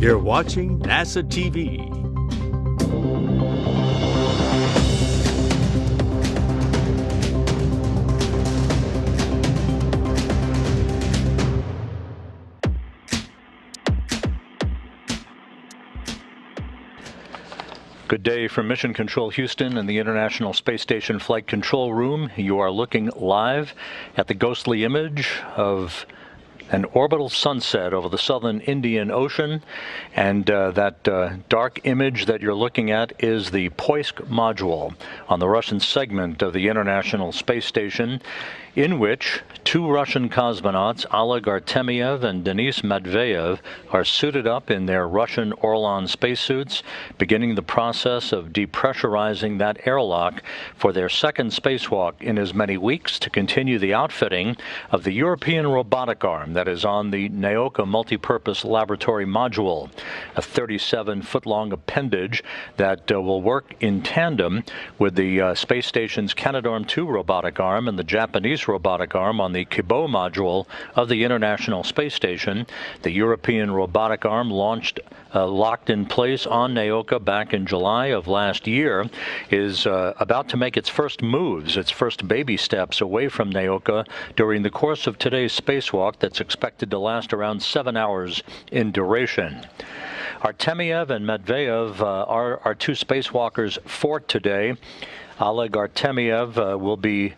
You're watching NASA TV. Good day from Mission Control Houston and the International Space Station Flight Control Room. You are looking live at the ghostly image of an orbital sunset over the southern Indian Ocean, and that dark image that you're looking at is the Poisk module on the Russian segment of the International Space Station, in which two Russian cosmonauts, Oleg Artemyev and Denis Matveev, are suited up in their Russian Orlan spacesuits, beginning the process of depressurizing that airlock for their second spacewalk in as many weeks to continue the outfitting of the European Robotic Arm that is on the Naoka Multipurpose Laboratory Module, a 37-foot-long appendage that will work in tandem with the space station's Canadarm2 robotic arm and the Japanese robotic arm on the Kibo module of the International Space Station. The European robotic arm locked in place on Naoka back in July of last year, is about to make its first moves, its first baby steps away from Naoka during the course of today's spacewalk that's expected to last around 7 hours in duration. Artemyev and Matveev are our two spacewalkers for today. Oleg Artemyev will be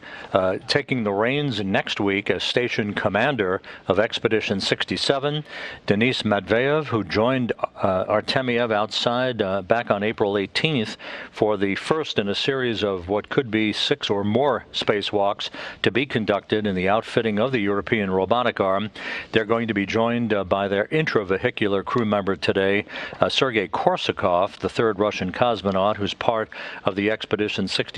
taking the reins next week as station commander of Expedition 67. Denis Matveev, who joined Artemyev outside back on April 18th for the first in a series of what could be 6 or more spacewalks to be conducted in the outfitting of the European Robotic Arm. They're going to be joined by their intravehicular crew member today, Sergei Korsakov, the third Russian cosmonaut who's part of the Expedition 67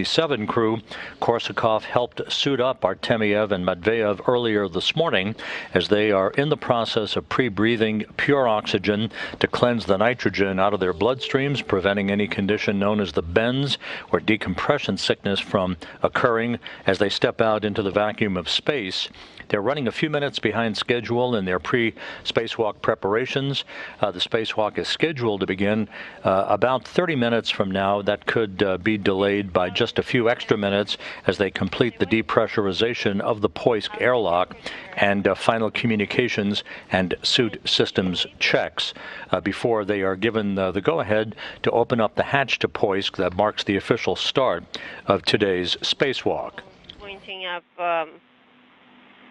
crew. Korsakov helped suit up Artemyev and Matveev earlier this morning as they are in the process of pre-breathing pure oxygen to cleanse the nitrogen out of their bloodstreams, preventing any condition known as the bends or decompression sickness from occurring as they step out into the vacuum of space. They're running a few minutes behind schedule in their pre-spacewalk preparations. The spacewalk is scheduled to begin about 30 minutes from now. That could be delayed by just a few extra minutes as they complete the depressurization of the Poisk airlock and final communications and suit systems checks before they are given the go-ahead to open up the hatch to Poisk that marks the official start of today's spacewalk. Pointing up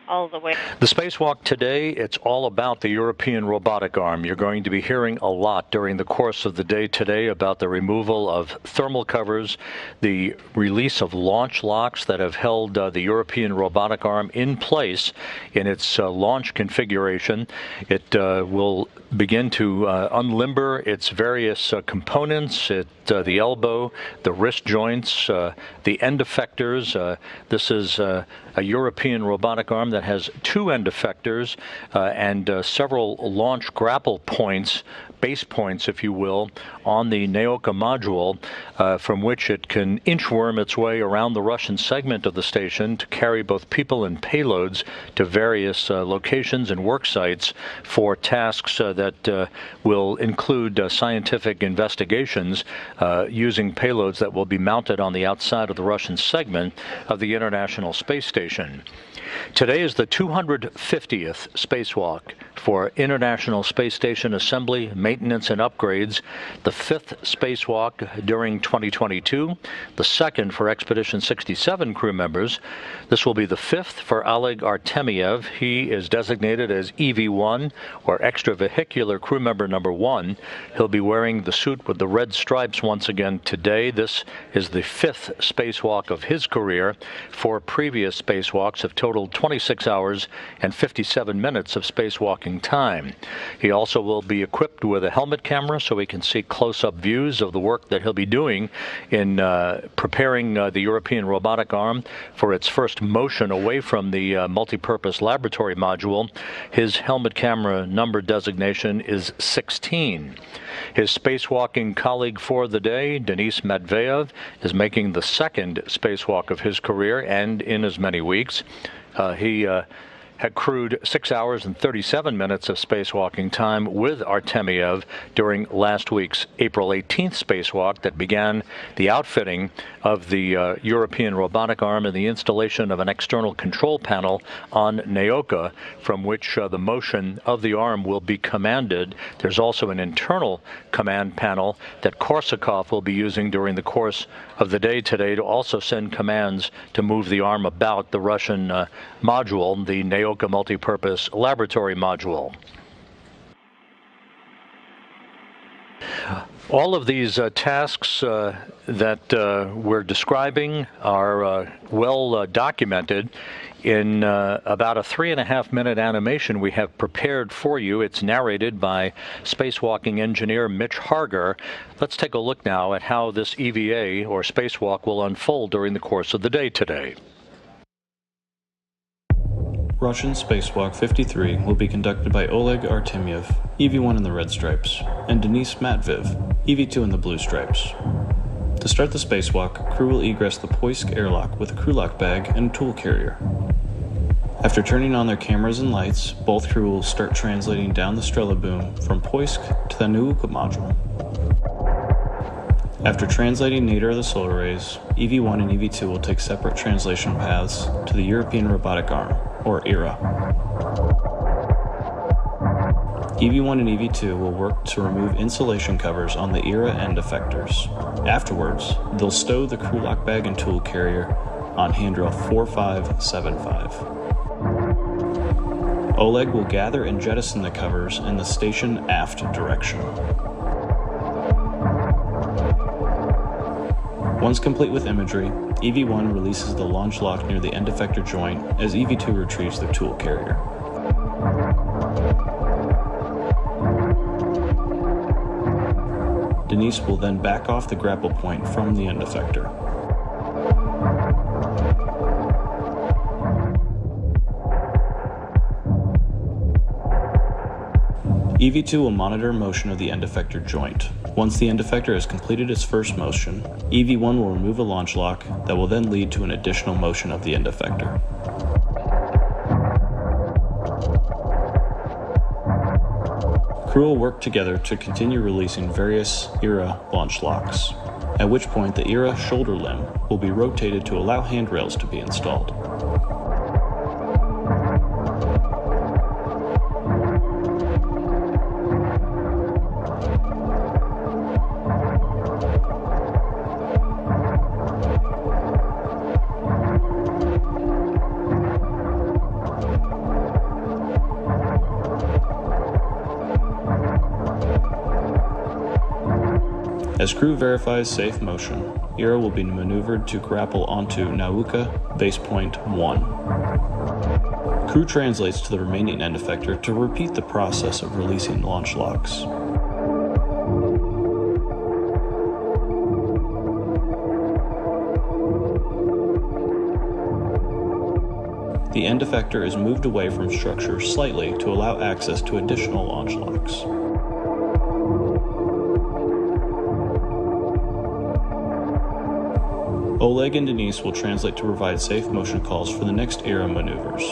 all the way. The spacewalk today, it's all about the European Robotic Arm. You're going to be hearing a lot during the course of the day today about the removal of thermal covers, the release of launch locks that have held the European Robotic Arm in place in its launch configuration. It will begin to unlimber its various components, the elbow, the wrist joints, the end effectors. This is a European robotic arm that has 2 end effectors and several launch grapple points, base points, if you will, on the Naoka module, from which it can inchworm its way around the Russian segment of the station to carry both people and payloads to various locations and work sites for tasks that will include scientific investigations using payloads that will be mounted on the outside of the Russian segment of the International Space Station. Today is the 250th spacewalk for International Space Station assembly, maintenance, and upgrades, the 5th spacewalk during 2022, the 2nd for Expedition 67 crew members. This will be the 5th for Oleg Artemyev. He is designated as EV1, or extravehicular crew member number 1. He'll be wearing the suit with the red stripes once again today. This is the 5th spacewalk of his career. 4 previous spacewalks have totaled 26 hours and 57 minutes of spacewalking time. He also will be equipped with a helmet camera so he can see close-up views of the work that he'll be doing in preparing the European Robotic Arm for its first motion away from the multipurpose laboratory module. His helmet camera number designation is 16. His spacewalking colleague for the day, Denis Matveev, is making the 2nd spacewalk of his career and in as many weeks. He accrued 6 hours and 37 minutes of spacewalking time with Artemyev during last week's April 18th spacewalk that began the outfitting of the European Robotic Arm and the installation of an external control panel on Naoka, from which the motion of the arm will be commanded. There's also an internal command panel that Korsakov will be using during the course of the day today to also send commands to move the arm about the Russian module, the Naoka multipurpose laboratory module. All of these tasks that we're describing are well documented in about a 3.5-minute animation we have prepared for you. It's narrated by spacewalking engineer Mitch Harger. Let's take a look now at how this EVA, or spacewalk, will unfold during the course of the day today. Russian Spacewalk 53 will be conducted by Oleg Artemyev, EV1 in the red stripes, and Denis Matveev, EV2 in the blue stripes. To start the spacewalk, crew will egress the Poisk airlock with a crew lock bag and tool carrier. After turning on their cameras and lights, both crew will start translating down the Strela boom from Poisk to the Nauka module. After translating nadir of the solar rays, EV1 and EV2 will take separate translation paths to the European Robotic Arm, or ERA. EV1 and EV2 will work to remove insulation covers on the ERA end effectors. Afterwards, they'll stow the crew lock bag and tool carrier on handrail 4575. Oleg will gather and jettison the covers in the station aft direction. Once complete with imagery, EV1 releases the launch lock near the end effector joint as EV2 retrieves their tool carrier. Denis will then back off the grapple point from the end effector. EV2 will monitor motion of the end effector joint. Once the end effector has completed its first motion, EV1 will remove a launch lock that will then lead to an additional motion of the end effector. Crew will work together to continue releasing various ERA launch locks, at which point the ERA shoulder limb will be rotated to allow handrails to be installed. As crew verifies safe motion, ERA will be maneuvered to grapple onto Nauka base point 1. Crew translates to the remaining end effector to repeat the process of releasing launch locks. The end effector is moved away from structure slightly to allow access to additional launch locks. Oleg and Denis will translate to provide safe motion calls for the next ERA maneuvers.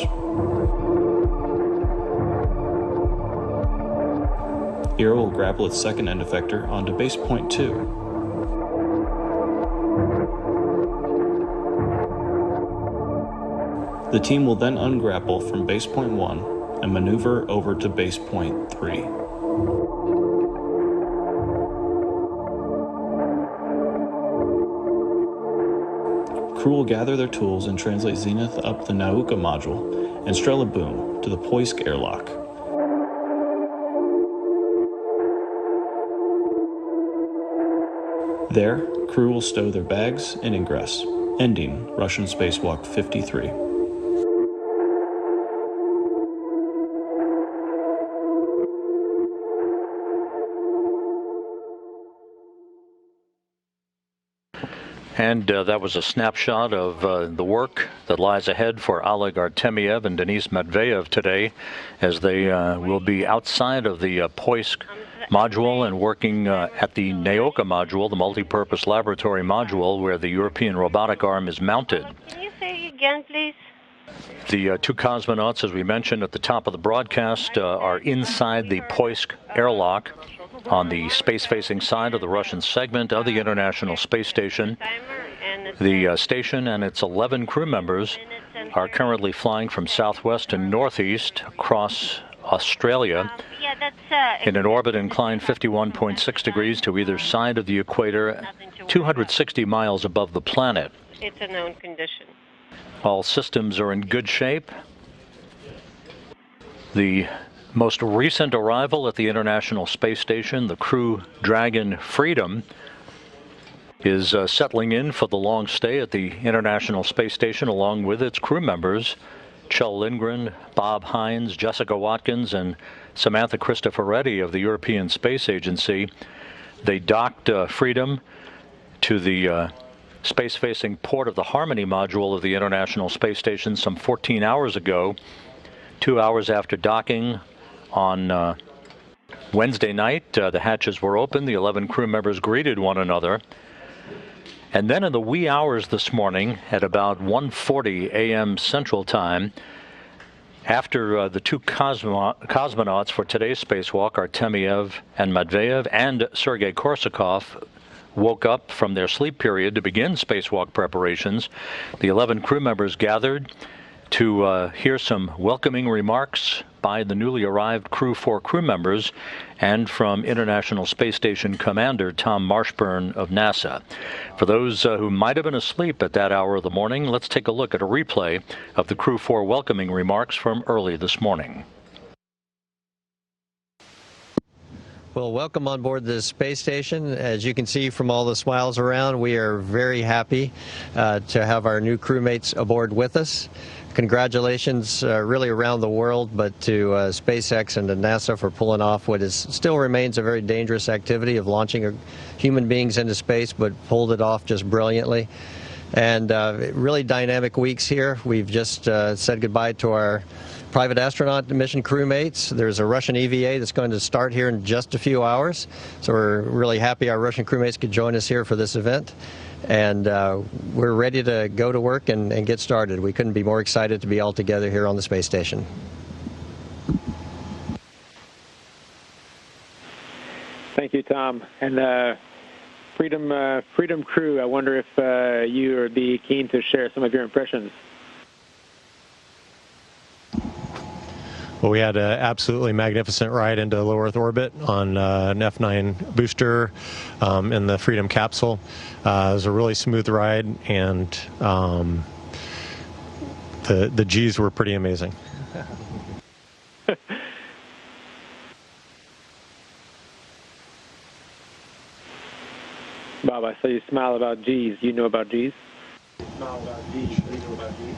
ERA will grapple its second end effector onto base point 2. The team will then ungrapple from base point 1 and maneuver over to base point 3. Crew will gather their tools and translate Zenith up the Nauka module and Strela boom to the Poisk airlock. There, crew will stow their bags and ingress, ending Russian Spacewalk 53. And that was a snapshot of the work that lies ahead for Oleg Artemyev and Denis Matveev today, as they will be outside of the Poisk module and working at the Naoka module, the multipurpose laboratory module, where the European Robotic Arm is mounted. Can you say again, please? The two cosmonauts, as we mentioned at the top of the broadcast, are inside the Poisk airlock on the space-facing side of the Russian segment of the International Space Station. The station and its 11 crew members are currently flying from southwest to northeast across Australia in an orbit inclined 51.6 degrees to either side of the equator, 260 miles above the planet. It's a known condition. All systems are in good shape. The most recent arrival at the International Space Station, the Crew Dragon Freedom, is settling in for the long stay at the International Space Station along with its crew members, Kjell Lindgren, Bob Hines, Jessica Watkins, and Samantha Cristoforetti of the European Space Agency. They docked Freedom to the space-facing port of the Harmony module of the International Space Station some 14 hours ago. 2 hours after docking on Wednesday night, the hatches were open. The 11 crew members greeted one another. And then in the wee hours this morning, at about 1:40 a.m. Central Time, after the two cosmonauts for today's spacewalk, Artemyev and Matveev, and Sergei Korsakov, woke up from their sleep period to begin spacewalk preparations, the 11 crew members gathered to hear some welcoming remarks by the newly arrived Crew 4 crew members and from International Space Station Commander Tom Marshburn of NASA. For those who might have been asleep at that hour of the morning, let's take a look at a replay of the Crew 4 welcoming remarks from early this morning. Well, welcome on board the space station. As you can see from all the smiles around, we are very happy to have our new crewmates aboard with us. Congratulations really around the world, but to SpaceX and to NASA for pulling off what is still remains a very dangerous activity of launching human beings into space, but pulled it off just brilliantly. And really dynamic weeks here. We've just said goodbye to our private astronaut mission crewmates. There's a Russian EVA that's going to start here in just a few hours. So we're really happy our Russian crewmates could join us here for this event. And we're ready to go to work and get started. We couldn't be more excited to be all together here on the space station. Thank you, Tom. And Freedom crew, I wonder if you would be keen to share some of your impressions. Well, we had an absolutely magnificent ride into low Earth orbit on an F9 booster in the Freedom capsule. It was a really smooth ride, and the G's were pretty amazing. Bob, I saw you smile about G's. You know about G's? Smile about G's. You know about G's?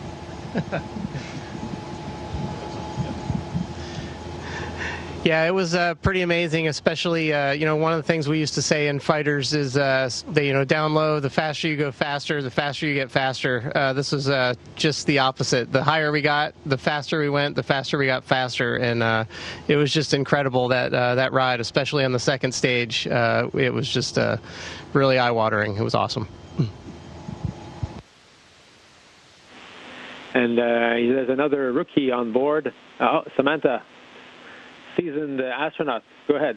Yeah, it was pretty amazing, especially, one of the things we used to say in fighters is, down low, the faster you go faster, the faster you get faster. This was just the opposite. The higher we got, the faster we went, the faster we got faster. And it was just incredible, that ride, especially on the second stage. It was just really eye-watering. It was awesome. And there's another rookie on board. Samantha. Seasoned astronaut. Go ahead.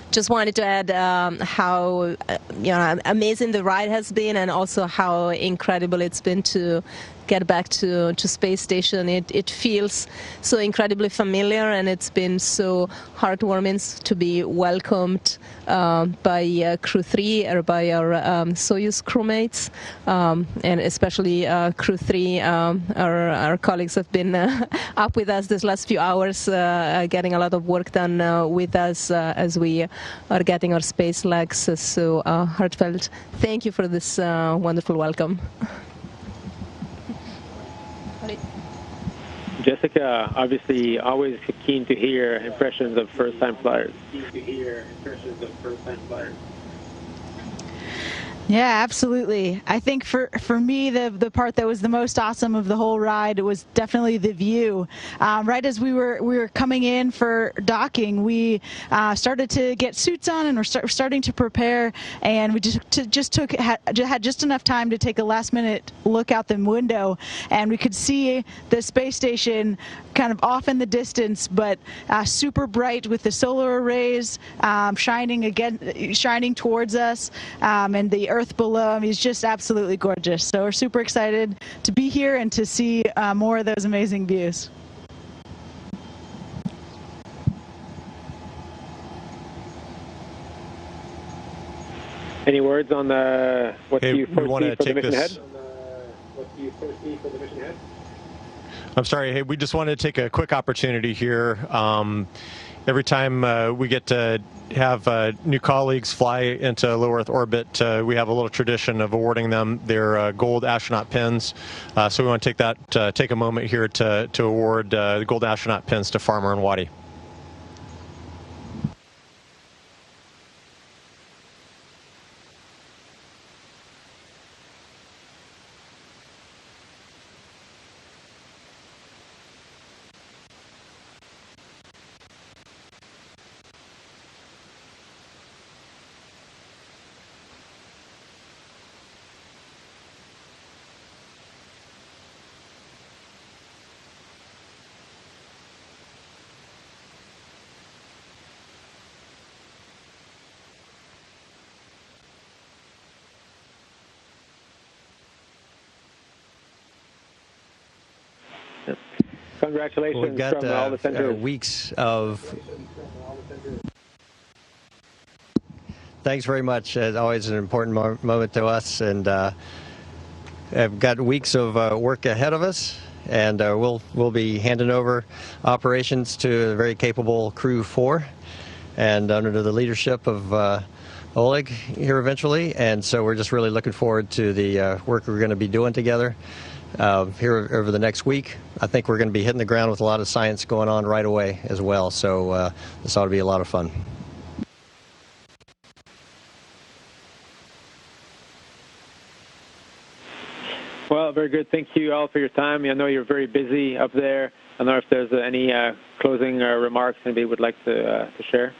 Just wanted to add how amazing the ride has been, and also how incredible it's been to get back to space station. It feels so incredibly familiar, and it's been so heartwarming to be welcomed by Crew 3 or by our Soyuz crewmates, and especially Crew 3. Our colleagues have been up with us this last few hours, getting a lot of work done with us as we are getting our space legs. So heartfelt thank you for this wonderful welcome. Jessica, obviously always keen to hear impressions of first-time flyers. Yeah, absolutely. I think for me, the part that was the most awesome of the whole ride was definitely the view. Right as we were coming in for docking, we started to get suits on and we're starting to prepare, and we had just enough time to take a last-minute look out the window, and we could see the space station kind of off in the distance, but super bright with the solar arrays shining towards us, and the Earth below. I mean, it's just absolutely gorgeous. So we're super excited to be here and to see more of those amazing views. Any words on what do you foresee for the mission ahead? I'm sorry. Hey, we just wanted to take a quick opportunity here. Every time we get to have new colleagues fly into low Earth orbit, we have a little tradition of awarding them their gold astronaut pins. So we want to take a moment here to award the gold astronaut pins to Farmer and Waddy. Congratulations We've got from all the centers. weeks of... Thanks very much. It's always an important moment to us, and I've got weeks of work ahead of us, and we'll be handing over operations to a very capable Crew 4, and under the leadership of Oleg here eventually, and so we're just really looking forward to the work we're going to be doing together here over the next week. I think we're going to be hitting the ground with a lot of science going on right away as well, so this ought to be a lot of fun. Well, very good. Thank you all for your time. I know you're very busy up there. I don't know if there's any closing remarks anybody would like to share.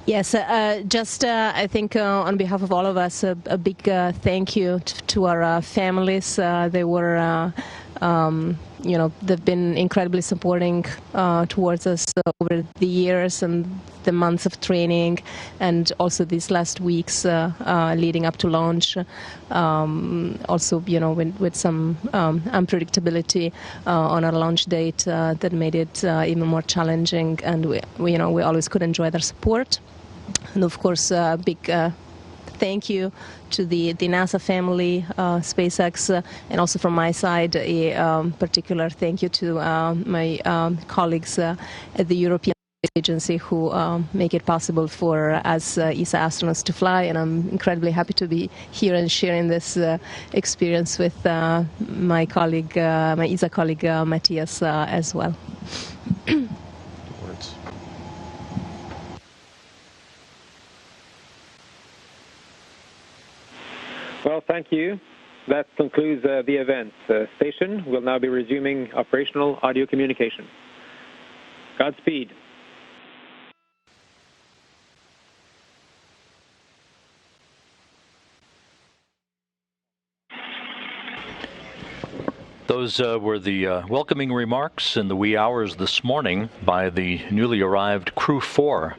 Yes, I think on behalf of all of us, a big thank you to our families. They were, they've been incredibly supporting towards us over the years and the months of training, and also these last weeks leading up to launch. Also, with some unpredictability on our launch date that made it even more challenging, and we always could enjoy their support. And of course, a big thank you to the NASA family, SpaceX, and also from my side, a particular thank you to my colleagues at the European Agency who make it possible for us ESA astronauts to fly. And I'm incredibly happy to be here and sharing this experience with my colleague, my ESA colleague Matthias as well. Well, thank you. That concludes the event. Station will now be resuming operational audio communication. Godspeed. Those were the welcoming remarks in the wee hours this morning by the newly arrived Crew 4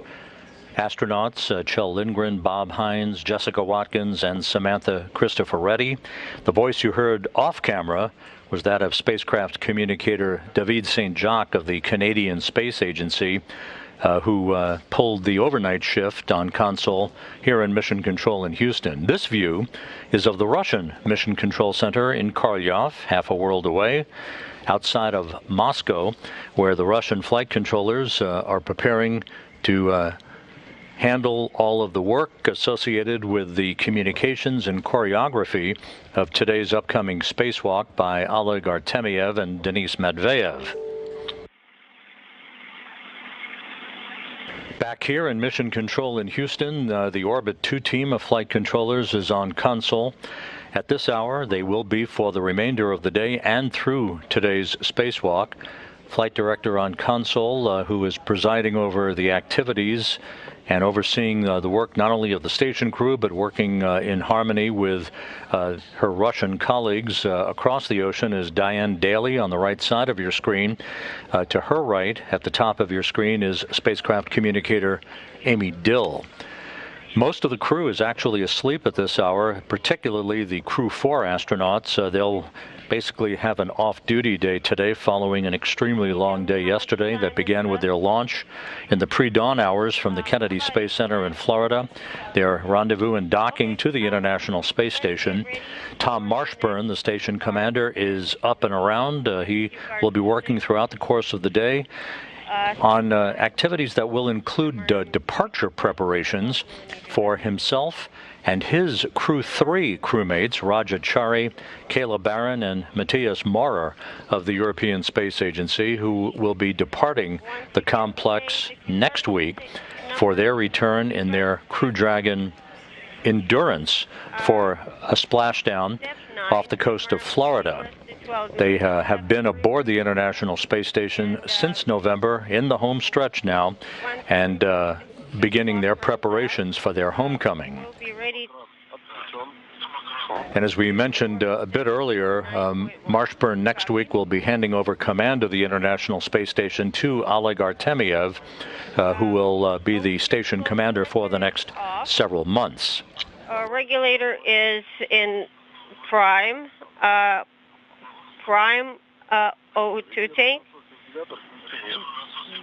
astronauts, Kjell Lindgren, Bob Hines, Jessica Watkins, and Samantha Cristoforetti. The voice you heard off camera was that of spacecraft communicator David St. Jacques of the Canadian Space Agency, who pulled the overnight shift on console here in Mission Control in Houston. This view is of the Russian Mission Control Center in Korolyov, half a world away, outside of Moscow, where the Russian flight controllers are preparing to handle all of the work associated with the communications and choreography of today's upcoming spacewalk by Oleg Artemyev and Denis Matveev. Back here in Mission Control in Houston, the Orbit 2 team of flight controllers is on console. At this hour, they will be for the remainder of the day and through today's spacewalk. Flight director on console, who is presiding over the activities and overseeing the work not only of the station crew, but working in harmony with her Russian colleagues across the ocean, is Diane Daly on the right side of your screen. To her right, at the top of your screen, is spacecraft communicator Amy Dill. Most of the crew is actually asleep at this hour, particularly the Crew 4 astronauts. They'll basically have an off-duty day today following an extremely long day yesterday that began with their launch in the pre-dawn hours from the Kennedy Space Center in Florida. Their rendezvous and docking to the International Space Station. Tom Marshburn, the station commander, is up and around. He will be working throughout the course of the day on activities that will include departure preparations for himself and his Crew 3 crewmates, Raja Chari, Kayla Barron, and Matthias Maurer of the European Space Agency, who will be departing the complex next week for their return in their Crew Dragon Endurance for a splashdown off the coast of Florida. They have been aboard the International Space Station since November, in the home stretch now, and beginning their preparations for their homecoming. And as we mentioned a bit earlier, Marshburn next week will be handing over command of the International Space Station to Oleg Artemyev, who will be the station commander for the next several months. Regulator is in prime. Prime O2 tank.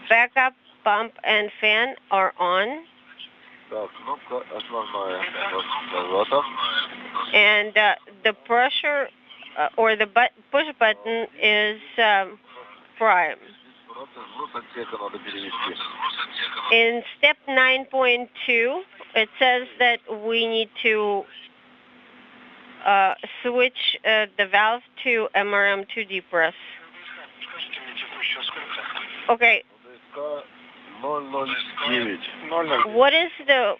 Backup pump and fan are on. And the pressure or the push button is prime. In step 9.2, it says that we need to switch the valve to MRM2D press. Okay. What is the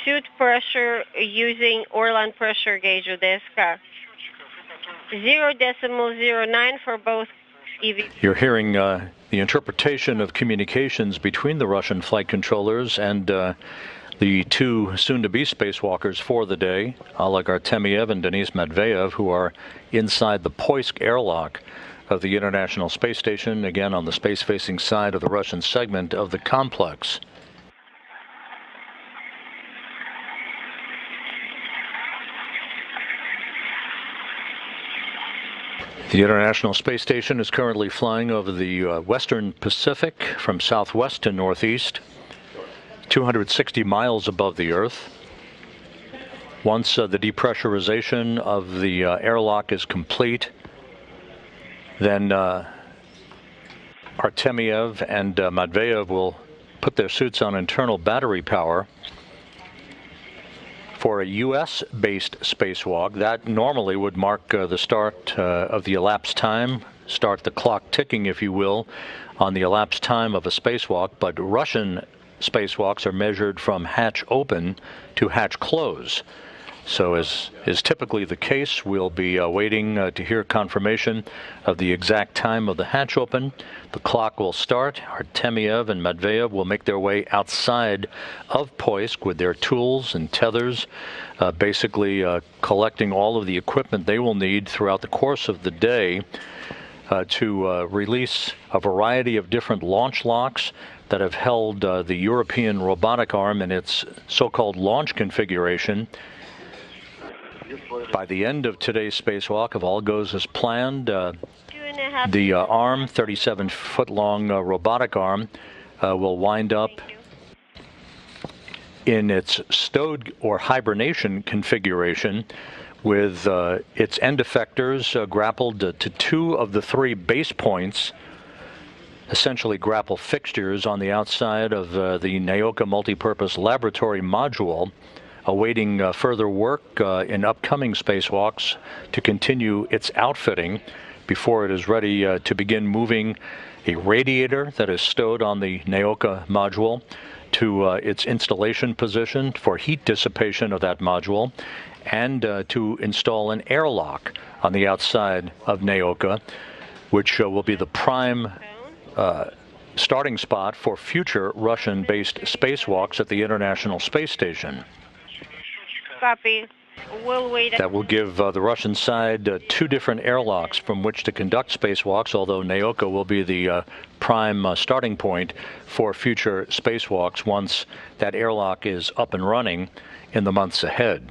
suit pressure using Orlan pressure gauge of the SK? 0.09 for both EV. You're hearing the interpretation of communications between the Russian flight controllers and the two soon-to-be spacewalkers for the day, Oleg Artemyev and Denis Matveev, who are inside the Poisk airlock of the International Space Station, again on the space-facing side of the Russian segment of the complex. The International Space Station is currently flying over the western Pacific from southwest to northeast, 260 miles above the Earth. Once the depressurization of the airlock is complete, then Artemyev and Matveev will put their suits on internal battery power for a U.S.-based spacewalk. That normally would mark the start of the elapsed time, start the clock ticking, if you will, on the elapsed time of a spacewalk. But Russian spacewalks are measured from hatch open to hatch close. So as is typically the case, we'll be waiting to hear confirmation of the exact time of the hatch open. The clock will start. Artemyev and Matveev will make their way outside of Poisk with their tools and tethers, basically collecting all of the equipment they will need throughout the course of the day to release a variety of different launch locks that have held the European Robotic Arm in its so-called launch configuration. By the end of today's spacewalk, if all goes as planned, the arm, 37-foot-long robotic arm, will wind up in its stowed or hibernation configuration with its end effectors grappled to two of the three base points, essentially grapple fixtures on the outside of the Naoka multipurpose laboratory module, awaiting further work in upcoming spacewalks to continue its outfitting before it is ready to begin moving a radiator that is stowed on the Naoka module to its installation position for heat dissipation of that module, and to install an airlock on the outside of Naoka, which will be the prime starting spot for future Russian-based spacewalks at the International Space Station. Copy. We'll wait. That will give the Russian side two different airlocks from which to conduct spacewalks, although Naoka will be the prime starting point for future spacewalks once that airlock is up and running in the months ahead.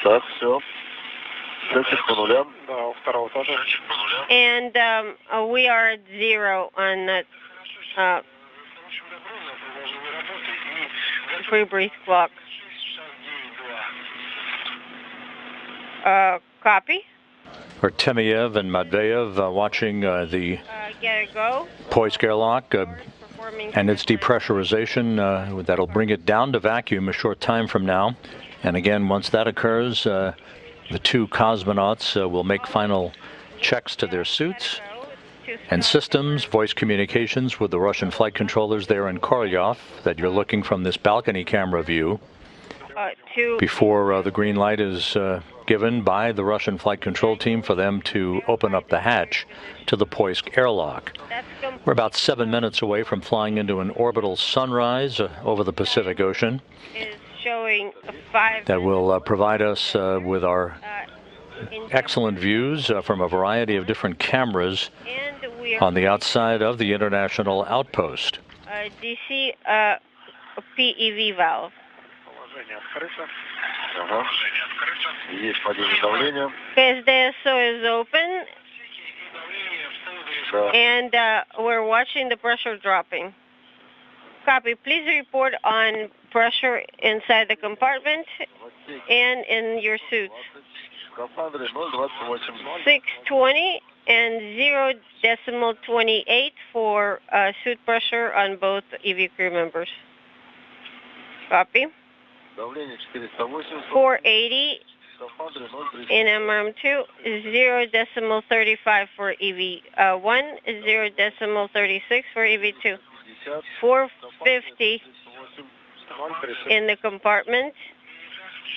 Так, все. Счетчик по нулям. Да, у второго тоже. And we are at 0 on that free breathe clock. Copy. Artemyev and Matveev watching the Get it go. Poisk airlock and its depressurization. That'll bring it down to vacuum a short time from now. And again, once that occurs, the two cosmonauts will make final checks to their suits and systems, voice communications with the Russian flight controllers there in Korolyov that you're looking from this balcony camera view before the green light is given by the Russian flight control team for them to open up the hatch to the Poisk airlock. We're about 7 minutes away from flying into an orbital sunrise over the Pacific Ocean. Showing 5 that will provide us with our excellent views from a variety of different cameras on the outside of the International Outpost. DC PEV valve. KSDSO is open, and we're watching the pressure dropping. Copy. Please report on pressure inside the compartment and in your suits. 620 and 0.28 for suit pressure on both EV crew members. Copy. 480 in MRM2, 0.35 for EV1, 0.36 for EV2. 450 in the compartment,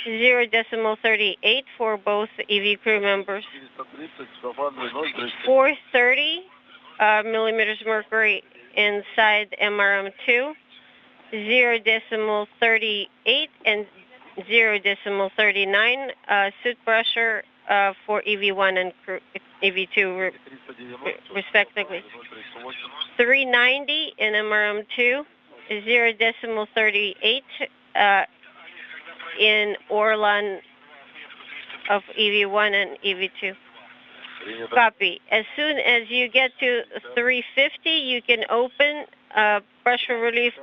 0.38 for both EV crew members. 430 millimeters mercury inside MRM2, 0.38 and 0.39 suit pressure for EV1 and EV2 respectively. 390 in MRM2, 0.38 in Orlan of EV1 and EV2. Copy. As soon as you get to 350, you can open pressure relief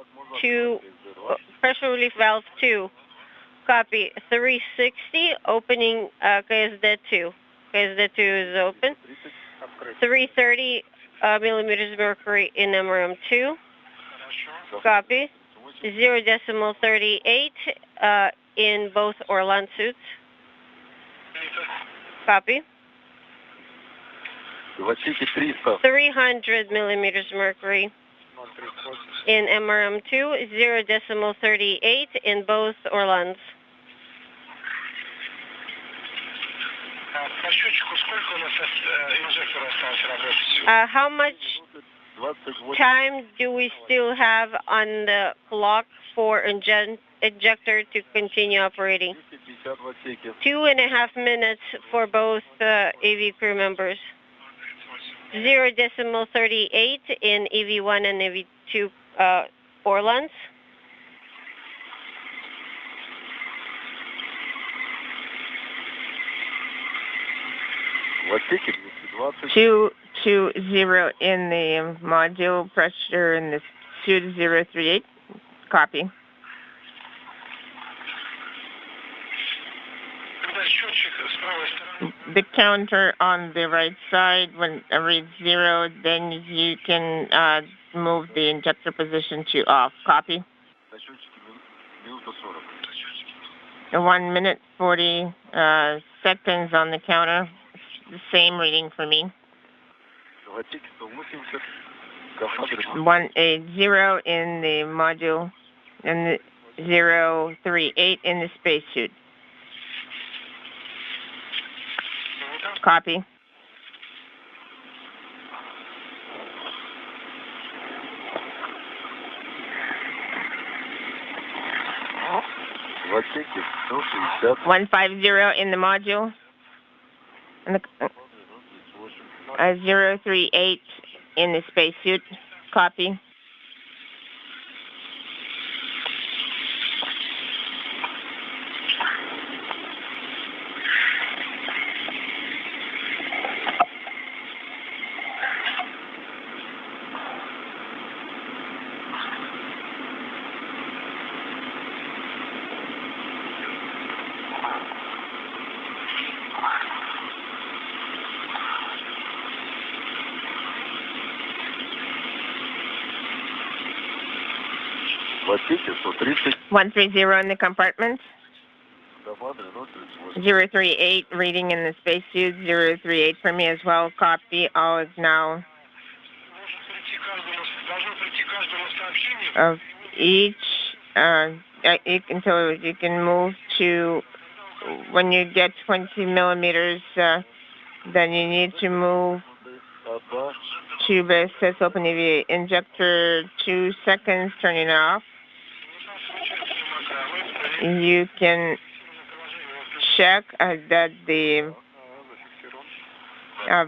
valve 2. Copy. 360, opening KSD2. KSD2 is open. 330 millimeters mercury in MRM2. Copy. 0.38 in both Orlan suits. Copy. 300 millimeters mercury. In MRM2, 0.38 in both Orlans. How much time do we still have on the clock for injector to continue operating? 2.5 minutes for both AV crew members. 0.38 in EV1 and EV2 Orlans. Two 0 in the module, pressure in the suit 038. Copy. The counter on the right side, when it reads 0, then you can move the injector position to off. Copy. 1 minute 40 seconds on the counter. The same reading for me. 0 in the module and the 038 in the spacesuit. Copy. One 50 in the module. And the 038 in the spacesuit. Copy. One 30 in the compartment. 038 reading in the spacesuit. 038 for me as well. Copy. All is now of each. Until you can move to when you get 20 millimeters. Then you need to move to VSS open EVA injector. 2 seconds. Turning off. You can check that the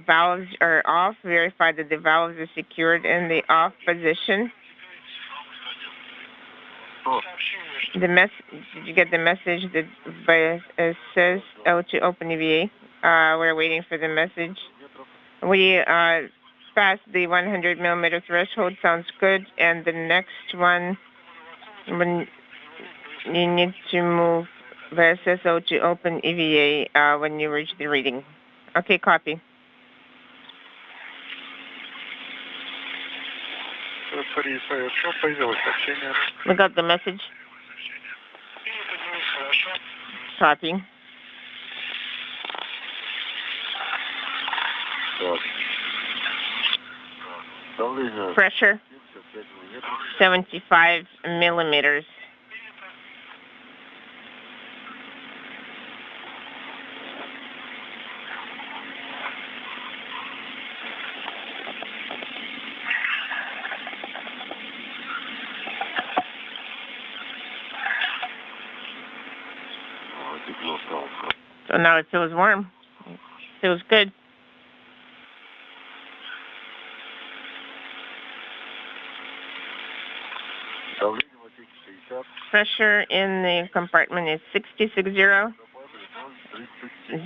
valves are off. Verify that the valves are secured in the off position. Did you get the message that VSS to open EVA? We're waiting for the message. We passed the 100 millimeter threshold. Sounds good. And the next one, when you need to move VSS to open EVA when you reach the reading. Okay, copy. We got the message. Copy. Pressure 75 millimeters. So now it feels warm. It feels good. Pressure in the compartment is 660.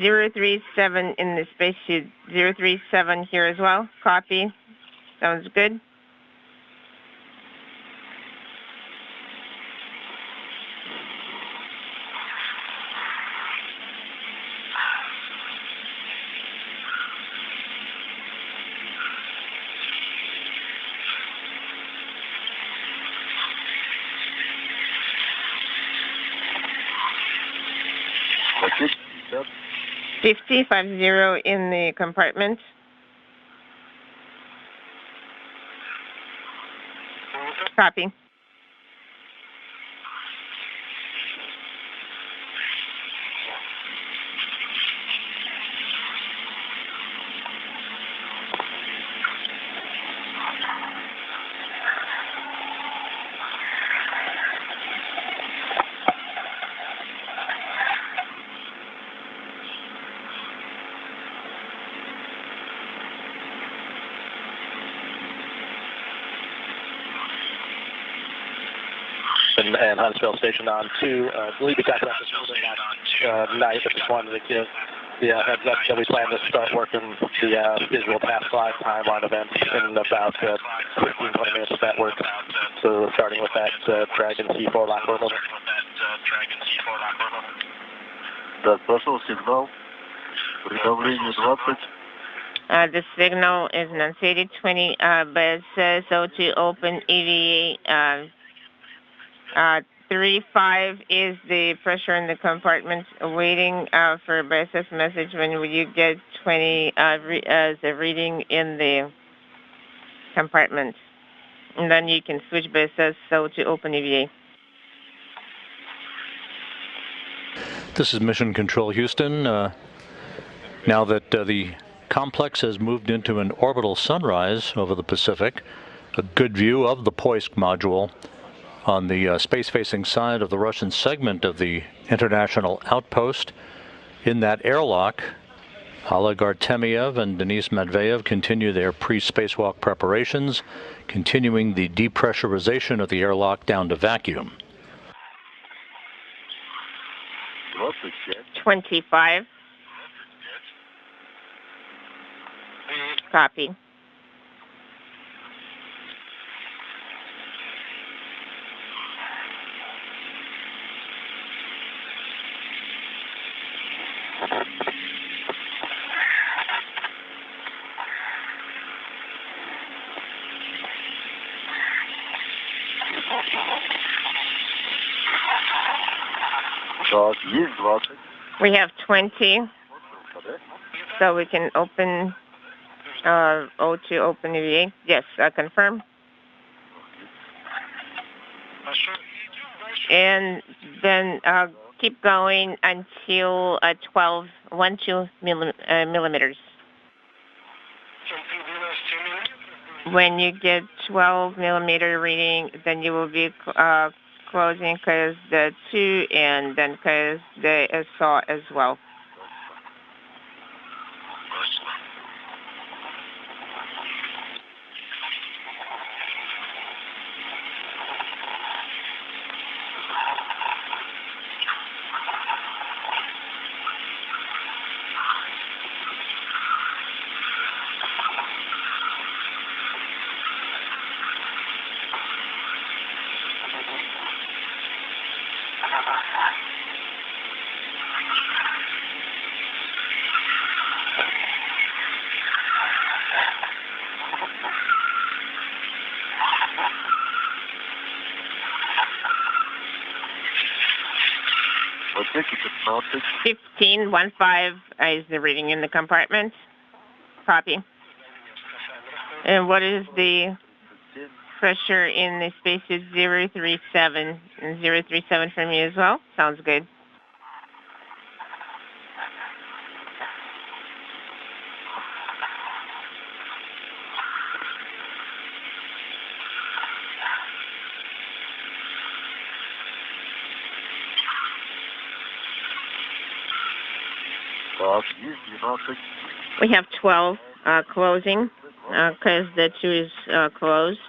037 in the spacesuit. 037 here as well. Copy. Sounds good. Fifty in the compartment. Copy. And Huntsville Station on 2. Believe we talked about this night, but just wanted to give the heads up that we plan to start working the visual pass 5 timeline event in about 15-20 minutes of that work. So starting with that Dragon C4 lock orbital. Да, пошел сигнал. Приготовление 20. The signal is enunciated 20, but it says so to open EVA. 35 is the pressure in the compartment, waiting for BSS message when you get 20 as a reading in the compartment. And then you can switch BSS so to open EVA. This is Mission Control Houston. Now that the complex has moved into an orbital sunrise over the Pacific, a good view of the Poisk module on the space-facing side of the Russian segment of the international outpost. In that airlock, Oleg Artemyev and Denis Matveev continue their pre-spacewalk preparations, continuing the depressurization of the airlock down to vacuum. 25. Copy. We have 20, so we can open O2 open EVA. Yes, confirm. And then keep going until 12 millimeters. When you get 12 millimeter reading, then you will be closing because the 2 and then because the SAW as well. Fifteen 15 is the reading in the compartment. Copy. And what is the pressure in the spacesuit 037? And 037 from you as well? Sounds good. We have 12 closing because the 2 is closed,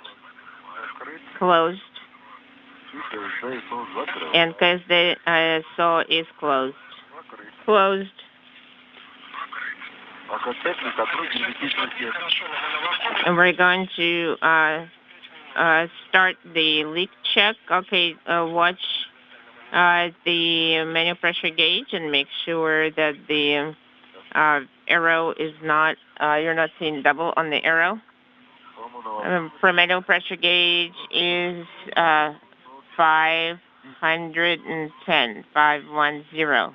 and because the SAW is closed, and we're going to start the leak check. Okay, watch the manual pressure gauge and make sure that the arrow is not, you're not seeing double on the arrow. For manual pressure gauge is 510, 510.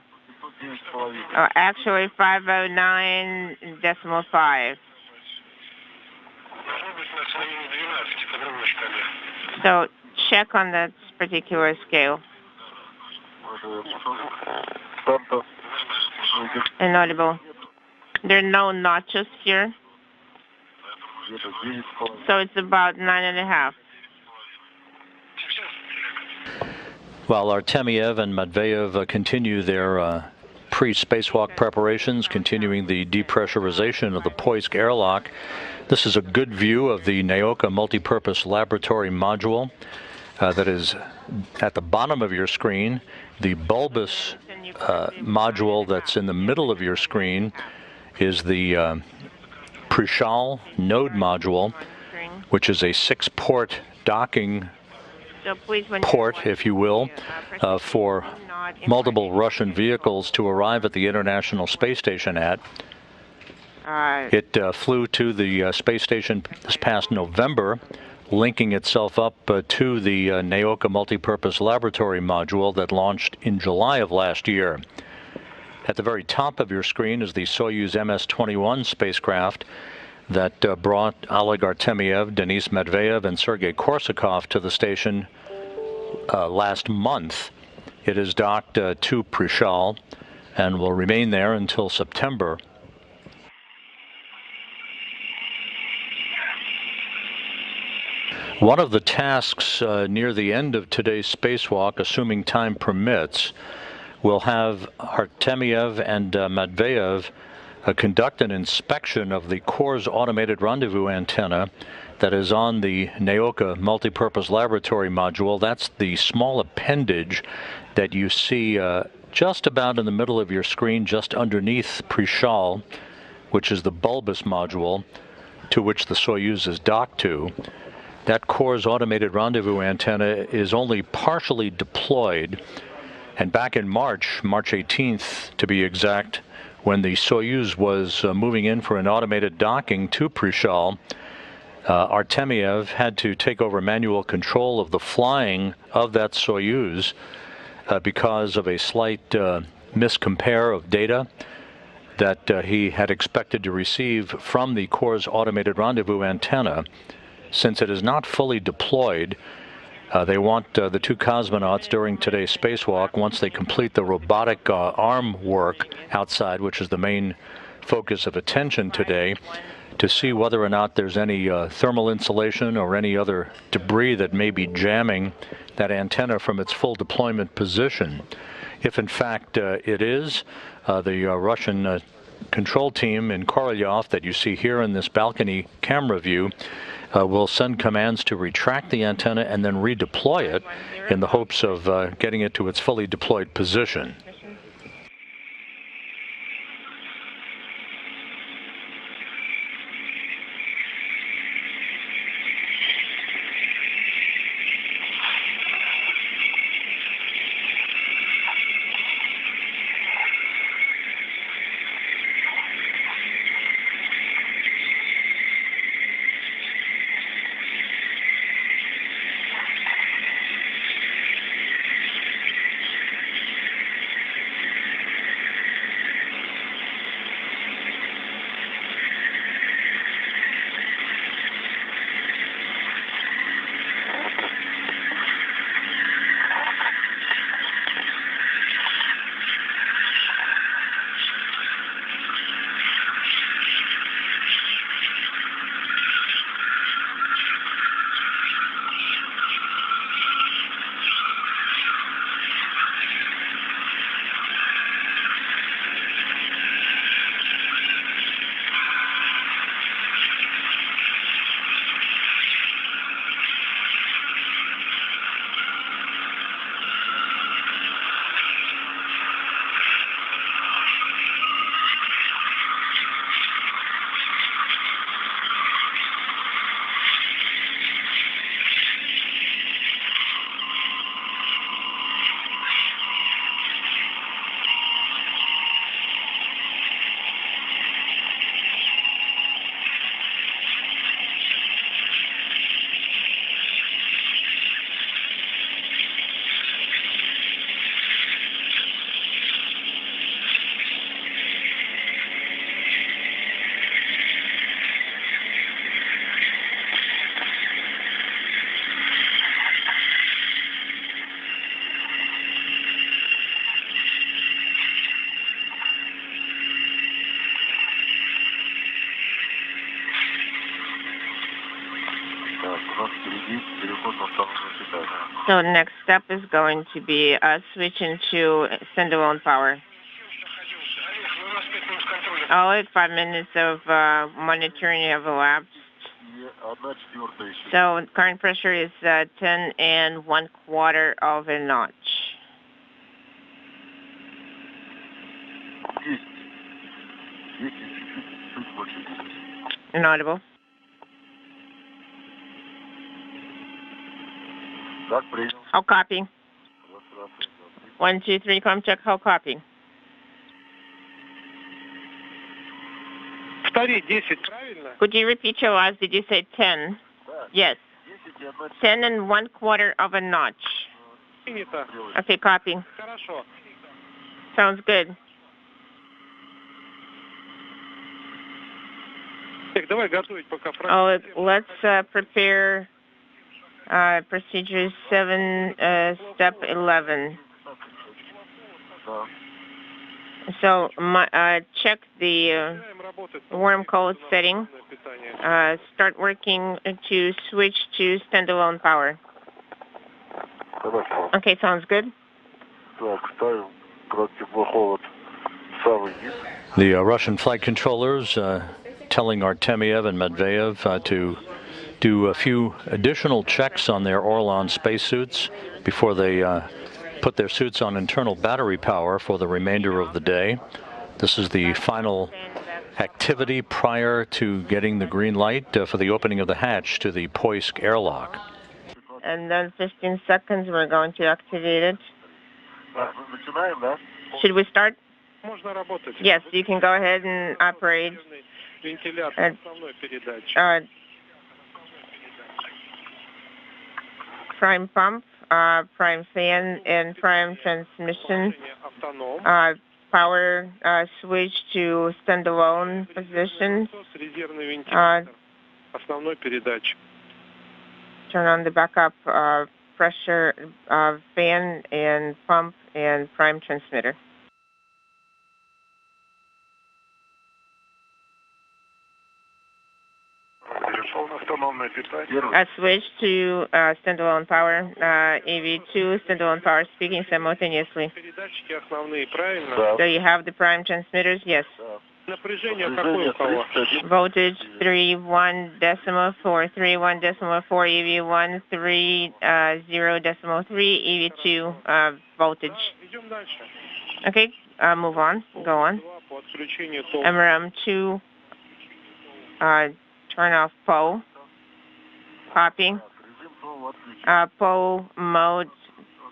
Actually 509.5. So check on that particular scale. Inaudible. There are no notches here. So it's about 9.5. While Artemyev and Matveev continue their pre-spacewalk preparations, continuing the depressurization of the Poisk airlock, this is a good view of the Naoka multipurpose laboratory module that is at the bottom of your screen. The bulbous module that's in the middle of your screen is the Prishal node module, which is a 6-port docking port, if you will, for multiple Russian vehicles to arrive at the International Space Station at. It flew to the space station this past November, linking itself up to the Naoka multipurpose laboratory module that launched in July of last year. At the very top of your screen is the Soyuz MS-21 spacecraft that brought Oleg Artemyev, Denis Matveev, and Sergei Korsakov to the station last month. It is docked to Prishal and will remain there until September. One of the tasks near the end of today's spacewalk, assuming time permits, will have Artemyev and Matveev conduct an inspection of the Core's automated rendezvous antenna that is on the Naoka multipurpose laboratory module. That's the small appendage that you see just about in the middle of your screen, just underneath Prishal, which is the bulbous module to which the Soyuz is docked to. That Core's automated rendezvous antenna is only partially deployed, and back in March 18th to be exact, when the Soyuz was moving in for an automated docking to Prishal, Artemyev had to take over manual control of the flying of that Soyuz because of a slight miscompare of data that he had expected to receive from the Core's automated rendezvous antenna. Since it is not fully deployed, they want the two cosmonauts during today's spacewalk, once they complete the robotic arm work outside, which is the main focus of attention today, to see whether or not there's any thermal insulation or any other debris that may be jamming that antenna from its full deployment position. If in fact it is, the Russian control team in Korolyov that you see here in this balcony camera view will send commands to retract the antenna and then redeploy it in the hopes of getting it to its fully deployed position. So next step is going to be switching to standalone power. Oleg, 5 minutes of monitoring have elapsed. So current pressure is 10 1/4 of a notch. Inaudible. How copy? 1, 2, 3, com check. How copy? Could you repeat your last? Did you say 10? Yes. 10 1/4 of a notch. Okay, copy. Sounds good. Oh, let's prepare procedure 7, step 11. So check the worm code setting. Start working to switch to standalone power. Okay, sounds good. The Russian flight controllers telling Artemyev and Matveev to do a few additional checks on their Orlan spacesuits before they put their suits on internal battery power for the remainder of the day. This is the final activity prior to getting the green light for the opening of the hatch to the Poisk airlock. And then 15 seconds, we're going to activate it. Should we start? Yes, you can go ahead and operate. Prime pump, prime fan, and prime transmission. Power switch to standalone position. Turn on the backup pressure fan and pump and prime transmitter. Switch to standalone power. AV2, standalone power, speaking simultaneously. So you have the prime transmitters? Yes. Voltage 3.1.4, 3.1.4, EV1, 3.0.3, EV2 voltage. Okay, move on. Go on. MRM2, turn off PO. Copy. PO mode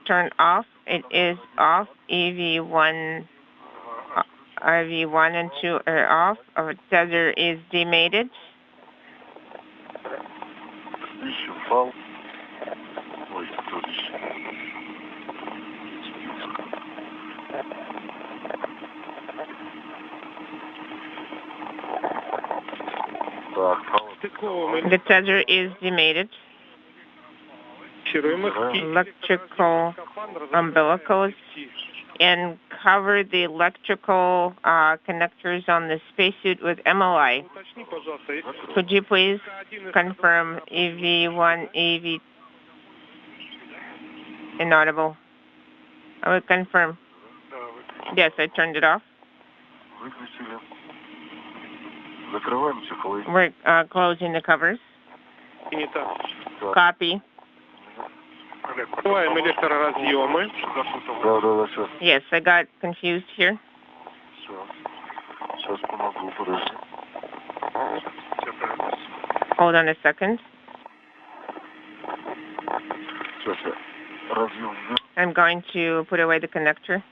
turn off. It is off. EV1 and 2 are off. Our tether is demated. The tether is demated. Electrical umbilicals and cover the electrical connectors on the spacesuit with MLI. Could you please confirm EV1, EV inaudible? I will confirm. Yes, I turned it off. We're closing the covers. Copy. Yes, I got confused here. Hold on a second. I'm going to put away the connector.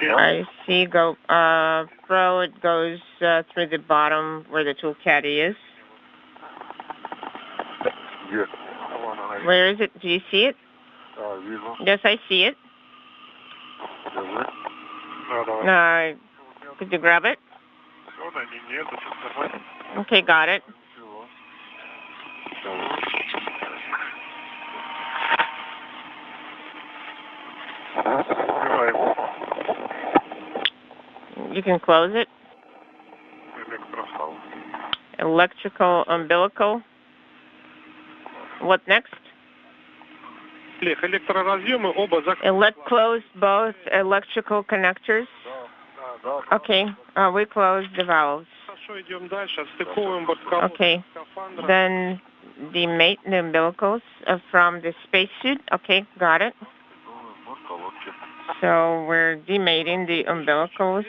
I see pro, it goes through the bottom where the tool caddy is. Where is it? Do you see it? Yes, I see it. Could you grab it? Okay, got it. You can close it. Electrical umbilical. What next? Let close both electrical connectors. Okay, we close the valves. Okay, then demate the umbilicals from the spacesuit. Okay, got it. So we're demating the umbilicals.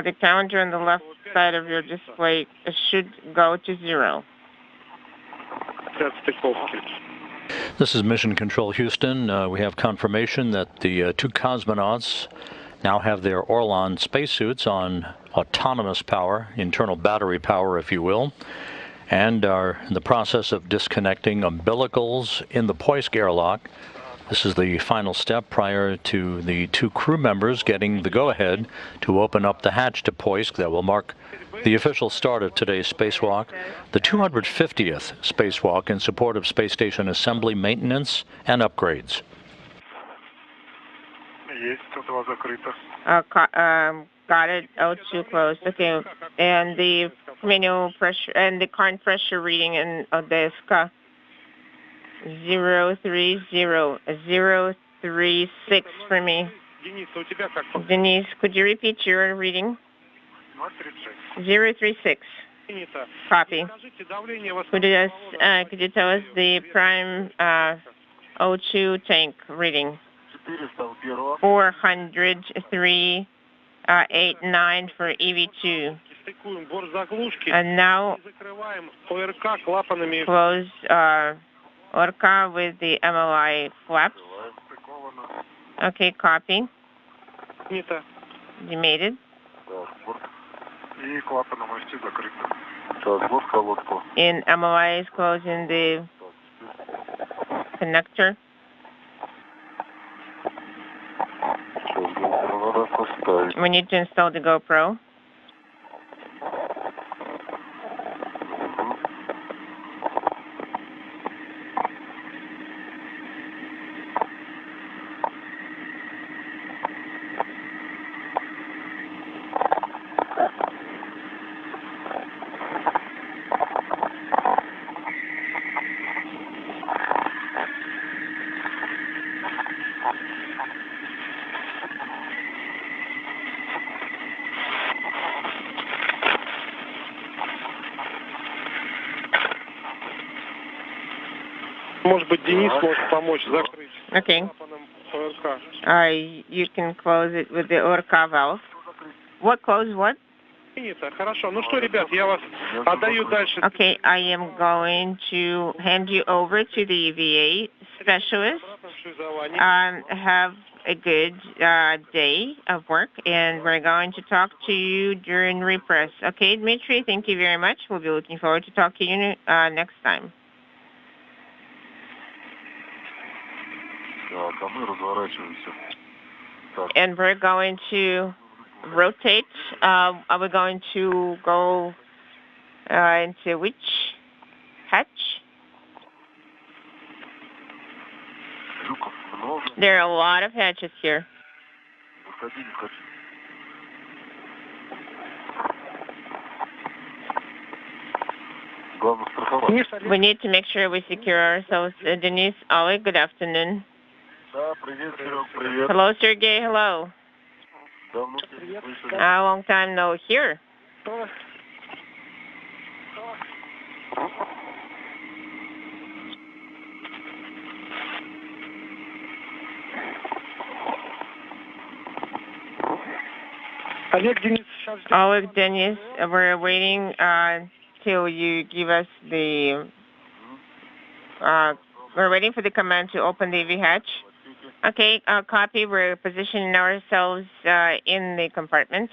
The counter on the left side of your display should go to 0. This is Mission Control Houston. We have confirmation that the two cosmonauts now have their Orlan spacesuits on autonomous power, internal battery power, if you will, and are in the process of disconnecting umbilicals in the Poisk airlock. This is the final step prior to the two crew members getting the go-ahead to open up the hatch to Poisk that will mark the official start of today's spacewalk, the 250th spacewalk in support of space station assembly, maintenance, and upgrades. Got it. O2 closed. Okay. And the manual pressure and the current pressure reading in the SCA 030 for me. Denise, could you repeat your reading? 036. Copy. Could you tell us the prime O2 tank reading? 403.89 for EV2. And now close Orca with the MLI flaps. Okay, copy. Demated. In MLI is closing the connector. We need to install the GoPro. Okay. You can close it with the Orca valve. What close what? Okay, I am going to hand you over to the EVA specialist. Have a good day of work, and we're going to talk to you during repress. Okay, Dmitry, thank you very much. We'll be looking forward to talking to you next time. And we're going to rotate. Are we going to go into which hatch? There are a lot of hatches here. We need to make sure we secure ourselves. Denis, Oleg, good afternoon. Hello, Sergey. Hello. A long time no hear. Oleg, Denis, we're waiting till you give us the. We're waiting for the command to open the EV hatch. Okay, copy. We're positioning ourselves in the compartment.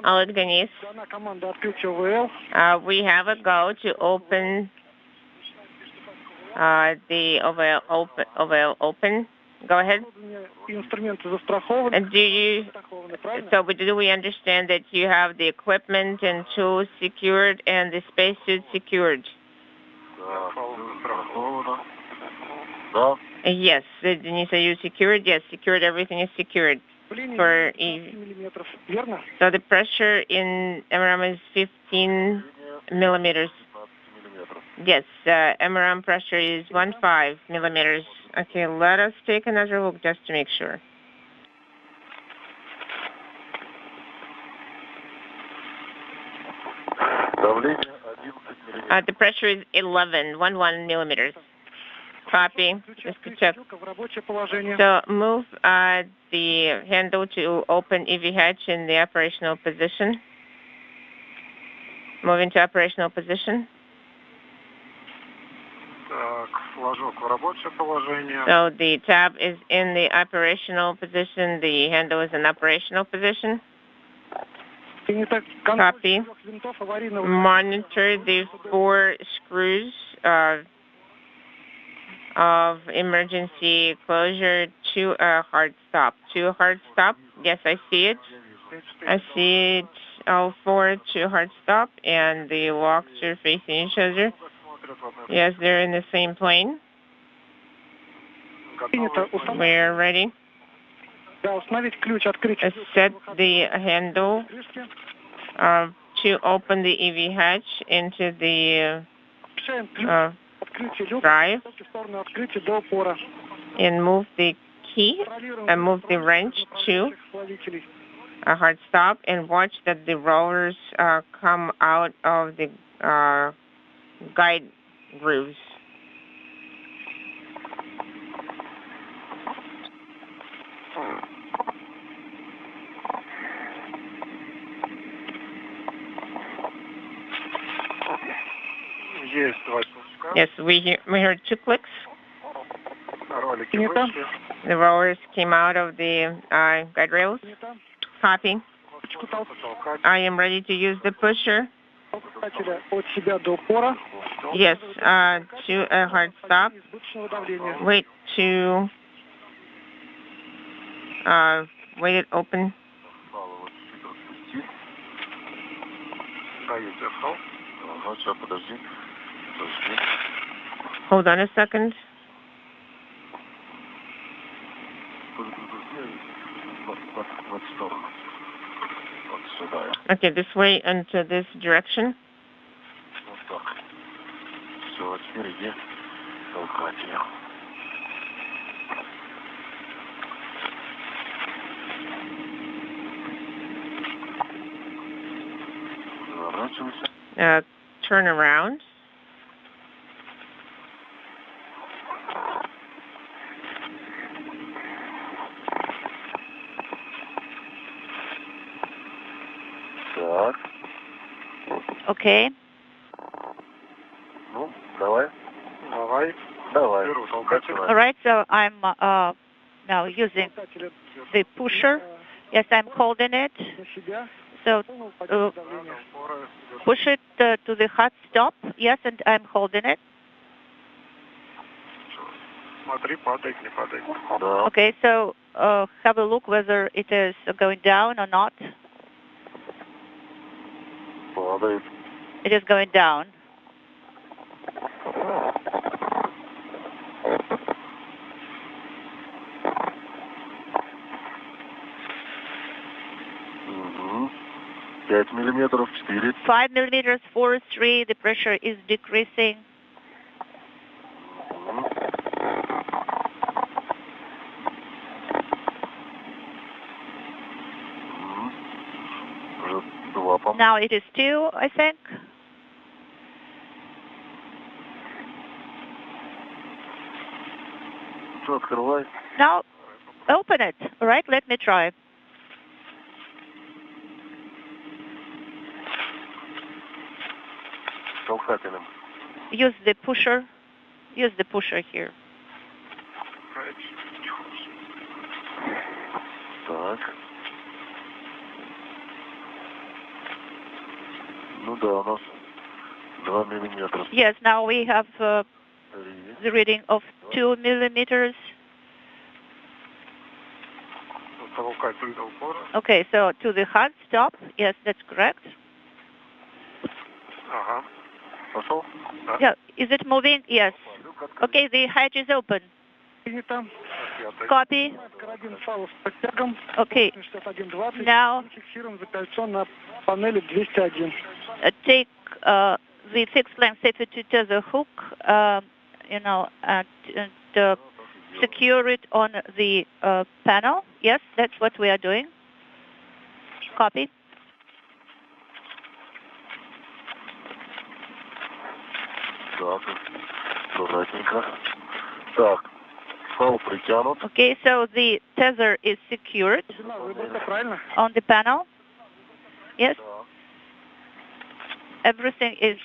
Oleg Denis. We have a go to open the oval open. Go ahead. And do we understand that you have the equipment and tools secured and the spacesuit secured? Yes, Denis, are you secured? Yes, secured. Everything is secured. So the pressure in MRAM is 15 millimeters. Yes, MRAM pressure is 15 millimeters. Okay, let us take another look just to make sure. The pressure is 11 millimeters. Copy. Just to check. So move the handle to open EV hatch in the operational position. Move into operational position. So the tab is in the operational position. The handle is in operational position. Copy. Monitor the 4 screws of emergency closure to a hard stop. To a hard stop. Yes, I see it. I see it. All 4 to a hard stop, and the locks are facing each other. Yes, they're in the same plane. We're ready. Set the handle to open the EV hatch into the drive and move the key and move the wrench to a hard stop and watch that the rollers come out of the guide grooves. Yes, we heard 2 clicks. The rollers came out of the guide rails. Copy. I am ready to use the pusher. Yes, to a hard stop. Wait to wait it open. Hold on a second. Okay, this way into this direction. Turn around. Okay. All right, so I'm now using the pusher. Yes, I'm holding it. So push it to the hard stop. Yes, and I'm holding it. Okay, so have a look whether it is going down or not. It is going down. Millimeters, 5 millimeters, 4, 3. The pressure is decreasing. Now it is 2, I think. Now open it. All right, let me try. Use the pusher. Use the pusher here. Yes, now we have the reading of 2 millimeters. Okay, so to the hard stop. Yes, that's correct. Yeah, is it moving? Yes. Okay, the hatch is open. Copy. Okay. Now take the fixed length safety tether hook, and secure it on the panel. Yes, that's what we are doing. Copy. Okay, so the tether is secured on the panel. Yes. Everything is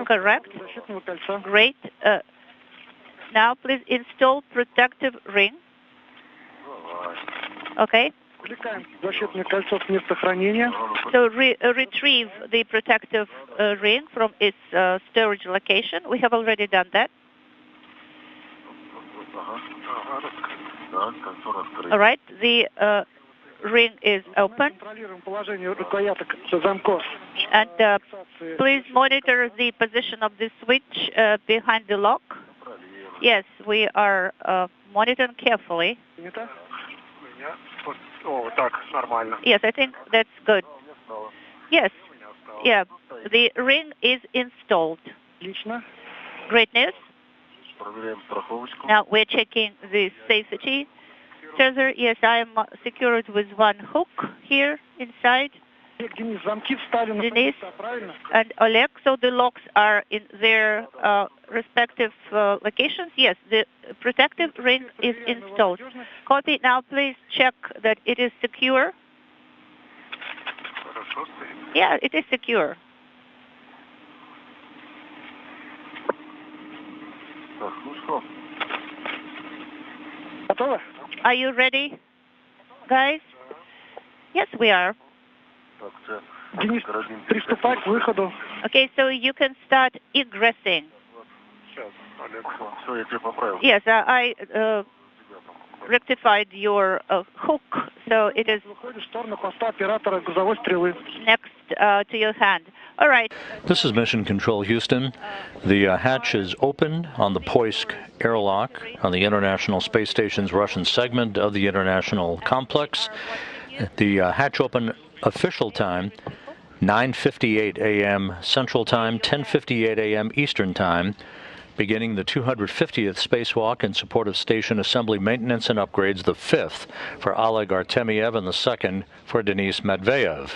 correct. Great. Now please install protective ring. Okay. So retrieve the protective ring from its storage location. We have already done that. All right. The ring is open. And please monitor the position of the switch behind the lock. Yes, we are monitoring carefully. Yes, I think that's good. Yes. Yeah, the ring is installed. Great news. Now we're checking the safety tether. Yes, I am secured with one hook here inside. Denis and Oleg, so the locks are in their respective locations. Yes, the protective ring is installed. Copy. Now please check that it is secure. Yeah, it is secure. Are you ready, guys? Yes, we are. Okay, so you can start egressing. Yes, I rectified your hook, so it is next to your hand. All right. This is Mission Control Houston. The hatch is open on the Poisk airlock on the International Space Station's Russian segment of the International Complex. The hatch open official time, 9:58 a.m. Central Time, 10:58 a.m. Eastern Time, beginning the 250th spacewalk in support of station assembly maintenance and upgrades, the 5th for Oleg Artemyev and the 2nd for Denis Matveev.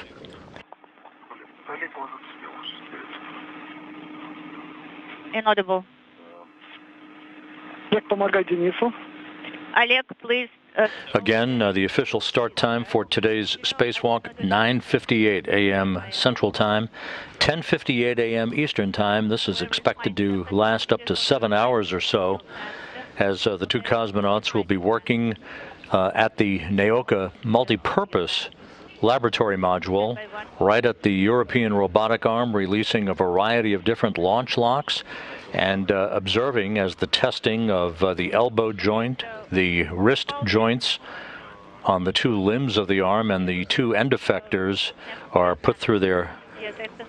Inaudible. Oleg, please. Again, the official start time for today's spacewalk, 9:58 a.m. Central Time, 10:58 a.m. Eastern Time. This is expected to last up to 7 hours or so, as the two cosmonauts will be working at the Naoka multi-purpose laboratory module right at the European Robotic Arm, releasing a variety of different launch locks and observing as the testing of the elbow joint, the wrist joints on the two limbs of the arm, and the two end effectors are put through their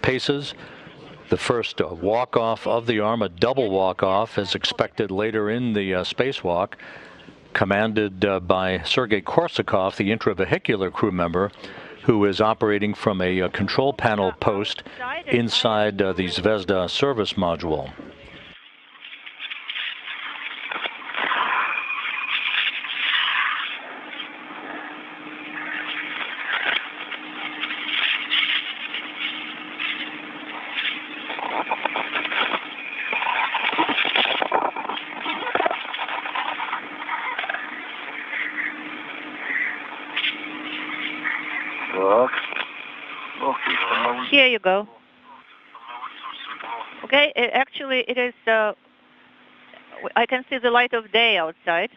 paces. The first walk-off of the arm, a double walk-off, is expected later in the spacewalk, commanded by Sergei Korsakov, the intravehicular crew member, who is operating from a control panel post inside the Zvezda service module. Here you go. Okay, actually it is, I can see the light of day outside.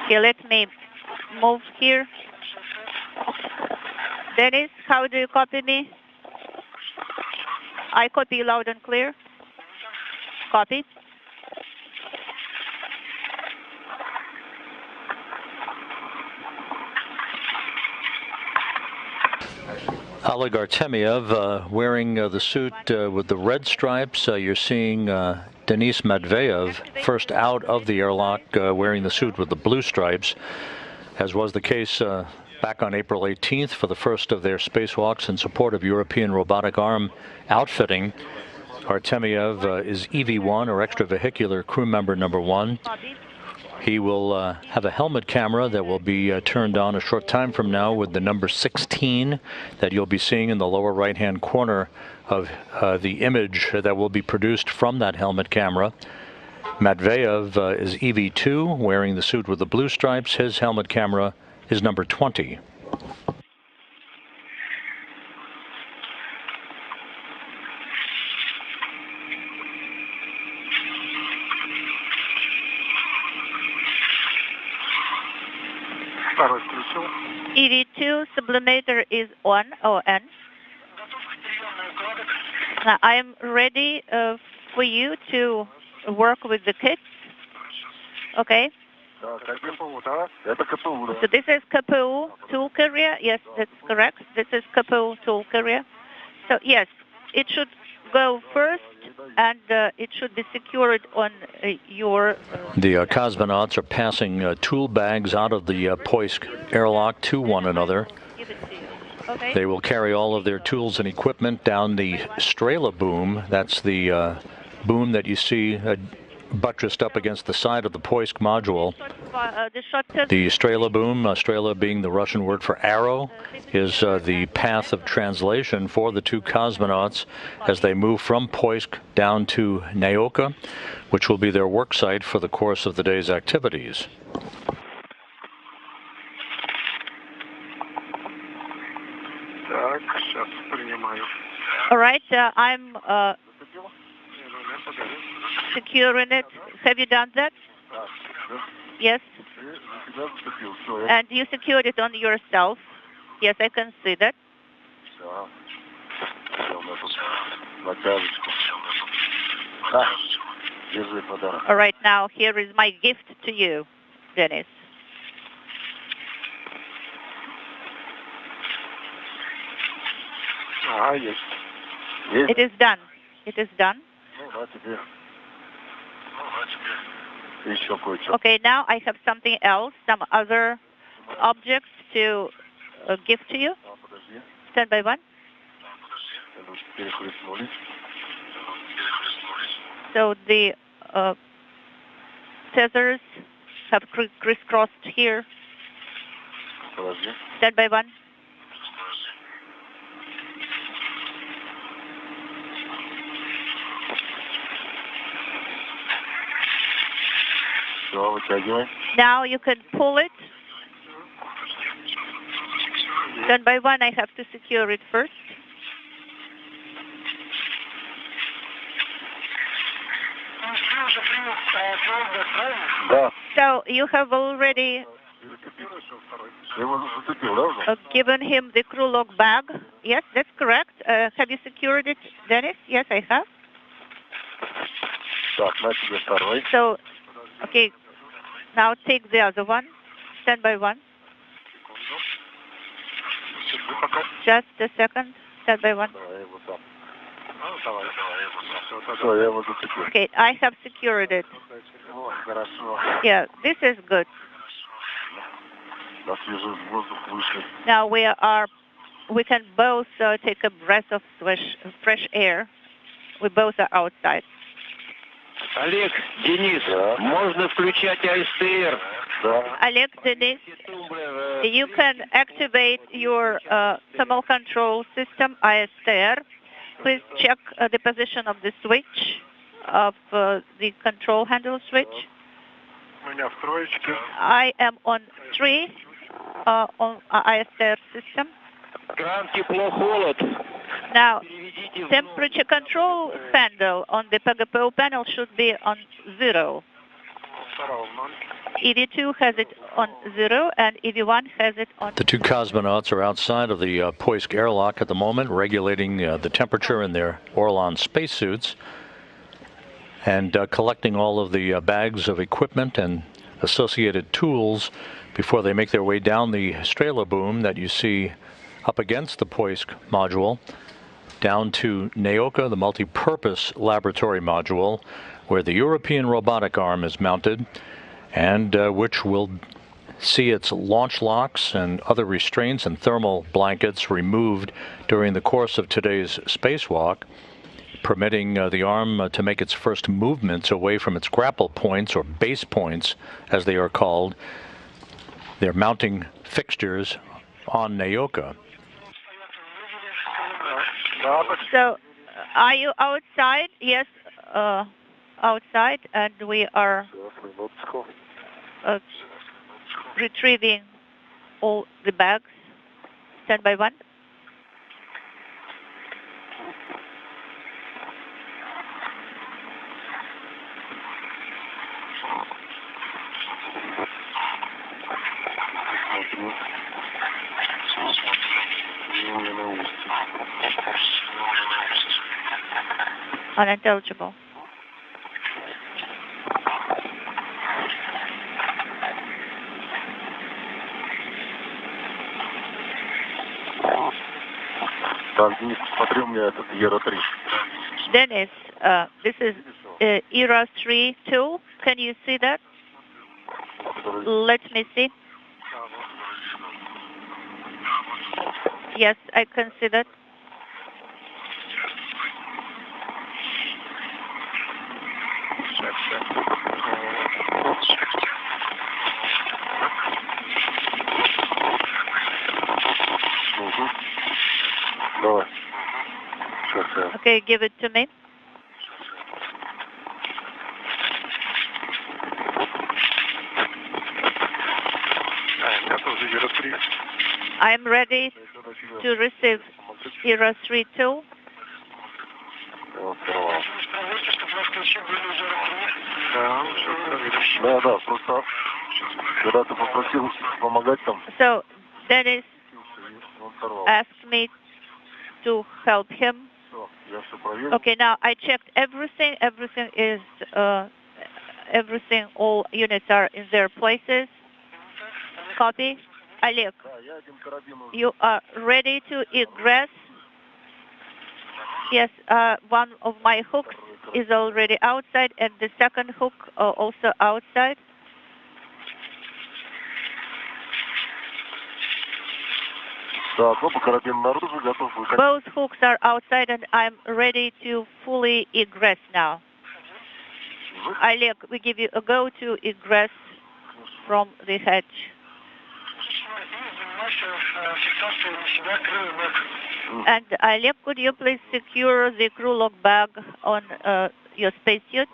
Okay, let me move here. Denis, how do you copy me? I copy you loud and clear. Copy. Oleg Artemyev wearing the suit with the red stripes. You're seeing Denis Matveev first out of the airlock wearing the suit with the blue stripes, as was the case back on April 18th for the first of their spacewalks in support of European Robotic Arm outfitting. Artemyev is EV1, or extravehicular crew member number 1. He will have a helmet camera that will be turned on a short time from now with the number 16 that you'll be seeing in the lower right-hand corner of the image that will be produced from that helmet camera. Matveev is EV2, wearing the suit with the blue stripes. His helmet camera is number 20. EV2 sublimator is on, ON. Now I am ready for you to work with the kits. Okay. So this is KPU tool carrier. Yes, that's correct. This is KPU tool carrier. So yes, it should go first, and it should be secured on your... The cosmonauts are passing tool bags out of the Poisk airlock to one another. Okay. They will carry all of their tools and equipment down the Strela boom. That's the boom that you see buttressed up against the side of the Poisk module. The Strela boom, Strela being the Russian word for arrow, is the path of translation for the two cosmonauts as they move from Poisk down to Naoka, which will be their work site for the course of the day's activities. All right, I'm securing it. Have you done that? Yes. And you secured it on yourself. Yes, I can see that. All right, now here is my gift to you, Denis. It is done. It is done. Okay, now I have something else, some other objects to give to you. Stand by one. So the scissors have crisscrossed here. Stand by one. Now you can pull it. Stand by one, I have to secure it first. So you have already given him the crew lock bag. Yes, that's correct. Have you secured it, Denis? Yes, I have. So, okay, now take the other one. Stand by one. Just a second. Stand by one. Okay, I have secured it. Yeah, this is good. Now we can both take a breath of fresh air. We both are outside. Oleg, Denis, можно включать ISR. Oleg, Denis, you can activate your thermal control system, ISR. Please check the position of the switch, of the control handle switch. I am on 3 on ISR system. Кран, тепло, холод. Now, temperature control handle on the PGPO panel should be on 0. EV2 has it on 0 and EV1 has it on... The two cosmonauts are outside of the Poisk airlock at the moment, regulating the temperature in their Orlan spacesuits and collecting all of the bags of equipment and associated tools before they make their way down the Strela boom that you see up against the Poisk module, down to Naoka, the multi-purpose laboratory module, where the European Robotic Arm is mounted, and which will see its launch locks and other restraints and thermal blankets removed during the course of today's spacewalk, permitting the arm to make its first movements away from its grapple points, or base points, as they are called. They're mounting fixtures on Naoka. So, are you outside? Yes, outside, and we are retrieving all the bags. Stand by 1. Unintelligible. Dennis, this is ERA 3 tool. Can you see that? Let me see. Yes, I can see that. Okay, give it to me. I am ready to receive ERA 3 tool. So, Dennis asked me to help him. Okay, now I checked everything. Everything, all units are in their places. Copy. Oleg, you are ready to egress? Yes, one of my hooks is already outside, and the second hook also outside. Both hooks are outside, and I'm ready to fully egress now. Oleg, we give you a go to egress from the hatch. And Oleg, could you please secure the crew lock bag on your spacesuit?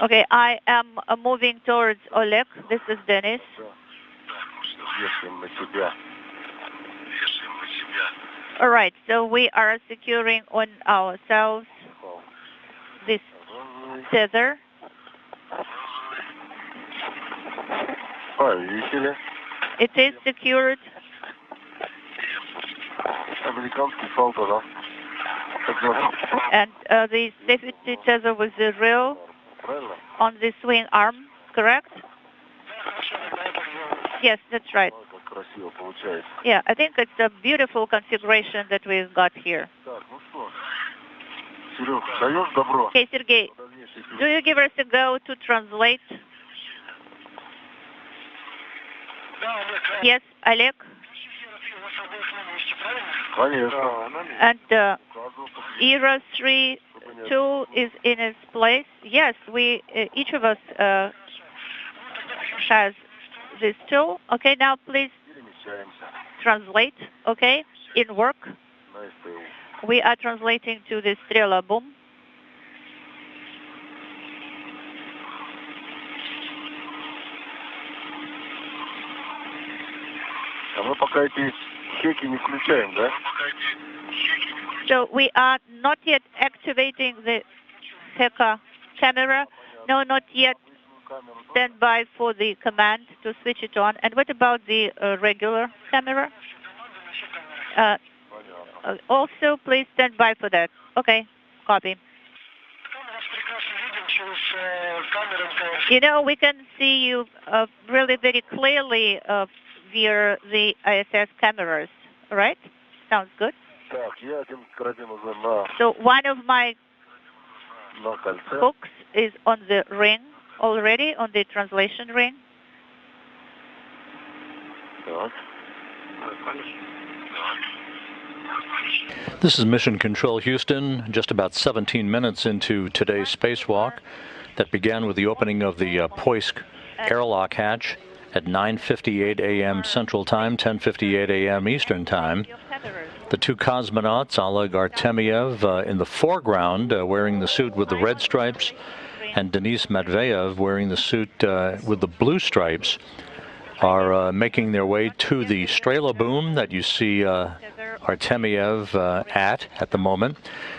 Okay, I am moving towards Oleg. This is Denis. All right, so we are securing on ourselves this tether. It is secured. And the safety tether with the rail on the swing arm, correct? Yes, that's right. Yeah, I think it's a beautiful configuration that we've got here. Okay, Sergey, do you give us a go to translate? Yes, Oleg? And ERA 3 tool is in its place. Yes, we each of us has this tool. Okay, now please translate. Okay, in work. We are translating to the Strela boom. So we are not yet activating the Heka camera. No, not yet. Stand by for the command to switch it on. And what about the regular camera? Also, please stand by for that. Okay, copy. You know, we can see you really very clearly via the ISS cameras, right? Sounds good. So one of my hooks is on the ring already, on the translation ring. This is Mission Control Houston, just about 17 minutes into today's spacewalk that began with the opening of the Poisk airlock hatch at 9:58 a.m. Central Time, 10:58 a.m. Eastern Time. The two cosmonauts, Oleg Artemyev in the foreground wearing the suit with the red stripes, and Denis Matveev wearing the suit with the blue stripes, are making their way to the Strela boom that you see Artemyev at the moment.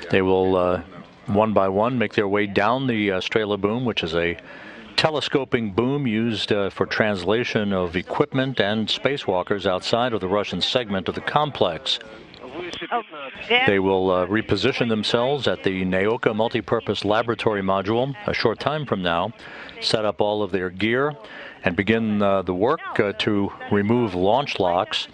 They will, one by one, make their way down the Strela boom, which is a telescoping boom used for translation of equipment and spacewalkers outside of the Russian segment of the complex. They will reposition themselves at the Naoka multipurpose laboratory module a short time from now, set up all of their gear, and begin the work to remove launch locks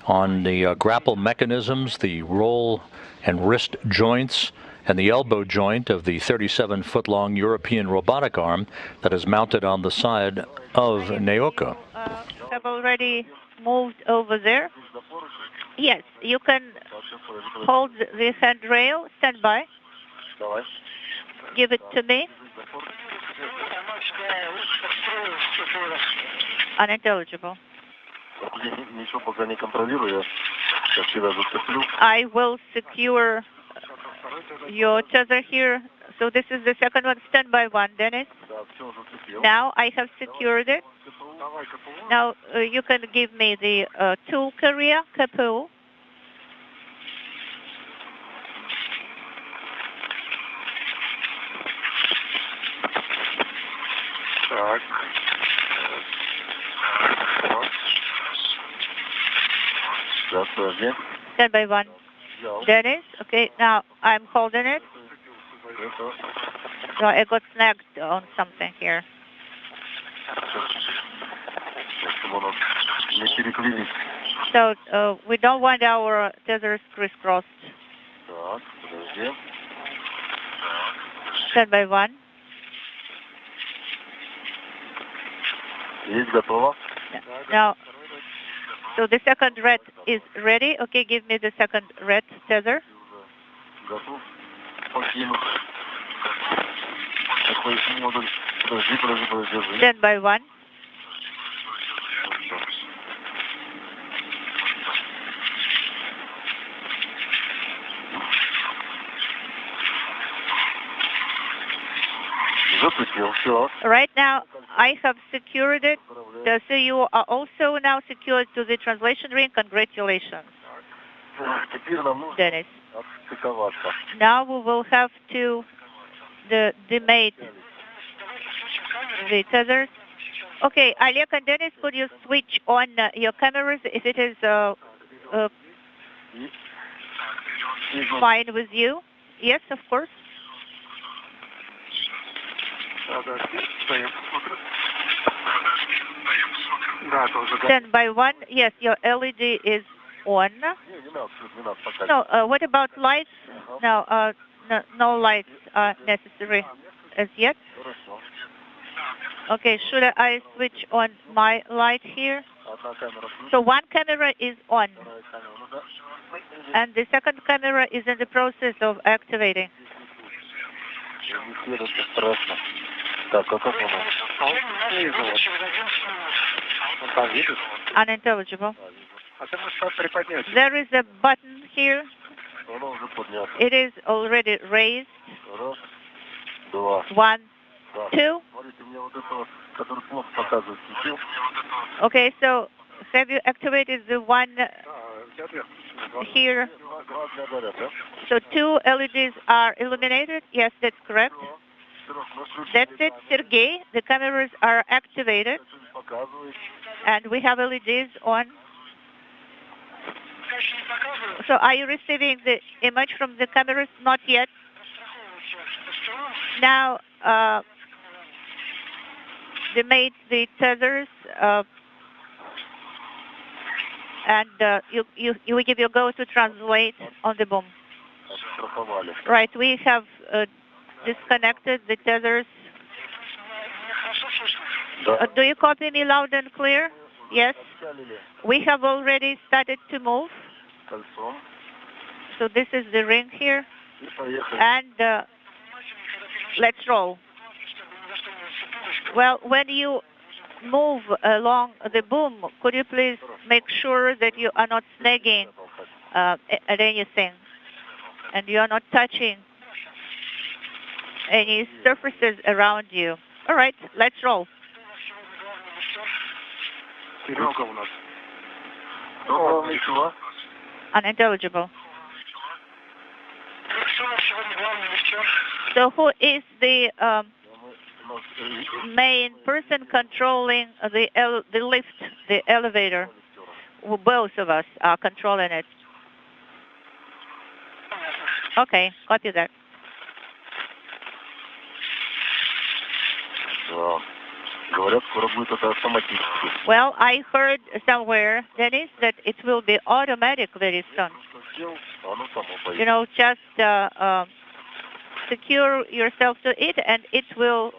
on the grapple mechanisms, the roll and wrist joints, and the elbow joint of the 37-foot-long European robotic arm that is mounted on the side of Naoka. Have already moved over there. Yes, you can hold the handrail. Stand by. Give it to me. Unintelligible. I will secure your tether here. So this is the second one. Stand by one, Dennis. Now I have secured it. Now you can give me the tool carrier, KPU. Stand by one. Dennis, okay, now I'm holding it. So I got snagged on something here. So we don't want our tethers crisscrossed. Stand by one. Now, so the second red is ready. Okay, give me the second red tether. Stand by one. Right now, I have secured it. So you are also now secured to the translation ring. Congratulations, Dennis. Now we will have to demate the tethers. Okay, Oleg and Dennis, could you switch on your cameras if it is fine with you? Yes, of course. Stand by one. Yes, your LED is on. No, what about lights? No, no lights are necessary as yet. Okay, should I switch on my light here? So one camera is on, and the second camera is in the process of activating. Unintelligible. There is a button here. It is already raised. 1, 2. Okay, so have you activated the one here? So 2 LEDs are illuminated? Yes, that's correct. That's it, Sergey. The cameras are activated, and we have LEDs on. So are you receiving the image from the cameras? Not yet. Now, they made the tethers, and you will give your go to translate on the boom. Right, we have disconnected the tethers. Do you copy me loud and clear? Yes. We have already started to move. So this is the ring here. And let's roll. Well, when you move along the boom, could you please make sure that you are not snagging at anything and you are not touching any surfaces around you? All right, let's roll. Unintelligible. So who is the main person controlling the lift, the elevator? Well, both of us are controlling it. Okay, copy that. Well, I heard somewhere, Denis, that it will be automatic very soon. You know, just secure yourself to it and it will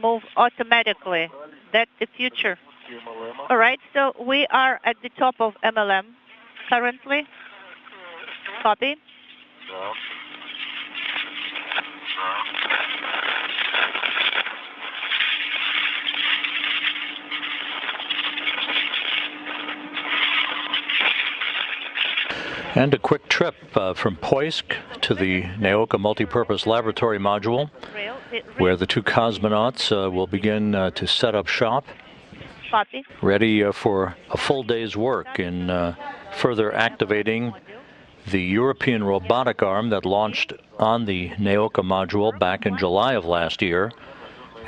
move automatically. That's the future. All right, so we are at the top of MLM currently. Copy. And a quick trip from Poisk to the Naoka Multipurpose Laboratory Module, where the 2 cosmonauts will begin to set up shop, Copy. ready for a full day's work in further activating the European Robotic Arm that launched on the Naoka module back in July of last year,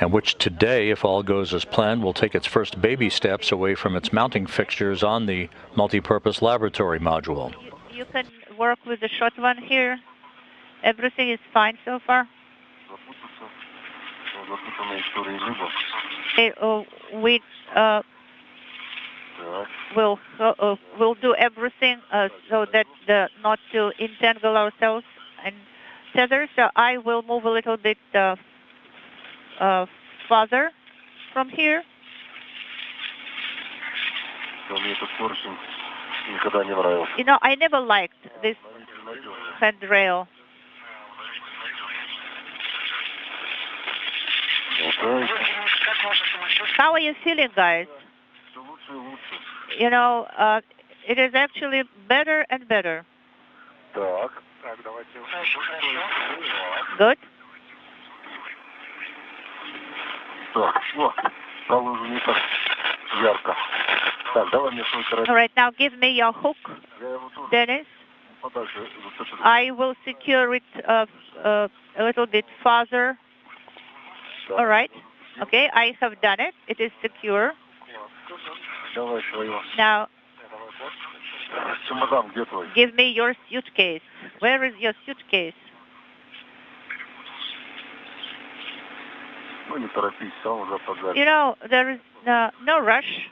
and which today, if all goes as planned, will take its first baby steps away from its mounting fixtures on the Multipurpose Laboratory Module. You can work with the short one here. Everything is fine so far. Okay, we'll do everything so that not to entangle ourselves and tether. So I will move a little bit farther from here. You know, I never liked this handrail. How are you feeling, guys? You know, it is actually better and better. Good. All right, now give me your hook, Denis. I will secure it a little bit farther. All right. Okay, I have done it. It is secure. Now, give me your suitcase. Where is your suitcase? You know, there is no rush.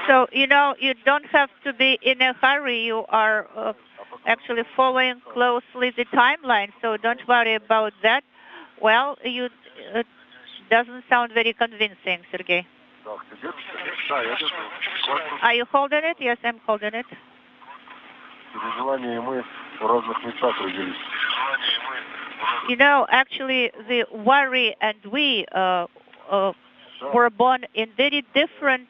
So, you know, you don't have to be in a hurry. You are actually following closely the timeline, so don't worry about that. Well, it doesn't sound very convincing, Sergey. Are you holding it? Yes, I'm holding it. You know, actually, the worry and we were born in very different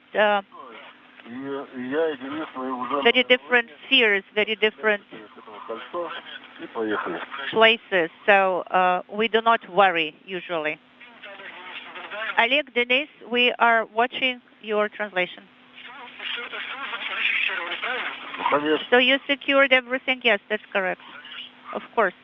spheres, very different. places, so we do not worry usually. Oleg, Denis, we are watching your translation. So you secured everything? Yes, that's correct. Of course.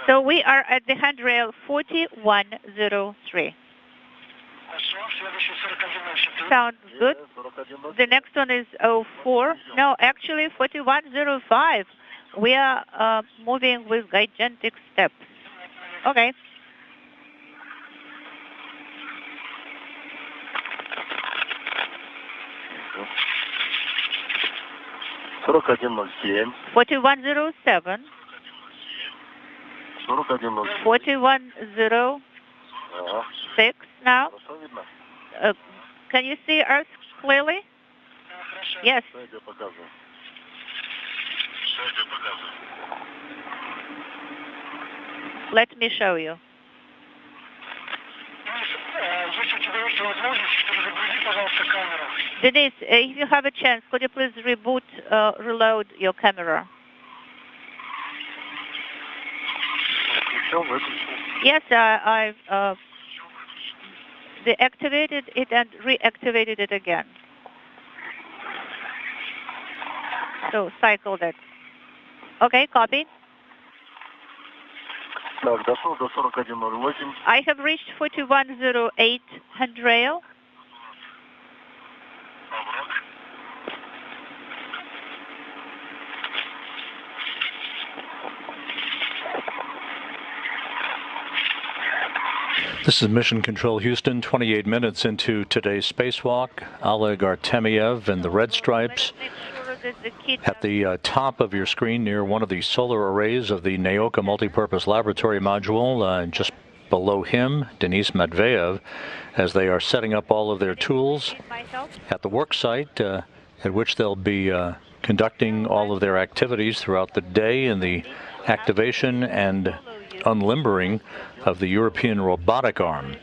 So we are at the handrail 4103. Sounds good. The next one is 04. No, actually 4105. We are moving with gigantic steps. Okay. (4107) 4107. 4106 now. Can you see Earth clearly? Yes. Let me show you. Denis, if you have a chance, could you please reboot, reload your camera? Yes, I've deactivated it and reactivated it again. So cycle that. Okay, copy. I have reached 4108 handrail. This is Mission Control Houston, 28 minutes into today's spacewalk. Oleg Artemyev and the red stripes. At the top of your screen near one of the solar arrays of the Naoka Multipurpose Laboratory Module, just below him, Denis Matveev, as they are setting up all of their tools at the work site at which they'll be conducting all of their activities throughout the day in the activation and unlimbering of the European Robotic Arm.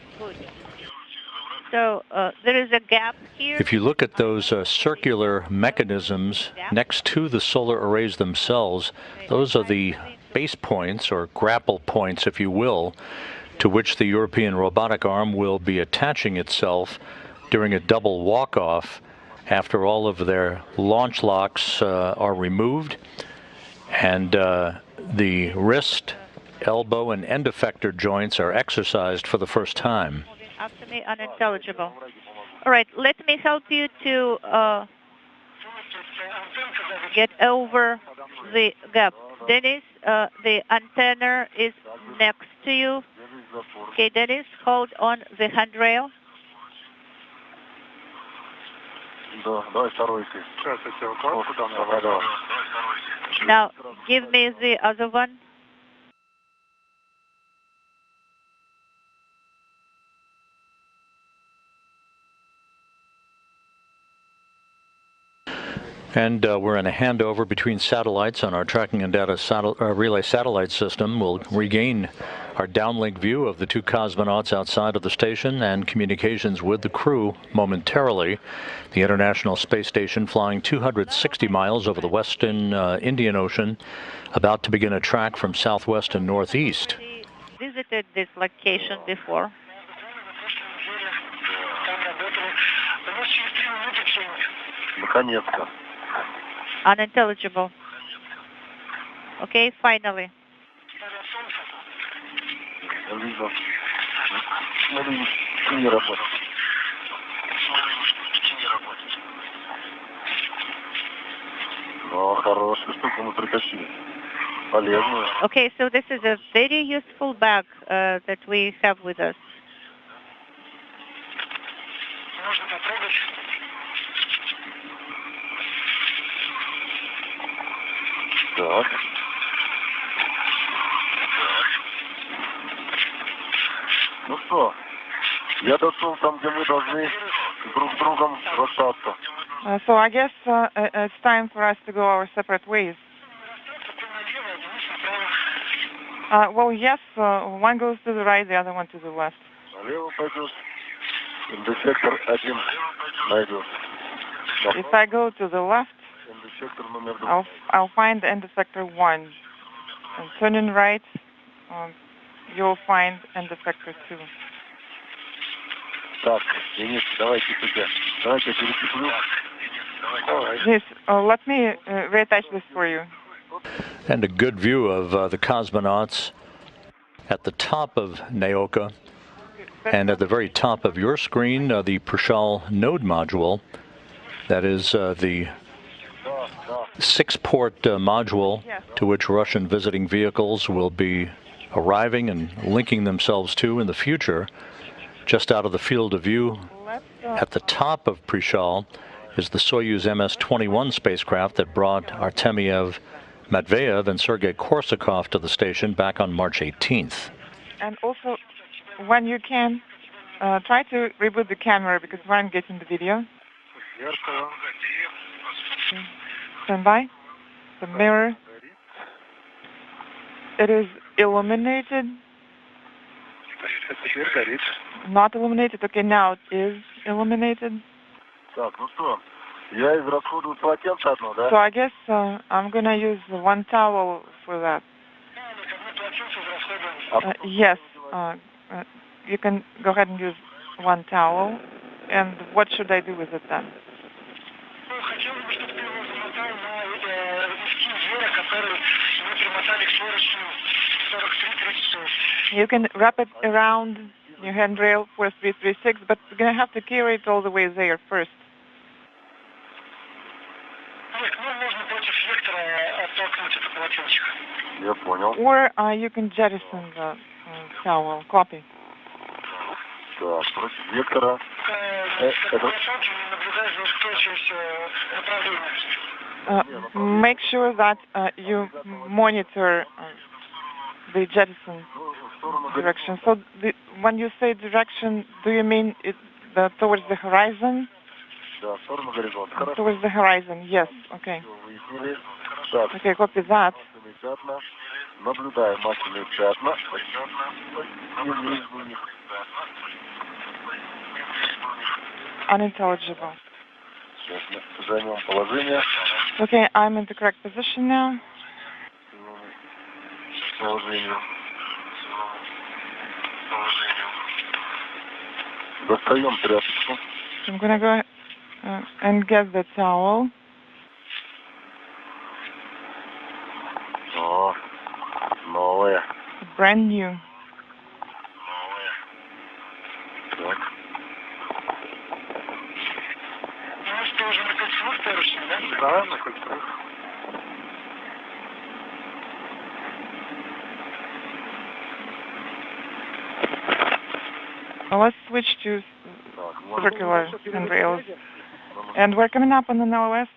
So there is a gap here. If you look at those circular mechanisms next to the solar arrays themselves, those are the base points, or grapple points, if you will, to which the European Robotic Arm will be attaching itself during a double walk-off after all of their launch locks are removed and the wrist, elbow, and end effector joints are exercised for the first time. After me, unintelligible. All right, let me help you to get over the gap. Denis, the antenna is next to you. Okay, Denis, hold on the handrail. Now, give me the other one. And we're in a handover between satellites on our tracking and data relay satellite system. We'll regain our downlink view of the two cosmonauts outside of the station and communications with the crew momentarily. The International Space Station flying 260 miles over the western Indian Ocean, about to begin a track from southwest and northeast. We visited this location before. Unintelligible. Okay, finally. Okay, so this is a very useful bag that we have with us. Ну что, я дошел там, где мы должны друг с другом расстаться. So I guess it's time for us to go our separate ways. Well, yes, one goes to the right, the other one to the left. If I go to the left, I'll find end effector 1. And turning right, you'll find end effector 2. Так, Денис, давайте сюда. Давайте перекиплю. Yes, let me reattach this for you. And a good view of the cosmonauts at the top of Naoka, and at the very top of your screen, the Pershal node module. That is the 6-port module to which Russian visiting vehicles will be arriving and linking themselves to in the future. Just out of the field of view, at the top of Pershal, is the Soyuz MS-21 spacecraft that brought Artemyev, Matveev, and Sergei Korsakov to the station back on March 18th. And also, when you can, try to reboot the camera because we're getting the video. Stand by. The mirror. It is illuminated. Not illuminated. Okay, now it is illuminated. Так, ну что, я израсходую полотенце одно, да? So I guess I'm gonna use one towel for that. Yes, you can go ahead and use one towel. And what should I do with it then? You can wrap it around your handrail 4336, but you're going to have to carry it all the way there first. Or you can jettison the towel. Copy. Make sure that you monitor the jettison direction. So when you say direction, do you mean towards the horizon? Towards the horizon, yes. Okay. Okay, copy that. Unintelligible. Okay, I'm in the correct position now. So I'm going to go and get the towel. Новое. Brand new. Да, на кольцевых. Let's switch to circular handrails. And we're coming up on an LOS?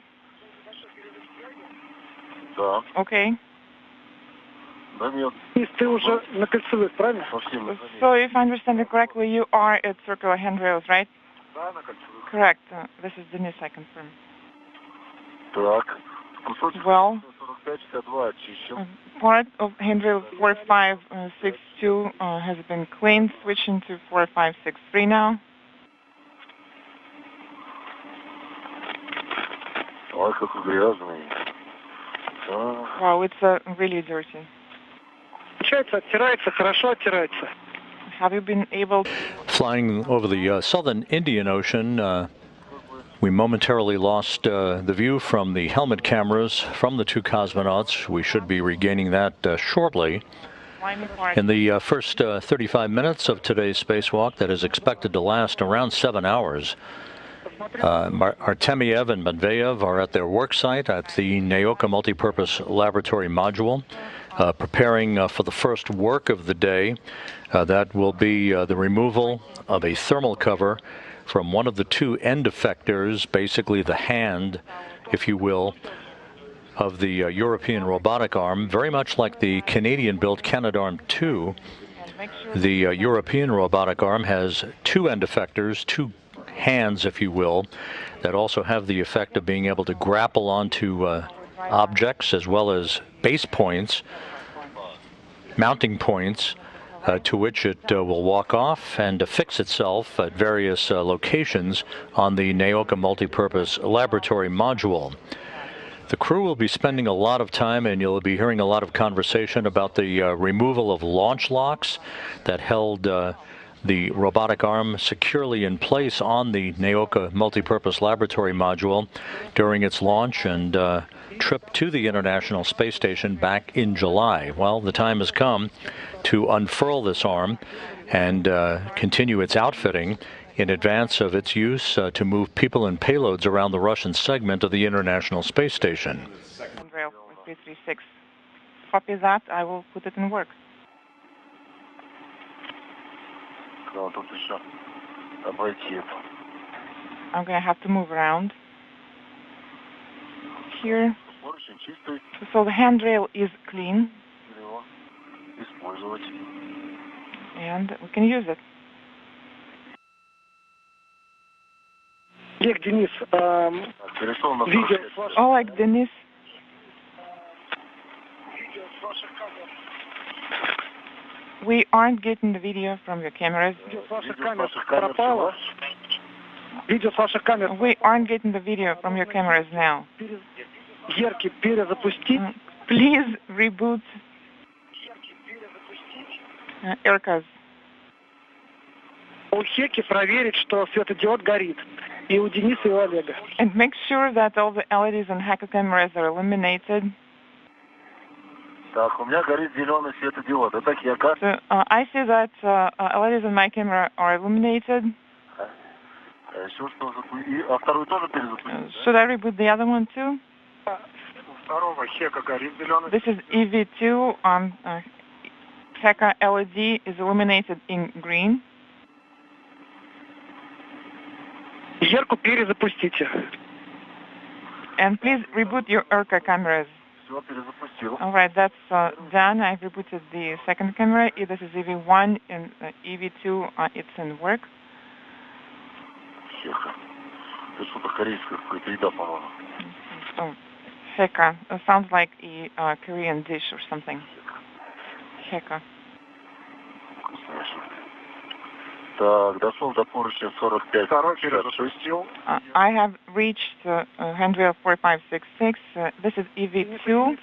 Да. Okay. Ты уже на кольцевых, правильно? So if I understand it correctly, you are at circular handrails, right? Да, на кольцевых. Correct. This is Denis, I confirm. Так. Well, part of handrail 4562 has been cleaned, switching to 4563 now. Ой, какой грязный. Wow, it's really dirty. Оттирается, хорошо оттирается. Have you been able to... Flying over the southern Indian Ocean, we momentarily lost the view from the helmet cameras from the two cosmonauts. We should be regaining that shortly. In the first 35 minutes of today's spacewalk, that is expected to last around 7 hours, Artemyev and Matveev are at their work site at the Naoka Multipurpose Laboratory Module, preparing for the first work of the day. That will be the removal of a thermal cover from one of the two end effectors, basically the hand, if you will, of the European Robotic Arm, very much like the Canadian-built Canadarm2. The European Robotic Arm has two end effectors, two hands, if you will, that also have the effect of being able to grapple onto objects as well as base points, mounting points to which it will walk off and affix itself at various locations on the Naoka multipurpose laboratory module. The crew will be spending a lot of time, and you'll be hearing a lot of conversation about the removal of launch locks that held the robotic arm securely in place on the Naoka multipurpose laboratory module during its launch and trip to the International Space Station back in July. Well, the time has come to unfurl this arm and continue its outfitting in advance of its use to move people and payloads around the Russian segment of the International Space Station. Rail 336. Copy that. I will put it in work. I'm going to have to move around here. So the handrail is clean. And we can use it. Oleg, Denis, Oleg, Denis. We aren't getting the video from your cameras. We aren't getting the video from your cameras now. Please reboot Эркас. And make sure that all the LEDs and Heka cameras are illuminated. So, I see that LEDs in my camera are illuminated. Should I reboot the other one too? This is EV2 on Heka LED is illuminated in green. And please reboot your ERCA cameras. All right, that's done. I've rebooted the second camera. This is EV1 and EV2. It's in work. So, Heka. Sounds like a Korean dish or something. Heka. I have reached handrail 4566. This is EV2.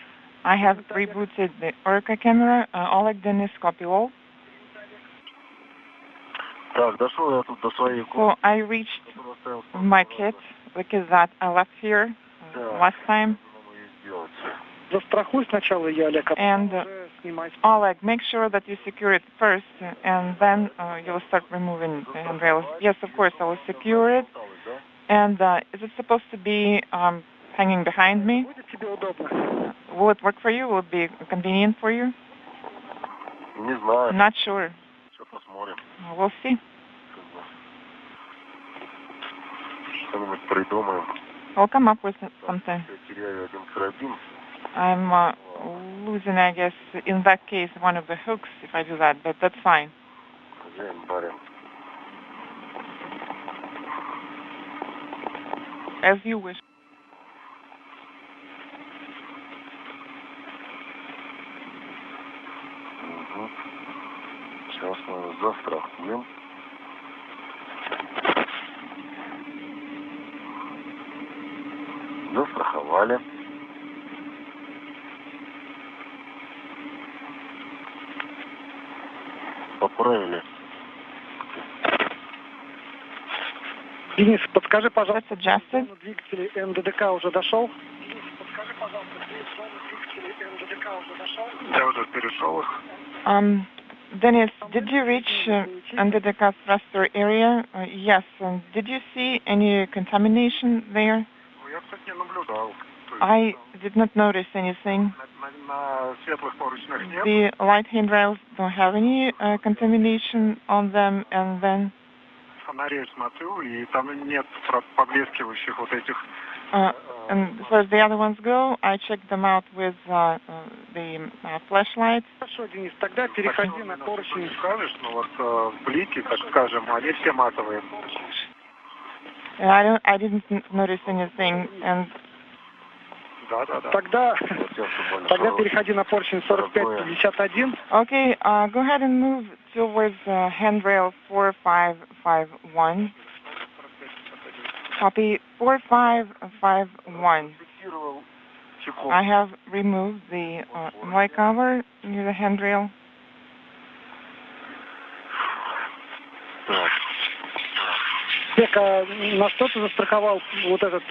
I have rebooted the ERCA camera. Oleg, Denis, copy all. So I reached my kit because that I left here last time. And Oleg, make sure that you secure it first, and then you'll start removing the handrails. Yes, of course, I will secure it. And is it supposed to be hanging behind me? Will it work for you? Will it be convenient for you? Not sure. We'll see. I'll come up with something. I'm losing, I guess, in that case, one of the hooks if I do that, but that's fine. As you wish. Сейчас мы застрахуем. Застраховали. Поправили. Денис, подскажи, пожалуйста, двигатель МДДК уже дошел? Я уже перешел их. Denis, did you reach under the thruster area? Yes. Did you see any contamination there? I did not notice anything. The light handrails don't have any contamination on them, and then and as far as the other ones go, I checked them out with the flashlight. I didn't notice anything, and Тогда переходи на поручень 45-51. Okay, go ahead and move towards handrail 4551. Copy 4551. I have removed the light cover near the handrail. На что ты застраховал вот этот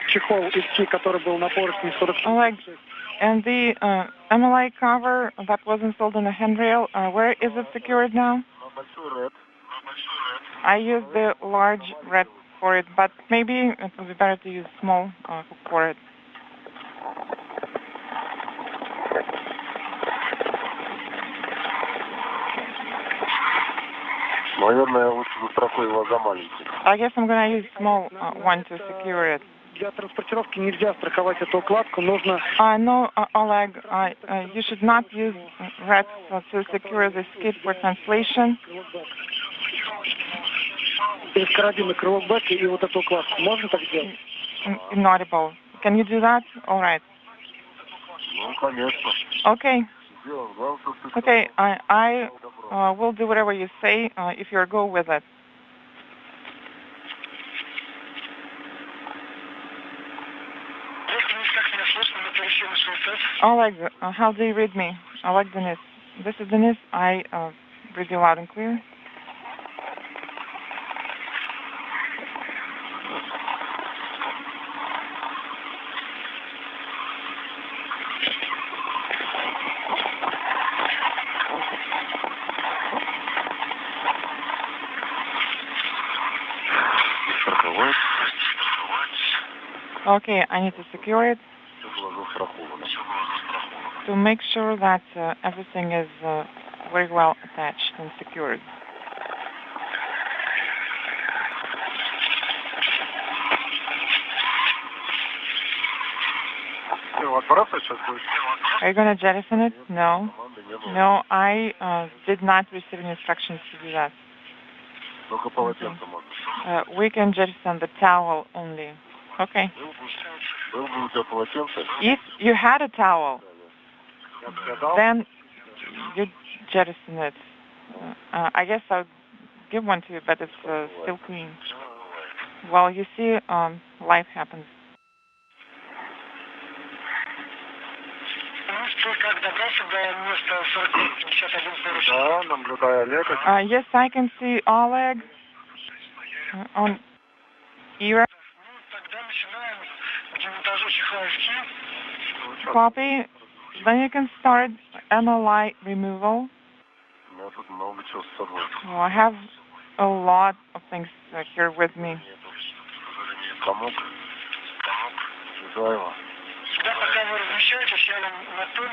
чехол ИСКИ, который был на поручне 46? And the MLI cover that was installed on the handrail, where is it secured now? I used the large red for it, but maybe it would be better to use small hook for it. I guess I'm going to use small one to secure it. Для транспортировки нельзя страховать эту укладку, нужно... No, Oleg, you should not use red to secure the skid for translation. Перескородимый крылок бэка и вот эту укладку. Можно так сделать? Inaudible. Can you do that? All right. Okay. Okay, I will do whatever you say if you go with it. Oleg, how do you read me? Oleg Denis. This is Denis. I read you loud and clear. Okay, I need to secure it to make sure that everything is very well attached and secured. Are you going to jettison it? No. No, I did not receive any instructions to do that. We can jettison the towel only. Okay. If you had a towel, then you jettison it. I guess I'll give one to you, but it's still clean. Well, you see, life happens. Yes, I can see Oleg on ERA. Copy. Then you can start MLI removal. Oh, I have a lot of things here with me.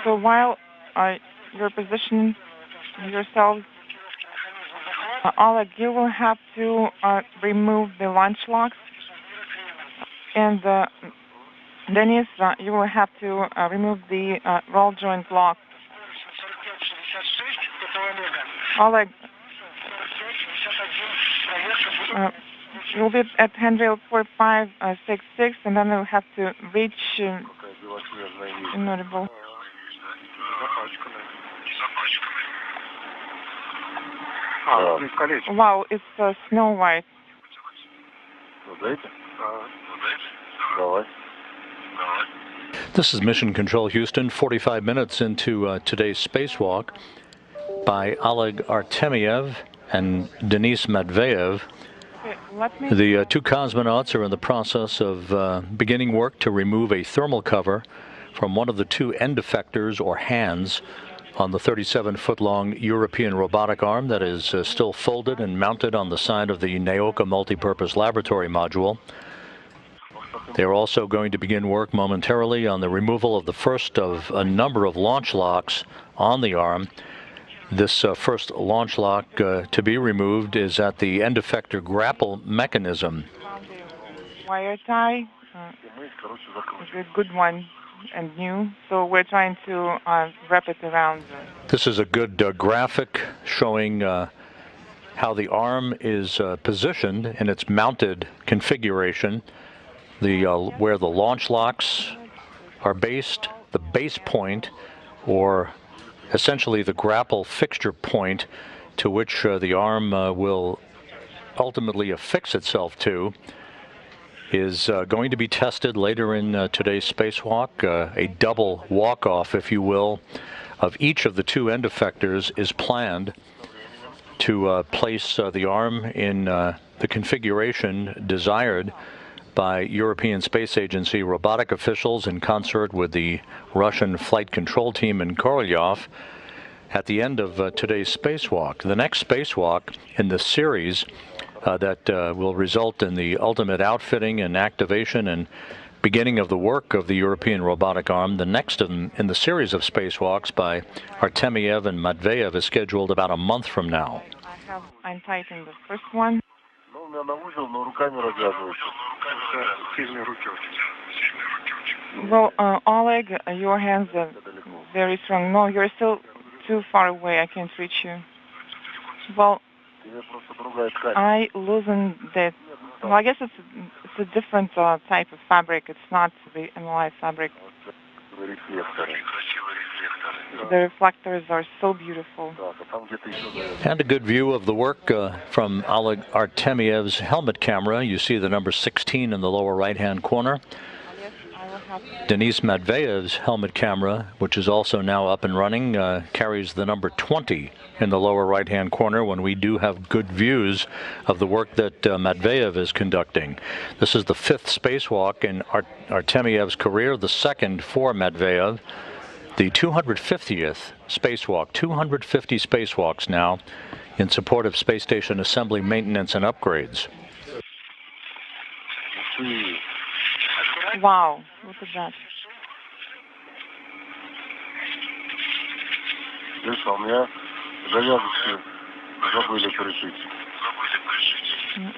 So while you're positioning yourselves, Oleg, you will have to remove the launch locks, and Denis, you will have to remove the roll joint lock. Oleg, you'll be at handrail 4566, and then you'll have to reach inaudible. Wow, it's Snow White. This is Mission Control Houston, 45 minutes into today's spacewalk by Oleg Artemyev and Denis Matveev. The two cosmonauts are in the process of beginning work to remove a thermal cover from one of the two end effectors or hands on the 37-foot-long European Robotic Arm that is still folded and mounted on the side of the Naoka Multipurpose Laboratory Module. They are also going to begin work momentarily on the removal of the first of a number of launch locks on the arm. This first launch lock to be removed is at the end effector grapple mechanism. Wire tie, a good one and new, so we're trying to wrap it around. This is a good graphic showing how the arm is positioned in its mounted configuration. Where the launch locks are based, the base point, or essentially the grapple fixture point to which the arm will ultimately affix itself to, is going to be tested later in today's spacewalk. A double walk-off, if you will, of each of the two end effectors is planned to place the arm in the configuration desired by European Space Agency robotic officials in concert with the Russian flight control team in Korolyov at the end of today's spacewalk. The next spacewalk in the series that will result in the ultimate outfitting and activation and beginning of the work of the European Robotic Arm, the next in the series of spacewalks by Artemyev and Matveev is scheduled about a month from now. I'm typing the first one. Well, Oleg, your hands are very strong. No, you're still too far away. I can't reach you. Well, I loosened that. Well, I guess it's a different type of fabric. It's not the MLI fabric. The reflectors are so beautiful. And a good view of the work from Oleg Artemyev's helmet camera. You see the number 16 in the lower right-hand corner. Denis Matveev's helmet camera, which is also now up and running, carries the number 20 in the lower right-hand corner when we do have good views of the work that Matveev is conducting. This is the 5th spacewalk in Artemyev's career, the 2nd for Matveev. The 250th spacewalk, 250 spacewalks now in support of space station assembly, maintenance, and upgrades. Wow, look at that.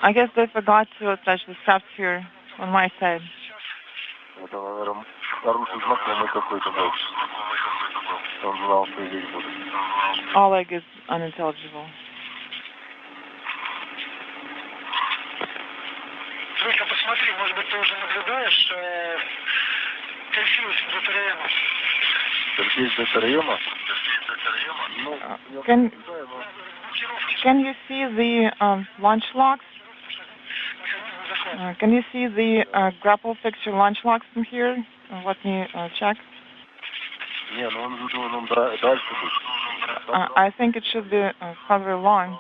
I guess they forgot to attach the straps here on my side. Oleg is unintelligible. Посмотри, может быть, ты уже наблюдаешь конфьюз Затариема. Can you see the launch locks? Can you see the grapple fixture launch locks from here? Let me check. I think it should be further along.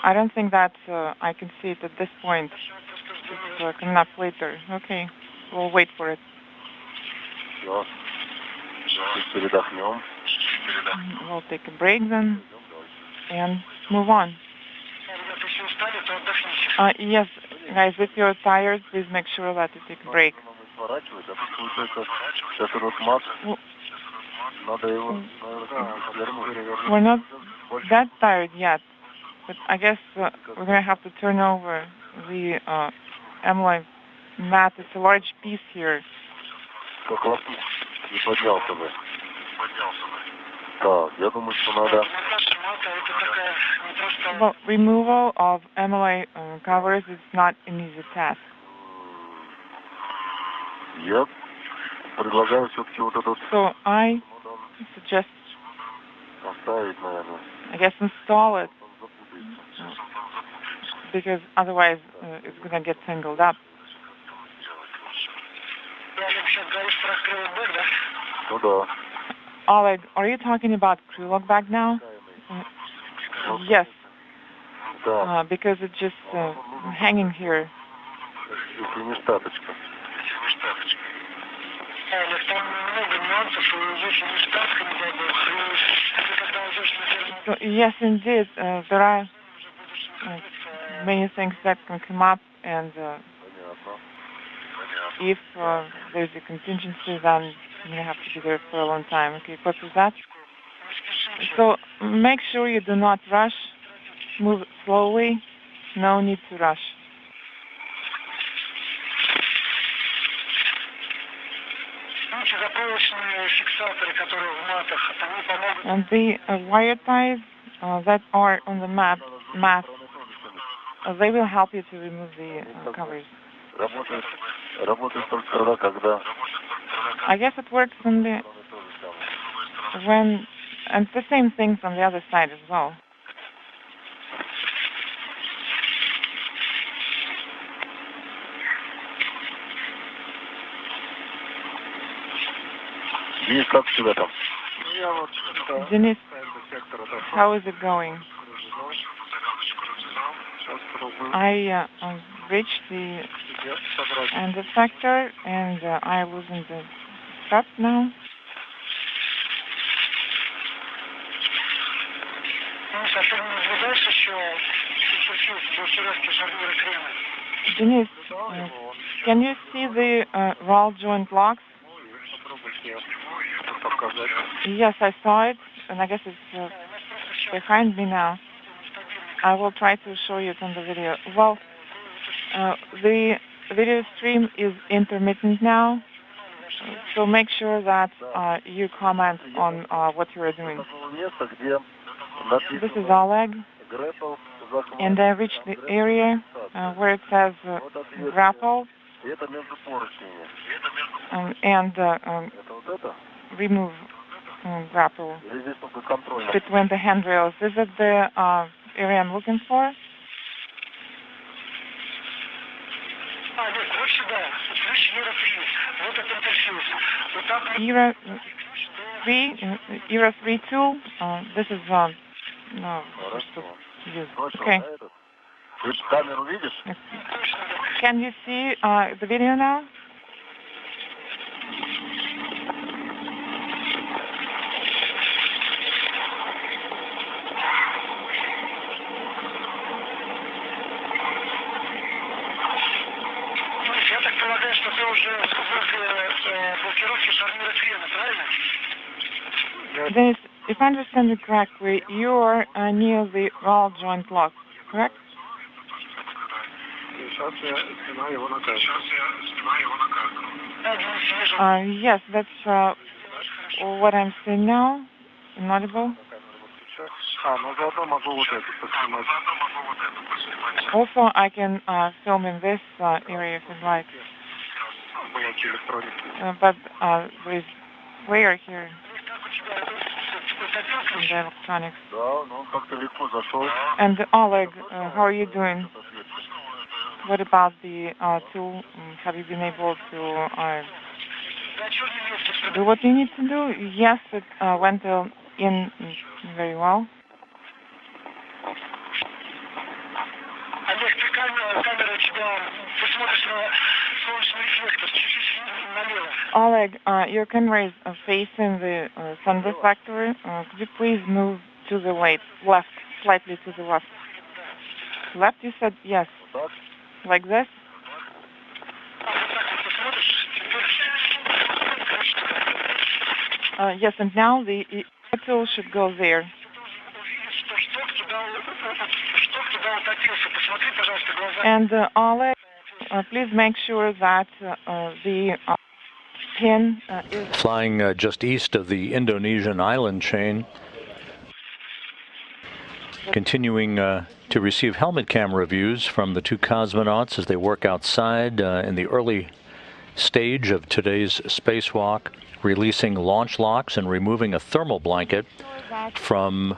I don't think that I can see it at this point. It's coming up later. Okay, we'll wait for it. We'll take a break then and move on. Yes, guys, if you're tired, please make sure that you take a break. We're not that tired yet, but I guess we're going to have to turn over the MLI mat. It's a large piece here. Well, removal of MLI covers is not an easy task. So I suggest, I guess, install it, because otherwise it's going to get tangled up. Oleg, are you talking about crew lock bag now? Yes, because it's just hanging here. So, yes, indeed, there are many things that can come up, and if there's a contingency, then you have to be there for a long time. Okay, what was that? So make sure you do not rush. Move slowly. No need to rush. And the wire ties that are on the mat, they will help you to remove the covers. I guess it works only when, and it's the same thing from the other side as well. Denis, how is it going? I reached the end effector and I loosen the strap now. Denis, can you see the roll joint locks? Yes, I saw it, and I guess it's behind me now. I will try to show you it on the video. Well, the video stream is intermittent now, so make sure that you comment on what you are doing. This is Oleg, and I reached the area where it says grapple, and remove grapple between the handrails. Is it the area I'm looking for? Era 3 tool. This is no. Okay. Can you see the video now? Denis, if I understand it correctly, you are near the roll joint lock, correct? Yes, that's what I'm seeing now. Inaudible. Also, I can film in this area if you'd like. But there is glare here in the electronics. And Oleg, how are you doing? What about the tool? Have you been able to do what you need to do? Yes, it went in very well. Oleg, your camera is facing the sun reflector. Could you please move to the left, slightly to the left? Left, you said yes. Like this? Yes, and now the tool should go there. And Oleg, please make sure that the pin is flying just east of the Indonesian island chain. Continuing to receive helmet camera views from the two cosmonauts as they work outside in the early stage of today's spacewalk, releasing launch locks and removing a thermal blanket from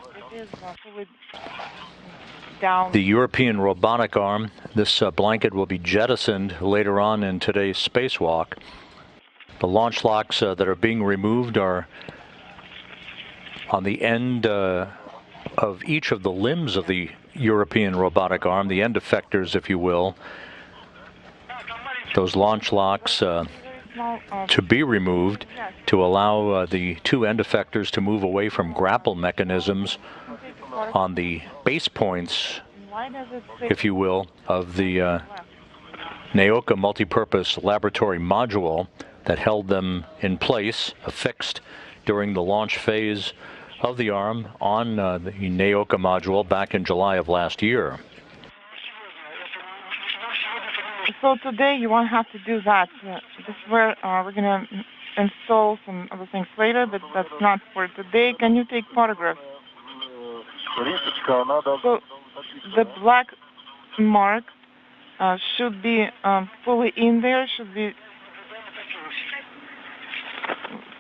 the European Robotic Arm. This blanket will be jettisoned later on in today's spacewalk. The launch locks that are being removed are on the end of each of the limbs of the European Robotic Arm, the end effectors, if you will. Those launch locks to be removed to allow the two end effectors to move away from grapple mechanisms on the base points, if you will, of the Naoka multipurpose laboratory module that held them in place, affixed during the launch phase of the arm on the Naoka module back in July of last year. So today you won't have to do that. This is where we're going to install some other things later, but that's not for today. Can you take photographs? So the black mark should be fully in there, should be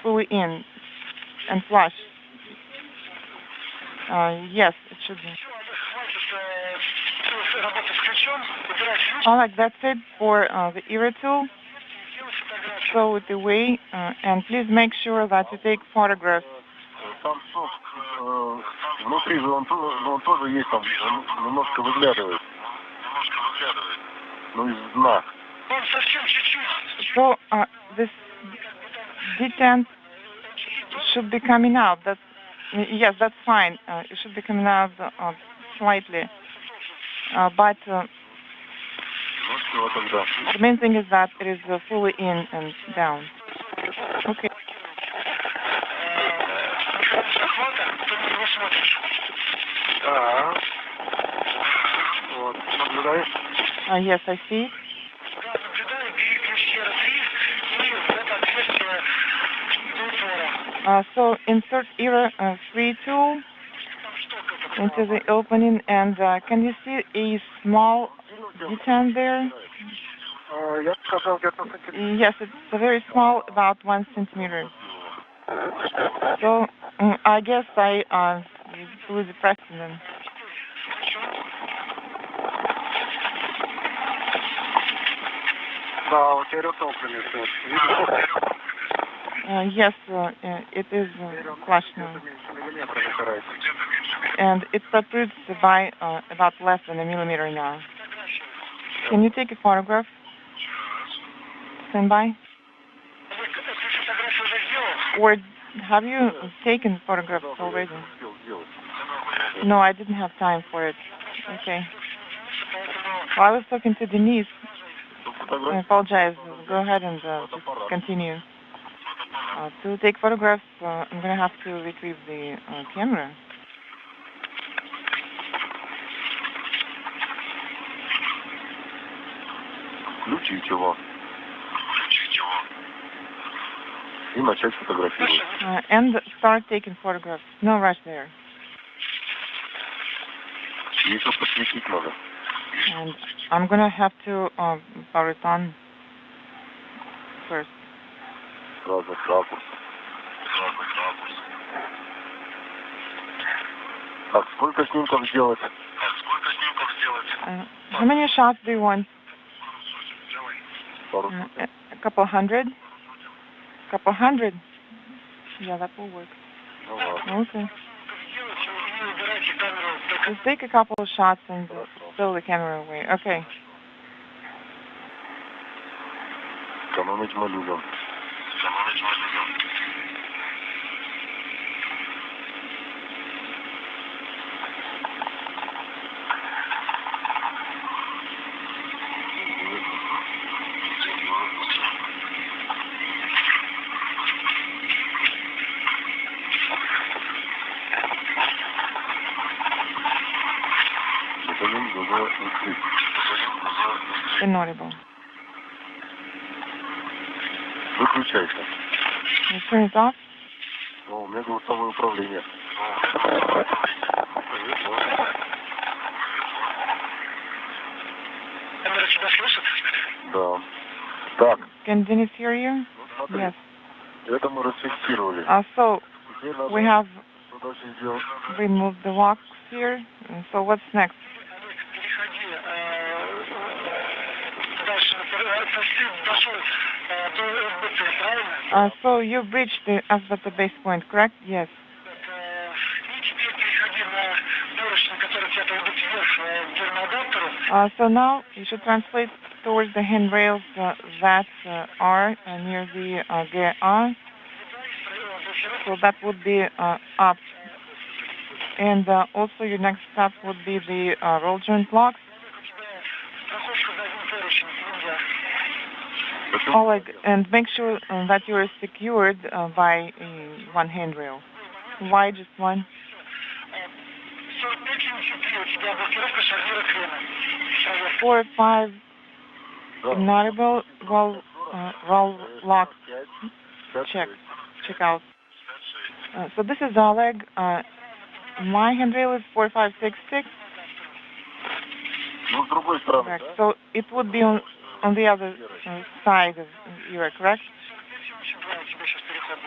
fully in and flush. Yes, it should be. Oleg, that's it for the ERA tool. Throw it away, and please make sure that you take photographs. Внутри он тоже есть, там немножко выглядывает. Ну, из дна. So this detent should be coming out. Yes, that's fine. It should be coming out slightly. But the main thing is that it is fully in and down. Okay. Yes, I see it. So insert ERA 3 tool into the opening, and can you see a small detent there? Yes, it's very small, about 1 centimeter. So I guess I blew the press in them. Yes, it is flush now. And it protrudes by about less than a millimeter now. Can you take a photograph? Stand by. Or have you taken photographs already? No, I didn't have time for it. Okay. Well, I was talking to Denis. I apologize. Go ahead and just continue. To take photographs, I'm going to have to retrieve the camera. Включить его. И начать фотографировать. And start taking photographs. No rush there. Еще посветить надо. And I'm going to have to power it on first. Разных ракурсов. Так, сколько снимков сделать? How many shots do you want? A couple hundred? Couple hundred? Yeah, that will work. Okay. Just take a couple of shots and throw the camera away. Okay. Экономить малюгом. Inaudible. Выключайся. You turn it off? О, у меня голосовое управление. Камера тебя слышит? Да. Так. Can Denis hear you? Yes. Это мы расфиксировали. So we have removed the locks here. So what's next? So you've reached the SBT base point, correct? Yes. So now you should translate towards the handrails that are near the GA. So that would be up. And also your next step would be the roll joint locks. Oleg, and make sure that you are secured by one handrail. Why just one? 4 or 5 inaudible roll lock check out. So this is Oleg. My handrail is 4566. Correct. So it would be on the other side of Europe, correct?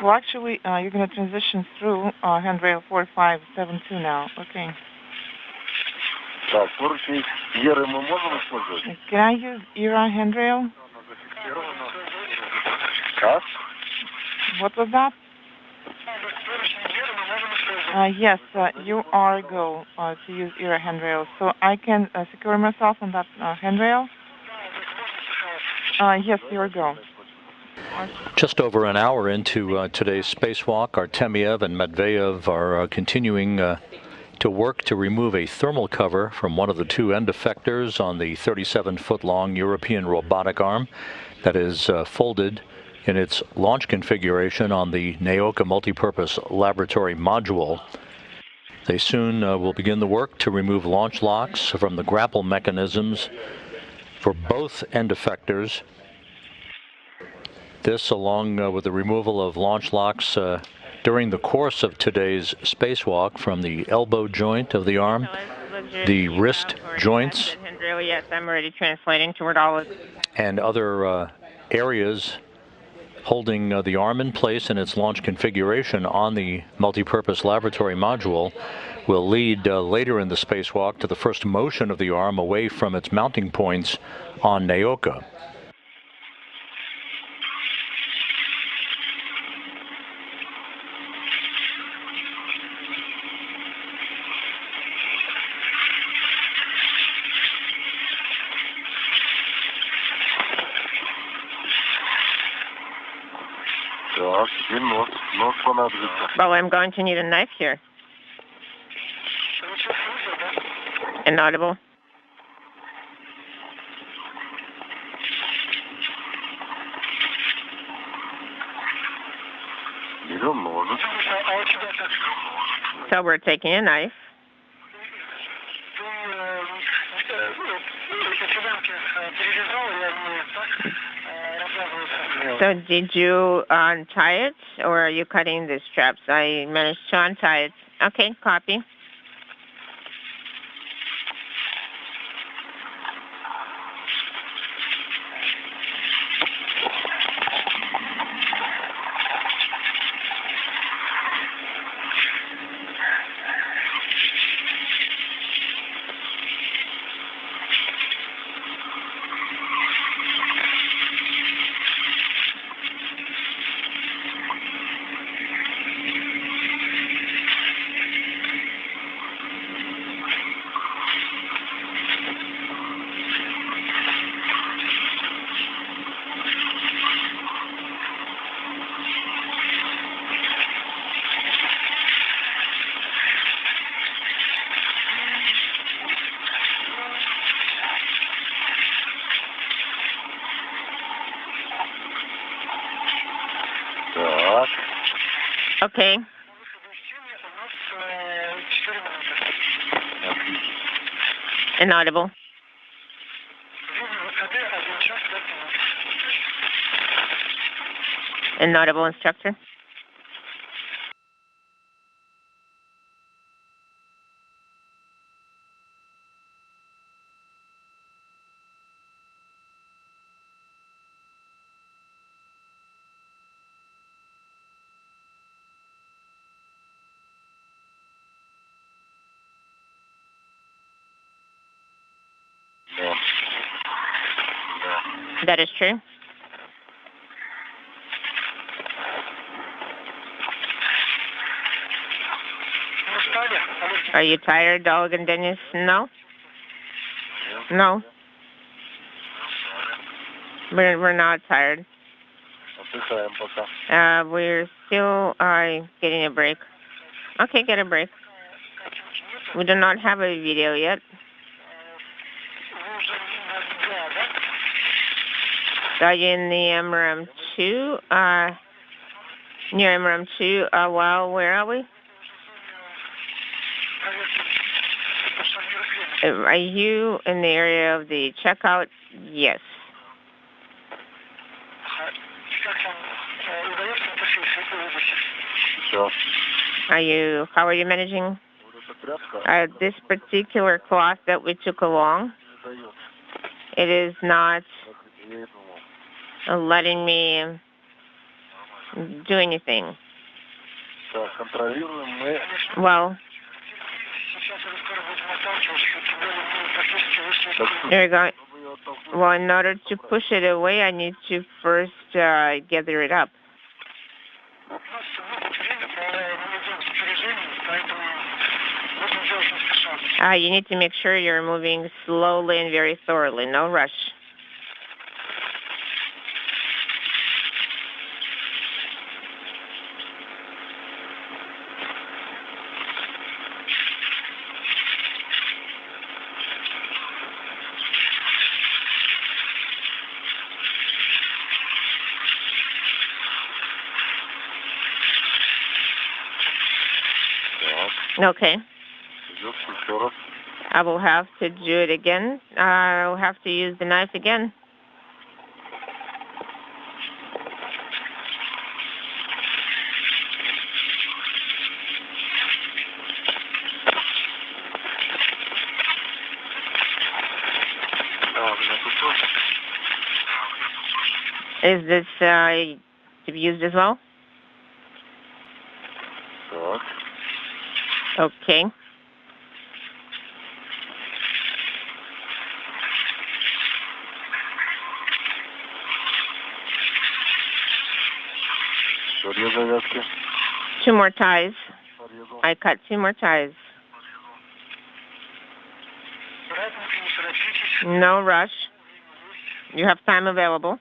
Well, actually, you're going to transition through handrail 4572 now. Okay. Так, поручень Еры мы можем использовать? Can I use ERA handrail? Как? What was that? Yes, you are go to use ERA handrail. So I can secure myself on that handrail? Yes, you are go. Just over an hour into today's spacewalk, Artemyev and Matveev are continuing to work to remove a thermal cover from one of the two end effectors on the 37-foot-long European Robotic Arm that is folded in its launch configuration on the Naoka Multipurpose Laboratory Module. They soon will begin the work to remove launch locks from the grapple mechanisms for both end effectors. This, along with the removal of launch locks during the course of today's spacewalk from the elbow joint of the arm, the wrist joints, Yes, I'm already translating toward all of and other areas holding the arm in place in its launch configuration on the multipurpose laboratory module will lead later in the spacewalk to the first motion of the arm away from its mounting points on Naoka. Well, I'm going to need a knife here. Inaudible. So we're taking a knife. So did you untie it, or are you cutting the straps? I managed to untie it. Okay, copy. Okay. Inaudible. Inaudible, instructor. That is true. Are you tired, Oleg and Denis? No? No. We're not tired. We're still getting a break. Okay, get a break. We do not have a video yet. Are you in the MRM 2? Near MRM 2, well, where are we? Are you in the area of the checkout? Yes. How are you managing this particular cloth that we took along? It is not letting me do anything. Well, there you go. Well, in order to push it away, I need to first gather it up. You need to make sure you're moving slowly and very thoroughly, no rush. Okay. I will have to do it again. I'll have to use the knife again. Is this to be used as well? Okay. Two more ties. I cut 2 more ties. No rush. You have time available.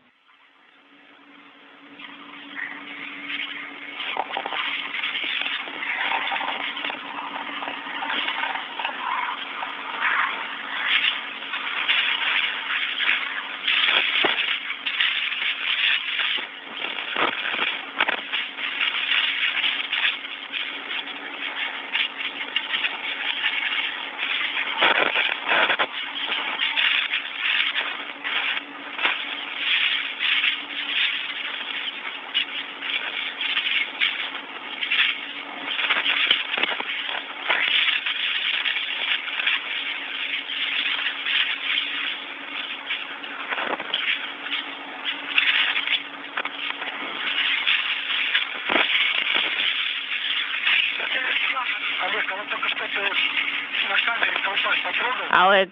Oleg,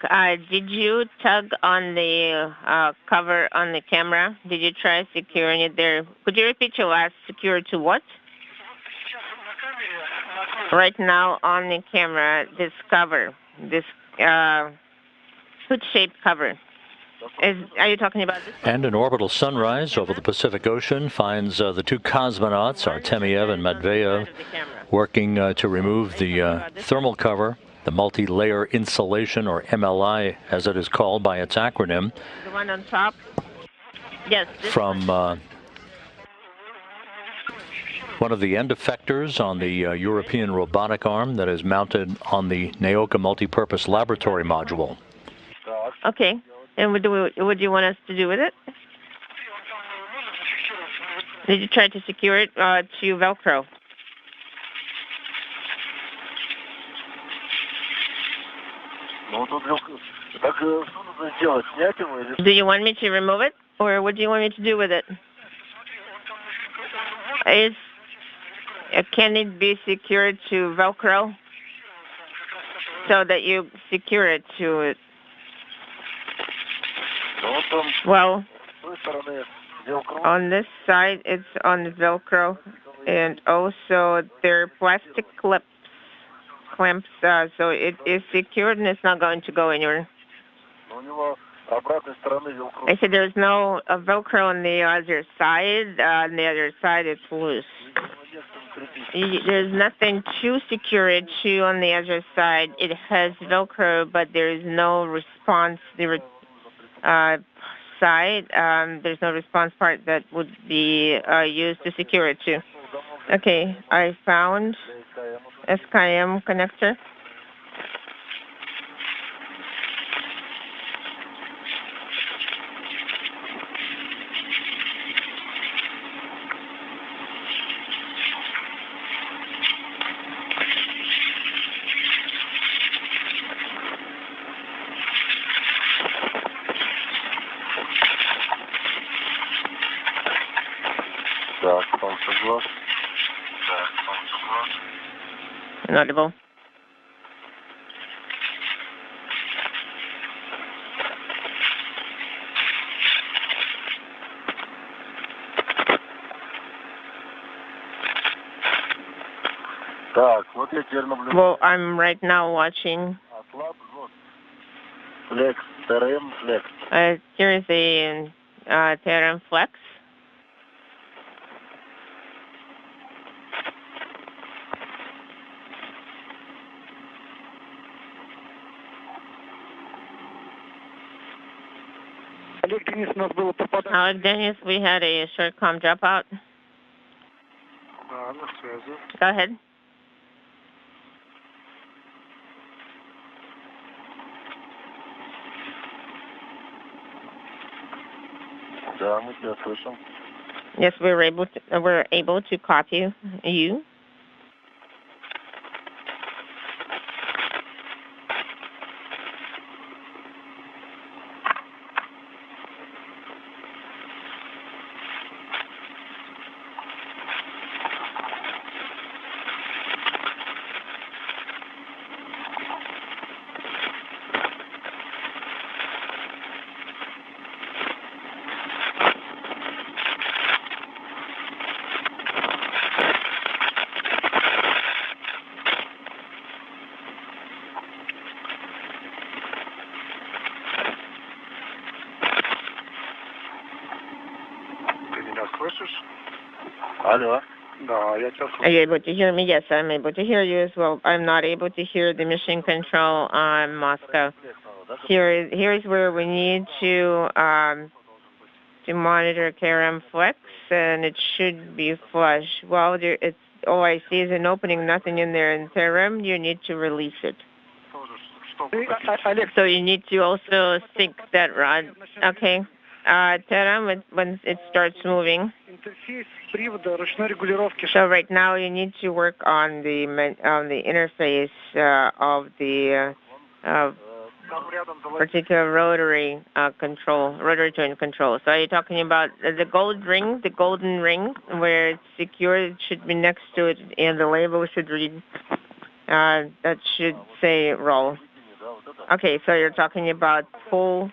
did you tug on the cover on the camera? Did you try securing it there? Could you repeat your last secure to what? Right now on the camera, this cover, this hood-shaped cover. Are you talking about this? And an orbital sunrise over the Pacific Ocean finds the 2 cosmonauts, Artemyev and Matveev, working to remove the thermal cover, the multi-layer insulation, or MLI as it is called by its acronym. The one on top? Yes. From one of the end effectors on the European Robotic Arm that is mounted on the Naoka Multipurpose Laboratory Module. Okay. And what do you want us to do with it? Did you try to secure it to Velcro? Do you want me to remove it, or what do you want me to do with it? Can it be secured to Velcro so that you secure it to it? Well, on this side, it's on the Velcro, and also there are plastic clamps, so it is secured and it's not going to go anywhere. I said there's no Velcro on the other side. On the other side, it's loose. There's nothing to secure it to on the other side. It has Velcro, but there is no response. Side, there's no response part that would be used to secure it to. Okay, I found SKM connector. Так, солнце глаз. Inaudible. Так, вот я теперь наблюдаю. Well, I'm right now watching. Флекс, ТРМ, флекс. Here is a TRM Flex. Олег, Денис, у нас было попадание. Oleg, Denis, we had a short comm dropout. Да, на связи. Go ahead. Да, мы тебя слышим. Yes, we're able to copy you. Слышишь? Алло. Да, я тебя слышу. Are you able to hear me? Yes, I'm able to hear you as well. I'm not able to hear the machine control on Moscow. Here is where we need to monitor KRM Flex, and it should be flush. Well, it's all I see is an opening, nothing in there. In TRM, you need to release it. So you need to also sync that rod. Okay. TRM, when it starts moving. So right now you need to work on the interface of the particular rotary joint control. So are you talking about the golden ring where it's secured? It should be next to it, and the label should read that should say roll. Okay, so you're talking about pull.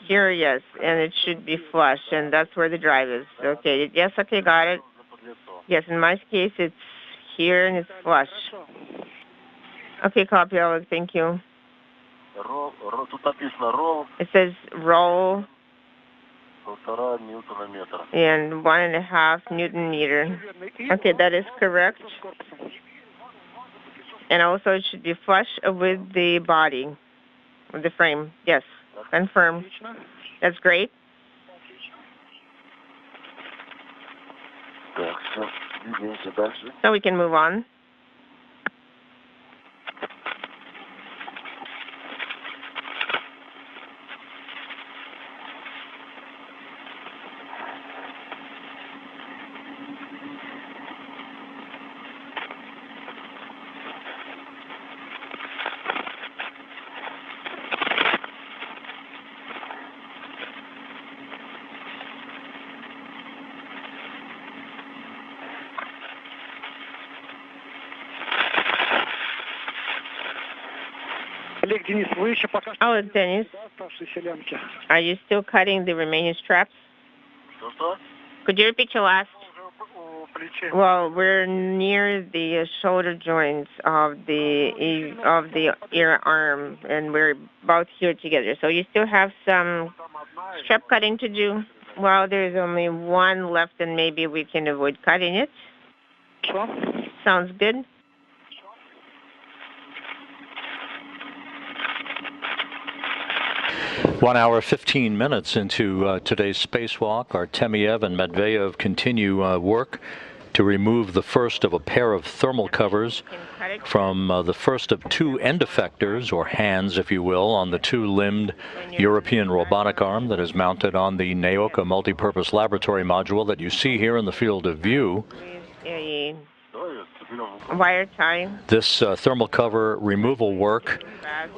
Here, yes, and it should be flush, and that's where the drive is. Okay, yes, okay, got it. Yes, in my case, it's here and it's flush. Okay, copy, Oleg, thank you. It says roll and 1.5 Newton meter. Okay, that is correct. And also it should be flush with the body, with the frame. Yes. Confirm. That's great. So we can move on. Oh, Denis, are you still cutting the remaining straps? Could you repeat your last? Well, we're near the shoulder joints of the ear arm, and we're both here together. So you still have some strap cutting to do. Well, there's only one left, and maybe we can avoid cutting it. Sounds good. One hour, 15 minutes into today's spacewalk, Artemyev and Matveev continue work to remove the first of a pair of thermal covers from the first of two end effectors, or hands, if you will, on the two-limbed European robotic arm that is mounted on the Naoka multipurpose laboratory module that you see here in the field of view. Wire tie. This thermal cover removal work,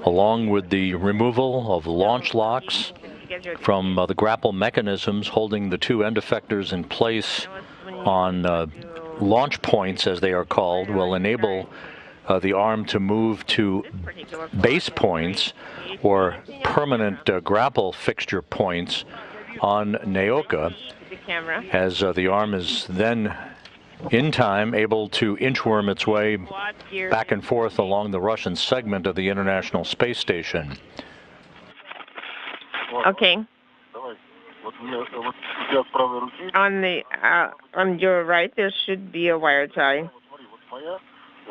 along with the removal of launch locks from the grapple mechanisms holding the two end effectors in place on launch points, as they are called, will enable the arm to move to base points or permanent grapple fixture points on Naoka, as the arm is then in time able to inchworm its way back and forth along the Russian segment of the International Space Station. Okay. On your right, there should be a wire tie.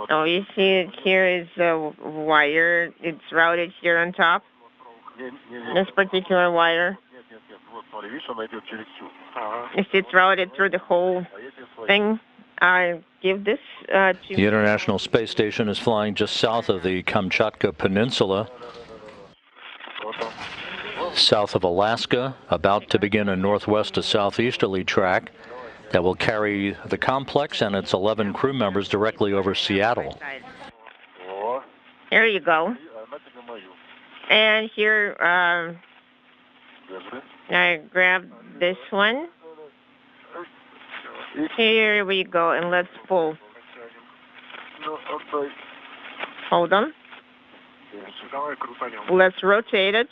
Oh, you see it here is a wire. It's routed here on top. This particular wire. If it's routed through the whole thing, I give this to... The International Space Station is flying just south of the Kamchatka Peninsula, south of Alaska, about to begin a northwest to southeasterly track that will carry the complex and its 11 crew members directly over Seattle. Here you go. And here, I grab this one. Here we go, and let's pull. Hold on. Let's rotate it.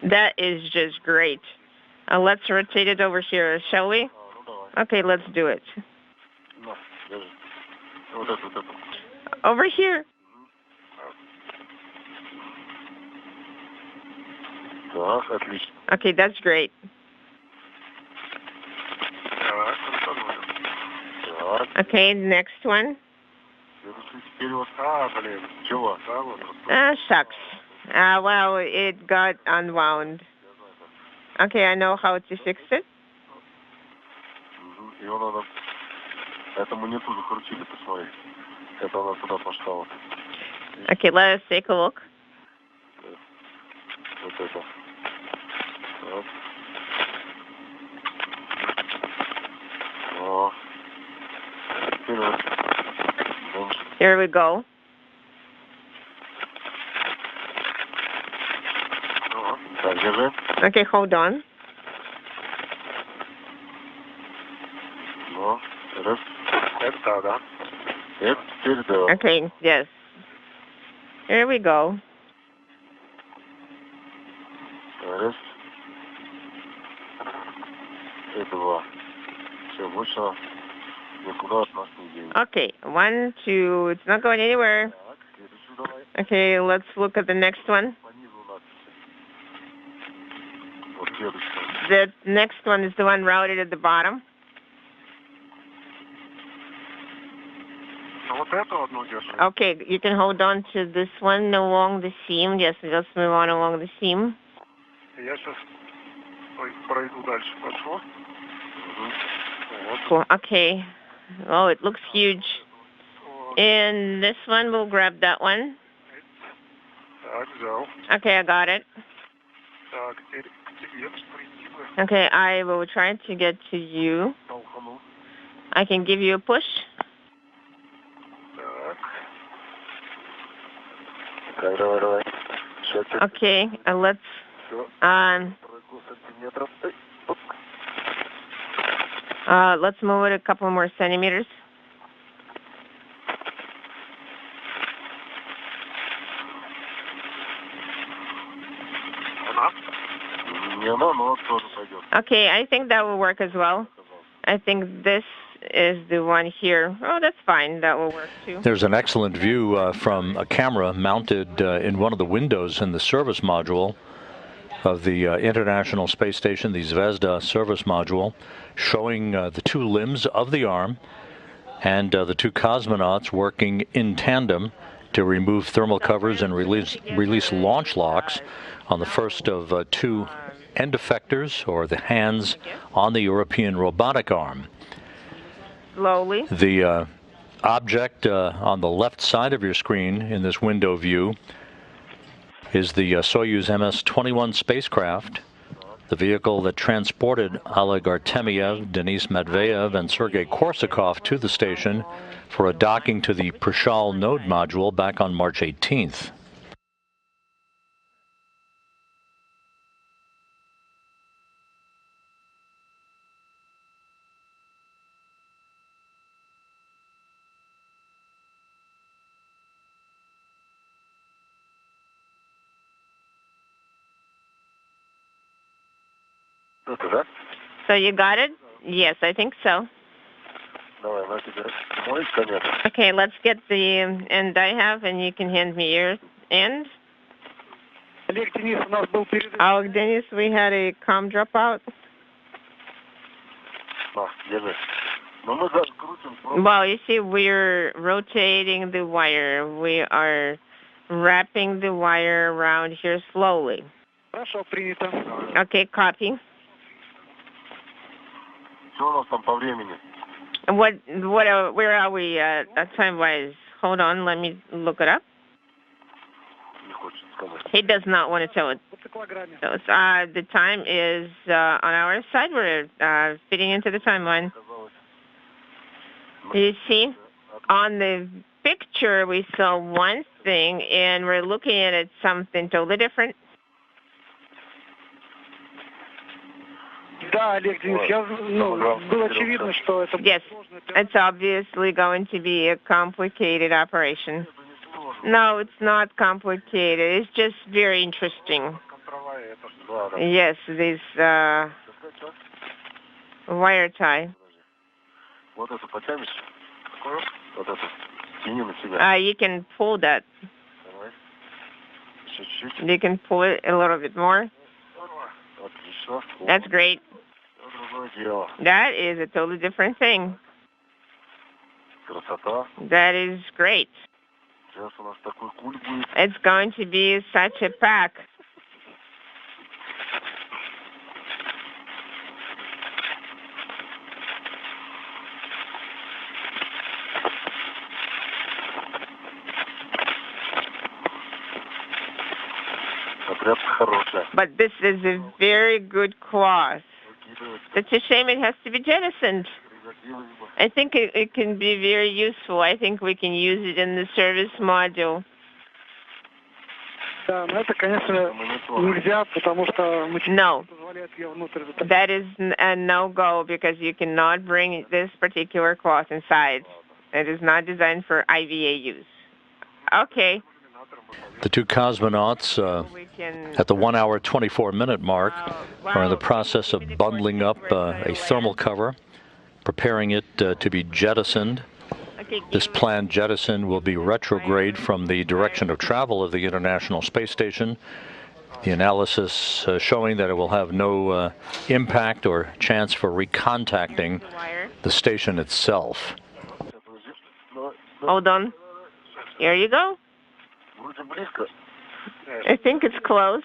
That is just great. Let's rotate it over here, shall we? Okay, let's do it. Over here. Okay, that's great. Okay, next one. Shucks. Well, it got unwound. Okay, I know how to fix it. Okay, let us take a look. Here we go. Okay, hold on. Okay, yes. Here we go. Okay, 1, 2, it's not going anywhere. Okay, let's look at the next one. The next one is the one routed at the bottom. Okay, you can hold on to this one along the seam. Yes, let's move on along the seam. Cool. Okay. Oh, it looks huge. And this one, we'll grab that one. Okay, I got it. Okay, I will try to get to you. I can give you a push. Okay, let's move it a couple more centimeters. Okay, I think that will work as well. I think this is the one here. Oh, that's fine. That will work too. There's an excellent view from a camera mounted in one of the windows in the service module of the International Space Station, the Zvezda service module, showing the two limbs of the arm and the two cosmonauts working in tandem to remove thermal covers and release launch locks on the first of two end effectors, or the hands, on the European Robotic Arm. Slowly. The object on the left side of your screen in this window view is the Soyuz MS-21 spacecraft, the vehicle that transported Oleg Artemyev, Denis Matveev, and Sergei Korsakov to the station for a docking to the Prishal node module back on March 18th. So you got it? Yes, I think so. Okay, let's get the end I have, and you can hand me your end. Oleg Denis, we had a comm dropout. Well, you see, we're rotating the wire. We are wrapping the wire around here slowly. Okay, copy. Where are we time-wise? Hold on, let me look it up. He does not want to tell it. So the time is on our side. We're fitting into the timeline. You see, on the picture we saw one thing, and we're looking at it something totally different. Yes, it's obviously going to be a complicated operation. No, it's not complicated. It's just very interesting. Yes, this wire tie. You can pull that. You can pull it a little bit more. That's great. That is a totally different thing. That is great. It's going to be such a pack. But this is a very good cloth. It's a shame it has to be jettisoned. I think it can be very useful. I think we can use it in the service module. No, that is a no-go because you cannot bring this particular cloth inside. It is not designed for IVA use. Okay. The two cosmonauts at the 1 hour, 24-minute mark are in the process of bundling up a thermal cover, preparing it to be jettisoned. This planned jettison will be retrograde from the direction of travel of the International Space Station. The analysis showing that it will have no impact or chance for recontacting the station itself. Hold on. Here you go. I think it's close.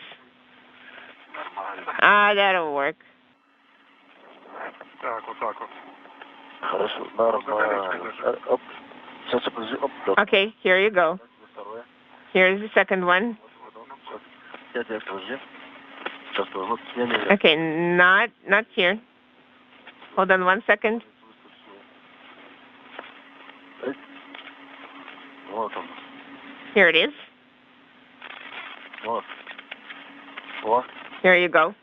That'll work. Okay, here you go. Here's the second one. Okay, not here. Hold on 1 second. Here it is. Here you go.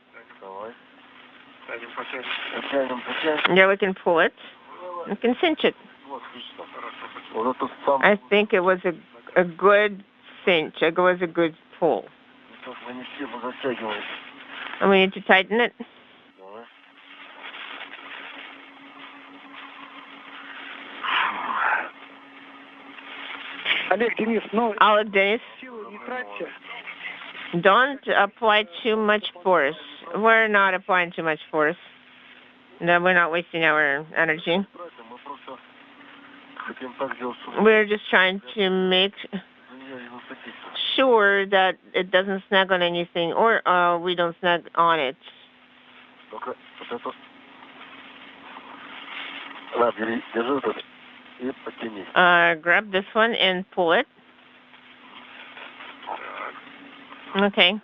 Yeah, we can pull it. We can cinch it. I think it was a good cinch. It was a good pull. And we need to tighten it. Oleg Denis, don't apply too much force. We're not applying too much force. No, we're not wasting our energy. We're just trying to make sure that it doesn't snag on anything, or we don't snag on it. Grab this one and pull it. Okay.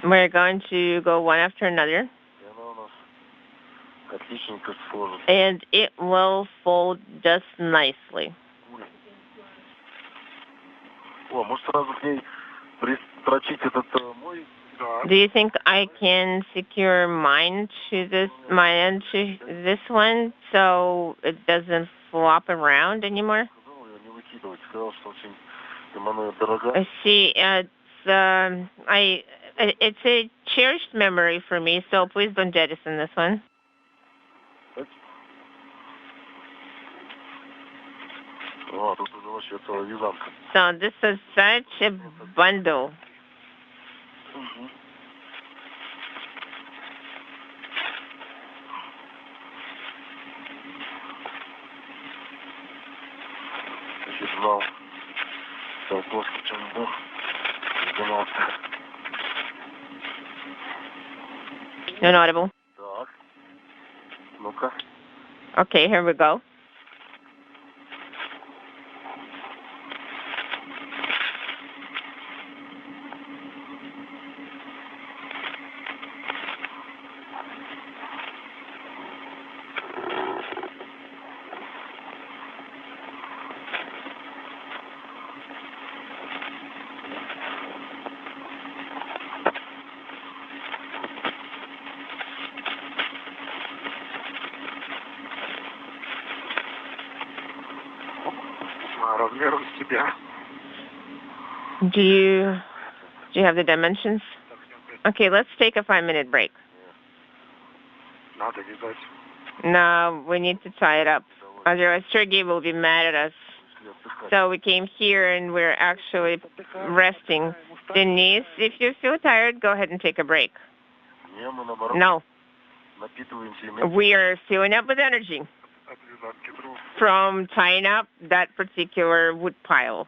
We're going to go one after another. And it will fold just nicely. Do you think I can secure my end to this one so it doesn't flop around anymore? See, it's a cherished memory for me, so please don't jettison this one. So this is such a bundle. Inaudible. Okay, here we go. Do you have the dimensions? Okay, let's take a 5-minute break. No, we need to tie it up. Otherwise, Sergey will be mad at us. So we came here and we're actually resting. Denise, if you feel tired, go ahead and take a break. No. We are filling up with energy from tying up that particular wood pile.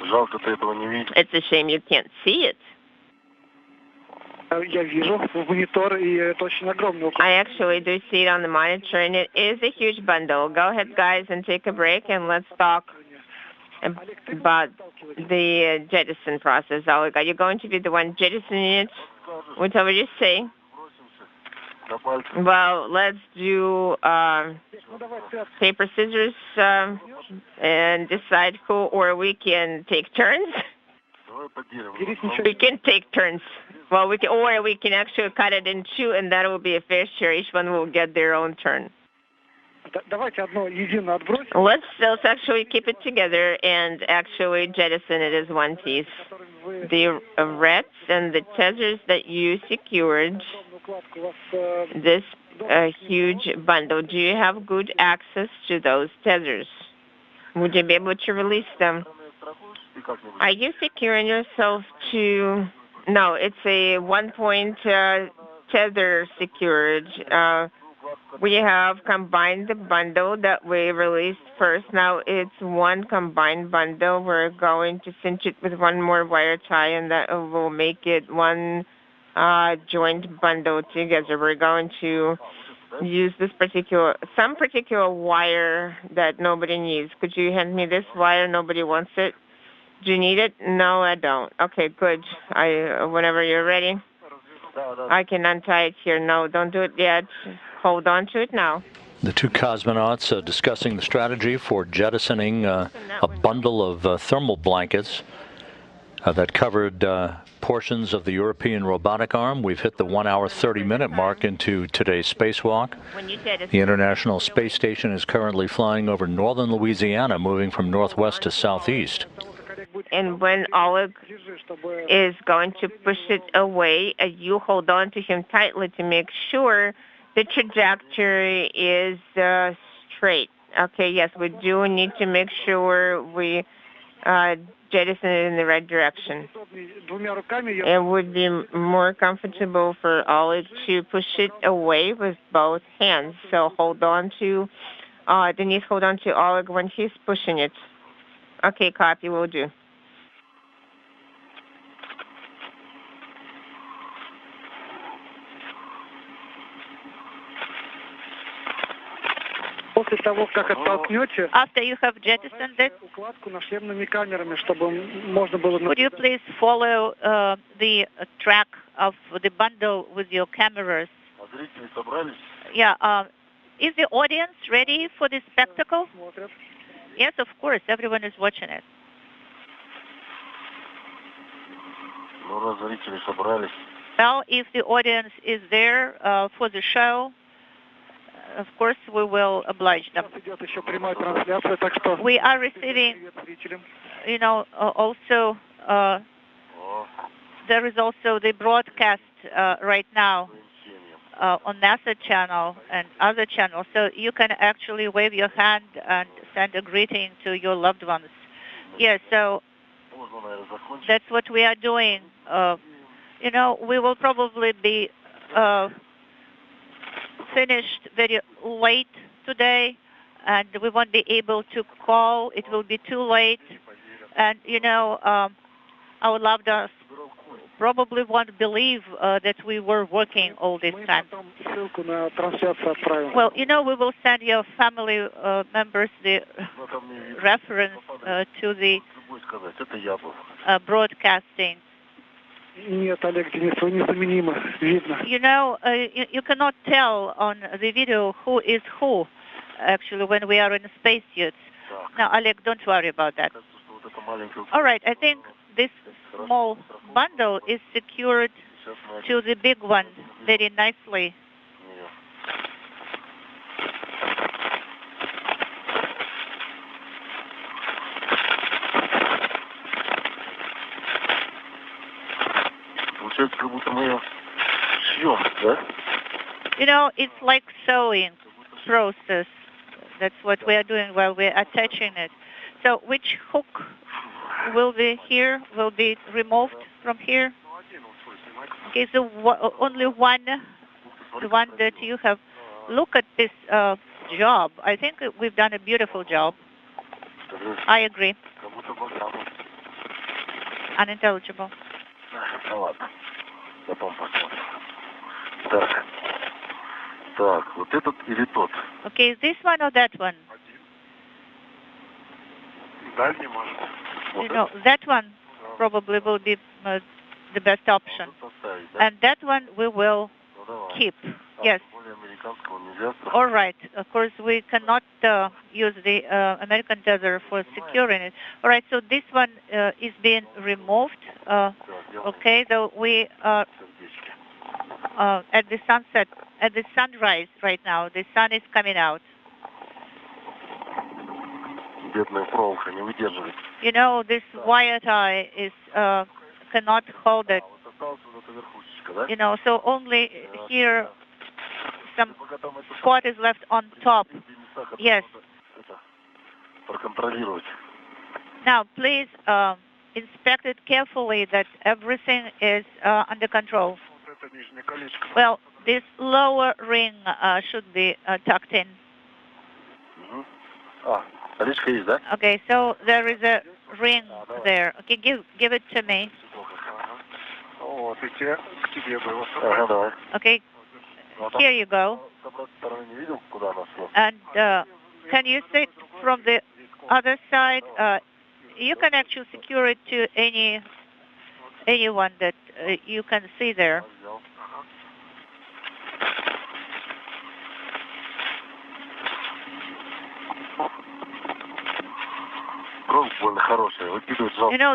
It's a shame you can't see it. I actually do see it on the monitor, and it is a huge bundle. Go ahead, guys, and take a break, and let's talk about the jettison process. Oleg, are you going to be the one jettisoning it? Whatever you say. Well, let's do paper, scissors, and decide who, or we can take turns. We can take turns. Well, we can actually cut it in two, and that will be a fair share. Each one will get their own turn. Let's actually keep it together and actually jettison it as one piece. The reds and the tethers that you secured, this huge bundle, do you have good access to those tethers? Would you be able to release them? Are you securing yourself to... No, it's a one-point tether secured. We have combined the bundle that we released first. Now it's one combined bundle. We're going to cinch it with one more wire tie, and that will make it one joint bundle together. We're going to use some particular wire that nobody needs. Could you hand me this wire? Nobody wants it. Do you need it? No, I don't. Okay, good. Whenever you're ready, I can untie it here. No, don't do it yet. Hold on to it now. The two cosmonauts discussing the strategy for jettisoning a bundle of thermal blankets that covered portions of the European Robotic Arm. We've hit the 1 hour, 30-minute mark into today's spacewalk. The International Space Station is currently flying over northern Louisiana, moving from northwest to southeast. And when Oleg is going to push it away, you hold on to him tightly to make sure the trajectory is straight. Okay, yes, we do need to make sure we jettison it in the right direction. It would be more comfortable for Oleg to push it away with both hands. So hold on to, Denise, hold on to Oleg when he's pushing it. Okay, copy, will do. After you have jettisoned it, would you please follow the track of the bundle with your cameras? Yeah. Is the audience ready for this spectacle? Yes, of course. Everyone is watching it. Well, if the audience is there for the show, of course, we will oblige them. We are receiving, also, there is also the broadcast right now on NASA channel and other channels. So you can actually wave your hand and send a greeting to your loved ones. Yes, so that's what we are doing. We will probably be finished very late today, and we won't be able to call. It will be too late. And, our loved ones probably won't believe that we were working all this time. Well, we will send your family members the reference to the broadcasting. Нет, Олег Денис, вы незаменимы, видно. You cannot tell on the video who is who, actually, when we are in spacesuits. Now, Oleg, don't worry about that. All right, I think this small bundle is secured to the big one very nicely. It's like sewing process. That's what we are doing while we're attaching it. So which hook will be here, will be removed from here? Okay, so only one, the one that you have. Look at this job. I think we've done a beautiful job. I agree. Unintelligible. Okay, is this one or that one? That one probably will be the best option. And that one we will keep. Yes. All right. Of course, we cannot use the American tether for securing it. All right. So this one is being removed. Okay. So we are at the sunset, at the sunrise right now. The sun is coming out. This wire tie is cannot hold it. So only here some spot is left on top. Yes. Now, please inspect it carefully that everything is under control. Well, this lower ring should be tucked in. Okay, so there is a ring there. Okay, give it to me. Okay, here you go. And can you sit from the other side? You can actually secure it to anyone that you can see there.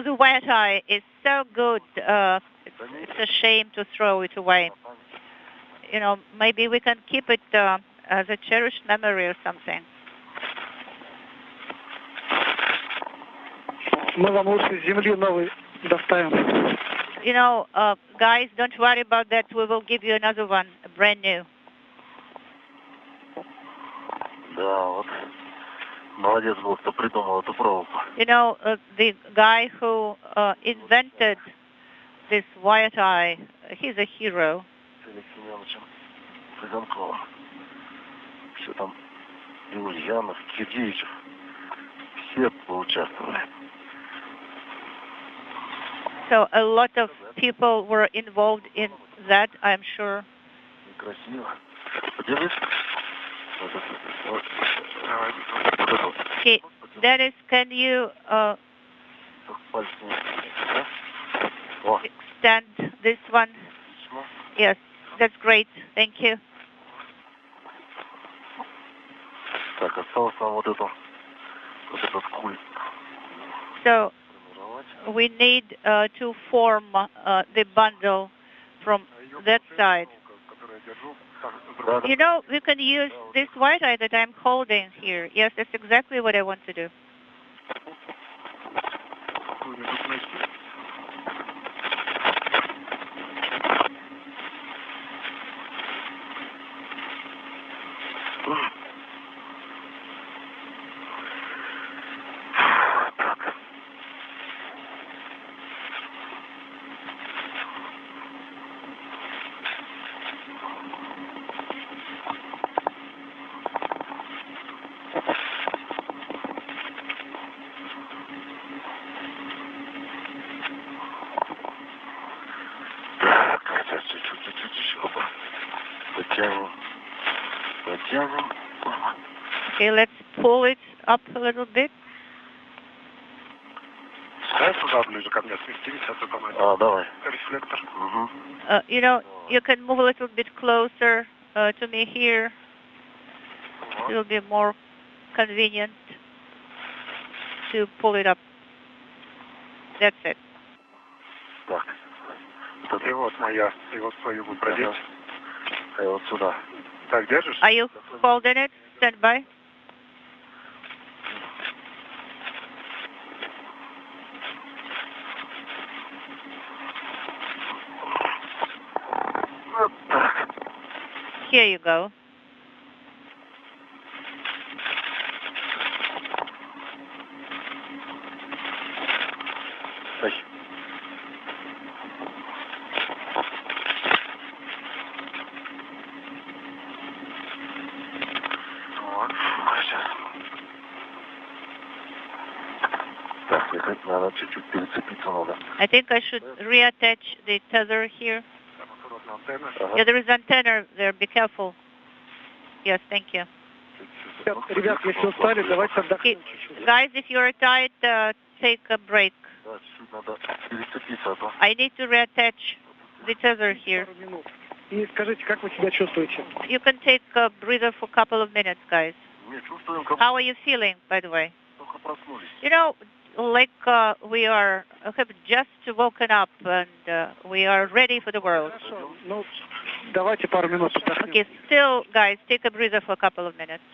The wire tie is so good. It's a shame to throw it away. Maybe we can keep it as a cherished memory or something. Guys, don't worry about that. We will give you another one, brand new. The guy who invented this wire tie, he's a hero. So a lot of people were involved in that, I'm sure. Okay, Dennis, can you extend this one? Yes, that's great. Thank you. So we need to form the bundle from that side. You know, we can use this white eye that I'm holding here. Yes, that's exactly what I want to do. Okay, let's pull it up a little bit. You know, you can move a little bit closer to me here. It will be more convenient to pull it up. That's it. Are you holding it? Stand by. Here you go. I think I should reattach the tether here. Yeah, there is antenna there. Be careful. Yes, thank you. Okay. Guys, if you're tired, take a break. I need to reattach the tether here. You can take a breather for a couple of minutes, guys. How are you feeling, by the way? You know, like we have just woken up and we are ready for the world. Okay, still, guys, take a breather for a couple of minutes.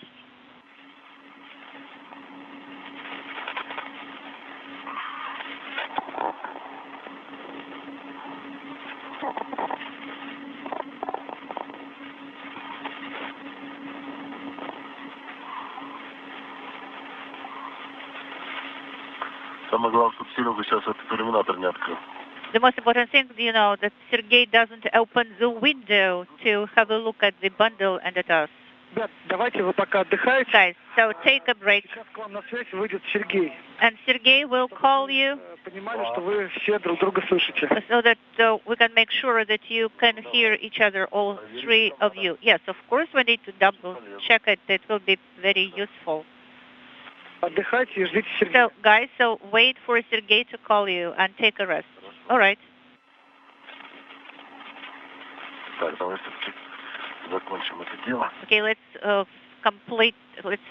The most important thing, you know, that Sergei doesn't open the window to have a look at the bundle and at us. Guys, so take a break. And Sergei will call you so that we can make sure that you can hear each other, all three of you. Yes, of course, we need to double check it. It will be very useful. So, guys, so wait for Sergei to call you and take a rest. All right. Okay, let's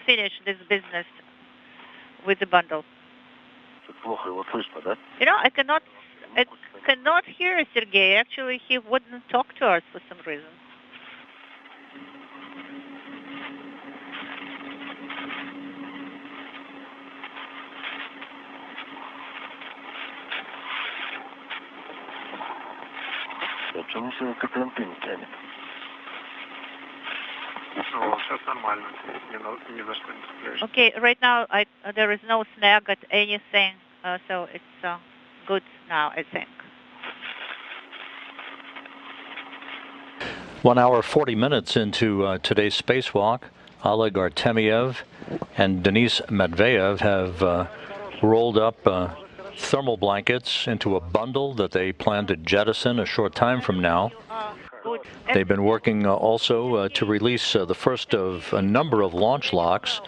finish this business with the bundle. You know, I cannot hear Sergei. Actually, he wouldn't talk to us for some reason. Okay, right now there is no snag at anything, so it's good now, I think. 1 hour, 40 minutes into today's spacewalk, Oleg Artemyev and Denis Matveev have rolled up thermal blankets into a bundle that they plan to jettison a short time from now. They've been working also to release the first of a number of launch locks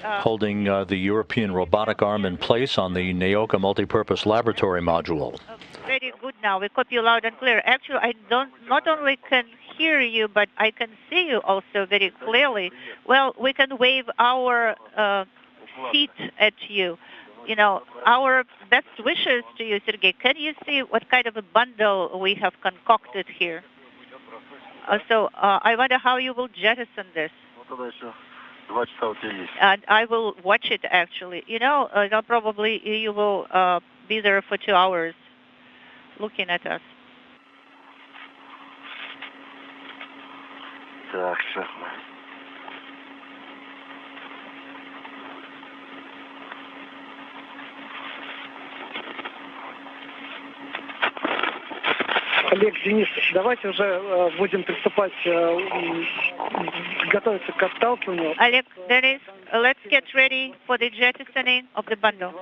holding the European Robotic Arm in place on the Naoka Multipurpose Laboratory Module. Very good now. We copy you loud and clear. Actually, I not only can hear you, but I can see you also very clearly. Well, we can wave our feet at you. You know, our best wishes to you, Sergei. Can you see what kind of a bundle we have concocted here? I wonder how you will jettison this. And I will watch it actually. You know, probably you will be there for 2 hours looking at us. Олег, Денис, давайте уже будем приступать, готовиться к отталкиванию. Oleg, Denis, let's get ready for the jettisoning of the bundle.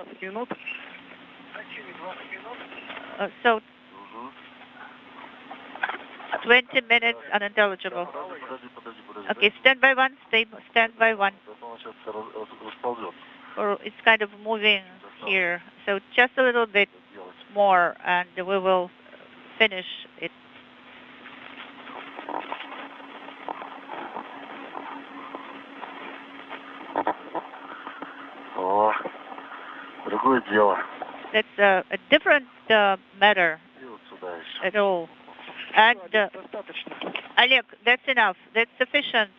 So, 20 minutes unintelligible. Okay, stand by one, stand by one. Or it's kind of moving here. So just a little bit more and we will finish it. That's a different matter at all. And Oleg, that's enough. That's sufficient.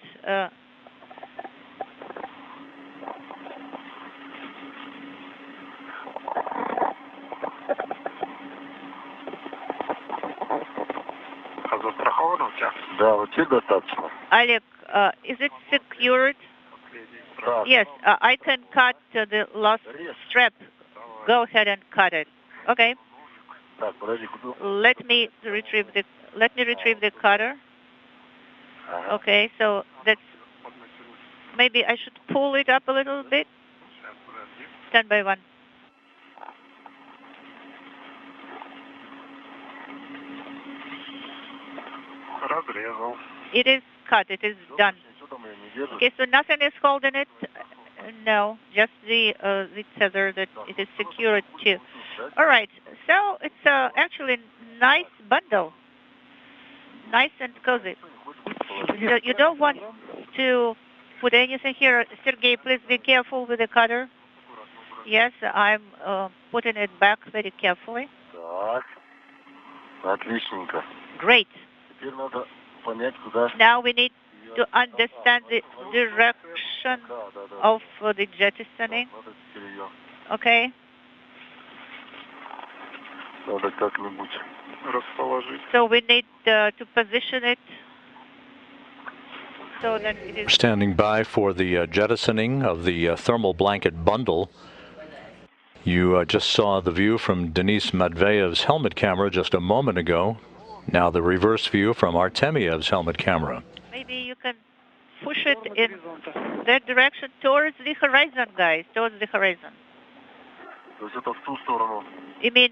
Oleg, is it secured? Yes, I can cut the last strap. Go ahead and cut it. Okay. Let me retrieve the cutter. Okay, so that's maybe I should pull it up a little bit. Stand by one. It is cut. It is done. Okay, so nothing is holding it. No, just the tether that it is secured to. All right. So it's actually a nice bundle, nice and cozy. So you don't want to put anything here. Sergey, please be careful with the cutter. Yes, I'm putting it back very carefully. Great. Now we need to understand the direction of the jettisoning. Okay. So we need to position it so that it is... Standing by for the jettisoning of the thermal blanket bundle. You just saw the view from Denis Matveev's helmet camera just a moment ago. Now the reverse view from Artemyev's helmet camera. Maybe you can push it in that direction towards the horizon, guys, towards the horizon. You mean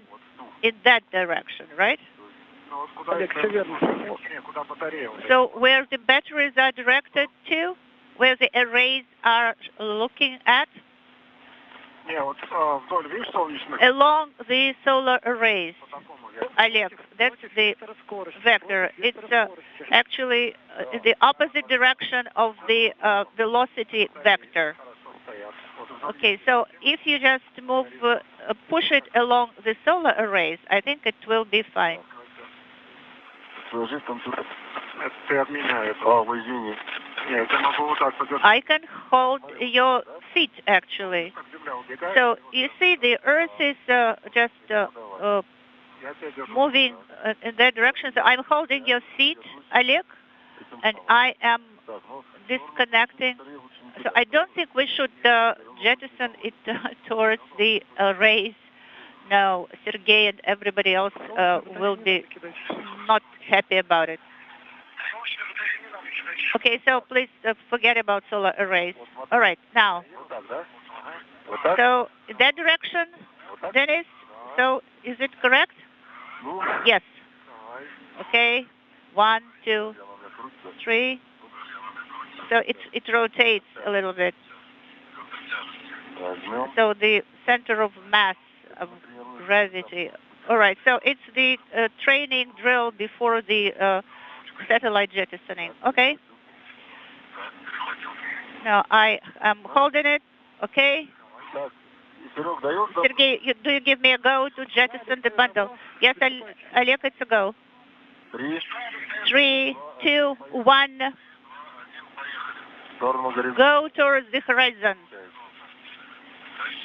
in that direction, right? So where the batteries are directed to, where the arrays are looking at? Along the solar arrays. Oleg, that's the vector. It's actually the opposite direction of the velocity vector. Okay, so if you just move, push it along the solar arrays, I think it will be fine. I can hold your feet, actually. So you see, the Earth is just moving in that direction. So I'm holding your feet, Oleg, and I am disconnecting. So I don't think we should jettison it towards the arrays. No, Sergey and everybody else will be not happy about it. Okay, so please forget about solar arrays. All right, now. So in that direction, Denis, so is it correct? Yes. Okay, 1, 2, 3. So it rotates a little bit. So the center of mass of gravity. All right, so it's the training drill before the satellite jettisoning. Okay. Now I am holding it. Okay. Sergey, do you give me a go to jettison the bundle? Yes, Oleg, it's a go. 3, 2, 1. Go towards the horizon.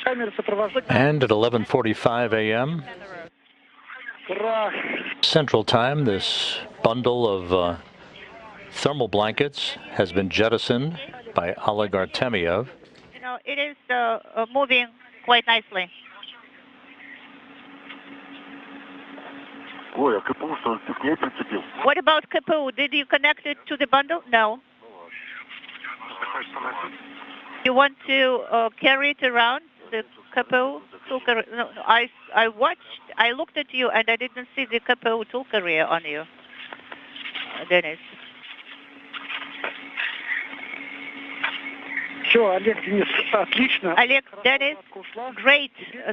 And at 11:45 a.m. Central Time, this bundle of thermal blankets has been jettisoned by Oleg Artemyev. You know, it is moving quite nicely. What about Kapu? Did you connect it to the bundle? No. You want to carry it around, the Kapu tool carrier? No, I looked at you and I didn't see the Kapu tool carrier on you, Denis. Олег, Денис, отлично. Oleg, Denis, great.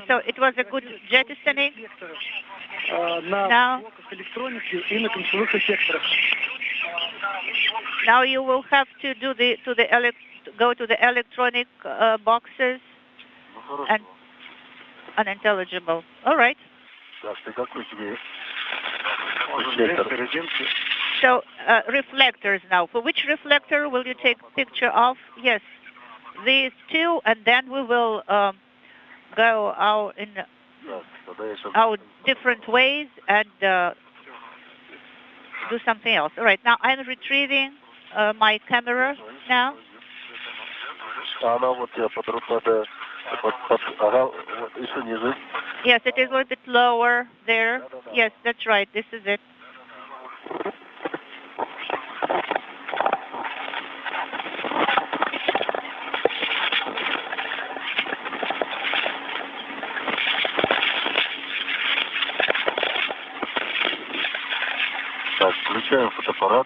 So it was a good jettisoning. Now you will have to do go to the electronic boxes and unintelligible. All right. So reflectors now. For which reflector will you take picture of? Yes, these two, and then we will go out in our different ways and do something else. All right. Now I'm retrieving my camera now. Yes, it is a little bit lower there. Yes, that's right. This is it.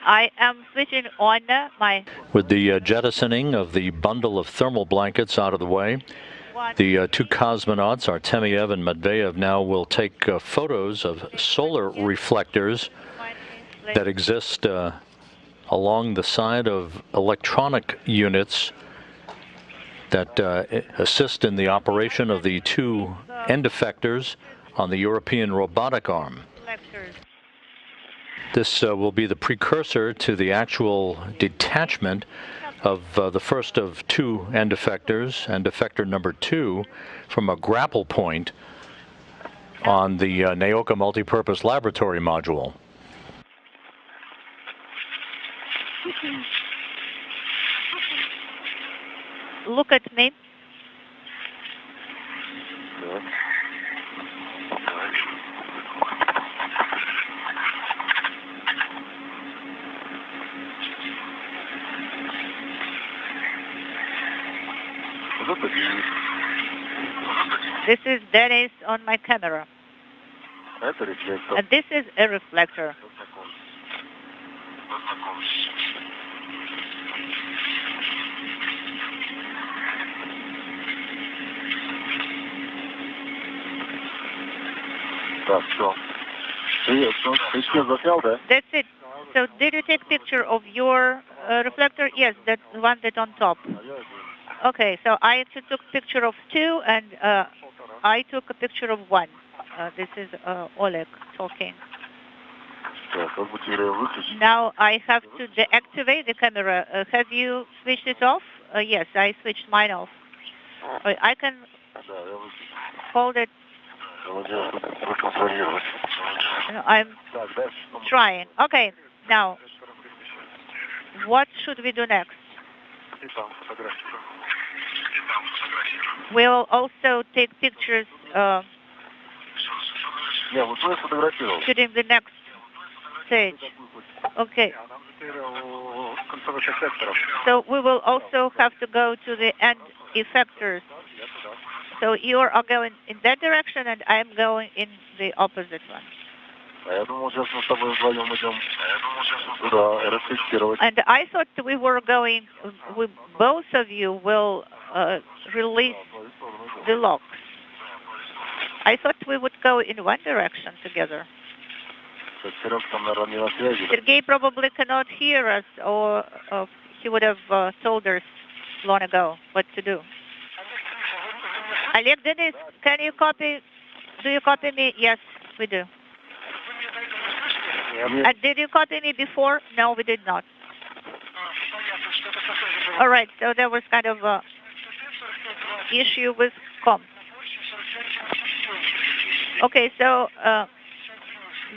I am switching on my... With the jettisoning of the bundle of thermal blankets out of the way, the two cosmonauts, Artemyev and Matveev, now will take photos of solar reflectors that exist along the side of electronic units that assist in the operation of the two end effectors on the European Robotic Arm. This will be the precursor to the actual detachment of the first of two end effectors, end effector number 2, from a grapple point on the Naoka Multipurpose Laboratory Module. Look at me. This is Denis on my camera. And this is a reflector. That's it. So did you take picture of your reflector? Yes, that one that's on top. Okay, so I actually took picture of 2 and I took a picture of 1. This is Oleg talking. Now I have to deactivate the camera. Have you switched it off? Yes, I switched mine off. I can hold it. I'm trying. Okay, now what should we do next? We'll also take pictures shooting the next stage. Okay. So we will also have to go to the end effectors. So you are going in that direction and I'm going in the opposite one. And I thought we were going, both of you will release the locks. I thought we would go in one direction together. Sergei probably cannot hear us, or he would have told us long ago what to do. Oleg, Denis, can you copy? Do you copy me? Yes, we do. And did you cut any before? No, we did not. All right, so there was kind of a issue with comms. Okay, so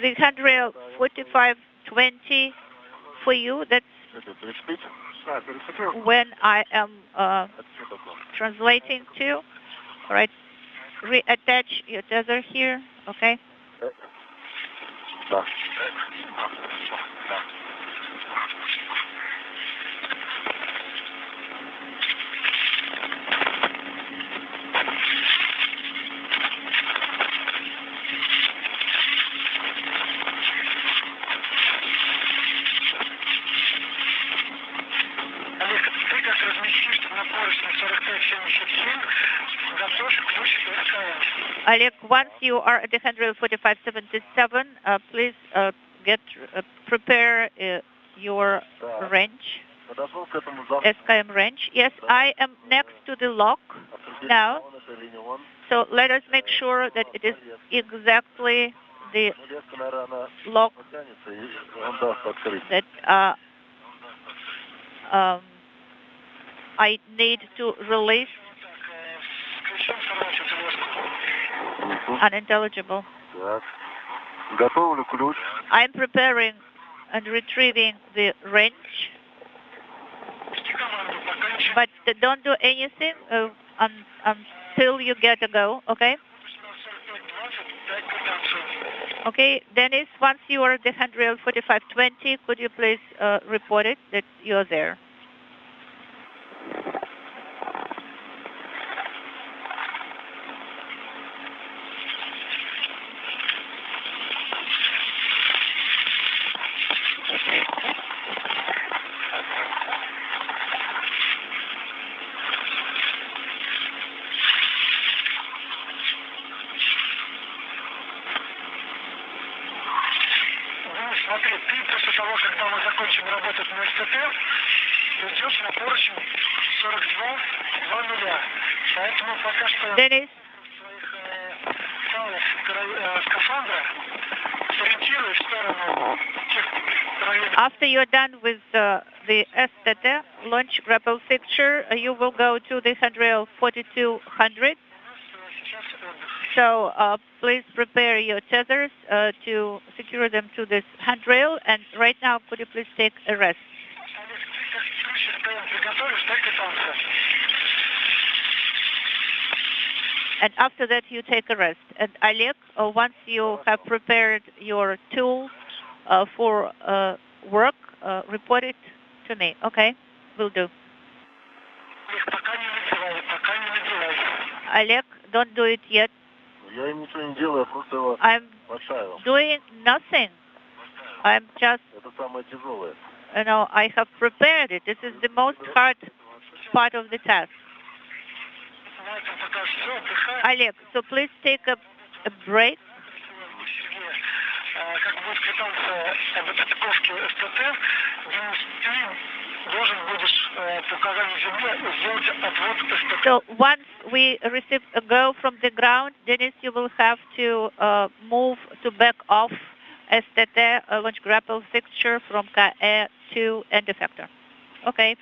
the handrail 4520 for you, that's when I am translating to. All right, reattach your tether here, okay? Oleg, once you are at the handrail 4577, please prepare your range, SKM range. Yes, I am next to the lock now, so let us make sure that it is exactly the lock that I need to release. Unintelligible. I'm preparing and retrieving the range, but don't do anything until you get a go, okay? Okay, Denis, once you are at the handrail 4520, could you please report it that you're there? Denis, after you're done with the STT launch grapple fixture, you will go to the handrail 4200. So please prepare your tethers to secure them to this handrail. And right now, could you please take a rest? And after that, you take a rest. And Oleg, once you have prepared your tool for work, report it to me. Okay? Will do. Oleg, don't do it yet. I'm doing nothing. I'm just, I have prepared it. This is the most hard part of the task. Oleg, so please take a break. So once we receive a go from the ground, Denis, you will have to move to back off STT launch grapple fixture from KE to end effector. Okay.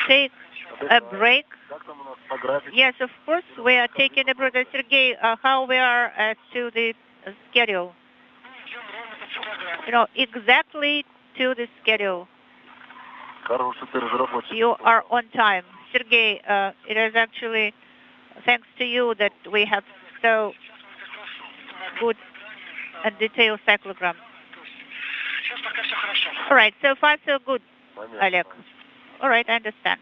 Take a break. Yes, of course, we are taking a break. Sergey, how we are to the schedule? Exactly to the schedule. You are on time. Sergey, it is actually thanks to you that we have so good and detailed cyclogram. All right, so far so good, Oleg. All right, I understand.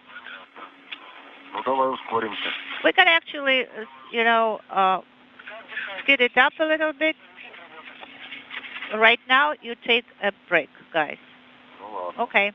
We can actually, speed it up a little bit. right now you take a break, guys. Okay.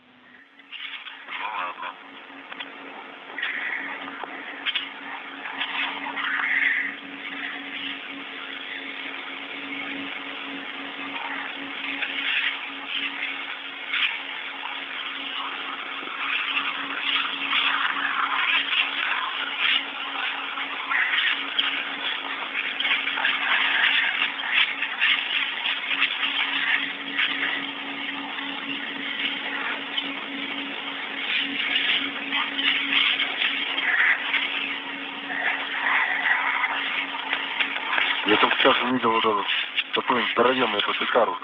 Я только сейчас увидел вот этот такой здоровенный этот Икарус.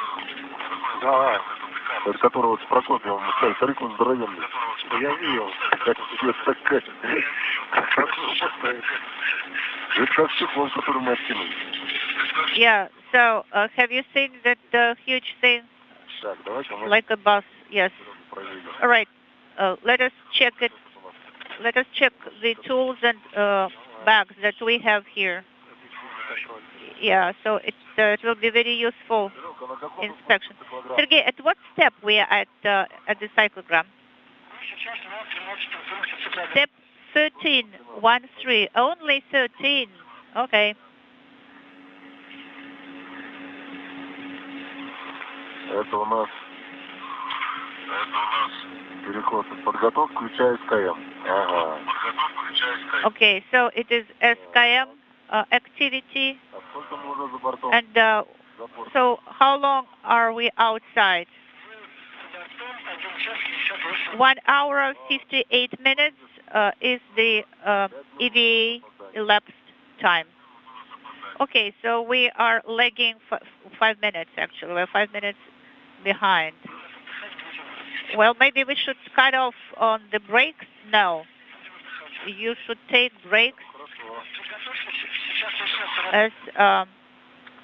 Да, это который вот с Прокопьевым, мы сказали, смотри, он здоровенный. Я видел. Как тебе такая. Это как циклон, который мы откинули. Yeah, so have you seen that huge thing? Так, давайте мы... Like a bus, yes. All right, let us check it. Let us check the tools and bags that we have here. Yeah, so it will be very useful inspection. Sergey, at what step we are at the cyclogram? Step 13, 1-3, only 13. Okay. Это у нас переход от подготовки, включая SKM. Ага. Okay, so it is SKM activity. And so how long are we outside? 1 hour 58 minutes is the EVA elapsed time. Okay, so we are lagging 5 minutes actually. We're 5 minutes behind. Well, maybe we should cut off on the brakes? No. You should take brakes as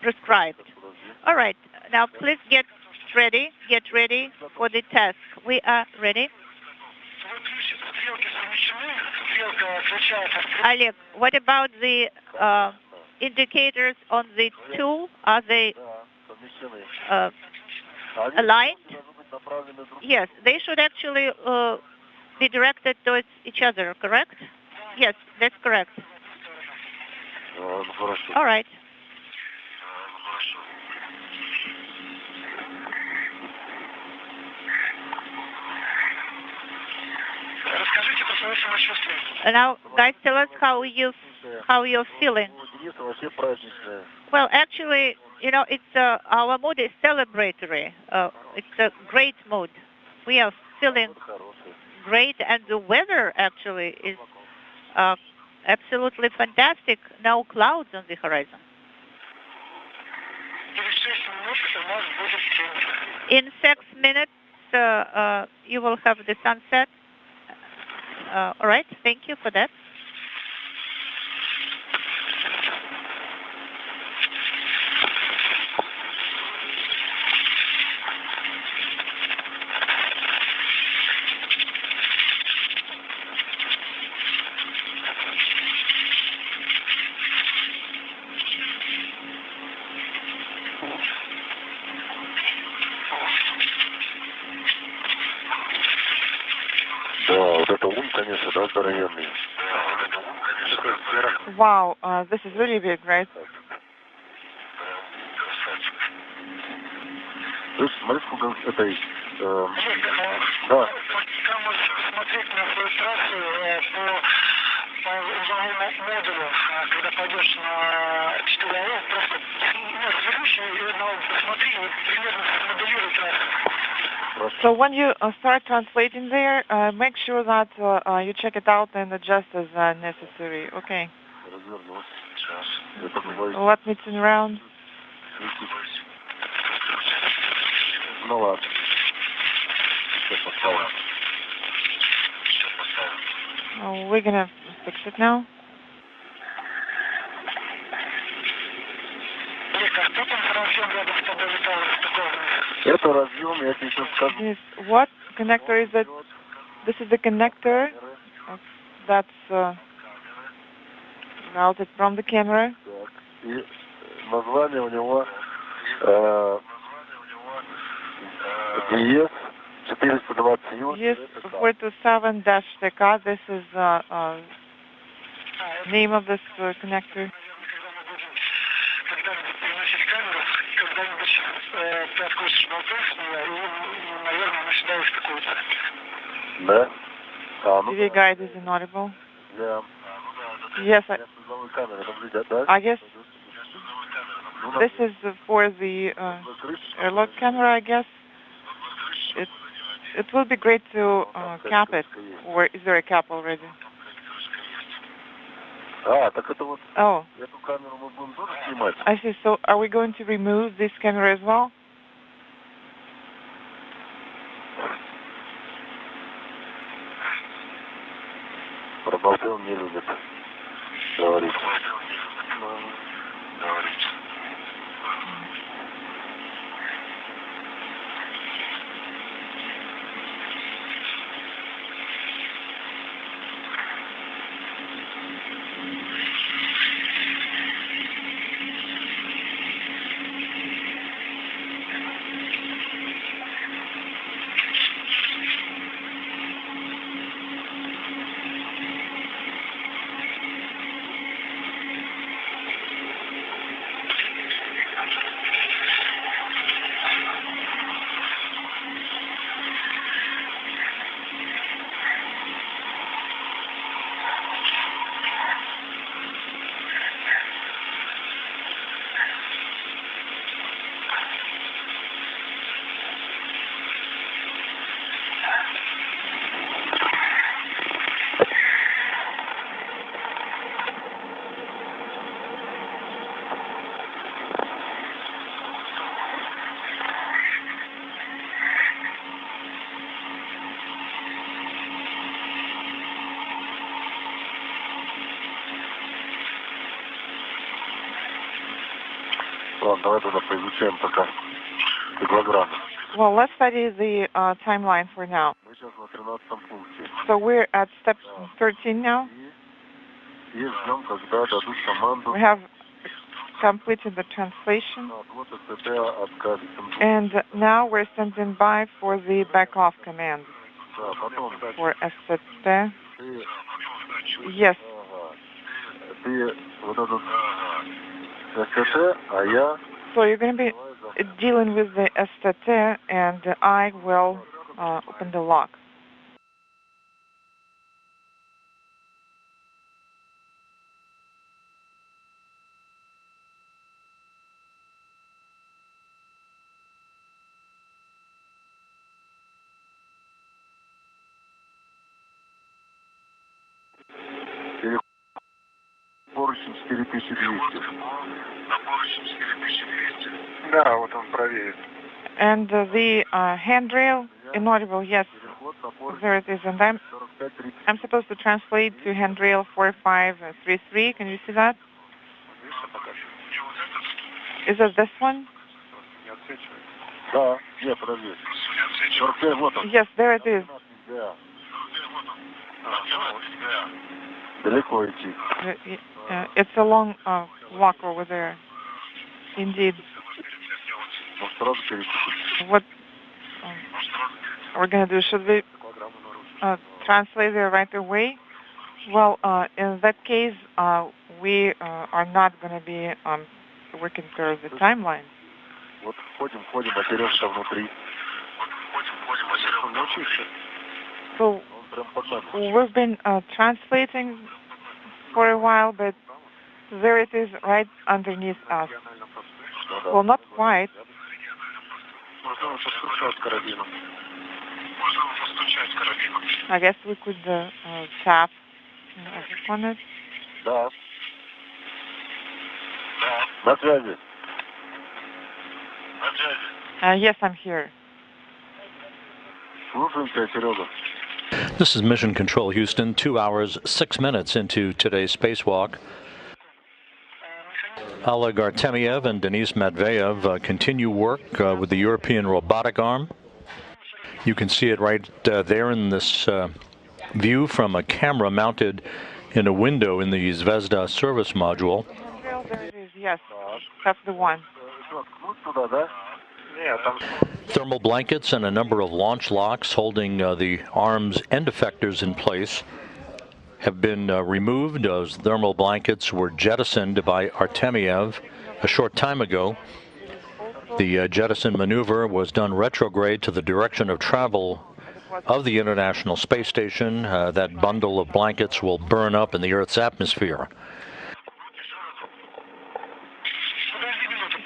prescribed. All right, now please get ready for the task. We are ready. Oleg, what about the indicators on the tool? Are they aligned? Yes, they should actually be directed towards each other, correct? Yes, that's correct. All right. Now, guys, tell us how you're feeling. Well, actually, you know, it's our mood is celebratory. It's a great mood. We are feeling great, and the weather actually is absolutely fantastic. No clouds on the horizon. In 6 minutes, you will have the sunset. All right, thank you for that. Wow, this is really big, right? Смотри, сколько это есть. Да. Когда пойдешь на 4 просто развернись и посмотри, примерно смоделируй трассу. So when you start translating there, make sure that you check it out and adjust as necessary. Okay. Let me turn around. Ну ладно. We're gonna fix it now. Это разъем, я тебе сейчас скажу. What connector is it? This is the connector that's routed from the camera. И название у него ES427-TK, this is name of this connector. TV guide is inaudible. Yes, I guess this is for the airlock camera, I guess. It will be great to cap it, or is there a cap already? Oh, I see. So are we going to remove this camera as well? Пробалтел не любит говорить. Well, let's study the timeline for now. So we're at step 13 now. We have completed the translation. And now we're standing by for the back off command for ST. Yes. So you're going to be dealing with the ST, and I will open the lock. And the handrail, inaudible, yes, there it is. And I'm supposed to translate to handrail 4533. Can you see that? Is it this one? Yes, there it is. It's a long walk over there. Indeed. What we're going to do, should we translate there right away? Well, in that case, we are not going to be working through the timeline. So we've been translating for a while, but there it is right underneath us. Well, not quite. I guess we could tap on it. Yes, I'm here. This is Mission Control Houston, 2 hours, 6 minutes into today's spacewalk. Oleg Artemyev and Denis Matveev continue work with the European Robotic Arm. You can see it right there in this view from a camera mounted in a window in the Zvezda service module. There it is, yes. That's the one. Thermal blankets and a number of launch locks holding the arm's end effectors in place have been removed. Those thermal blankets were jettisoned by Artemyev a short time ago. The jettison maneuver was done retrograde to the direction of travel of the International Space Station. That bundle of blankets will burn up in the Earth's atmosphere.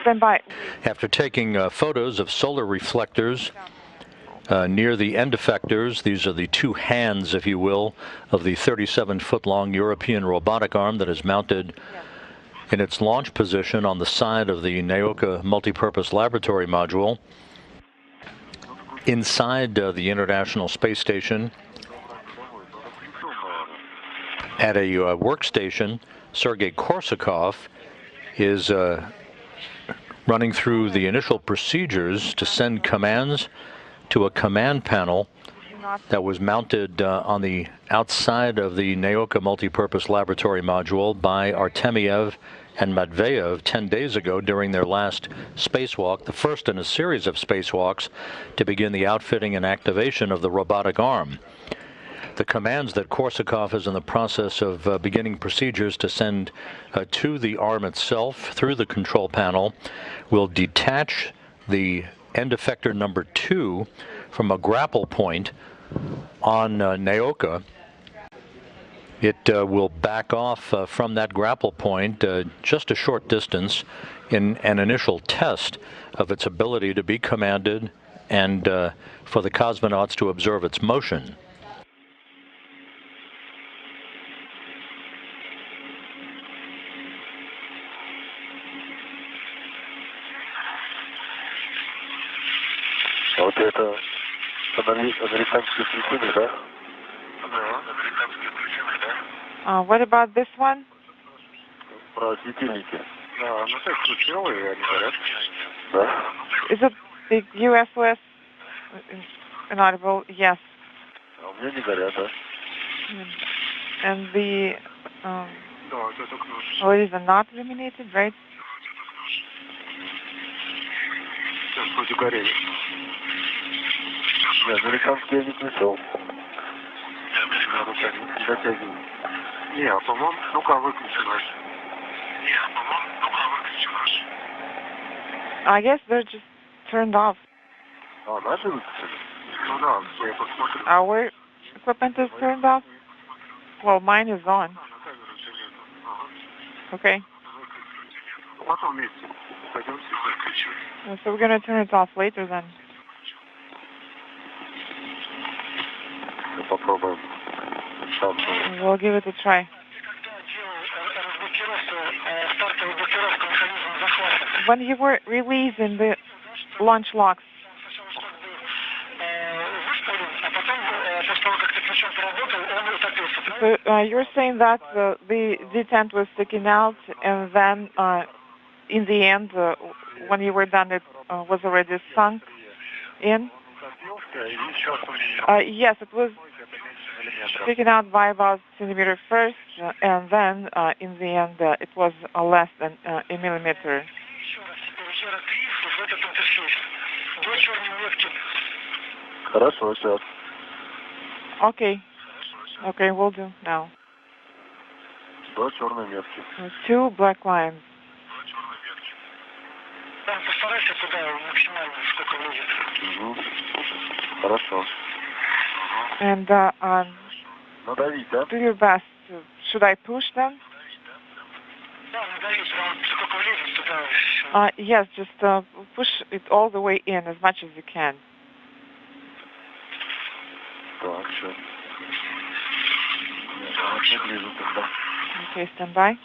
Stand by. After taking photos of solar reflectors near the end effectors, these are the two hands, if you will, of the 37-foot-long European robotic arm that is mounted in its launch position on the side of the Naoka multipurpose laboratory module. Inside the International Space Station, at a workstation, Sergei Korsakov is running through the initial procedures to send commands to a command panel that was mounted on the outside of the Naoka multipurpose laboratory module by Artemyev and Matveev 10 days ago during their last spacewalk, the first in a series of spacewalks to begin the outfitting and activation of the robotic arm. The commands that Korsakov is in the process of beginning procedures to send to the arm itself through the control panel will detach the end effector number 2 from a grapple point on Naoka. It will back off from that grapple point just a short distance in an initial test of its ability to be commanded and for the cosmonauts to observe its motion. Вот это американские причины, да? What about this one? Про светильники. Да, ну так включил, и они горят. Да? Is it the USOS inaudible? Yes. А у меня не горят, да? And the LEDs are not illuminated, right? Сейчас вроде горели. Нет, американские я не включил. Не дотягиваю. Не, а по-моему, ну-ка выключилась. Не, а по-моему, ну-ка выключилась. I guess they're just turned off. А, наши выключили? Ну да, я посмотрю. Our equipment is turned off? Well, mine is on. Okay. Потом вместе пойдемте выключим. So we're going to turn it off later then. Попробуем. We'll give it a try. When you were releasing the launch locks, so you're saying that the detent was sticking out, and then in the end, when you were done, it was already sunk in? Yes, it was sticking out by about a centimeter first, and then in the end, it was less than a millimeter. Хорошо, сейчас. Okay. Okay, we'll do now. Два черные метки. 2 black lines. Хорошо. And Надавить, да? do your best. Should I push them? Yes, just push it all the way in as much as you can. Так, сейчас. Не ближе тогда. Okay, stand by.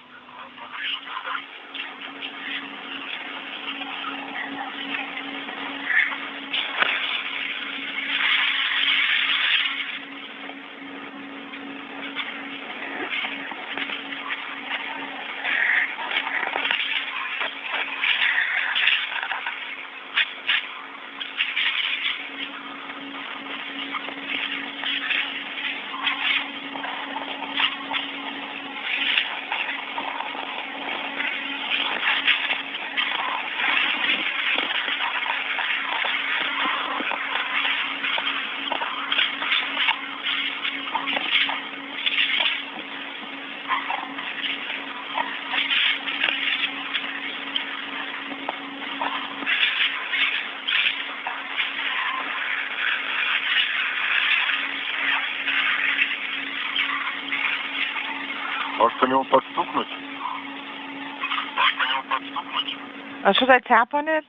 Может, по нему подстукнуть? Should I tap on it?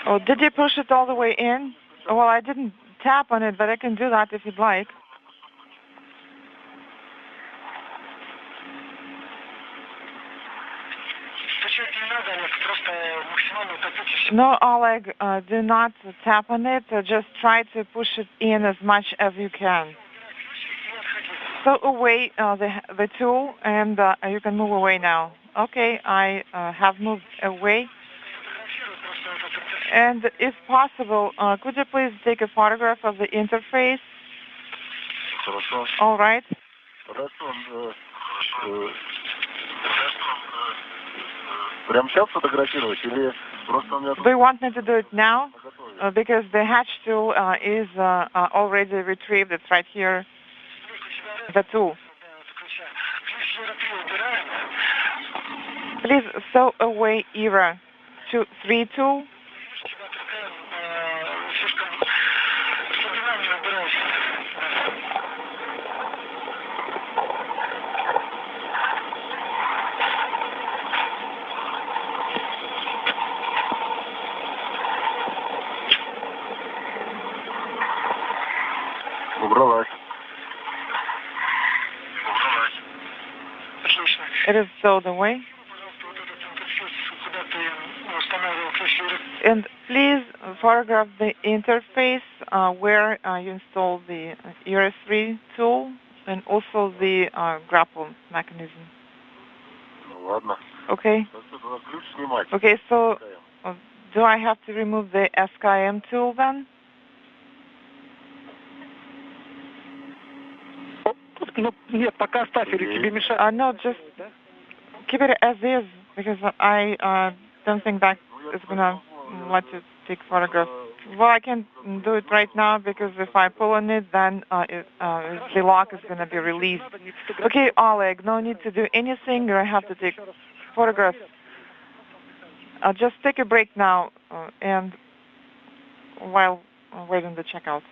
Oh, did you push it all the way in? Well, I didn't tap on it, but I can do that if you'd like. No, Oleg, do not tap on it. Just try to push it in as much as you can. So away the tool, and you can move away now. Okay, I have moved away. And if possible, could you please take a photograph of the interface? Хорошо. All right. Хорошо. Прямо сейчас фотографировать или просто у меня... Do you want me to do it now? Because the hatch tool is already retrieved. It's right here. The tool. Please stow away ERA 3 tool. Убралась. It is stowed away. And please photograph the interface where you install the ERA3 tool and also the grapple mechanism. Ладно. Okay. Ключ снимать. Okay, so do I have to remove the SKM tool then? Нет, пока оставь, или тебе мешает? No, just keep it as is, because I don't think that is going to let you take photographs. Well, I can't do it right now, because if I pull on it, then the lock is going to be released. Okay, Oleg, no need to do anything, or I have to take photographs. I'll just take a break now, and while waiting the checkout.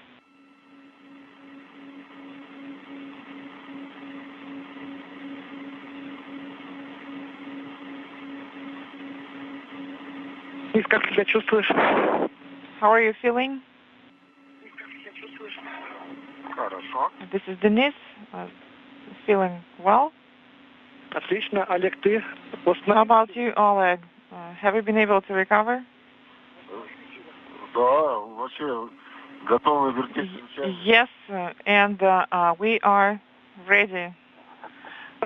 Как себя чувствуешь? How are you feeling? Хорошо. This is Denis. Feeling well? Отлично. Олег, ты? How about you, Oleg? Have you been able to recover? Да, вообще готовы вертеть. Yes, and we are ready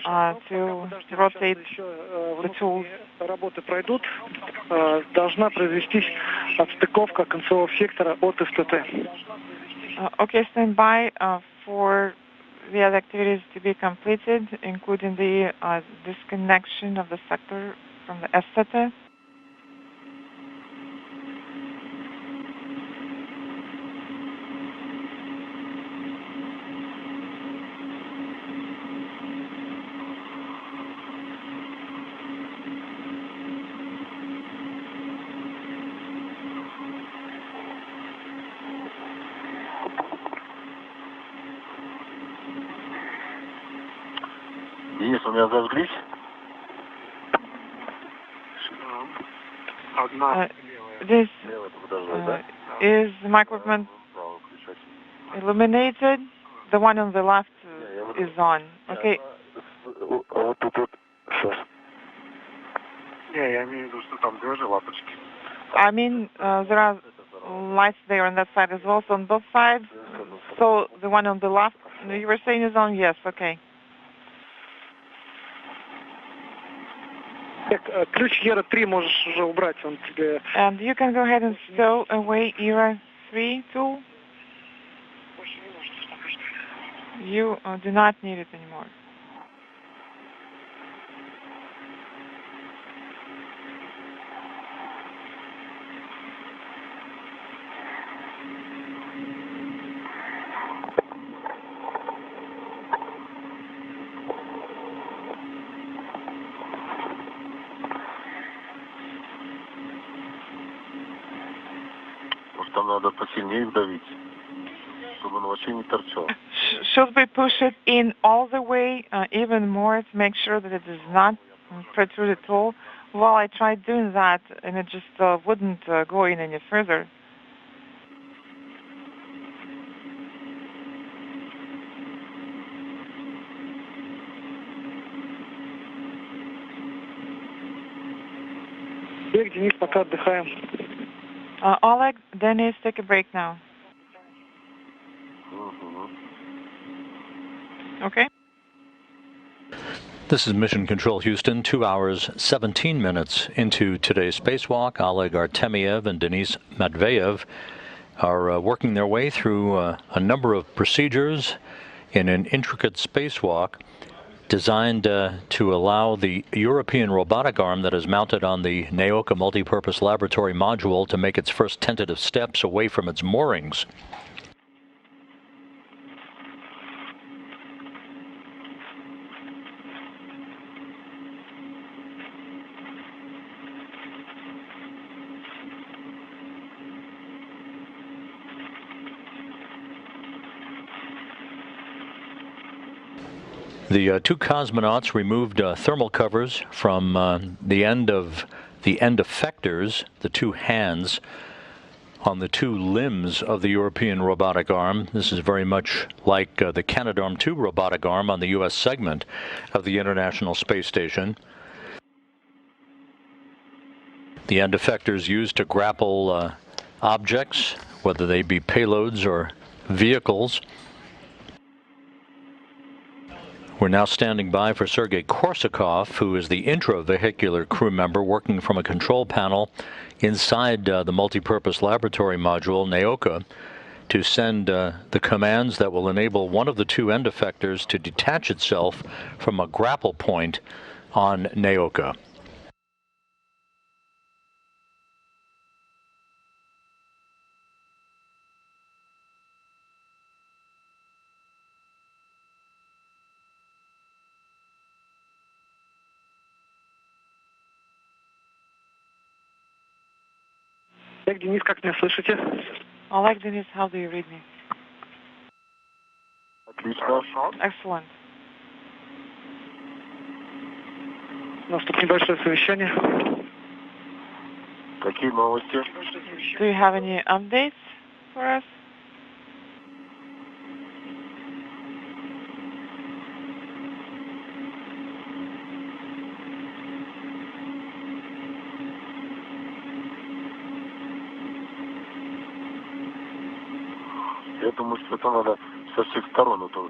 to rotate the tools. Работы пройдут, должна произвестись отстыковка концевого сектора от СТТ. Okay, stand by for the other activities to be completed, including the disconnection of the sector from the STT. Денис, у меня зажглись? This is my equipment illuminated. The one on the left is on. Okay. Вот тут вот. Сейчас. Не, я имею в виду, что там две же лампочки. I mean, there are lights there on that side as well, so on both sides. So the one on the left, you were saying is on? Yes, okay. Ключ ERA3 можешь уже убрать, он тебе... And you can go ahead and stow away ERA3 tool. You do not need it anymore. Может, там надо посильнее вдавить, чтобы он вообще не торчал. Should we push it in all the way, even more, to make sure that it does not protrude at all? Well, I tried doing that, and it just wouldn't go in any further. Денис, пока отдыхаем. Oleg, Denis, take a break now. Okay. This is Mission Control Houston, 2 hours, 17 minutes into today's spacewalk. Oleg Artemyev and Denis Matveev are working their way through a number of procedures in an intricate spacewalk designed to allow the European Robotic Arm that is mounted on the Naoka Multipurpose Laboratory Module to make its first tentative steps away from its moorings. The two cosmonauts removed thermal covers from the end effectors, the two hands on the two limbs of the European Robotic Arm. This is very much like the Canadarm2 robotic arm on the U.S. segment of the International Space Station. The end effectors used to grapple objects, whether they be payloads or vehicles. We're now standing by for Sergei Korsakov, who is the intravehicular crew member working from a control panel inside the multipurpose laboratory module, Naoka, to send the commands that will enable one of the two end effectors to detach itself from a grapple point on Naoka. Oleg, Denis, как меня слышите? Oleg, Denis, how do you read me? Отлично. Excellent. У нас тут небольшое совещание. Какие новости? Do you have any updates for us? Я думаю, что это надо со всех сторон это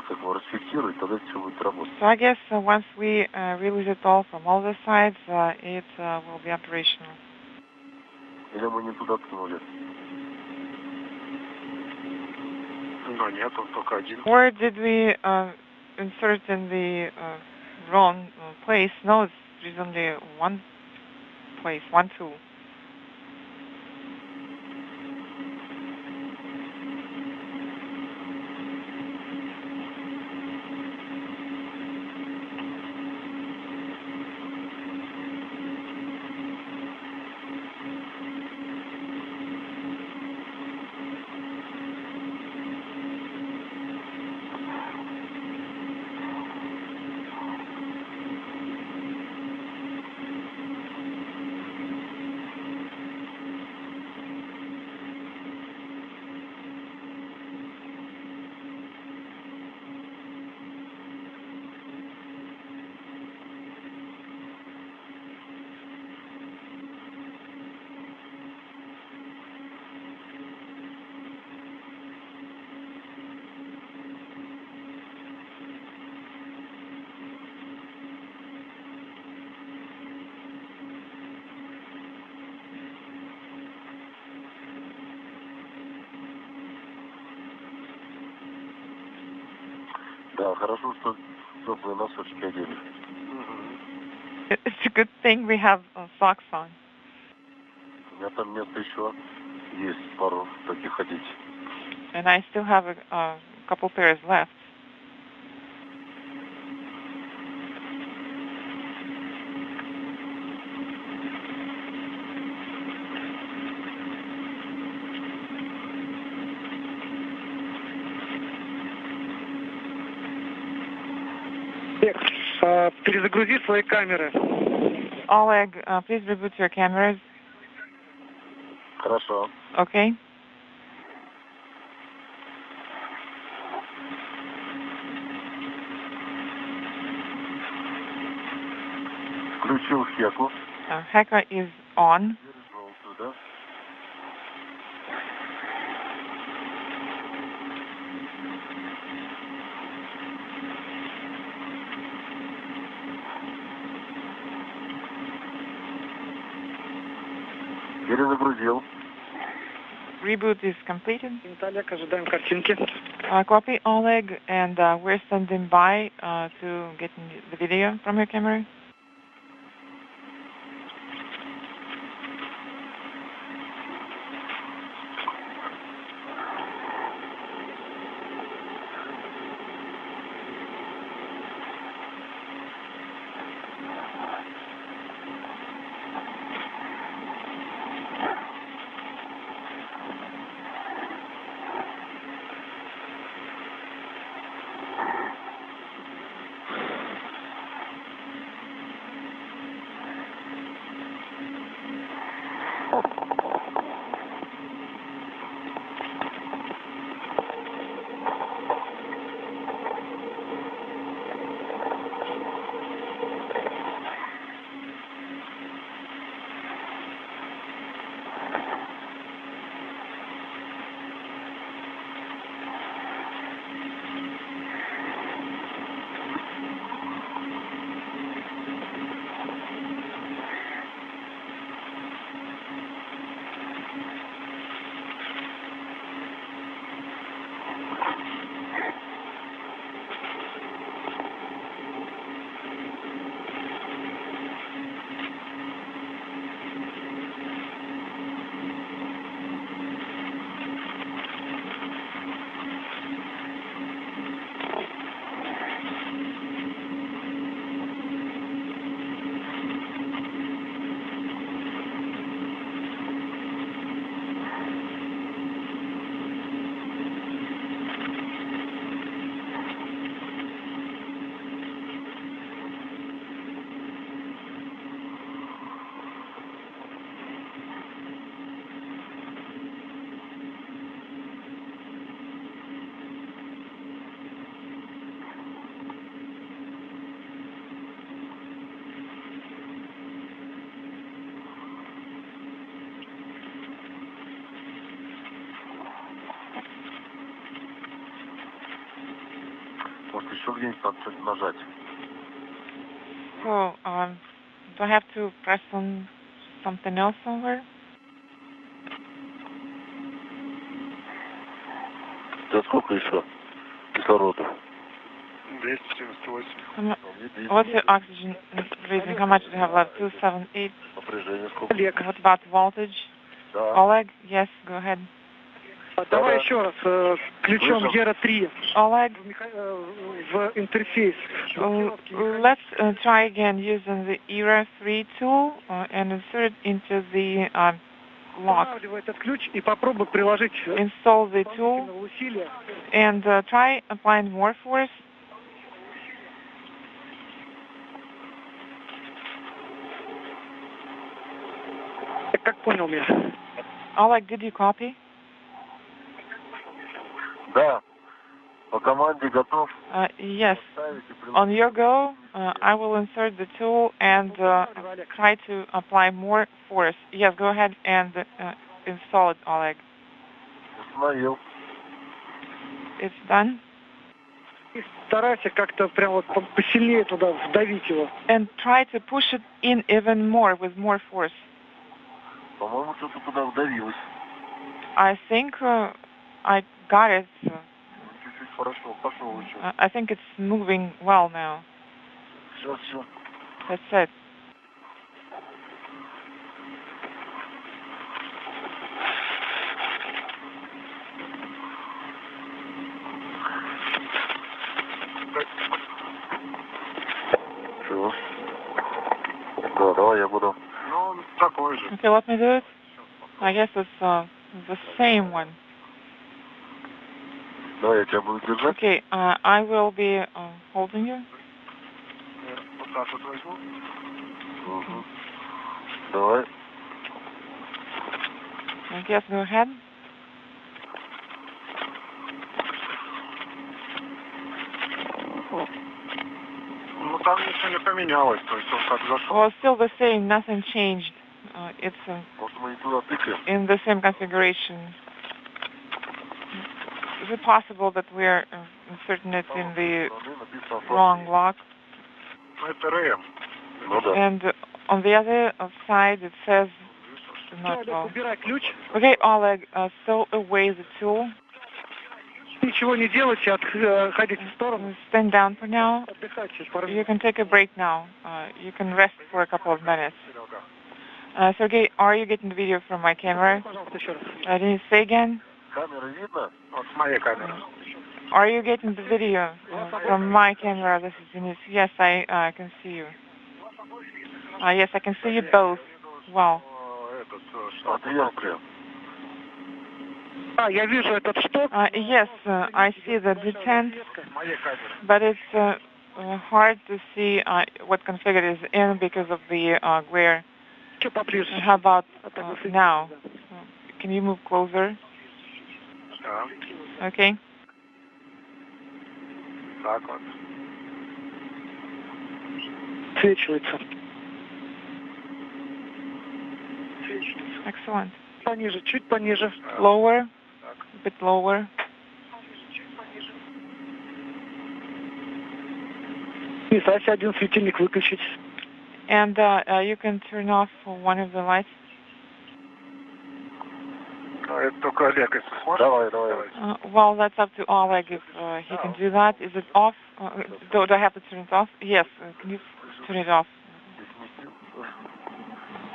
как бы расфиксировать, тогда все будет работать. So I guess once we release it all from all the sides, it will be operational. Или мы не туда ткнули? Ну, нет, он только один. Or did we insert in the wrong place? No, there's only one place, one tool. Да, хорошо, что теплые носочки одели. It's a good thing we have socks on. У меня там место еще есть, пару таких одеть. And I still have a couple pairs left. Перезагрузи свои камеры. Oleg, please reboot your cameras. Хорошо. Okay. Включил хеку. Hacker is on. Туда. Перезагрузил. Reboot is completed. Олег, ожидаем картинки. Copy, Oleg, and we're standing by to get the video from your camera. Может, еще где-нибудь надо нажать. So, do I have to press on something else somewhere? Да сколько еще кислорода? 278. What's your oxygen reading? How much do you have left? 278. Напряжение сколько? What about voltage? Да. Oleg, yes, go ahead. Давай еще раз ключом ERA-3 Oleg, в интерфейс. let's try again using the ERA-3 tool and insert it into the lock. Устанавливай этот ключ и попробуй приложить Install the tool усилия. and try applying more force. Как понял меня? Oleg, did you copy? Да. По команде готов. Yes. On your go, I will insert the tool and try to apply more force. Yes, go ahead and install it, Oleg. Установил. It's done. И старайся как-то прям вот посильнее туда вдавить его. And try to push it in even more with more force. По-моему, что-то туда вдавилось. I think I got it. Чуть-чуть хорошо, пошел еще. I think it's moving well now. Все, все. That's it. Чего? Да, давай я буду. Ну, такой же. Okay, let me do it. I guess it's the same one. Давай я тебя буду держать. Okay, I will be holding you. Давай. Yes, go ahead. Ну там ничего не поменялось, то есть он как зашел. Well, still the same, nothing changed. It's Вот мы и туда тыкаем. in the same configuration. Is it possible that we are inserting it in the wrong lock? Это РМ. Ну да. And on the other side it says not well. Okay, Oleg, throw away the tool. Ничего не делайте, отходите в сторону. Stand down for now. Отдыхайте пару You минут. can take a break now. You can rest for a couple of minutes. Sergey, are you getting the video from my camera? Did you say again? Камеры видно? Вот с моей камеры. Are you getting the video from my camera? This is Denis. Yes, I can see you. Yes, I can see you both. Wow. Я вижу этот шток. Yes, I see the detent, but it's hard to see what configured is in because of the glare. How about now? Can you move closer? Okay. Так вот. Свечивается. Excellent. Пониже, чуть пониже. Lower, a bit lower. Если один светильник выключить. And you can turn off one of the lights. Это только Олег, если сможет. Давай. Well, that's up to Oleg if he can do that. Is it off? Do I have to turn it off? Yes. Can you turn it off?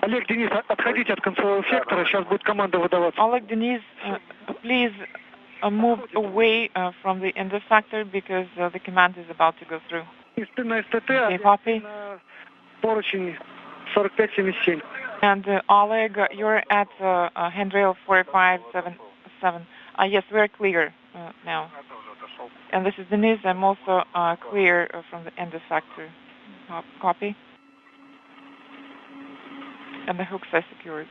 Олег, Денис, отходите от концевого сектора, сейчас будет команда выдаваться. Oleg, Denis, please move away from the end effector because the command is about to go through. На СТТ, Okay, copy. на поручень 4577. And Oleg, you're at handrail 4577. Yes, we're clear now. And this is Denis. I'm also clear from the end effector. Copy. And the hooks are secured.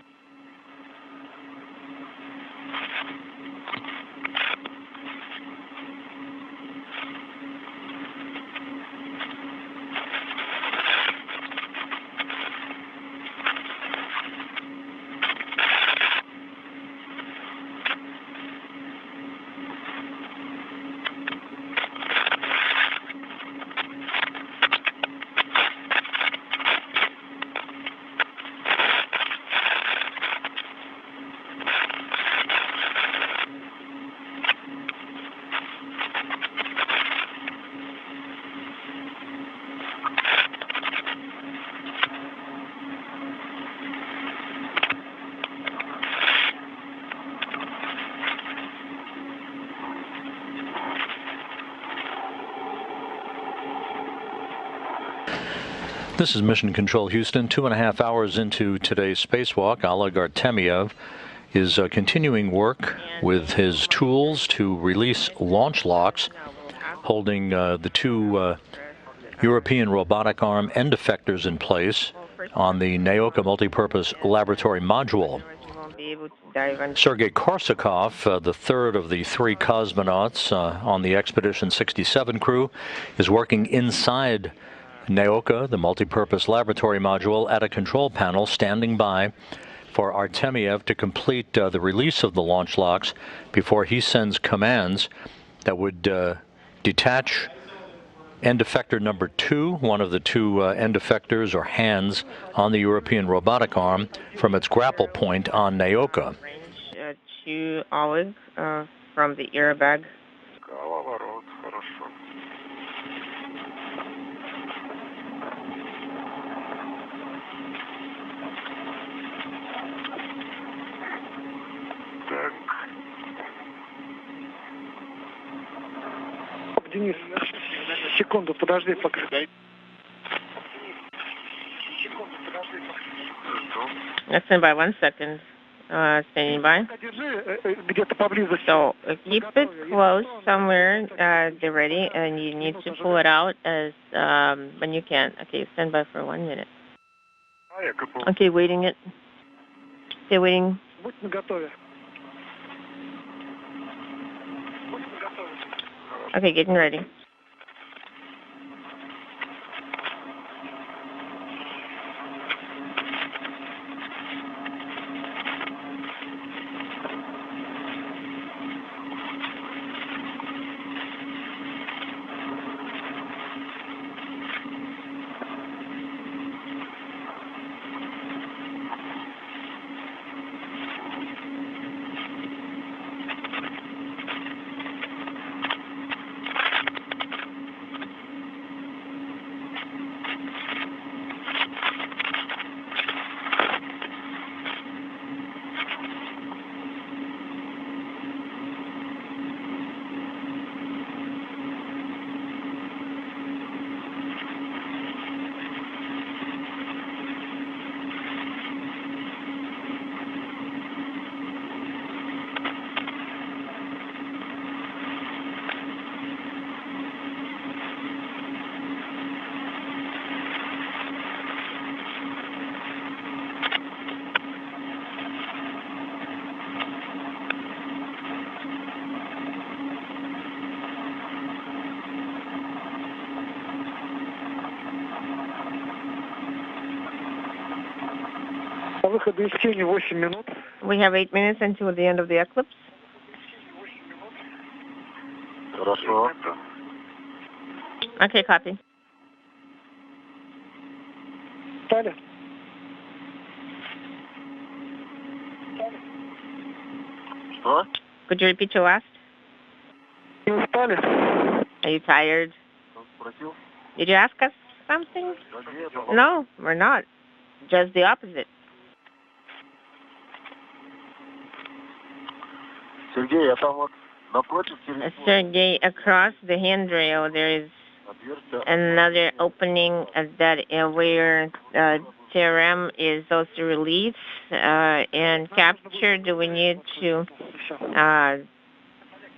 This is Mission Control Houston. 2.5 hours into today's spacewalk, Oleg Artemyev is continuing work with his tools to release launch locks, holding the two European Robotic Arm end effectors in place on the Naoka multipurpose laboratory module. Sergei Korsakov, the third of the three cosmonauts on the Expedition 67 crew, is working inside Naoka, the multipurpose laboratory module, at a control panel, standing by for Artemyev to complete the release of the launch locks before he sends commands that would detach end effector number 2, one of the two end effectors or hands on the European Robotic Arm, from its grapple point on Naoka. To Oleg from the airbag. Денис, секунду, подожди пока. Stand by 1 second. Standing by. So keep it close somewhere, get ready, and you need to pull it out as when you can. Okay, stand by for 1 minute. Okay, waiting it. Stay waiting. Okay, getting ready. We have 8 minutes until the end of the eclipse. Okay, copy. Could you repeat your last? Are you tired? Did you ask us something? No, we're not. Just the opposite. Sergey, across the handrail there is another opening that where TRM is also released and captured. Do we need to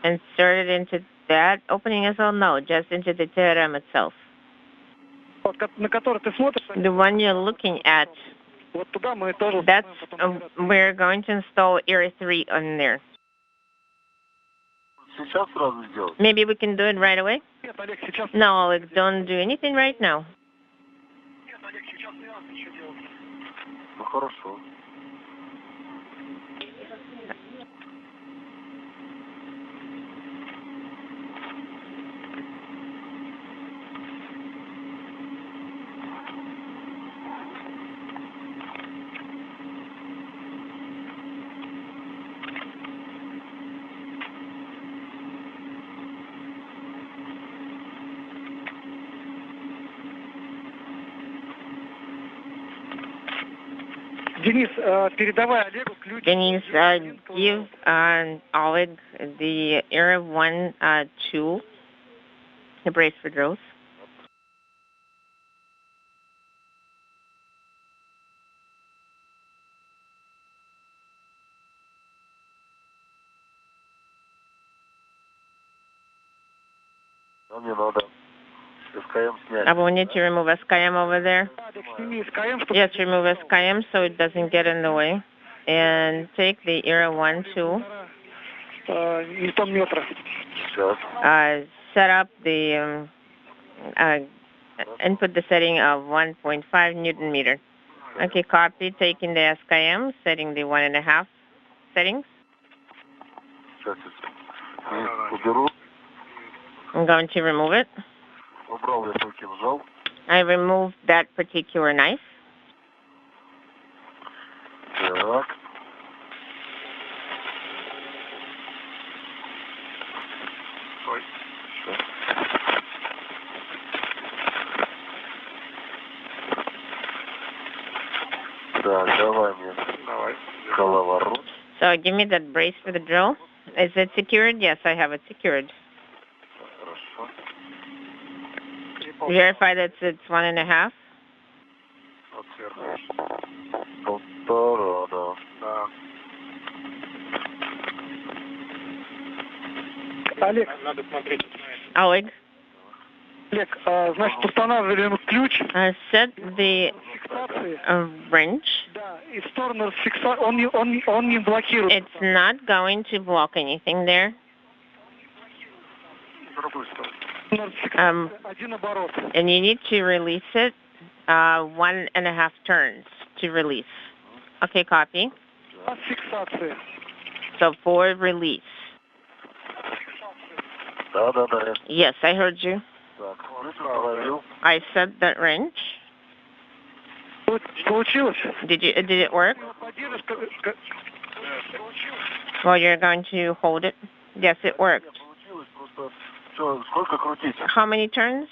insert it into that opening as well? No, just into the TRM itself. The one you're looking at, that's we're going to install Area 3 on there. Maybe we can do it right away? No, Oleg, don't do anything right now. Denise, give Oleg the Area 1 tool, the brace for drills. I will need to remove SKM over there. Yes, remove SKM so it doesn't get in the way. And take the Area 1 tool. Set up the, input the setting of 1.5 Newton meter. Okay, copy. Taking the SKM, setting the 1.5 settings. I'm going to remove it. I removed that particular knife. So give me that brace for the drill. Is it secured? Yes, I have it secured. Verify that it's 1.5. Олег. Oleg. Олег, значит, устанавливаем ключ. Set the wrench. Да, и сторону он не блокирует. It's not going to block anything there. Один оборот. And you need to release it 1.5 turns to release. Okay, copy. Фиксации. So for release. Да. Yes, I heard you. Так, проверил. I set that wrench. Получилось? Did it work? Well, you're going to hold it. Yes, it worked. Получилось, просто что, сколько крутить? How many turns?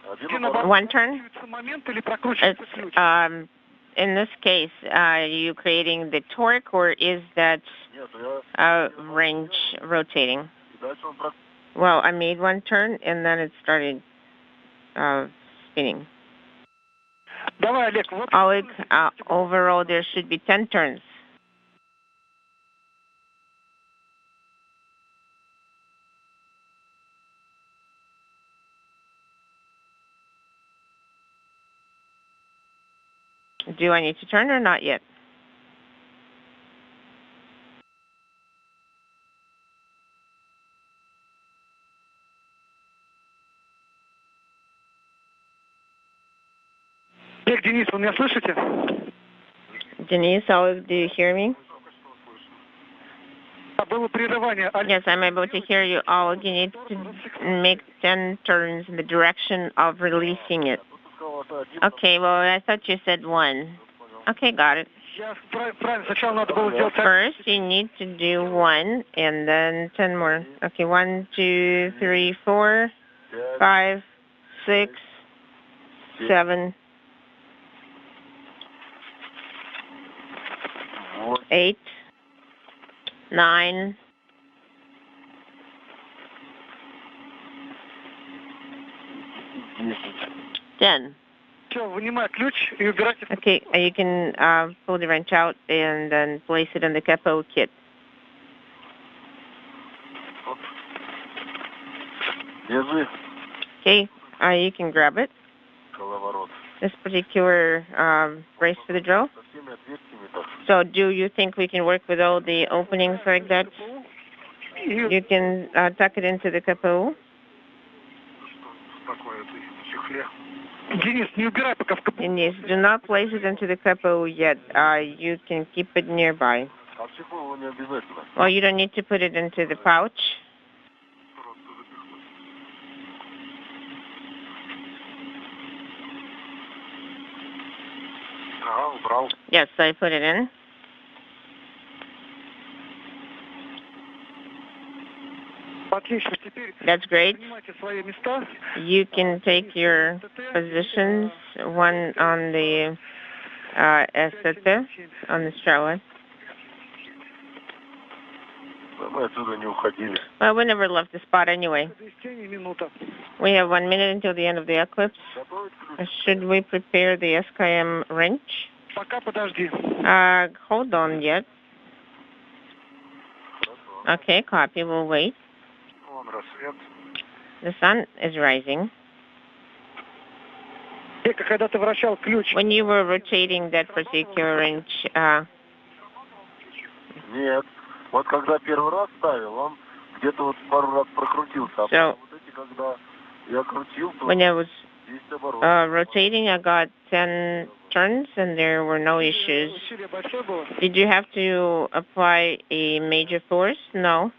Один оборот. One turn? Момент или прокручивается ключ? It's, in this case, are you creating the torque, or is that wrench rotating? Well, I made one turn, and then it started spinning. Давай, Олег, вот. Oleg, overall, there should be 10 turns. Do I need to turn or not yet? Олег, Денис, вы меня слышите? Denise, Oleg, do you hear me? Было прерывание. Yes, I'm able to hear you. Oleg, you need to make 10 turns in the direction of releasing it. Okay, well, I thought you said 1. Okay, got it. First, you need to do 1, and then 10 more. Okay, 1, 2, 3, 4, 5, 6, 7, 8, 9, 10. Okay, you can pull the wrench out and then place it in the capo kit. Okay, you can grab it. This particular brace for the drill. So do you think we can work with all the openings like that? You can tuck it into the capo. Denise, do not place it into the capo yet. You can keep it nearby. Well, you don't need to put it into the pouch. Yes, I put it in. That's great. You can take your positions, one on the ST, on the Strela. Well, we never left the spot anyway. We have 1 minute until the end of the eclipse. Should we prepare the SKM wrench? Hold on yet. Okay, copy. We'll wait. The sun is rising. When you were rotating that particular wrench, Нет. Вот когда первый раз ставил, он где-то вот пару раз прокрутился. А вот эти, когда я крутил, то when I was 10 оборотов. rotating, I got 10 turns and there were no issues. Did you have to apply a major force? No.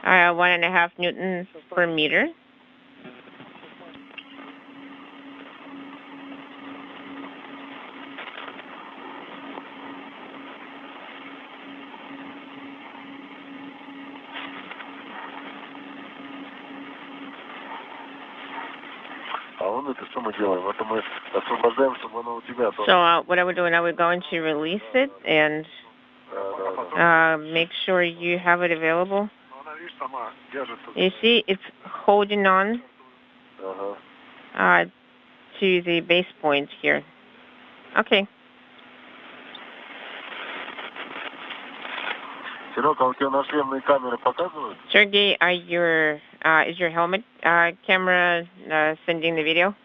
1.5 newtons per meter. So what I would do now, we're going to release it and make sure you have it available. You see, it's holding on to the base point here. Okay. Sergey, is your helmet camera sending the video?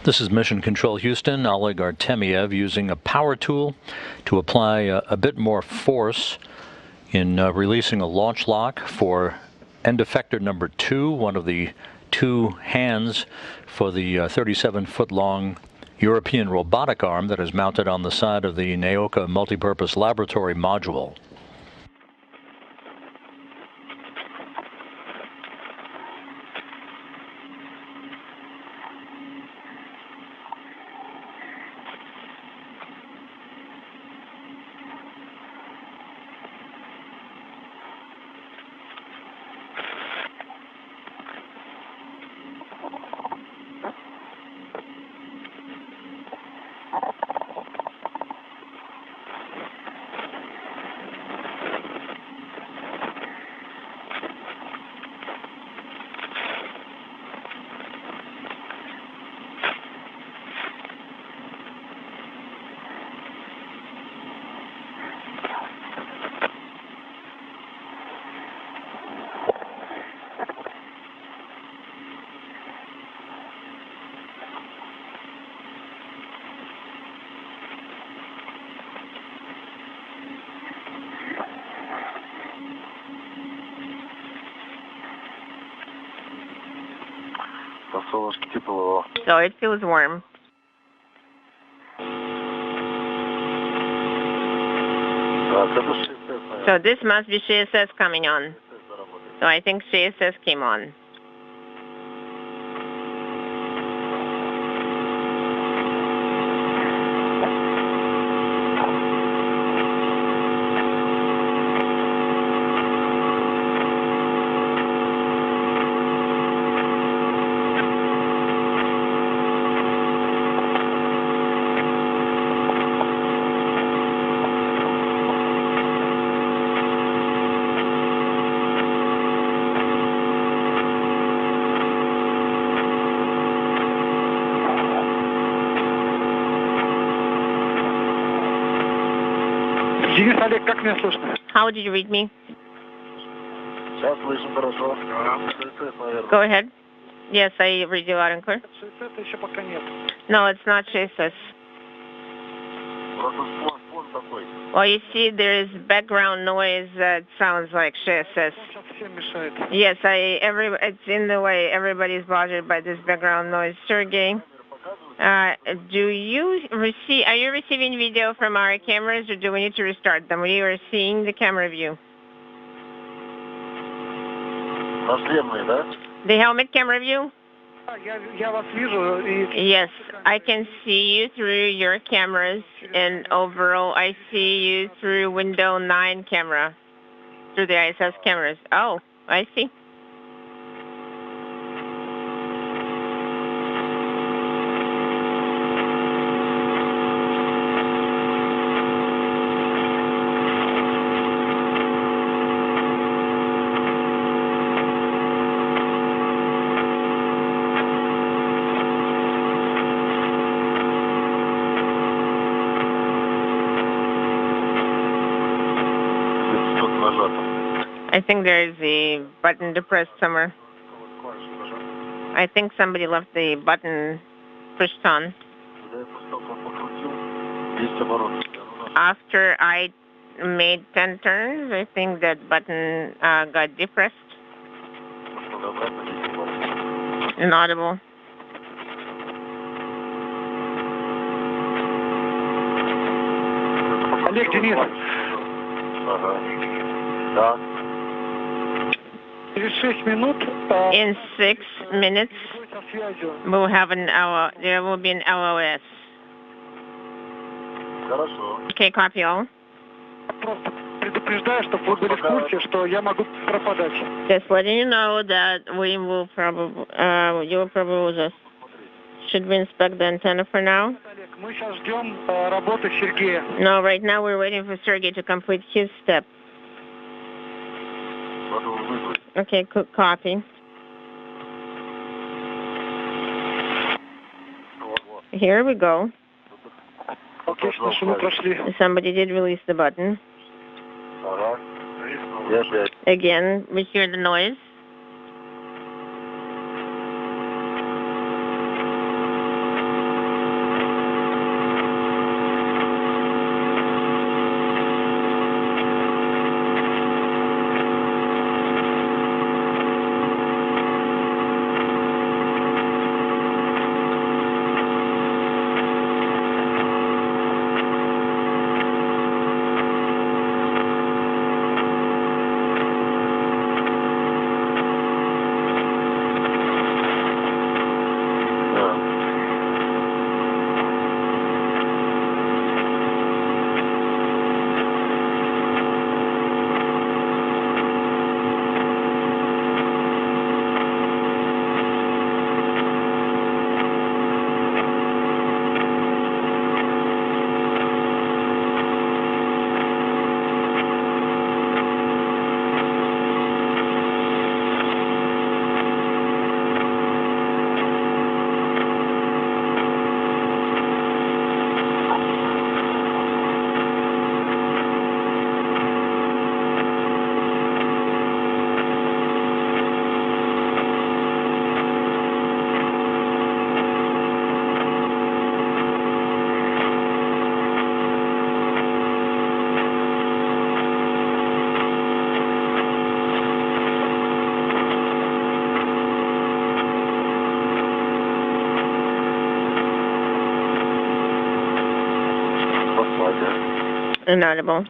This is Mission Control Houston, Oleg Artemyev using a power tool to apply a bit more force in releasing a launch lock for end effector number 2, one of the 2 hands for the 37-foot-long European Robotic Arm that is mounted on the side of the Naoka Multipurpose Laboratory Module. So it feels warm. So this must be CSS coming on. So I think CSS came on. How did you read me? Go ahead. Yes, I read you loud and clear. No, it's not CSS. Well, you see, there is background noise that sounds like CSS. Yes, it's in the way. Everybody's bothered by this background noise. Sergey, are you receiving video from our cameras, or do we need to restart them? We are seeing the camera view. The helmet camera view? Yes, I can see you through your cameras, and overall I see you through window 9 camera, through the ISS cameras. Oh, I see. I think there is a button depressed somewhere. I think somebody left the button pushed on. After I made 10 turns, I think that button got depressed. Inaudible. Oleg, Denis. In 6 minutes, we'll have an hour. There will be an LOS. Okay, copy all. Just letting you know that we will probably, you will probably lose us. Should we inspect the antenna for now? No, right now we're waiting for Sergey to complete his step. Okay, copy. Here we go. Somebody did release the button. Again, we hear the noise. Inaudible.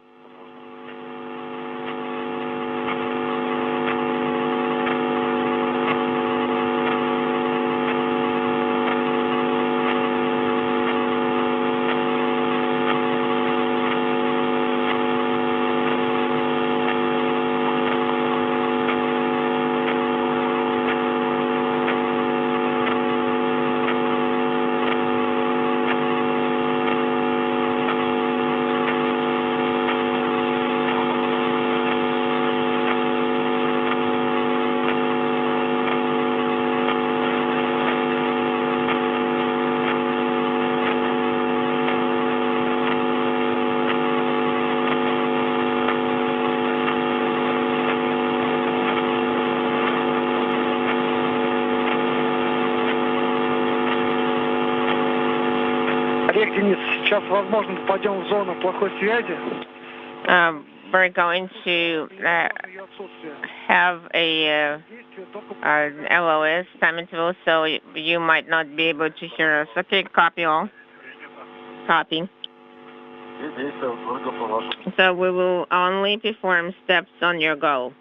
Олег, Денис, сейчас, возможно, попадем в зону плохой связи. We're going to have an LOS, time interval, so you might not be able to hear us. Okay, copy all. Copy. So we will only perform steps on your go.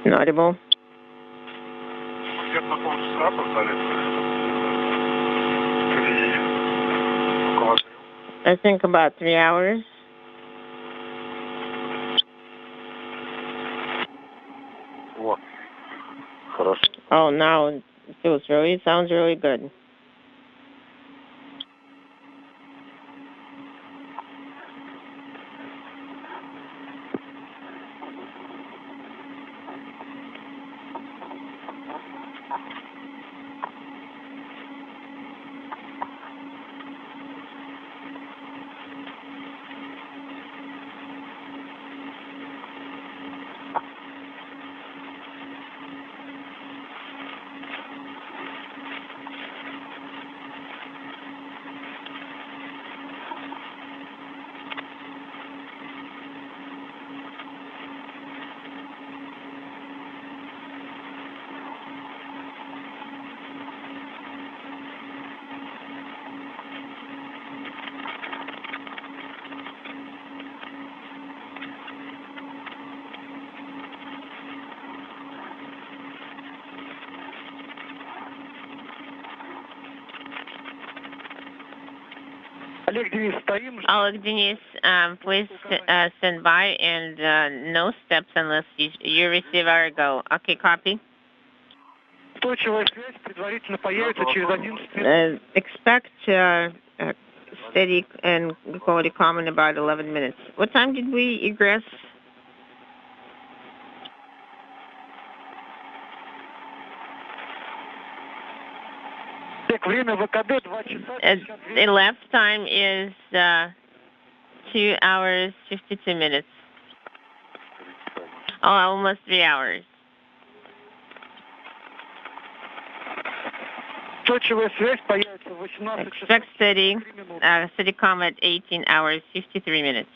Inaudible. I think about 3 hours. Oh, now it sounds really good. Oleg, Denis, please stand by and no steps unless you receive our go. Okay, copy. Expect steady and quality comm in about 11 minutes. What time did we egress? The elapsed time is 2 hours 52 minutes. Oh, almost 3 hours. Expect steady comm at 18 hours 53 minutes.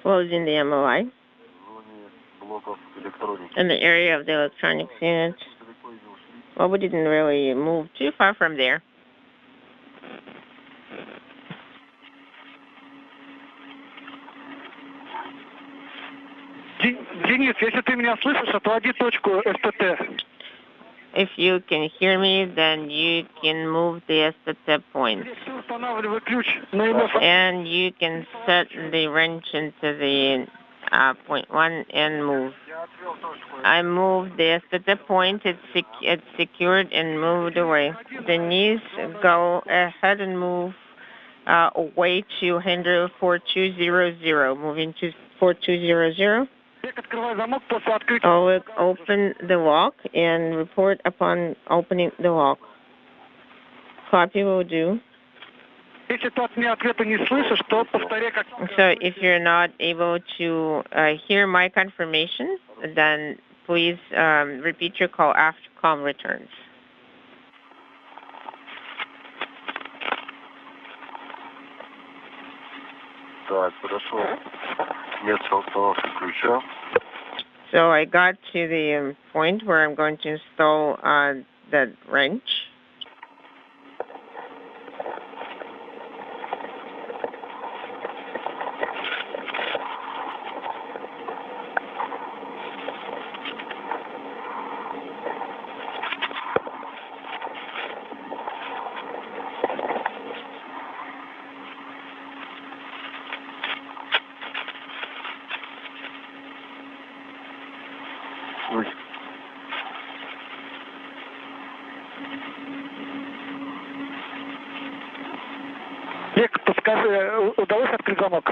Closing the MOI in the area of the electronics unit. Well, we didn't really move too far from there. Денис, если ты меня слышишь, отводи точку СТТ. If you can hear me, then you can move the STT point. And you can set the wrench into the point 1 and move. I moved the STT point. It's secured and moved away. Denise, go ahead and move away to handle 4200. Moving to 4200. Oleg, open the lock and report upon opening the lock. Copy will do. So if you're not able to hear my confirmation, then please repeat your call after comm returns. Так, хорошо. Место установки ключа. So I got to the point where I'm going to install the wrench. Удалось открыть замок?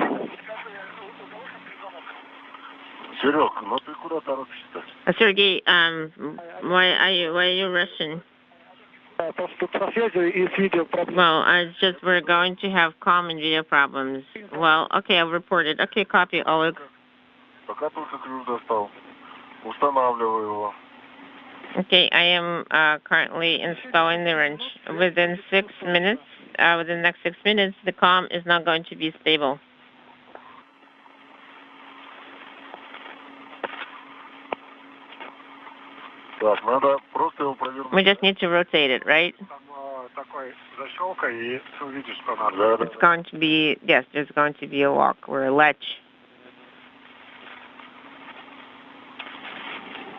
Серег, ну ты куда торопишься? Sergey, why are you rushing? Well, we're going to have comm and video problems. Well, okay, I'll report it. Okay, copy, Oleg. Пока только ключ достал. Устанавливаю его. Okay, I am currently installing the wrench. Within 6 minutes, within the next 6 minutes, the comm is not going to be stable. Так, надо просто его провернуть. We just need to rotate it, right? Такой защелка, и ты увидишь, что надо. It's going to be, yes, there's going to be a lock or a latch.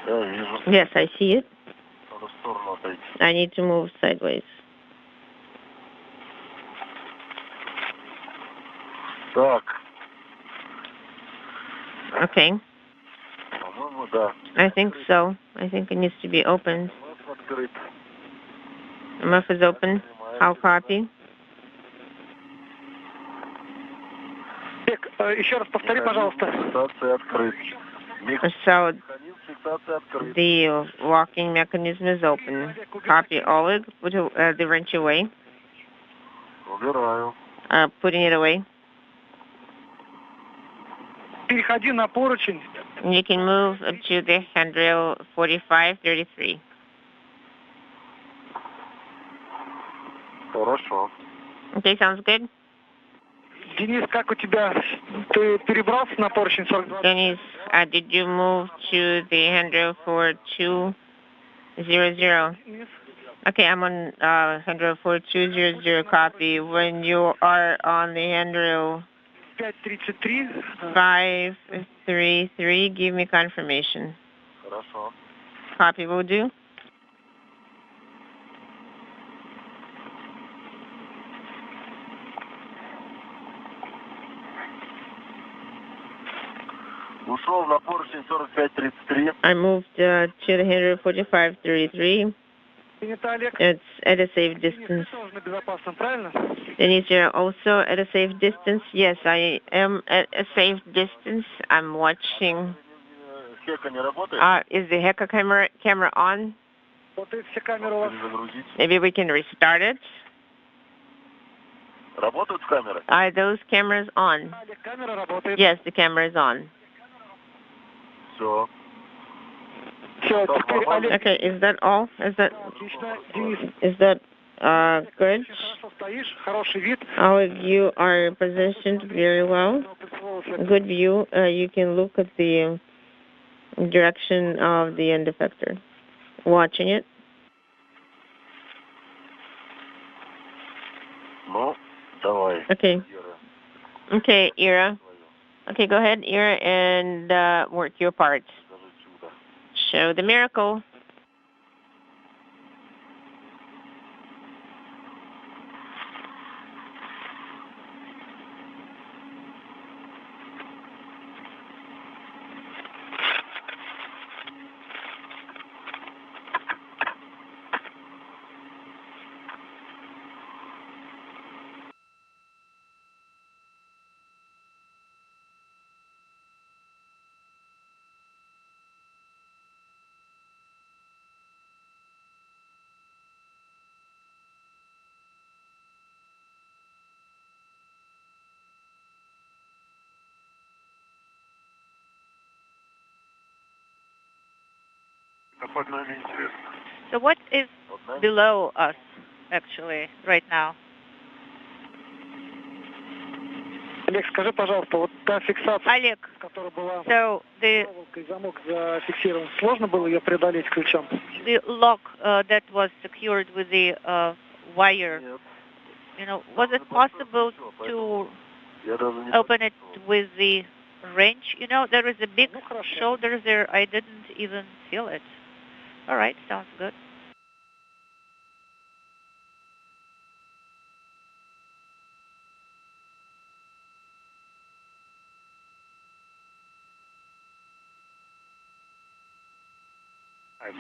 Я вижу. Yes, I see it. Надо в сторону отойти. I need to move sideways. Так. Okay. По-моему, да. I think so. I think it needs to be opened. Открыт. MF is open. How copy? Еще раз повтори, пожалуйста. Станция открыт. So the locking mechanism is open. Copy, Oleg. Put the wrench away. Putting it away. Переходи на поручень. You can move to the handrail 45-33. Хорошо. Okay, sounds good. Денис, как у тебя? Ты перебрался на поручень 42? Denis, did you move to the handrail 4200? Okay, I'm on handrail 4200. Copy. When you are on the handrail 533, give me confirmation. Хорошо. Copy, will do. Ушел на поручень 45-33. I moved to the handrail 45-33. It's at a safe distance. Denis, you're also at a safe distance? Yes, I am at a safe distance. I'm watching. Is the Heka camera on? Maybe we can restart it. Are those cameras on? Yes, the camera is on. Okay, is that all? Is that good? Oleg, you are positioned very well. Good view. You can look at the direction of the end effector. Watching it. Okay. Okay, Ira. Okay, go ahead, Ira, and work your part. Show the miracle. So what is below us, actually, right now? Олег, скажи, пожалуйста, вот та фиксация, Oleg, которая была so the замок зафиксирован, сложно было ее преодолеть ключом? The lock that was secured with the wire, was it possible to open it with the wrench? There is a big shoulder there. I didn't even feel it. All right, sounds good.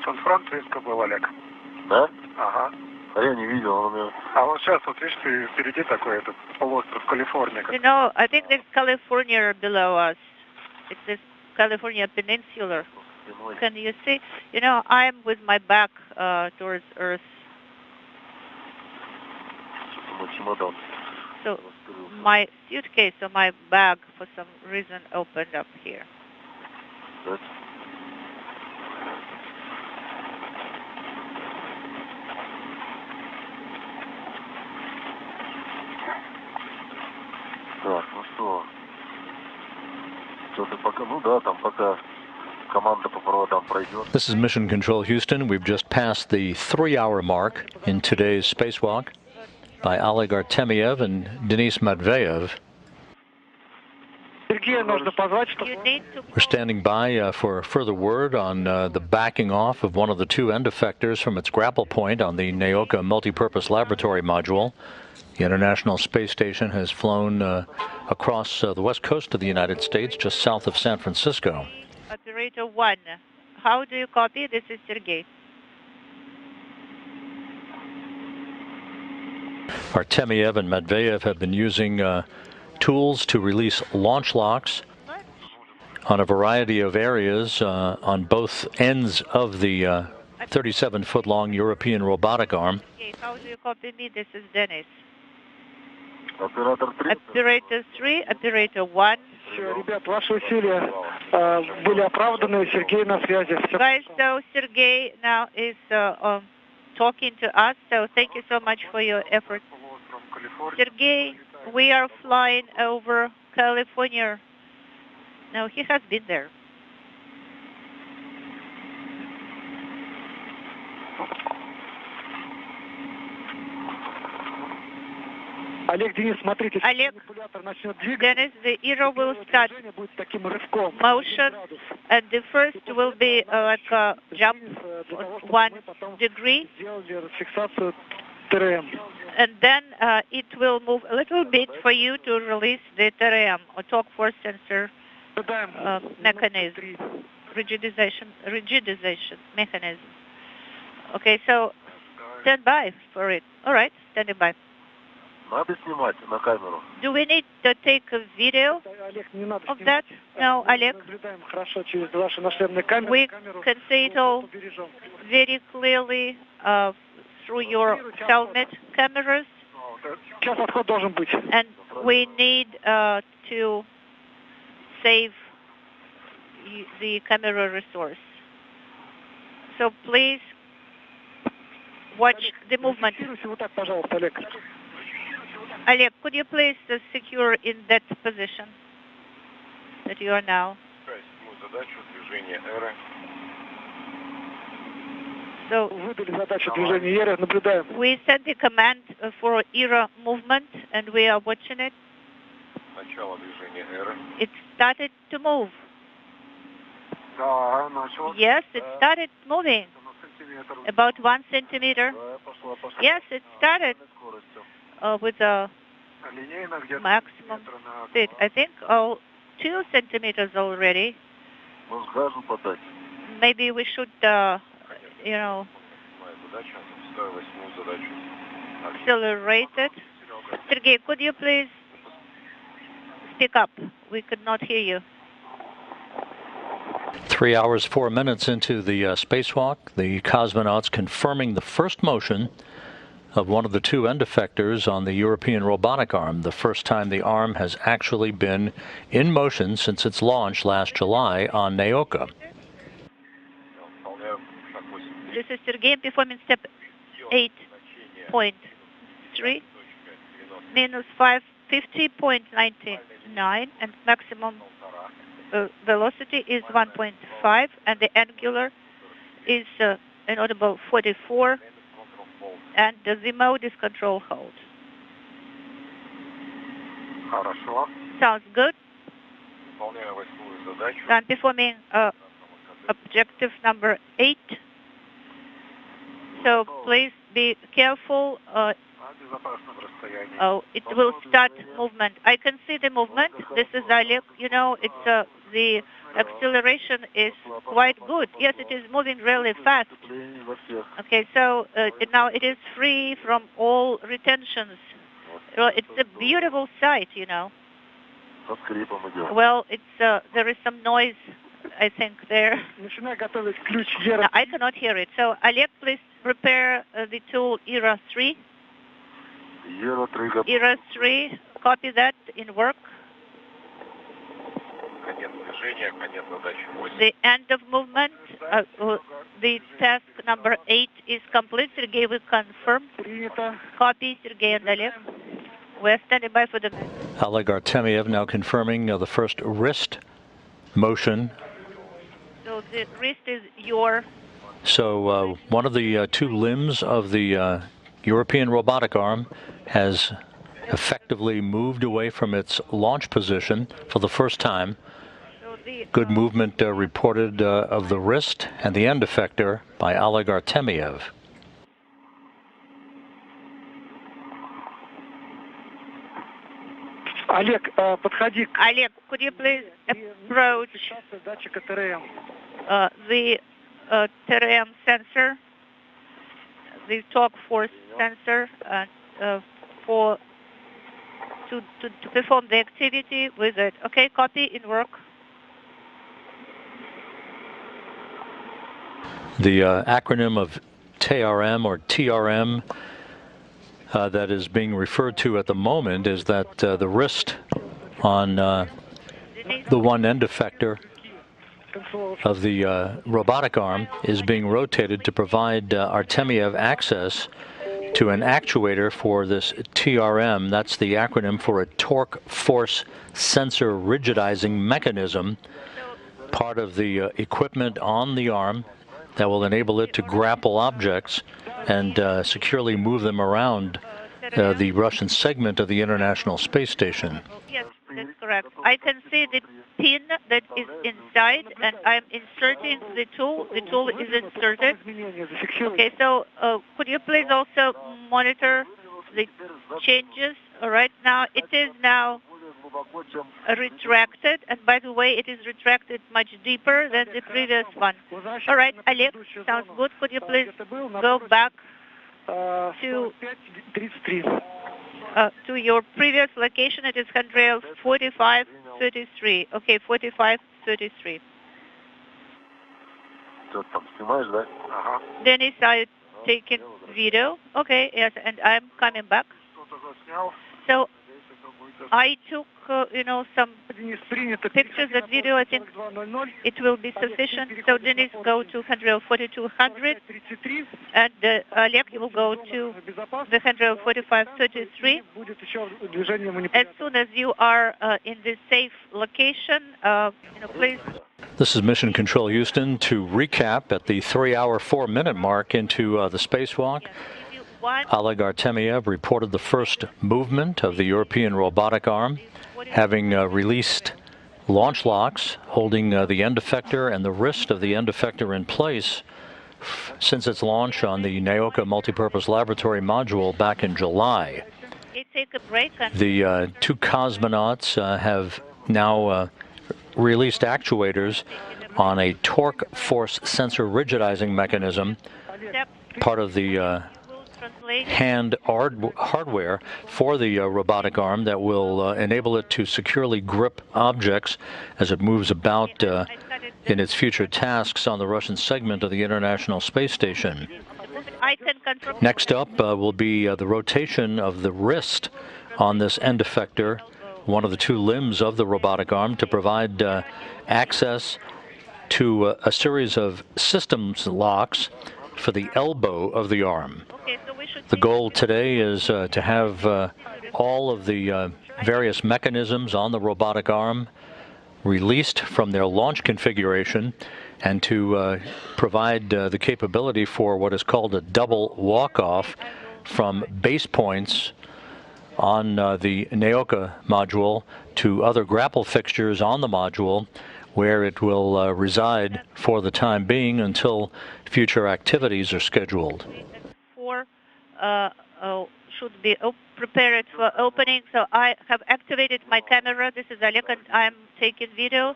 Сан-Франциско был, Олег. Да? Ага. А я не видел, он у меня... А вот сейчас, вот видишь, ты впереди такой этот полуостров Калифорния. I think there's California below us. It's this California Peninsula. Can you see? I'm with my back towards Earth. So my suitcase or my bag, for some reason, opened up here. Good. Так, ну что? Что-то пока, ну да, там пока команда по проводам пройдет. This is Mission Control Houston. We've just passed the 3-hour mark in today's spacewalk by Oleg Artemyev and Denis Matveev. We're standing by for further word on the backing off of one of the two end effectors from its grapple point on the Naoka multipurpose laboratory module. The International Space Station has flown across the west coast of the United States, just south of San Francisco. Operator 1, how do you copy? This is Sergei. Artemyev and Matveev have been using tools to release launch locks on a variety of areas on both ends of the 37-foot-long European robotic arm. Okay, how do you copy me? This is Denis. Оператор 3. Operator 3, operator 1. Все, ребят, ваши усилия были оправданы. Сергей на связи. Guys, so Sergey now is talking to us, so thank you so much for your efforts. Sergey, we are flying over California. No, he has been there. Олег, Денис, смотрите, Олег, манипулятор начнет двигаться. Dennis, the arrow will start Будет таким рывком. motion, and the first will be like a jump 1 degree, Сделали фиксацию ТРМ. and then it will move a little bit for you to release the TRM, or torque force sensor mechanism, rigidization mechanism. Okay, so stand by for it. All right, standing by. Надо снимать на камеру. Do we need to take a video of that? No, Oleg. Наблюдаем хорошо через ваши нашлемные камеры. We can see it all very clearly through your helmet cameras. Сейчас отход должен быть. And we need to save the camera resource. So please watch the movement. Вот так, пожалуйста, Олег. Oleg, could you please secure in that position that you are now? So Выдали задачу движения ERA, наблюдаем. we sent the command for ERA movement, and we are watching it. It started to move. Yes, it started moving. About 1 centimeter. Yes, it started with a maximum speed. I think 2 centimeters already. Maybe we should, accelerate it. Sergey, could you please speak up? We could not hear you. 3 hours, 4 minutes into the spacewalk, the cosmonauts confirming the first motion of one of the 2 end effectors on the European robotic arm, the first time the arm has actually been in motion since its launch last July on Naoka. This is Sergey performing step 8.3, minus 550.99, and maximum velocity is 1.5, and the angular is inaudible 44, and the mode is control hold. Sounds good. I'm performing objective number 8. So please be careful. It will start movement. I can see the movement. This is Oleg. You know, it's the acceleration is quite good. Yes, it is moving really fast. Okay, so now it is free from all retentions. Well, it's a beautiful sight, you know. Well, it's there is some noise, I think, there. No, I cannot hear it. So, Oleg, please prepare the tool ERA 3. ERA 3, copy that in work. The end of movement, the task number 8 is complete. Sergey will confirm. Copy, Sergey and Oleg. We're standing by for the... Oleg Artemyev now confirming the first wrist motion. So the wrist is your... So one of the 2 limbs of the European robotic arm has effectively moved away from its launch position for the first time. Good movement reported of the wrist and the end effector by Oleg Artemyev. Олег, подходи. Oleg, could you please approach the TRM sensor, the torque force sensor, to perform the activity with it. Okay, copy in work. The acronym of TRM or TRM that is being referred to at the moment is that the wrist on the one end effector of the robotic arm is being rotated to provide Artemyev access to an actuator for this TRM. That's the acronym for a torque force sensor rigidizing mechanism, part of the equipment on the arm that will enable it to grapple objects and securely move them around the Russian segment of the International Space Station. Yes, that's correct. I can see the pin that is inside, and I'm inserting the tool. The tool is inserted. Okay, so could you please also monitor the changes? Right now, it is now retracted, and by the way, it is retracted much deeper than the previous one. All right, Oleg, sounds good. Could you please go back to your previous location? It is handrail 4533. Okay, 4533. Denis, are you taking video? Okay, yes, and I'm coming back. So I took, some pictures and video. I think it will be sufficient. So Denis, go to handrail 4200, and Oleg, you will go to the handrail 4533. As soon as you are in the safe location, please. This is Mission Control Houston. To recap, at the 3-hour, 4-minute mark into the spacewalk, Oleg Artemyev reported the first movement of the European Robotic Arm, having released launch locks holding the end effector and the wrist of the end effector in place since its launch on the Naoka Multipurpose Laboratory module back in July. The two cosmonauts have now released actuators on a torque force sensor rigidizing mechanism, part of the hand hardware for the robotic arm that will enable it to securely grip objects as it moves about in its future tasks on the Russian segment of the International Space Station. Next up will be the rotation of the wrist on this end effector, one of the two limbs of the robotic arm, to provide access to a series of systems locks for the elbow of the arm. The goal today is to have all of the various mechanisms on the robotic arm released from their launch configuration and to provide the capability for what is called a double walk-off from base points on the Naoka module to other grapple fixtures on the module, where it will reside for the time being until future activities are scheduled. Should be prepared for opening. So I have activated my camera. This is Oleg, and I'm taking video.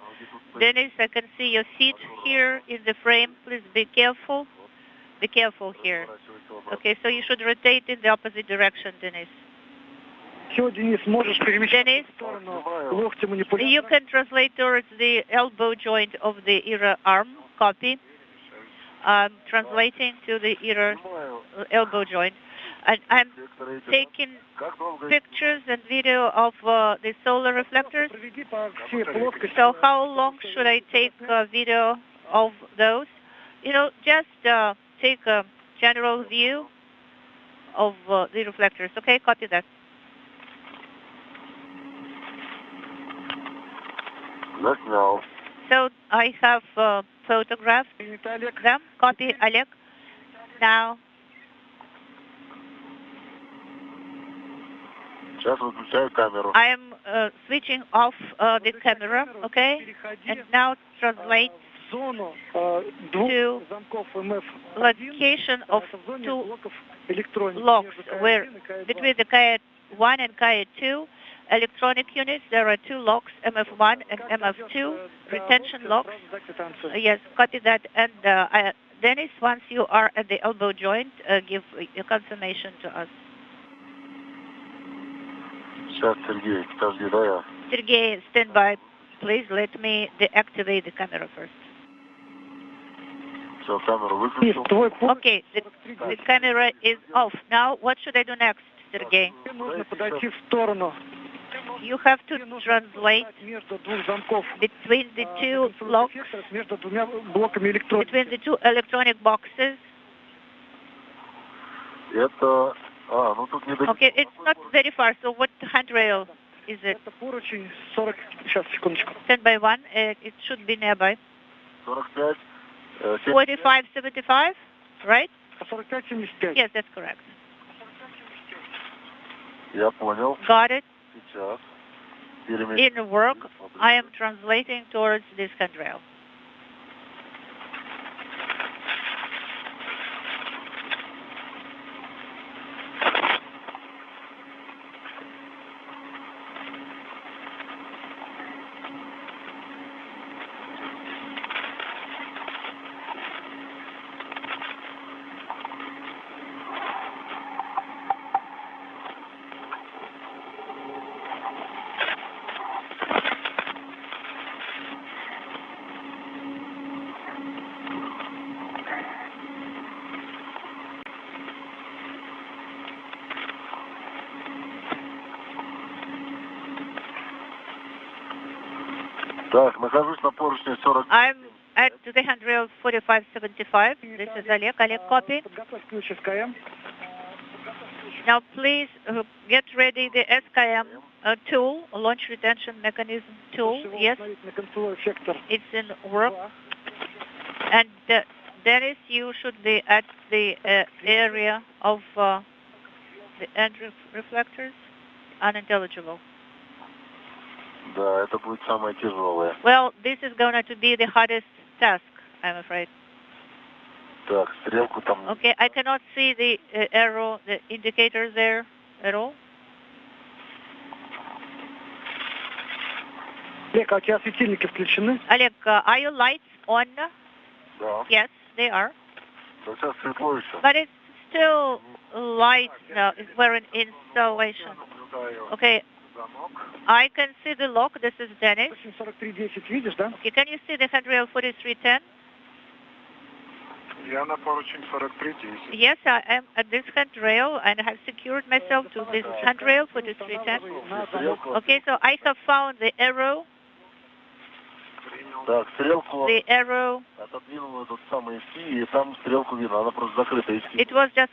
Denis, I can see your feet here in the frame. Please be careful. Be careful here. Okay, so you should rotate in the opposite direction, Denis. Denis, you can translate towards the elbow joint of the ERA arm. Copy. Translating to the ERA elbow joint. And I'm taking pictures and video of the solar reflectors. So how long should I take a video of those? Just take a general view of the reflectors. Okay, copy that. So I have photographed them. Copy, Oleg. Now. I am switching off the camera, okay? And now translate to location of two locks, where between the KI-1 and KI-2 electronic units, there are two locks, MF1 and MF2, retention locks. Yes, copy that. And Denis, once you are at the elbow joint, give a confirmation to us. Sergey, stand by. Please let me deactivate the camera first. Okay, the camera is off. Now, what should I do next, Sergey? You have to translate between the two locks, between the two electronic boxes. Okay, it's not very far. So what handrail is it? Stand by one. It should be nearby. 4575, right? Yes, that's correct. Got it. In work, I am translating towards this handrail. I'm at the handrail 4575. This is Oleg. Oleg, copy. Now, please get ready the SKM tool, launch retention mechanism tool. Yes, it's in work. And Dennis, you should be at the area of the end reflectors. Unintelligible. Well, this is going to be the hardest task, I'm afraid. Okay, I cannot see the arrow, the indicator there at all. Oleg, are your lights on? Yes, they are. But it's still light now. We're in installation. Okay. I can see the lock. This is Dennis. Okay, can you see the handrail 4310? Yes, I am at this handrail and have secured myself to this handrail 4310. Okay, so I have found the arrow. The arrow. It was just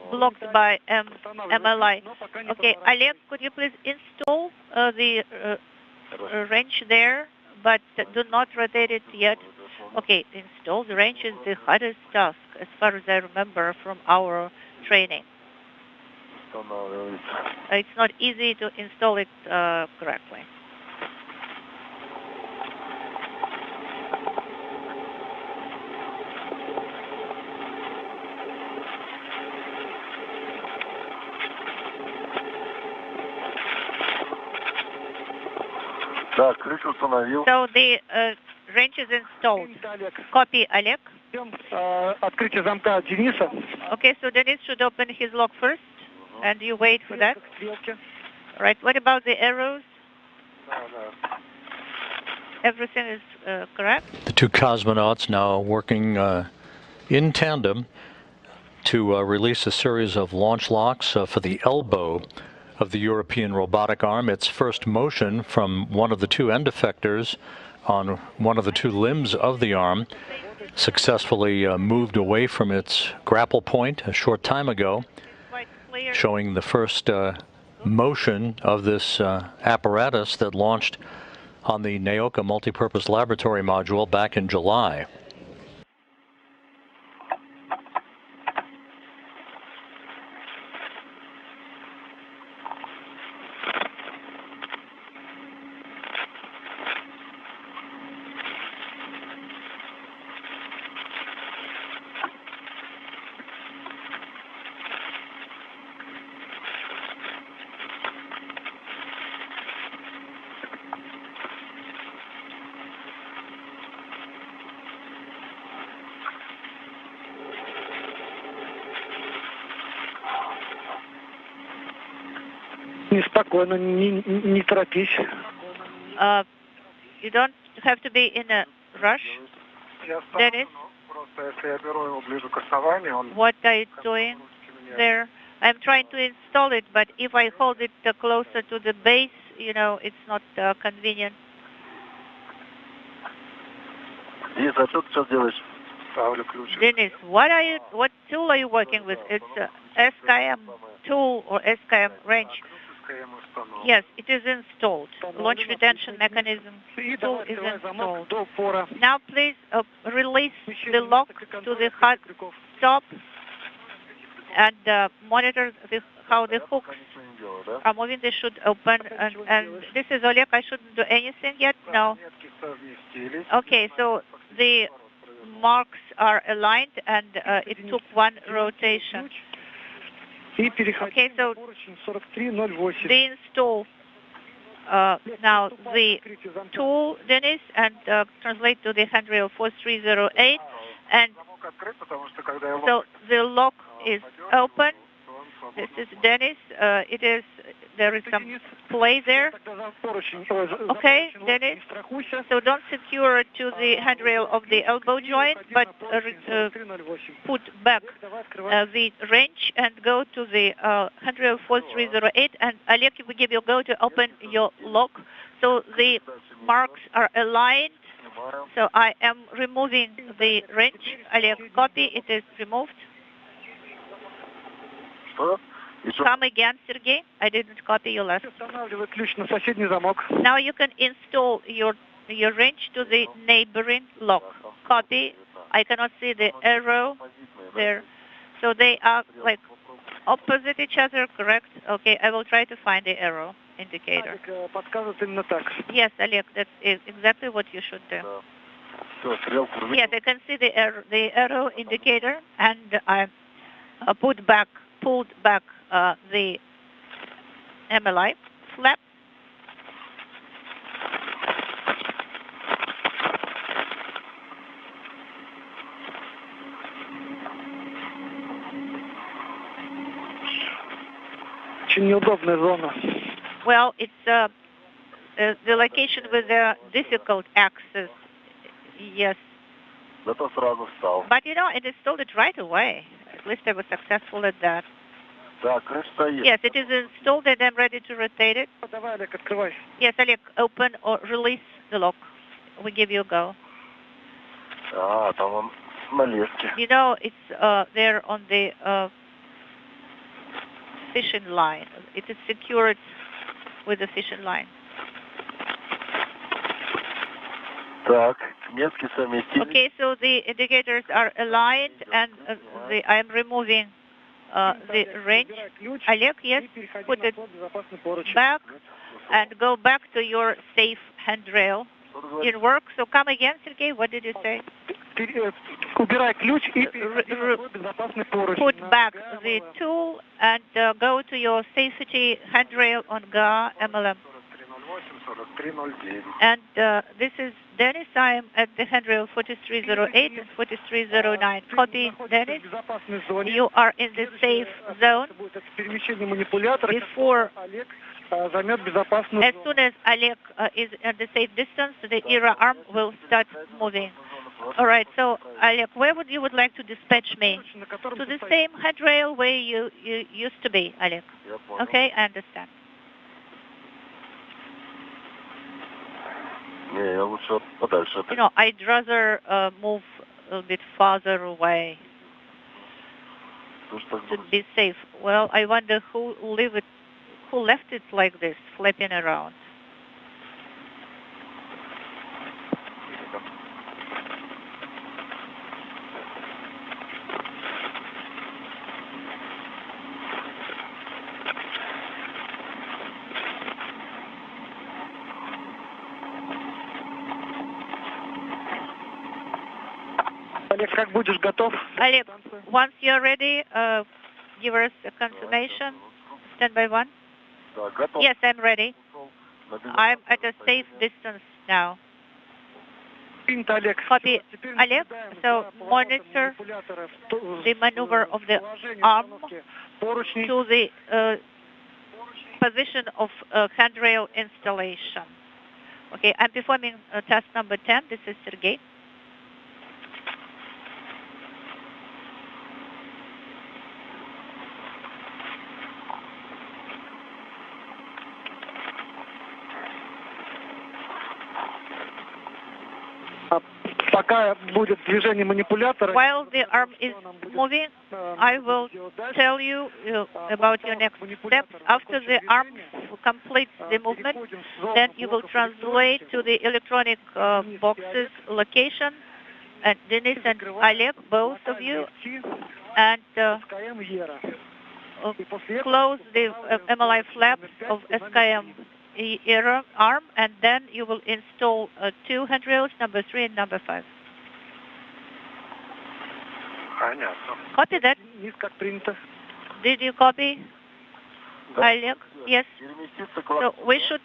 blocked by MLI. Okay, Oleg, could you please install the wrench there, but do not rotate it yet. Okay, install the wrench is the hardest task, as far as I remember from our training. It's not easy to install it correctly. So the wrench is installed. Copy, Oleg. Okay, so Denis should open his lock first, and you wait for that. Right, what about the arrows? Everything is correct? The two cosmonauts now working in tandem to release a series of launch locks for the elbow of the European Robotic Arm. Its first motion from one of the two end effectors on one of the two limbs of the arm successfully moved away from its grapple point a short time ago, showing the first motion of this apparatus that launched on the Naoka Multipurpose Laboratory Module back in July. You don't have to be in a rush, Dennis. What are you doing there? I'm trying to install it, but if I hold it closer to the base, you know, it's not convenient. Denis, what tool are you working with? It's SKM tool or SKM wrench. Yes, it is installed. Launch retention mechanism tool is installed. Now please release the lock to the hot stop and monitor how the hooks are moving. They should open. And this is Oleg. I shouldn't do anything yet? No. Okay, so the marks are aligned and it took one rotation. Okay, so they install now the tool, Denis, and translate to the handrail 4308. And so the lock is open. This is Denis. There is some play there. Okay, Denis. So don't secure it to the handrail of the elbow joint, but put back the wrench and go to the handrail 4308. And Oleg, we give you a go to open your lock. So the marks are aligned. So I am removing the wrench. Oleg, copy. It is removed. Come again, Sergey. I didn't copy your last. Now you can install your wrench to the neighboring lock. Copy. I cannot see the arrow there. So they are like opposite each other, correct? Okay, I will try to find the arrow indicator. Yes, Oleg, that's exactly what you should do. Yes, I can see the arrow indicator, and I pulled back the MLI flap. Well, it's the location with the difficult access. Yes. But you know, it installed it right away. At least I was successful at that. Yes, it is installed and I'm ready to rotate it. Yes, Oleg, open or release the lock. We give you a go. You know, it's there on the fishing line. It is secured with the fishing line. Okay, so the indicators are aligned and I am removing the wrench. Oleg, yes, put it back and go back to your safe handrail. It works. So come again, Sergey. What did you say? Put back the tool and go to your safety handrail on GA MLM. And this is Denis. I am at the handrail 4308 and 4309. Copy, Denis. You are in the safe zone. Before, as soon as Oleg is at the safe distance, the ERA arm will start moving. All right, so Oleg, where would you like to dispatch me? To the same handrail where you used to be, Oleg. Okay, I understand. You know, I'd rather move a little bit farther away to be safe. Well, I wonder who left it like this, flapping around. Oleg, once you're ready, give us a confirmation. Stand by one. Yes, I'm ready. I'm at a safe distance now. Copy, Oleg. So monitor the maneuver of the arm to the position of handrail installation. Okay, I'm performing task number 10. This is Sergey. пока будет движение манипулятора... While the arm is moving, I will tell you about your next steps. After the arm completes the movement, then you will translate to the electronic box's location, and Denis and Oleg, both of you, and close the MLI flaps of SKM era arm, and then you will install two handrails, number 3 and number 5. Copy that. Did you copy, Oleg? Yes. So we should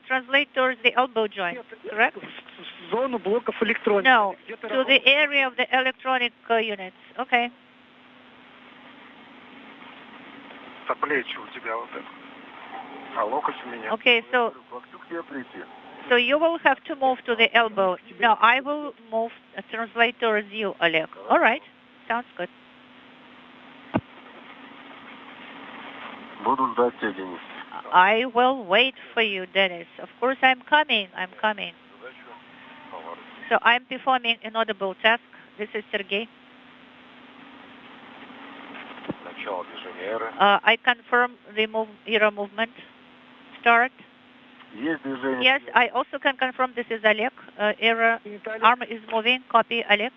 translate towards the elbow joint, correct? No, to the area of the electronic units. Okay. Okay, so you will have to move to the elbow. No, I will move, translate towards you, Oleg. All right, sounds good. I will wait for you, Denis. Of course, I'm coming. So I'm performing an audible task. This is Sergey. I confirm the era movement. Start. Yes, I also can confirm this is Oleg. Era arm is moving. Copy, Oleg.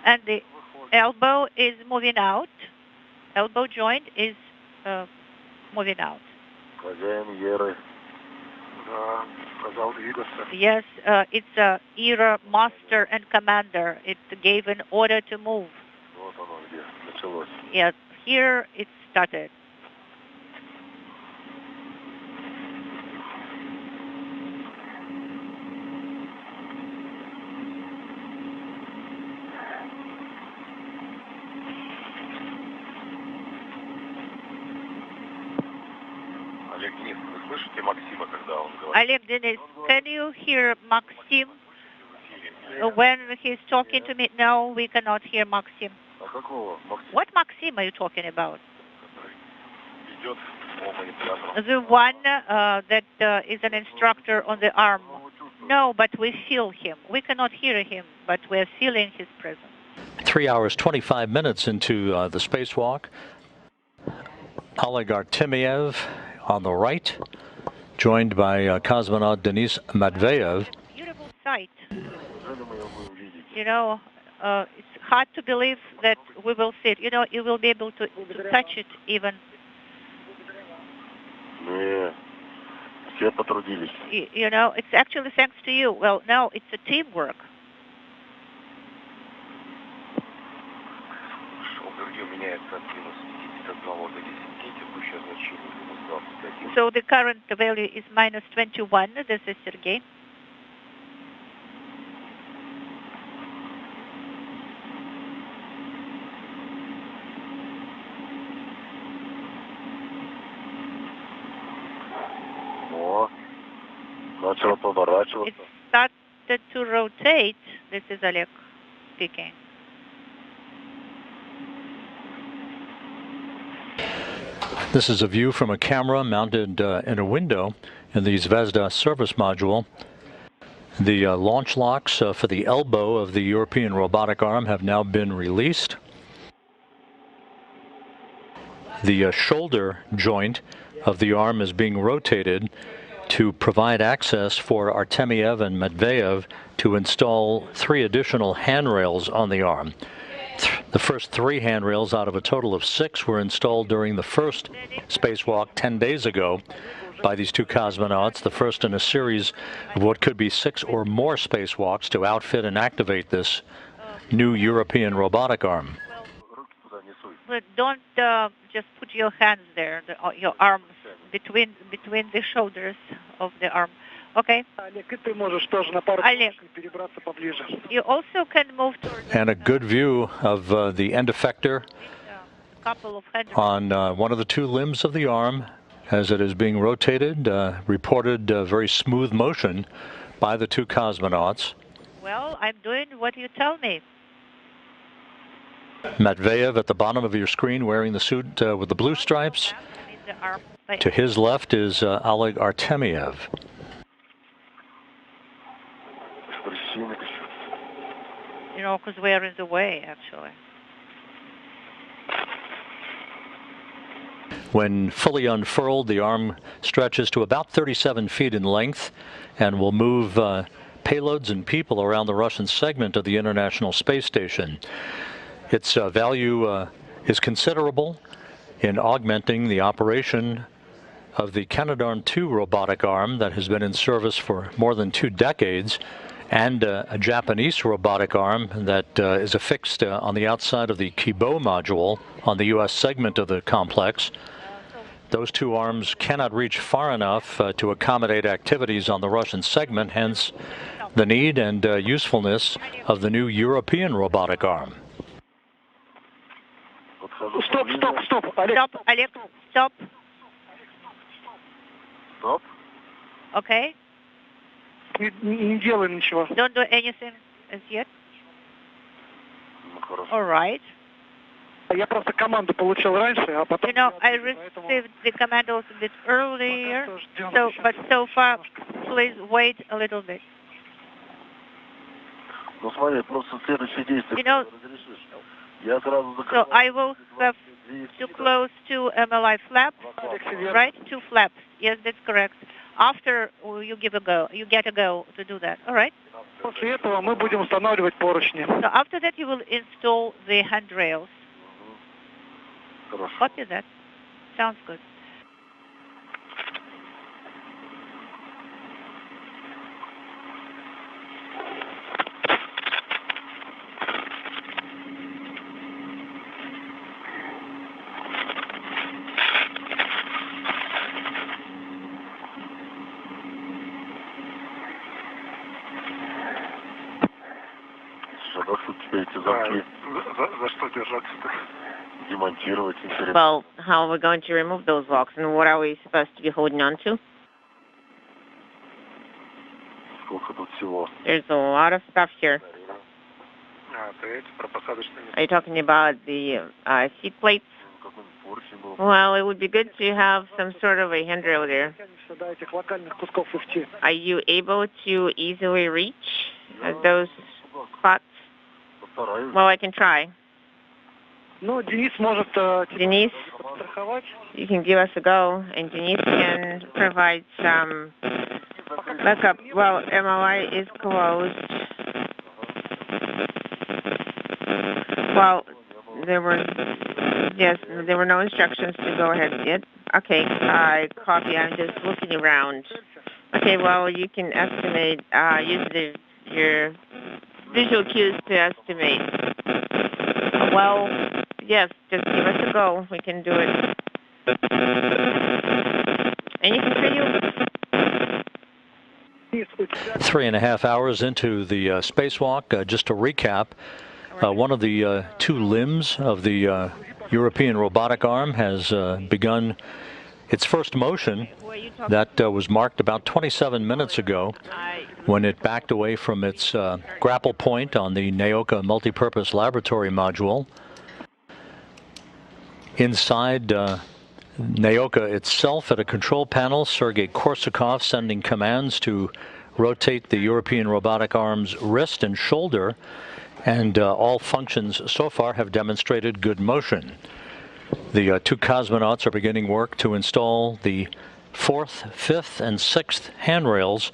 And the elbow is moving out. Elbow joint is moving out. Yes, it's era master and commander. It gave an order to move. Yes, here it started. Oleg, Denis, can you hear Maxim when he's talking to me? No, we cannot hear Maxim. What Maxim are you talking about? The one that is an instructor on the arm. No, but we feel him. We cannot hear him, but we're feeling his presence. 3 hours, 25 minutes into the spacewalk. Oleg Artemyev on the right, joined by cosmonaut Denis Matveev. Beautiful sight. You know, it's hard to believe that we will see it. You know, you will be able to touch it even. You know, it's actually thanks to you. Well, no, it's a teamwork. So the current value is minus 21. This is Sergey. It started to rotate. This is Oleg speaking. This is a view from a camera mounted in a window in the Zvezda service module. The launch locks for the elbow of the European Robotic Arm have now been released. The shoulder joint of the arm is being rotated to provide access for Artemyev and Matveev to install 3 additional handrails on the arm. The first 3 handrails out of a total of 6 were installed during the first spacewalk 10 days ago by these 2 cosmonauts, the first in a series of what could be 6 or more spacewalks to outfit and activate this new European robotic arm. But don't just put your hands there, your arms between the shoulders of the arm. Okay. Oleg, you also can move towards... And a good view of the end effector on one of the 2 limbs of the arm as it is being rotated, reported very smooth motion by the 2 cosmonauts. Well, I'm doing what you tell me. Matveev at the bottom of your screen wearing the suit with the blue stripes. To his left is Oleg Artemyev. You know, because we're in the way, actually. When fully unfurled, the arm stretches to about 37 feet in length and will move payloads and people around the Russian segment of the International Space Station. Its value is considerable in augmenting the operation of the Canadarm2 robotic arm that has been in service for more than 2 decades, and a Japanese robotic arm that is affixed on the outside of the Kibo module on the U.S. segment of the complex. Those 2 arms cannot reach far enough to accommodate activities on the Russian segment, hence the need and usefulness of the new European robotic arm. Stop, stop, stop. Stop, Oleg. Stop. Stop. Okay. Не делай ничего. Don't do anything as yet. All right. Я просто команду получил раньше, а потом... You know, I received the commandos a bit earlier, but so far, please wait a little bit. Ну смотри, просто следующее действие. You know, Я сразу so I will have to close 2 MLI flaps, right? 2 flaps. Yes, that's correct. After you get a go to do that. All right. После этого мы будем устанавливать поручни. So after that, you will install the handrails. Copy that. Sounds good. Well, how are we going to remove those locks, and what are we supposed to be holding on to? There's a lot of stuff here. Are you talking about the seat plates? Well, it would be good to have some sort of a handrail there. Are you able to easily reach those spots? Well, I can try. Denis, you can give us a go, and Denis can provide some backup. Well, MLI is closed. Well, there were no instructions to go ahead yet. Okay, I copy. I'm just looking around. Okay, well, you can estimate, use your visual cues to estimate. Well, yes, just give us a go. We can do it. And you can continue. 3.5 hours into the spacewalk. Just to recap, one of the 2 limbs of the European robotic arm has begun its first motion. That was marked about 27 minutes ago when it backed away from its grapple point on the Naoka multipurpose laboratory module. Inside Naoka itself, at a control panel, Sergei Korsakov sending commands to rotate the European robotic arm's wrist and shoulder, and all functions so far have demonstrated good motion. The 2 cosmonauts are beginning work to install the 4th, 5th, and 6th handrails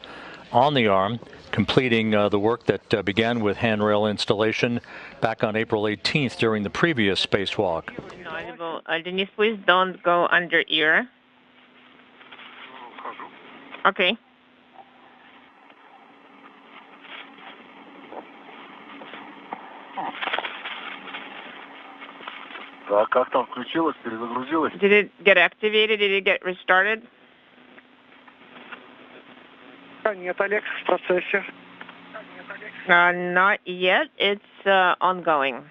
on the arm, completing the work that began with handrail installation back on April 18th during the previous spacewalk. Denis, please don't go under ear. Okay. Как там включилось, перезагрузилось? Did it get activated? Did it get restarted? Нет, Олег, в процессе. Not yet. It's ongoing.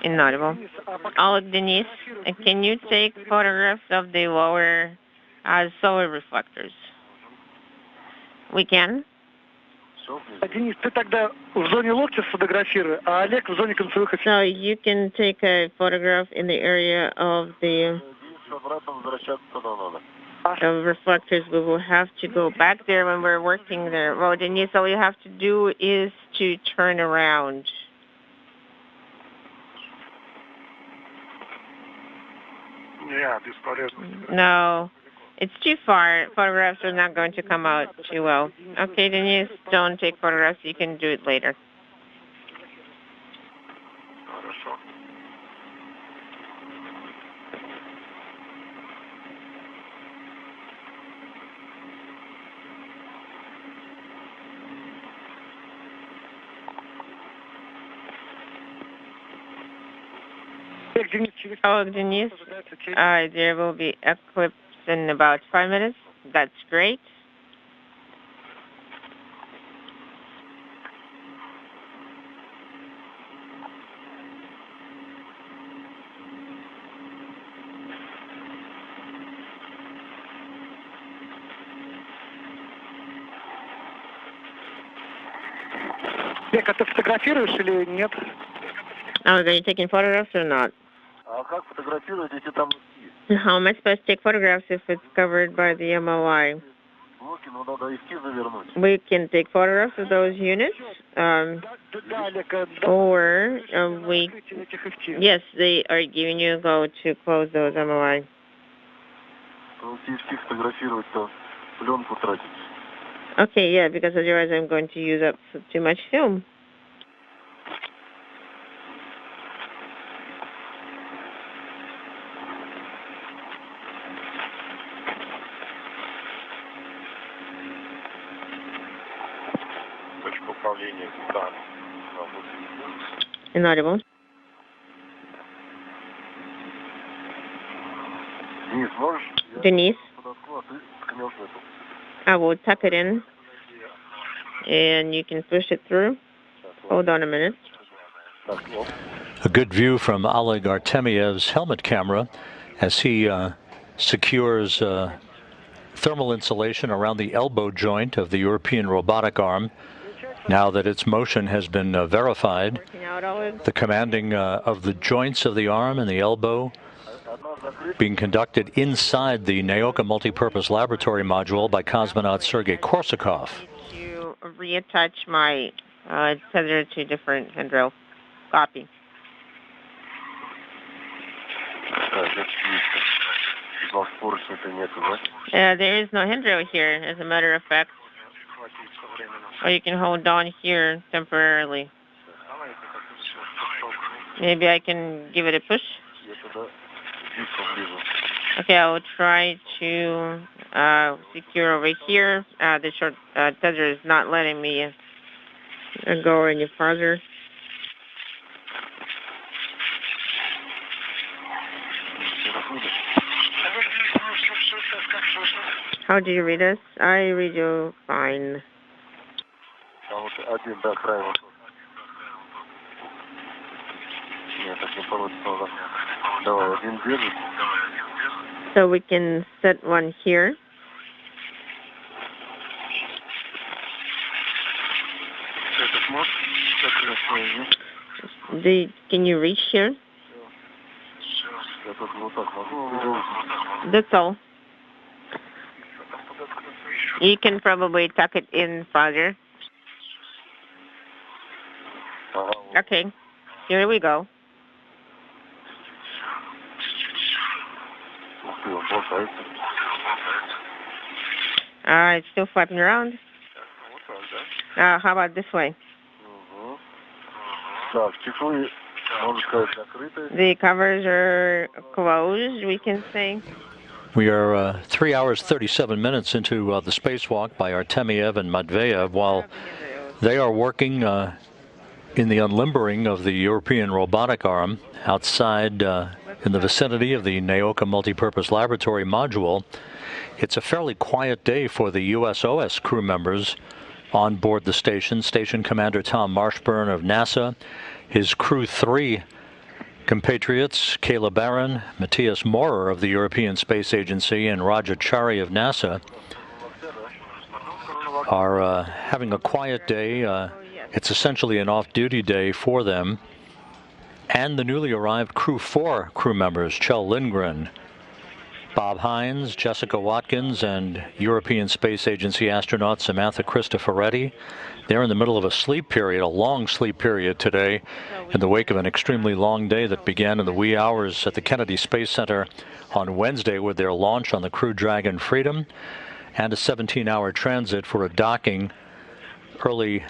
Inaudible. Oleg, Denis, can you take photographs of the lower solar reflectors? We can. Денис, ты тогда в зоне локтя сфотографируй, а Олег в зоне концевых. So you can take a photograph in the area of the reflectors. We will have to go back there when we're working there. Well, Denis, all you have to do is to turn around. No, it's too far. Photographs are not going to come out too well. Okay, Denis, don't take photographs. You can do it later. Oh, Denis, there will be eclipse in about 5 minutes. That's great. Олег, а ты фотографируешь или нет? Oh, are you taking photographs or not? How am I supposed to take photographs if it's covered by the MOI? We can take photographs of those units, or yes, they are giving you a go to close those MOI. Okay, yeah, because otherwise I'm going to use up too much film. Inaudible. Denis, I will tuck it in, and you can push it through. Hold on a minute. A good view from Oleg Artemyev's helmet camera as he secures thermal insulation around the elbow joint of the European Robotic Arm. Now that its motion has been verified, the commanding of the joints of the arm and the elbow being conducted inside the Naoka Multipurpose Laboratory Module by cosmonaut Sergei Korsakov. To reattach my tether to different handrail. Copy. There is no handrail here, as a matter of fact. Or you can hold on here temporarily. Maybe I can give it a push. Okay, I will try to secure over here. The short tether is not letting me go any farther. How do you read us? I read you fine. So we can set one here. Can you reach here? That's all. You can probably tuck it in farther. Okay, here we go. It's still flapping around. How about this way? The covers are closed, we can say. We are 3 hours, 37 minutes into the spacewalk by Artemyev and Matveev, while they are working in the unlimbering of the European Robotic Arm outside in the vicinity of the Naoka Multipurpose Laboratory Module. It's a fairly quiet day for the USOS crew members on board the station. Station Commander Tom Marshburn of NASA, his Crew 3 compatriots, Kayla Barron, Matthias Maurer of the European Space Agency, and Roger Chari of NASA, are having a quiet day. It's essentially an off-duty day for them. And the newly arrived Crew 4 crew members, Kjell Lindgren, Bob Hines, Jessica Watkins, and European Space Agency astronaut Samantha Cristoforetti. They're in the middle of a sleep period, a long sleep period today, in the wake of an extremely long day that began in the wee hours at the Kennedy Space Center on Wednesday with their launch on the Crew Dragon Freedom, and a 17-hour transit for a docking early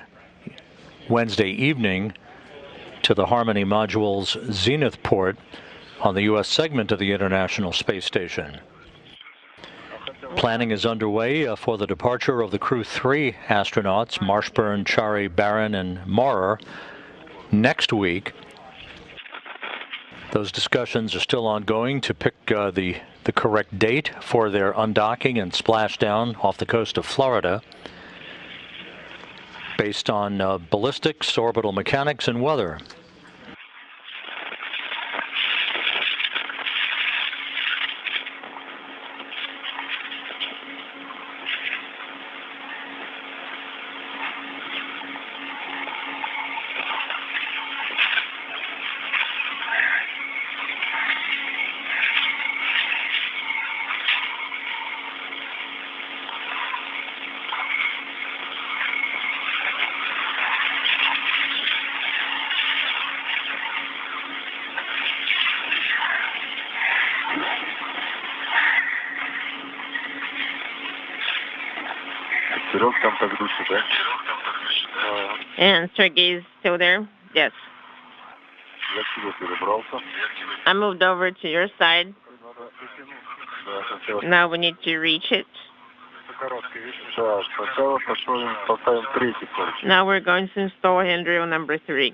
Wednesday evening to the Harmony module's Zenith port on the U.S. segment of the International Space Station. Planning is underway for the departure of the Crew 3 astronauts, Marshburn, Chari, Barron, and Maurer, next week. Those discussions are still ongoing to pick the correct date for their undocking and splashdown off the coast of Florida, based on ballistics, orbital mechanics, and weather. And Sergey is still there? Yes. I moved over to your side. Now we need to reach it. Now we're going to install handrail number 3.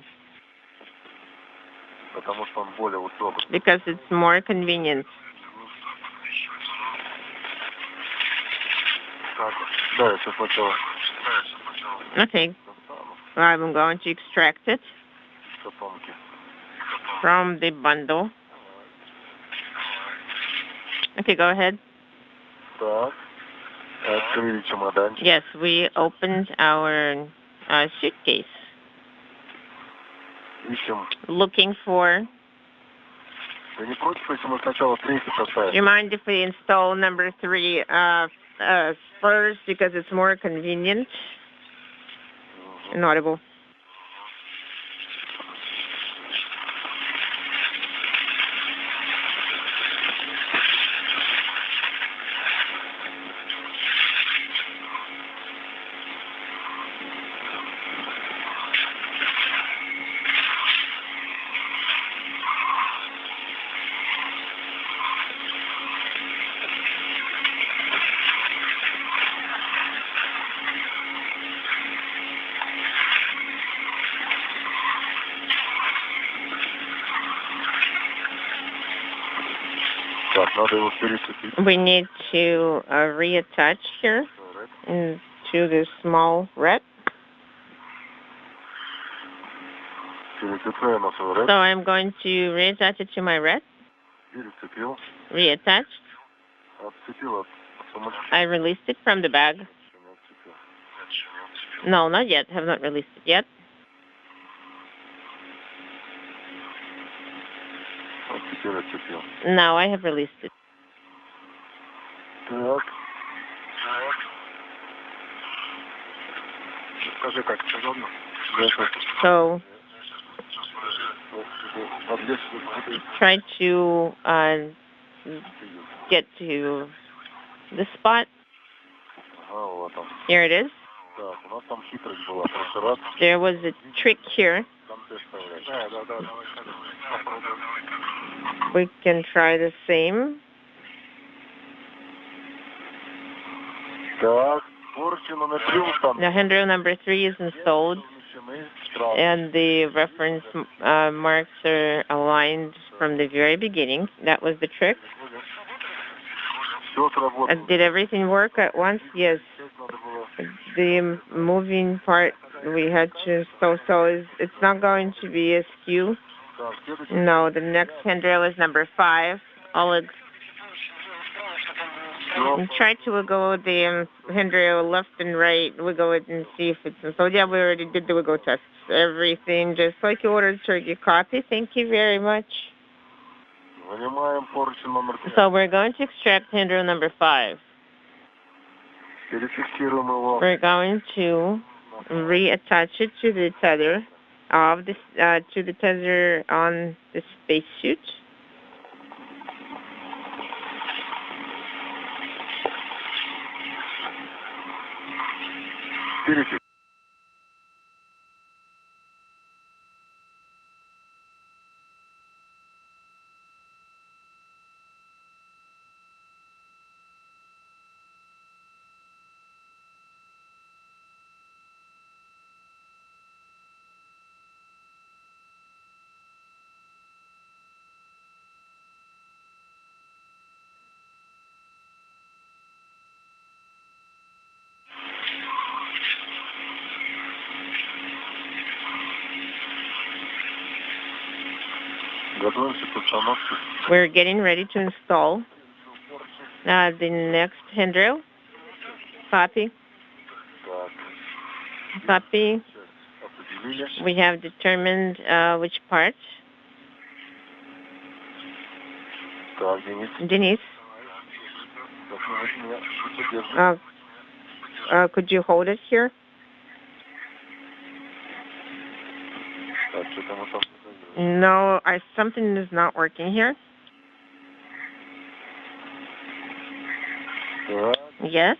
Because it's more convenient. Okay. I'm going to extract it from the bundle. Okay, go ahead. Yes, we opened our suitcase. Looking for... Do you mind if we install number 3 first, because it's more convenient? Inaudible. We need to reattach here into this small red. So I'm going to reattach it to my red. Reattached. I released it from the bag. No, not yet. Have not released it yet. Now I have released it. So try to get to the spot. Here it is. There was a trick here. We can try the same. Now, handrail number 3 is installed, and the reference marks are aligned from the very beginning. That was the trick. Did everything work at once? Yes. the moving part we had to install, so it's not going to be askew. No, the next handrail is number 5. Oleg, try to wiggle the handrail left and right, wiggle it and see if it's installed. Yeah, we already did the wiggle test. Everything just like you ordered, Sergey. Copy. Thank you very much. So we're going to extract handrail number 5. We're going to reattach it to the tether of this to the tether on the spacesuit. We're getting ready to install the next handrail. Copy. Copy. We have determined which part. Denis. Could you hold it here? No, something is not working here. Yes.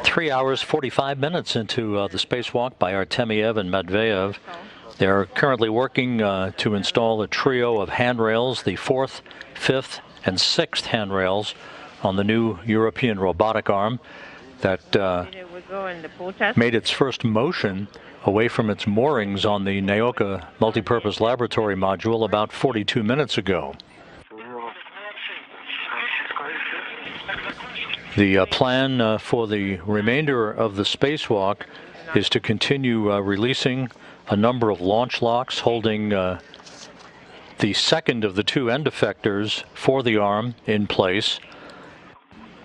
3 hours, 45 minutes into the spacewalk by Artemyev and Matveev. They're currently working to install a trio of handrails, the 4th, 5th, and 6th handrails on the new European Robotic Arm that made its first motion away from its moorings on the Naoka Multipurpose Laboratory Module about 42 minutes ago. The plan for the remainder of the spacewalk is to continue releasing a number of launch locks holding the second of the 2 end effectors for the arm in place,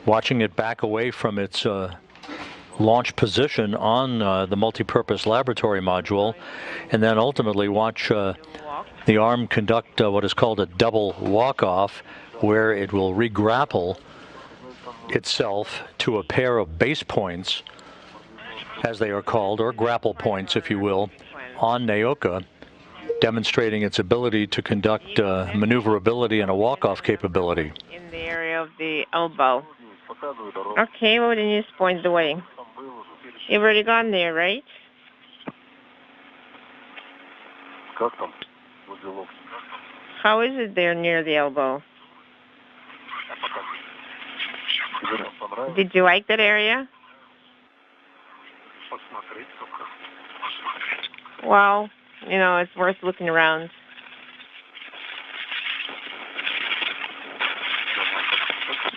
watching it back away from its launch position on the multipurpose laboratory module, and then ultimately watch the arm conduct what is called a double walk-off, where it will re-grapple itself to a pair of base points, as they are called, or grapple points, if you will, on Naoka, demonstrating its ability to conduct maneuverability and a walk-off capability. In the area of the elbow. Okay, well, then you just point the way. You've already gone there, right? How is it there near the elbow? Did you like that area? Well, you know, it's worth looking around.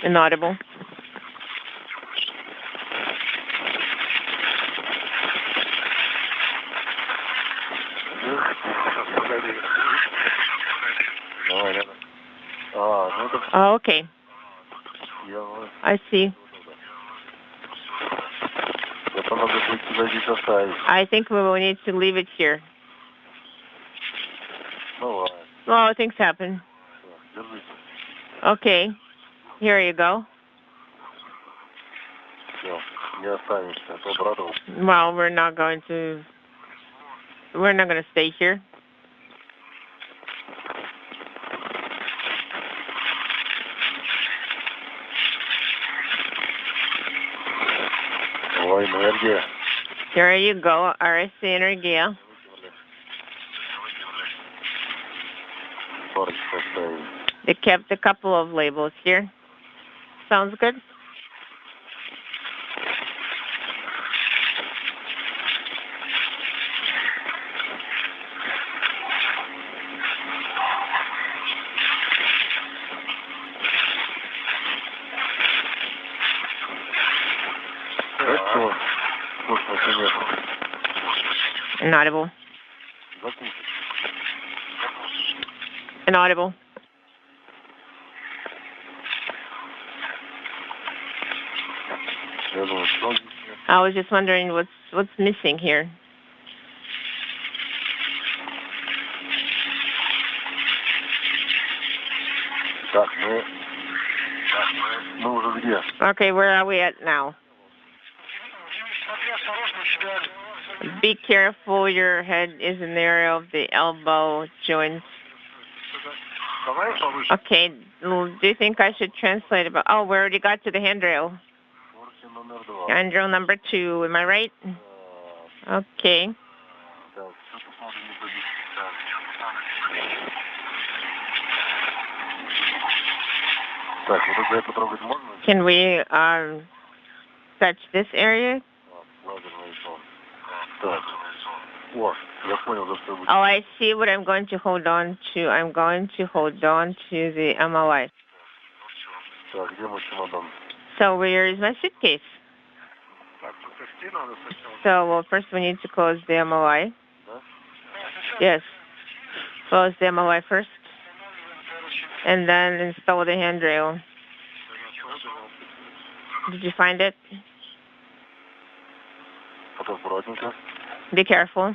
Inaudible. Oh, okay. I see. I think we will need to leave it here. Well, things happen. Okay. Here you go. Well, we're not going to stay here. There you go, RSC Energia. They kept a couple of labels here. Sounds good? Inaudible. Inaudible. I was just wondering what's missing here. Okay, where are we at now? Be careful, your head is in the area of the elbow joint. Okay, do you think I should translate about, oh, we already got to the handrail. Handrail number 2, am I right? Okay. Can we touch this area? Oh, I see what I'm going to hold on to. I'm going to hold on to the MOI. So where is my suitcase? So, well, first we need to close the MOI. Yes. Close the MOI first. And then install the handrail. Did you find it? Be careful.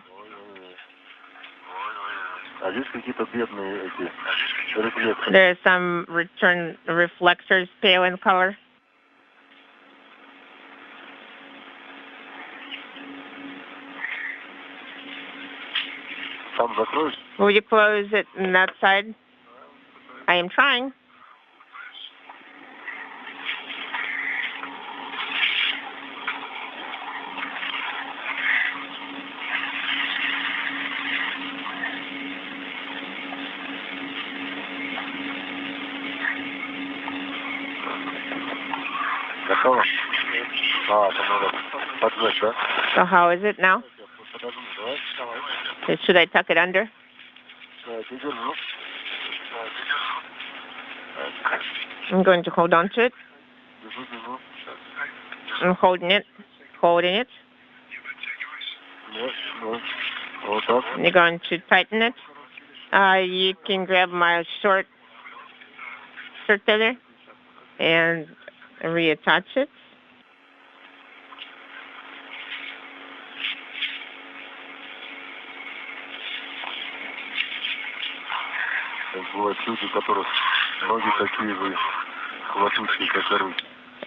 There are some return reflectors pale in color. Will you close it on that side? I am trying. So how is it now? Should I tuck it under? I'm going to hold on to it. I'm holding it. Holding it. You're going to tighten it. You can grab my short tether and reattach it.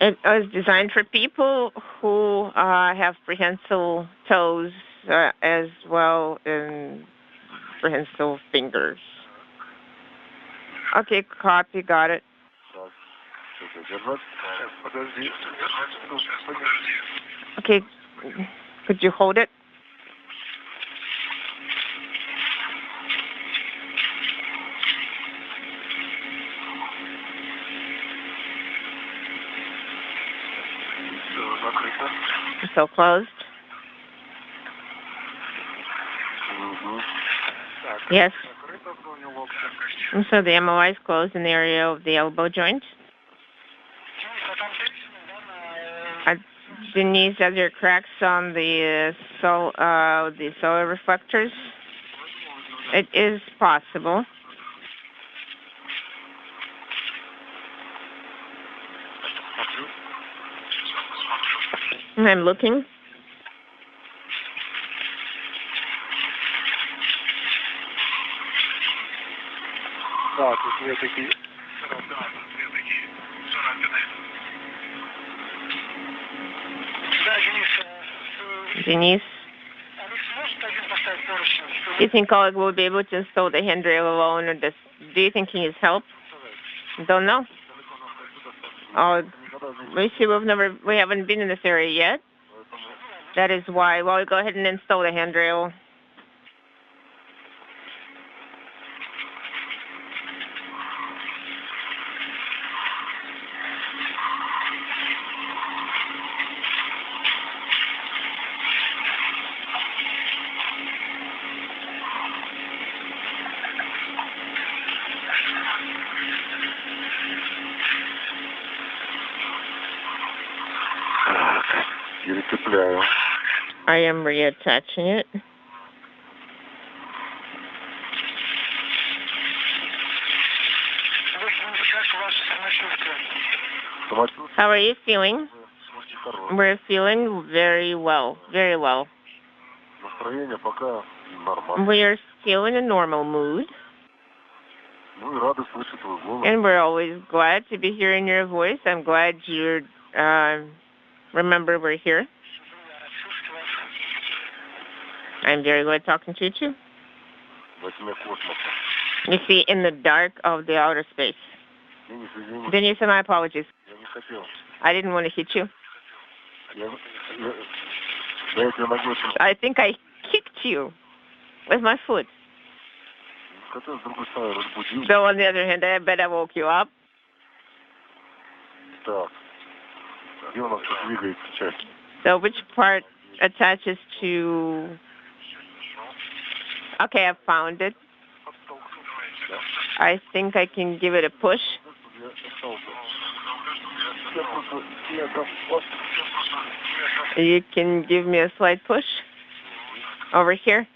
It was designed for people who have prehensile toes as well as prehensile fingers. Okay, copy, got it. Okay, could you hold it? So closed. Yes. And so the MOI is closed in the area of the elbow joint. Denise, are there cracks on the solar reflectors? It is possible. I'm looking. Denise, do you think Oleg will be able to install the handrail alone, or do you think he needs help? Don't know. Oh, we haven't been in this area yet. That is why. Well, go ahead and install the handrail. I am reattaching it. How are you feeling? We're feeling very well, very well. We are still in a normal mood. And we're always glad to be hearing your voice. I'm glad you remember we're here. I'm very glad talking to you too. You see, in the dark of the outer space. Denis, my apologies. I didn't want to hit you. I think I kicked you with my foot. So on the other hand, I bet I woke you up. So which part attaches to... Okay, I found it. I think I can give it a push. You can give me a slight push over here.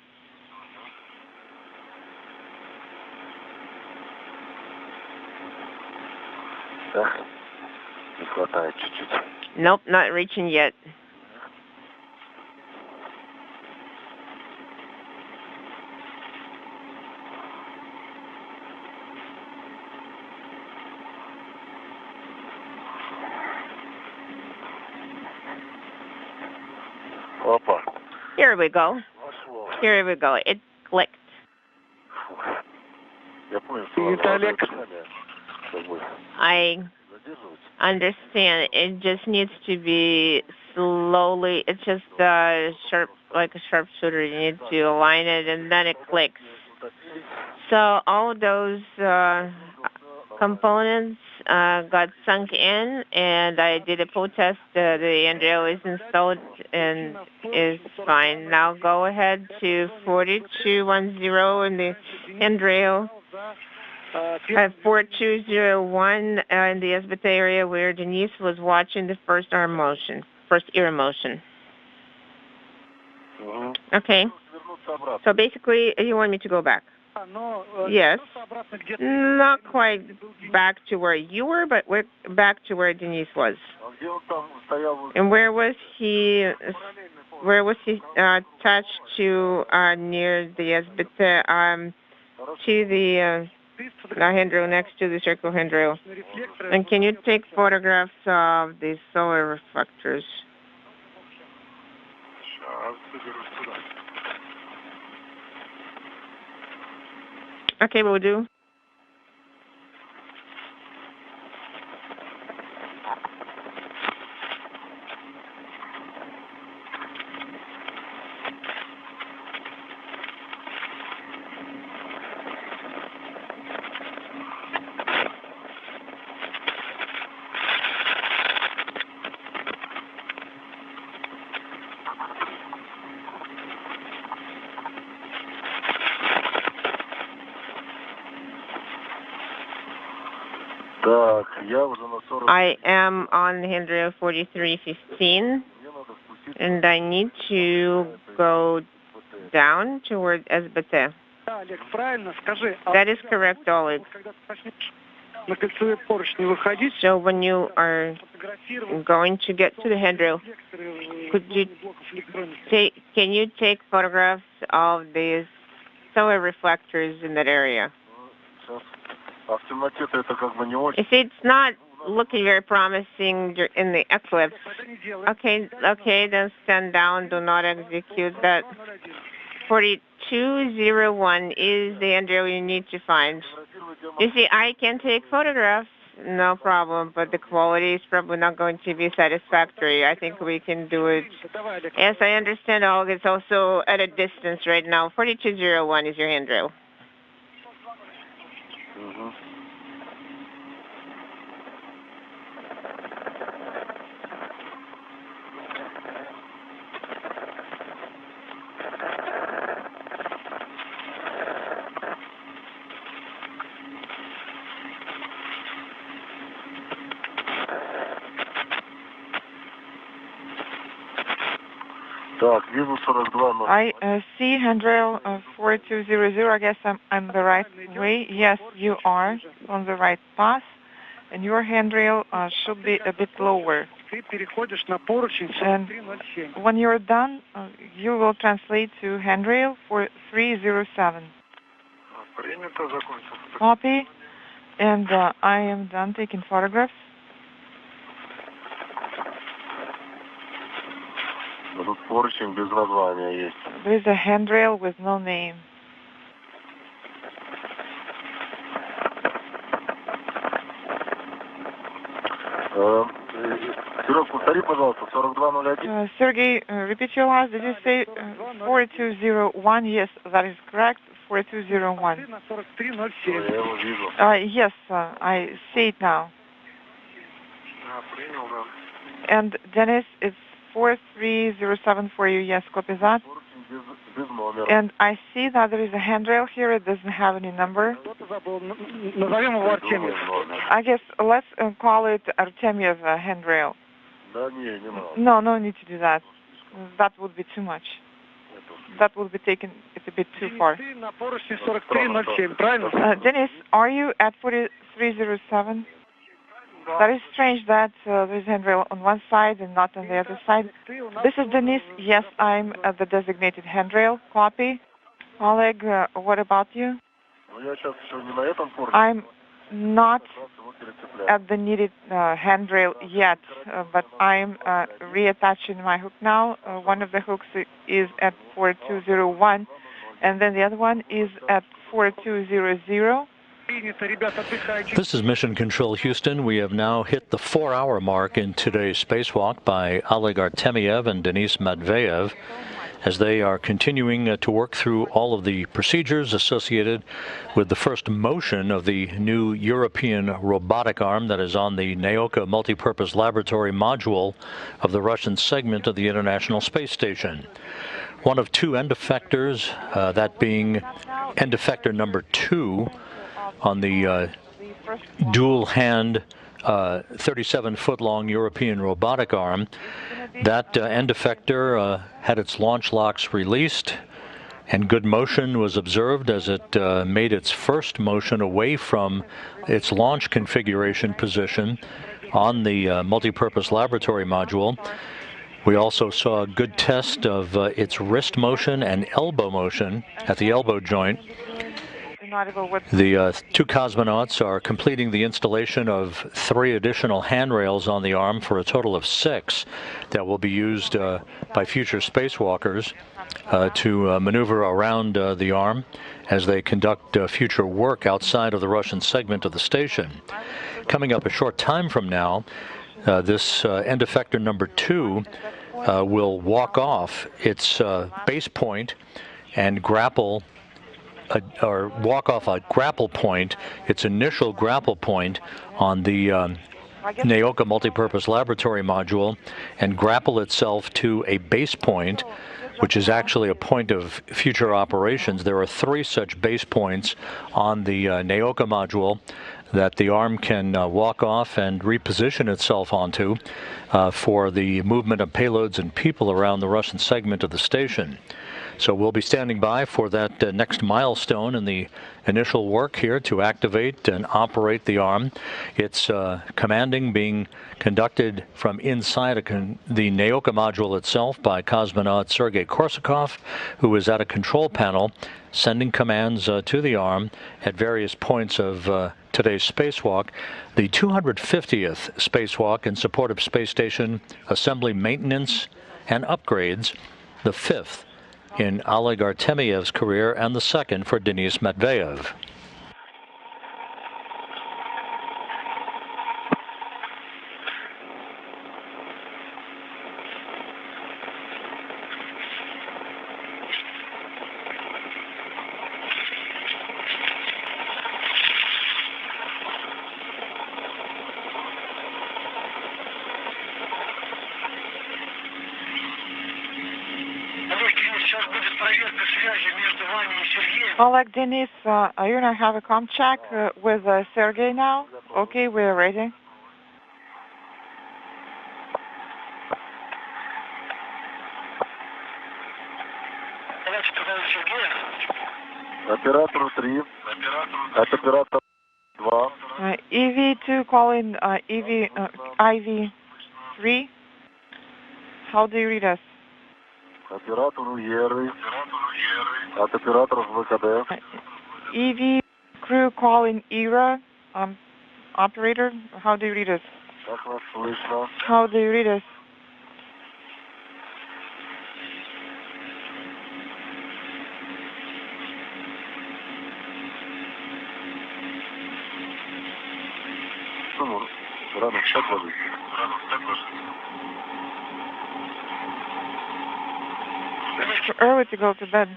Nope, not reaching yet. Here we go. Here we go. It clicked. I understand. It just needs to be slowly. It's just sharp, like a sharpshooter. You need to align it, and then it clicks. So all those components got sunk in, and I did a pull test. The embryo is installed and is fine. Now go ahead to 4210 in the embryo. 4201 in the SBT area where Denis was watching the first ear motion. Okay. So basically, you want me to go back? Yes. Not quite back to where you were, but we're back to where Denis was. And where was he attached to near the SBT, to the handrail, next to the circle handrail? And can you take photographs of the solar reflectors? Okay, we'll do. I am on handrail 4315, and I need to go down toward SBT. That is correct, Oleg. So when you are going to get to the handrail, can you take photographs of these solar reflectors in that area? You see, it's not looking very promising in the eclipse. Okay, then stand down. Do not execute that. 4201 is the embryo you need to find. You see, I can take photographs, no problem, but the quality is probably not going to be satisfactory. I think we can do it. Yes, I understand, Olga. It's also at a distance right now. 4201 is your handrail. I see handrail 4200. I guess I'm the right way. Yes, you are on the right path. and your handrail should be a bit lower. And when you're done, you will translate to handrail for 307. Copy. And I am done taking photographs. There is a handrail with no name. Sergey, repeat your last. Did you say 4201? Yes, that is correct. 4201. Yes, I see it now. And Denis, it's 4307 for you. Yes, copy that. And I see that there is a handrail here. It doesn't have any number. I guess let's call it Artemyev handrail. No need to do that. That would be too much. That would be taken a bit too far. Denis, are you at 4307? That is strange that there is handrail on one side and not on the other side. This is Denis. Yes, I'm at the designated handrail. Copy. Oleg, what about you? I'm not at the needed handrail yet, but I'm reattaching my hook now. One of the hooks is at 4201, and then the other one is at 4200. This is Mission Control Houston. We have now hit the 4-hour mark in today's spacewalk by Oleg Artemyev and Denis Matveev, as they are continuing to work through all of the procedures associated with the first motion of the new European Robotic Arm that is on the Naoka Multipurpose Laboratory module of the Russian segment of the International Space Station. One of two end effectors, that being end effector number 2 on the dual-hand 37-foot-long European robotic arm. That end effector had its launch locks released, and good motion was observed as it made its first motion away from its launch configuration position on the multipurpose laboratory module. We also saw a good test of its wrist motion and elbow motion at the elbow joint. The two cosmonauts are completing the installation of 3 additional handrails on the arm for a total of 6 that will be used by future spacewalkers to maneuver around the arm as they conduct future work outside of the Russian segment of the station. Coming up a short time from now, this end effector number 2 will walk off its base point and grapple or walk off a grapple point, its initial grapple point on the Naoka Multipurpose Laboratory module, and grapple itself to a base point, which is actually a point of future operations. There are 3 such base points on the Naoka module that the arm can walk off and reposition itself onto for the movement of payloads and people around the Russian segment of the station. So we'll be standing by for that next milestone in the initial work here to activate and operate the arm. It's commanding being conducted from inside the Naoka module itself by cosmonaut Sergei Korsakov, who is at a control panel sending commands to the arm at various points of today's spacewalk, the 250th spacewalk in support of space station assembly maintenance and upgrades, the 5th in Oleg Artemyev's career and the 2nd for Denis Matveev. Oleg, Denis, are you going to have a comm check with Sergey now? Okay, we're ready. Оператору 3. От оператора EV2 calling IV3. How do you read us? Оператору Еры. От операторов ВКД. EV crew calling ERA. Operator, how do you read us? Как вас слышно? How do you read us? Sumber. Рано встать ложись. It's too early to go to bed.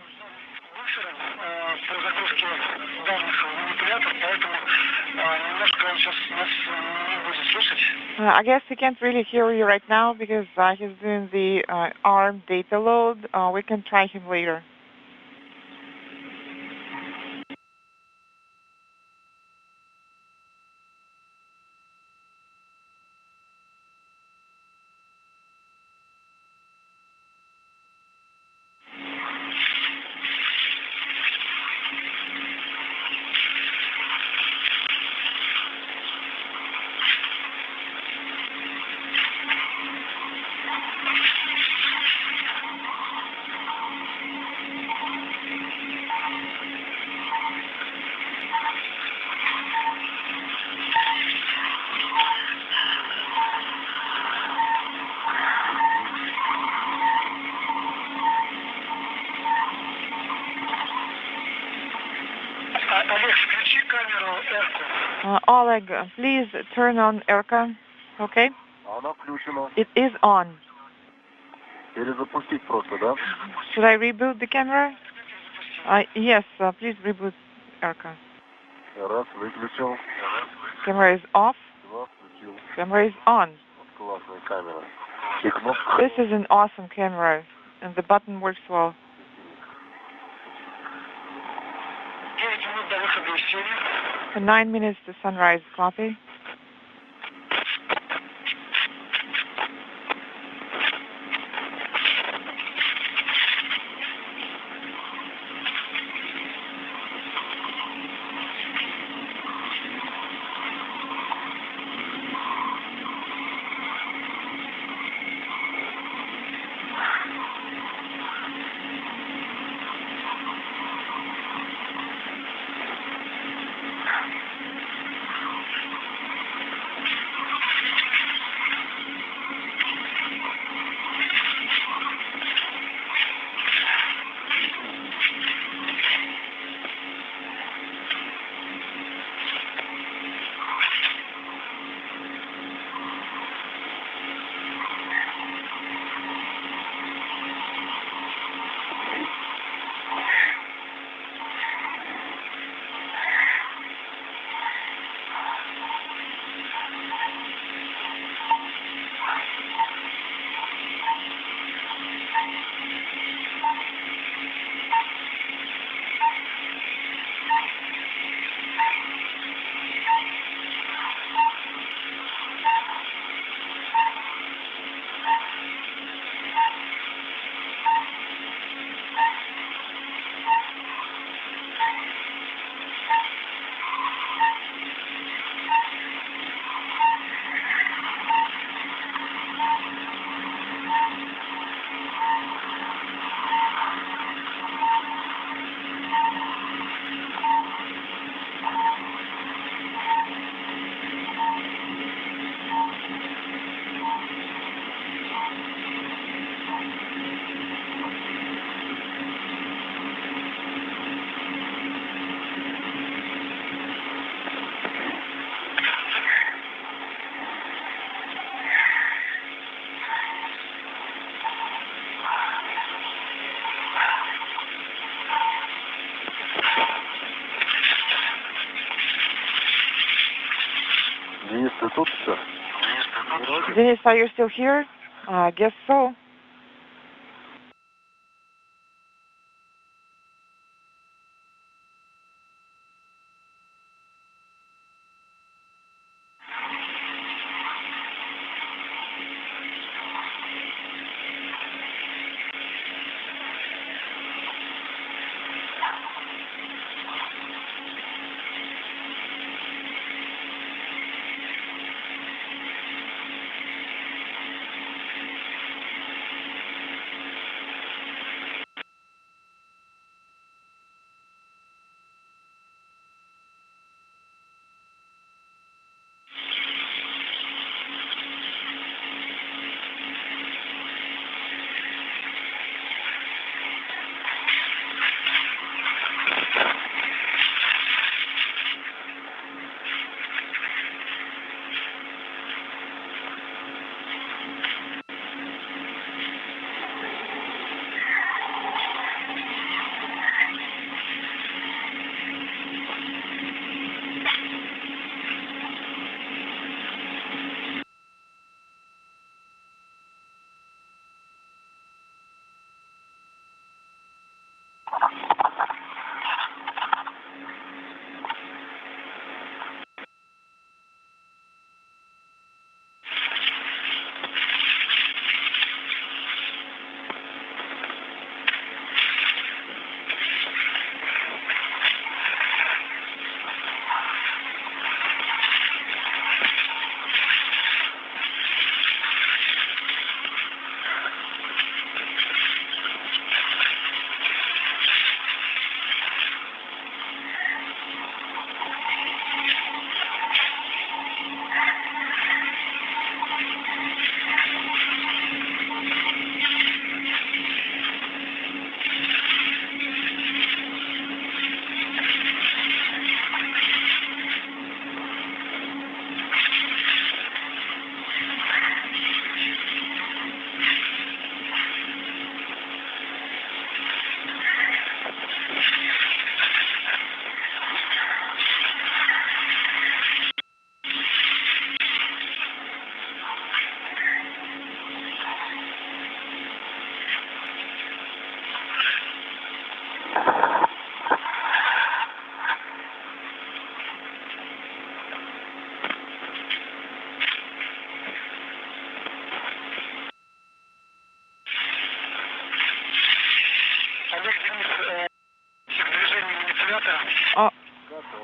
I guess he can't really hear you right now because he's doing the ARM data load. We can try him later. Oleg, please turn on ERCA. Okay? Она включена. It is on. Перезапустить просто, да? Should I reboot the camera? Yes, please reboot ERCA. Раз, выключил. Camera is off. Два, включил. Camera is on. Классная камера. И кнопка. This is an awesome camera, and the button works well. 9 minutes to sunrise. Copy. Denis, are you still here? I guess so.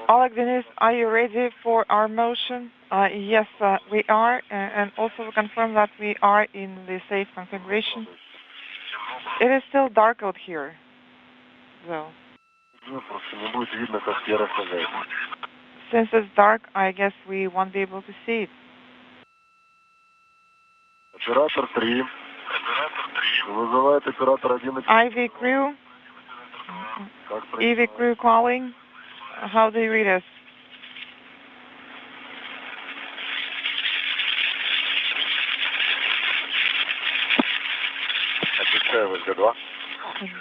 Oleg, Denis, are you ready for our motion? Yes, we are, and also we confirm that we are in the safe configuration. It is still dark out here, though. Since it's dark, I guess we won't be able to see it. IV crew, EV crew calling. How do you read us?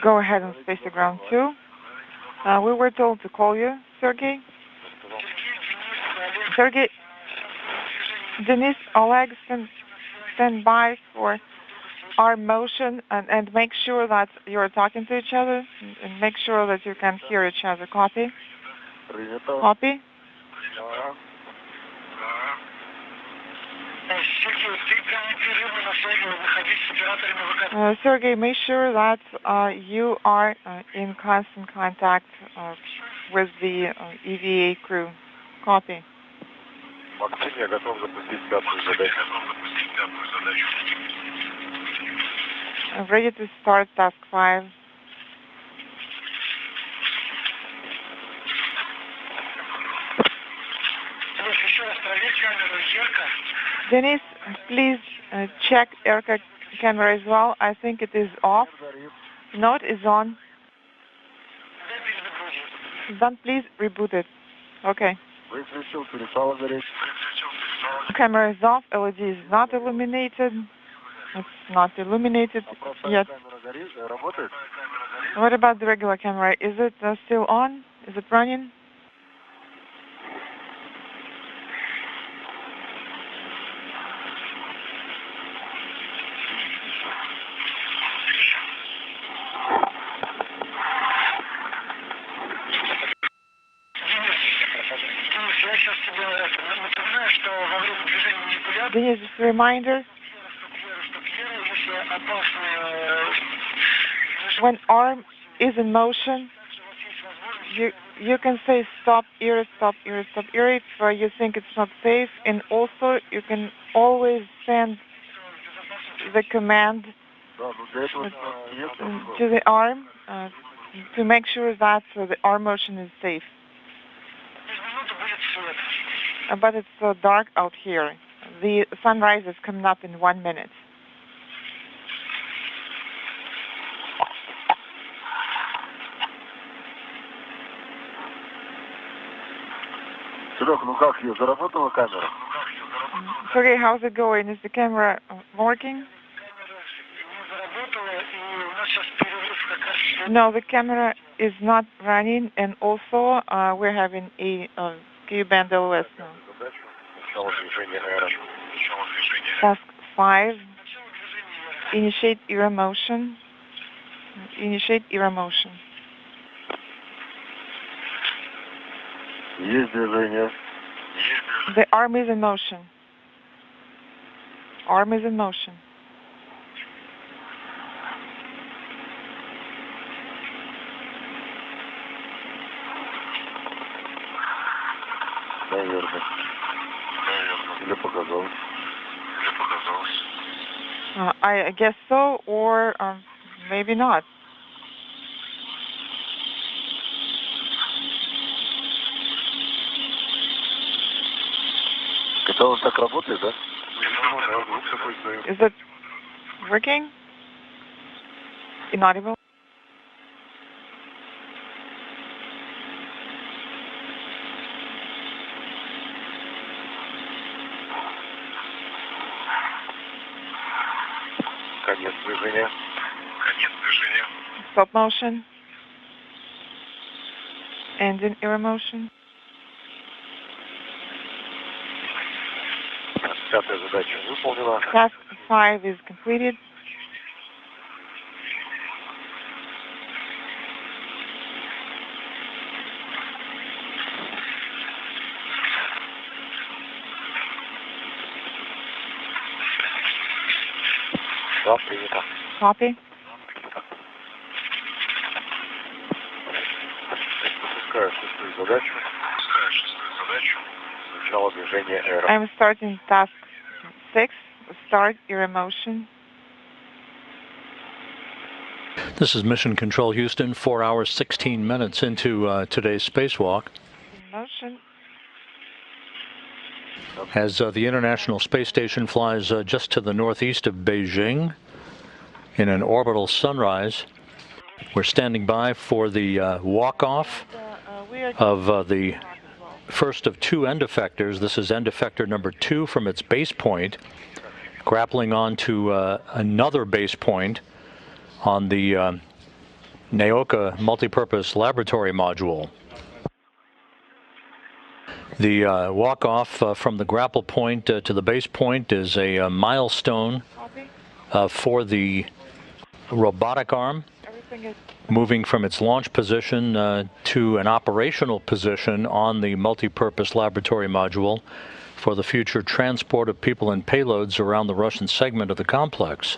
Go ahead and space to ground 2. We were told to call you, Sergey. Sergey, Denis, Oleg, stand by for our motion and make sure that you're talking to each other and make sure that you can hear each other. Copy? Copy? Sergey, make sure that you are in constant contact with the EVA crew. Copy. I'm ready to start task 5. Denis, please check ERCA camera as well. I think it is off. No, it is on. Then please reboot it. Okay. Camera is off. LED is not illuminated. It's not illuminated yet. What about the regular camera? Is it still on? Is it running? Denis, just a reminder, when arm is in motion, you can say stop here, stop here, stop here if you think it's not safe, and also you can always send the command to the arm to make sure that the arm motion is safe. But it's so dark out here. The sunrise is coming up in 1 minute. Sergey, how's it going? Is the camera working? No, the camera is not running, and also we're having a Q-band LOS now. Task 5. Initiate era motion. Initiate era motion. The arm is in motion. Arm is in motion. I guess so, or maybe not. Is it working? Inaudible? Stop motion. Engine era motion. Task 5 is completed. Copy. I'm starting task 6. Start your motion. This is Mission Control Houston, 4 hours, 16 minutes into today's spacewalk. Motion. As the International Space Station flies just to the northeast of Beijing in an orbital sunrise, we're standing by for the walk-off of the first of 2 end effectors. This is end effector number 2 from its base point, grappling onto another base point on the Naoka multipurpose laboratory module. The walk-off from the grapple point to the base point is a milestone for the robotic arm, moving from its launch position to an operational position on the multipurpose laboratory module for the future transport of people and payloads around the Russian segment of the complex.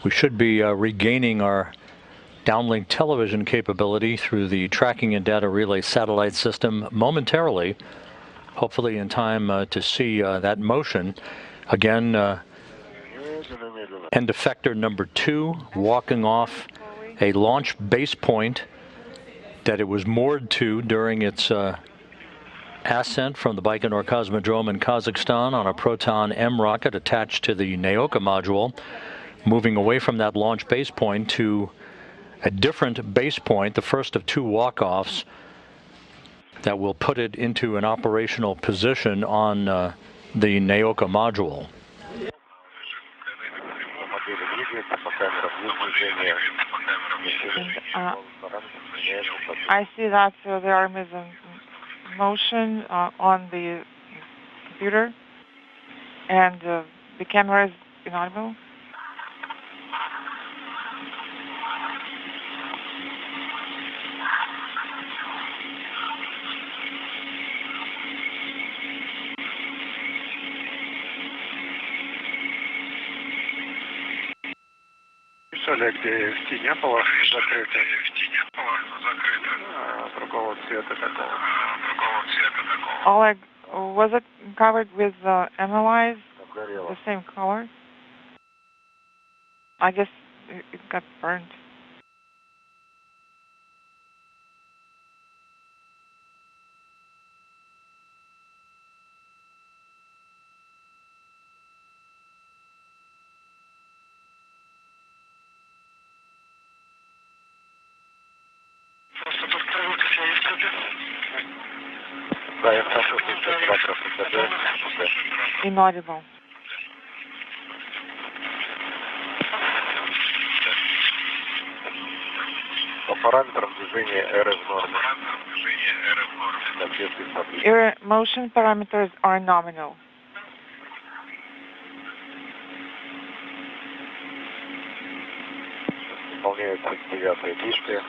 We should be regaining our downlink television capability through the tracking and data relay satellite system momentarily, hopefully in time to see that motion. Again, end effector number 2 walking off a launch base point that it was moored to during its ascent from the Baikonur Cosmodrome in Kazakhstan on a Proton M rocket attached to the Naoka module, moving away from that launch base point to a different base point, the first of 2 walk-offs that will put it into an operational position on the Naoka module. I see that the arm is in motion on the computer, and the camera is inaudible. Олег, где в тени было закрыто. Другого цвета такого. Oleg, was it covered with analyze, the same color? I guess it got burned. Inaudible. По параметрам движения РФ нормы. Your motion parameters are nominal. Выполняется 9-е действие.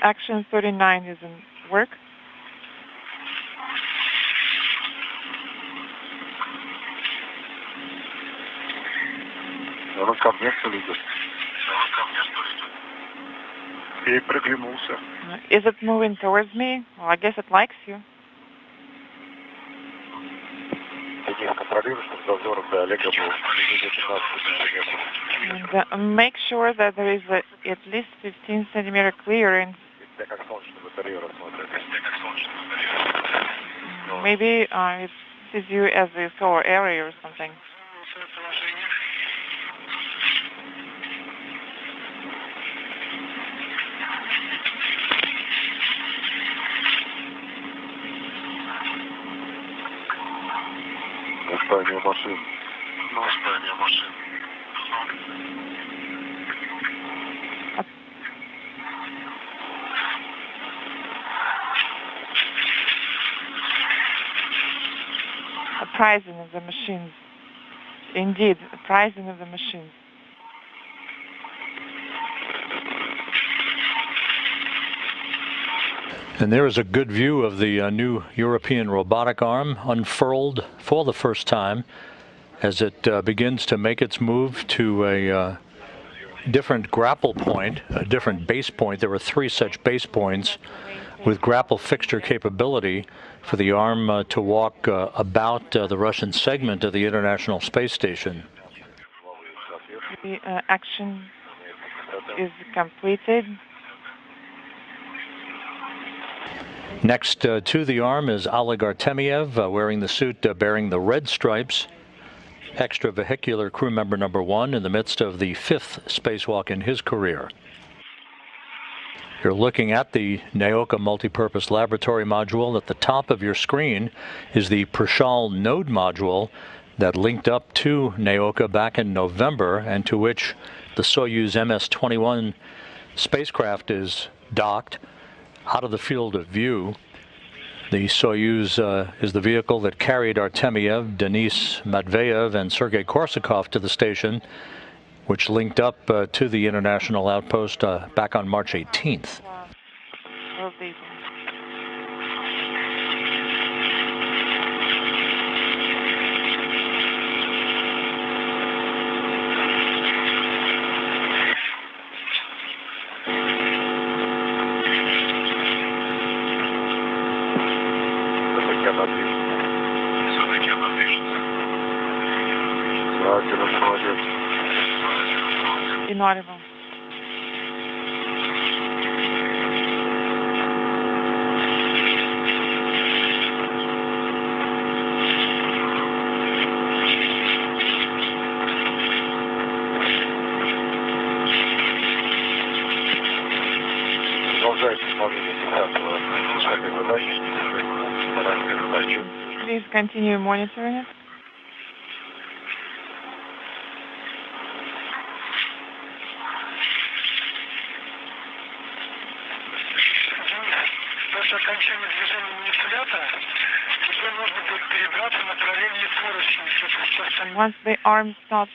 Action 39 is in work. Он ко мне следит. И приглянулся. Is it moving towards me? Well, I guess it likes you. Денис, контролируй, чтобы зазор до Олега был менее 15 сантиметров. And, make sure that there is at least 15 centimeter clearance. Как солнечную батарею рассмотреть. Maybe it sees you as a solar area or something. Наставление машин. Наставление машин. Uprising of the machines. Indeed, uprising of the machines. And there is a good view of the new European Robotic Arm unfurled for the first time as it begins to make its move to a different grapple point, a different base point. There were 3 such base points with grapple fixture capability for the arm to walk about the Russian segment of the International Space Station. The action is completed. Next to the arm is Oleg Artemyev wearing the suit bearing the red stripes. Extravehicular crew member number 1 in the midst of the 5th spacewalk in his career. You're looking at the Naoka Multipurpose Laboratory Module. At the top of your screen is the Prishal Node Module that linked up to Naoka back in November and to which the Soyuz MS-21 spacecraft is docked out of the field of view. The Soyuz is the vehicle that carried Artemyev, Denis Matveev, and Sergei Korsakov to the station, which linked up to the international outpost back on March 18th. Inaudible. Please continue monitoring it. And once the arm stops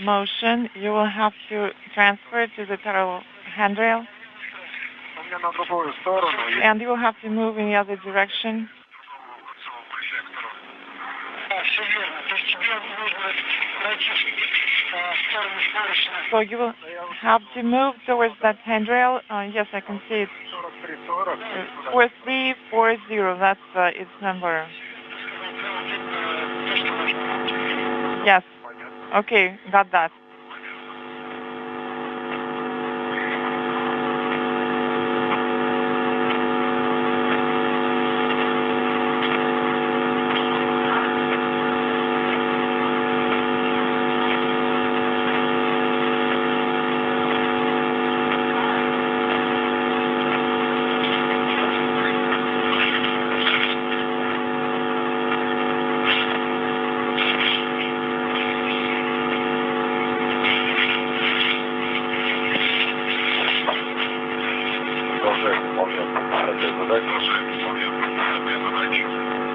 motion, you will have to transfer to the parallel handrail. And you will have to move in the other direction. So you will have to move towards that handrail. Yes, I can see it. 4340, that's its number. Yes. Okay, got that.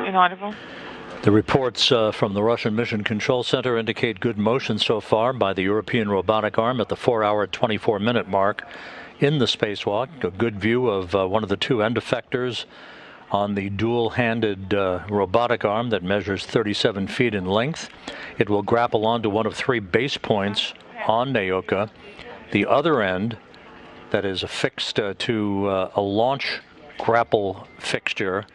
Inaudible. The reports from the Russian Mission Control Center indicate good motion so far by the European Robotic Arm at the 4-hour, 24-minute mark in the spacewalk. A good view of one of the 2 end effectors on the dual-handed robotic arm that measures 37 feet in length. It will grapple onto one of 3 base points on Naoka. The other end that is affixed to a launch grapple fixture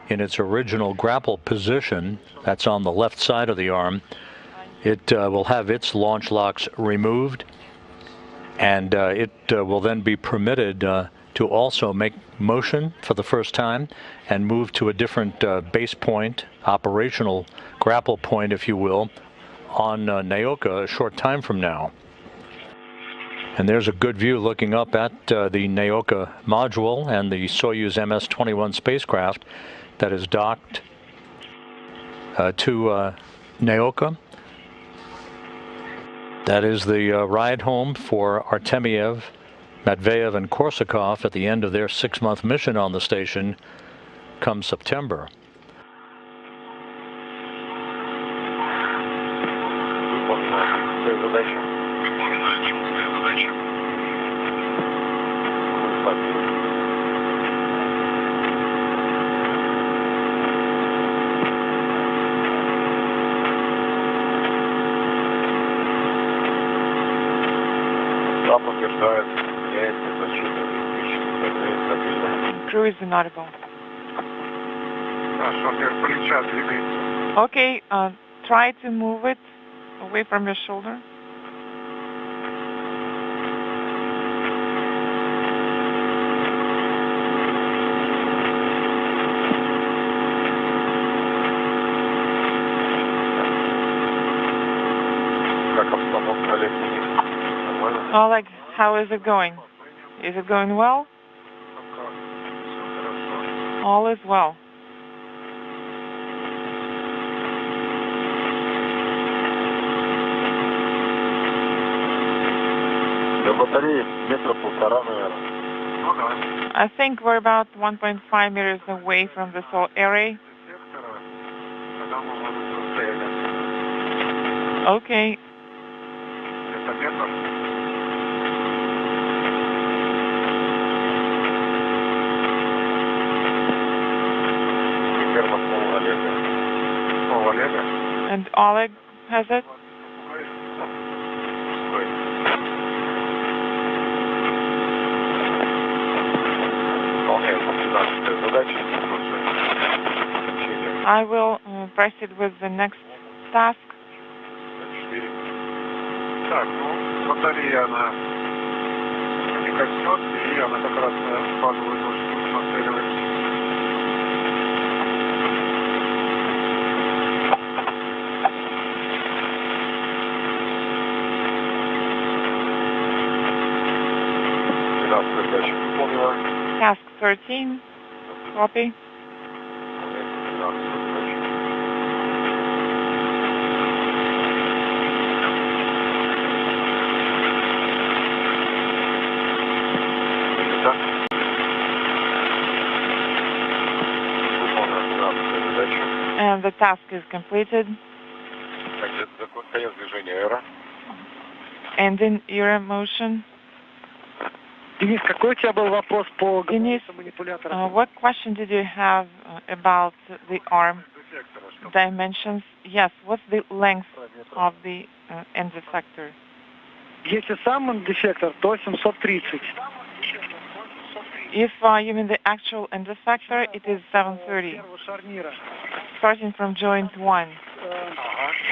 in its original grapple position, that's on the left side of the arm. It will have its launch locks removed, and it will then be permitted to also make motion for the first time and move to a different base point, operational grapple point, if you will, on Naoka a short time from now. And there's a good view looking up at the Naoka module and the Soyuz MS-21 spacecraft that is docked to Naoka. That is the ride home for Artemyev, Matveev, and Korsakov at the end of their 6-month mission on the station come September. Crew is inaudible. Okay, try to move it away from your shoulder. Oleg, how is it going? Is it going well? All is well. I think we're about 1.5 meters away from the solar array. Okay. And Oleg has it? I will proceed with the next task. Так, ну, батарея, она не коснется, и она как раз фазовую точку нацеливается. Task 13, copy. And the task is completed. Ending era motion. Денис, какой у тебя был вопрос по Denis, what question did you have about the arm dimensions? Yes, what's the length of the end effector? Если сам end-effector, то 730. If you mean the actual end effector, it is 730. Starting from joint 1.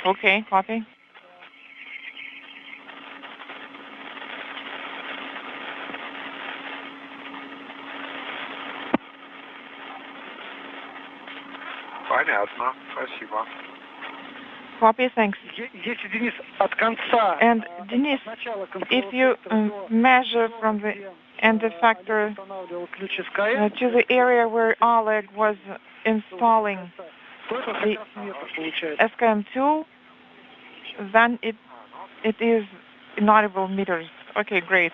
Okay, copy. Понятно, спасибо. Copy, thanks. Если, Денис, от конца... And, Denis, if you measure from the end effector to the area where Oleg was installing the SKM tool, then it is inaudible meters. Okay, great.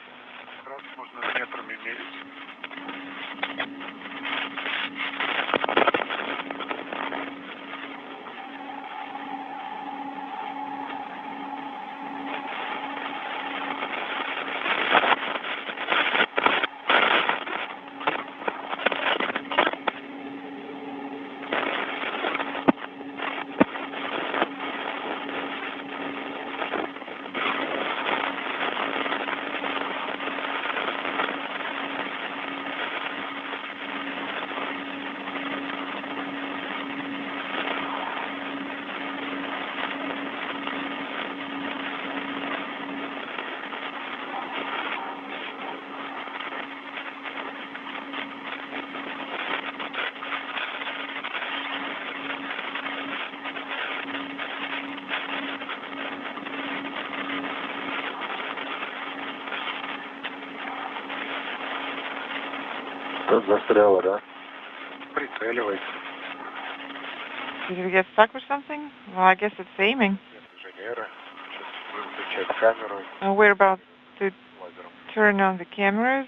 Застряла, да? Прицеливается. Did you get stuck with something? Well, I guess it's aiming. We're about to turn on the cameras.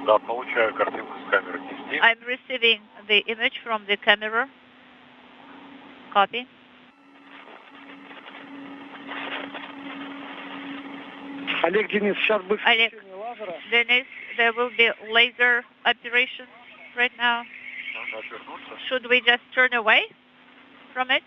Да, получаю картинку с камеры. I'm receiving the image from the camera. Copy. Олег, Денис, сейчас будет... Oleg, Denis, there will be laser operations right now. Should we just turn away from it?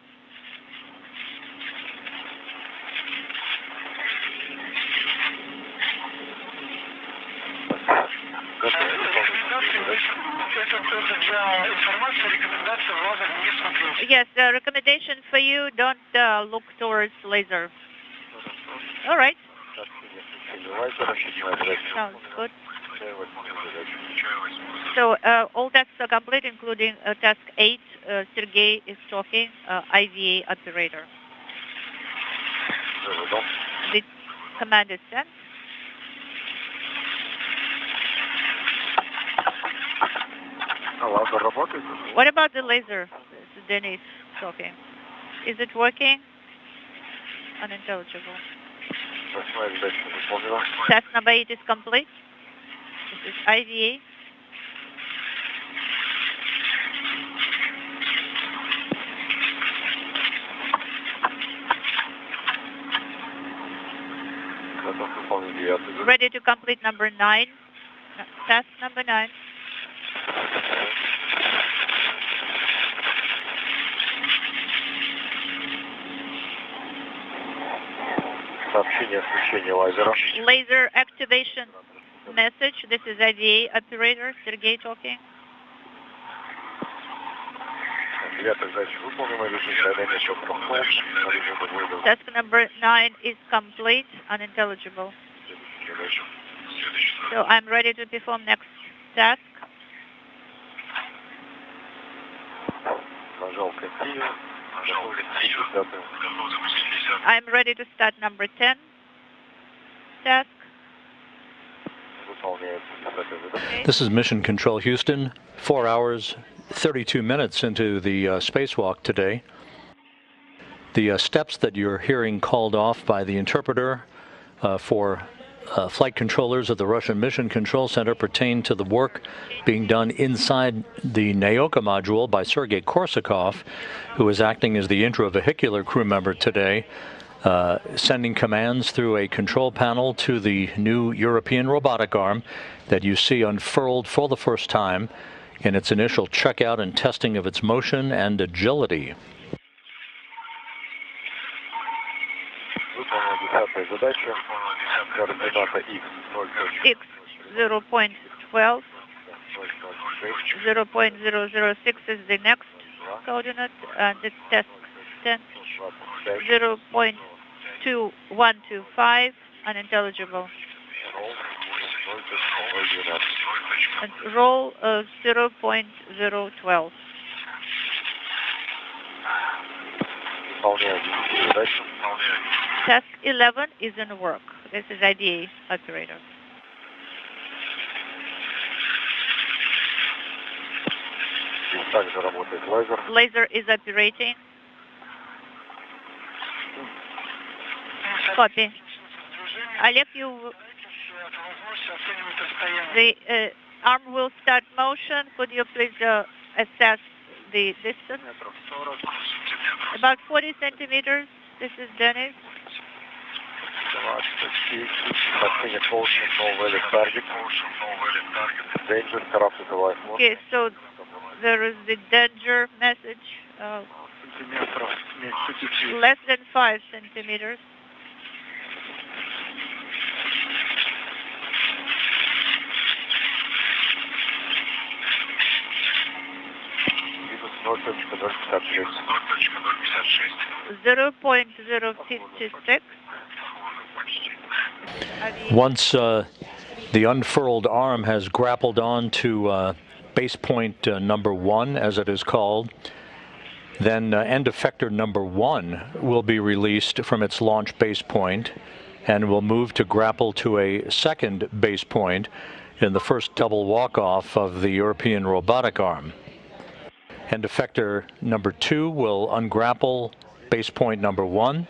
Yes, the recommendation for you, don't look towards laser. All right. Sounds good. So all tasks are complete, including task 8. Sergey is talking, IVA operator. The command is sent. What about the laser? This is Denis talking. Is it working? Unintelligible. Task number 8 is complete. This is IVA. Ready to complete number 9. Task number 9. Laser activation message. This is IVA operator, Sergey talking. Task number 9 is complete, unintelligible. So I'm ready to perform next task. I'm ready to start number 10 task. This is Mission Control Houston, 4 hours, 32 minutes into the spacewalk today. The steps that you're hearing called off by the interpreter for flight controllers at the Russian Mission Control Center pertain to the work being done inside the Naoka module by Sergei Korsakov, who is acting as the intravehicular crew member today, sending commands through a control panel to the new European Robotic Arm that you see unfurled for the first time in its initial checkout and testing of its motion and agility. X 0.12, 0.006 is the next coordinate, and it's task 10, 0.2125, unintelligible. And roll 0.012. Task 11 is in work. This is IDA operator. Laser is operating. Copy. Oleg, the arm will start motion. Could you please assess the distance? About 40 centimeters. This is Denis. Okay, so there is the danger message. Less than 5 centimeters. .056. Once the unfurled arm has grappled on to base point number 1, as it is called, then end effector number 1 will be released from its launch base point and will move to grapple to a second base point in the first double walk-off of the European Robotic Arm. End effector number 2 will ungrapple base point number 1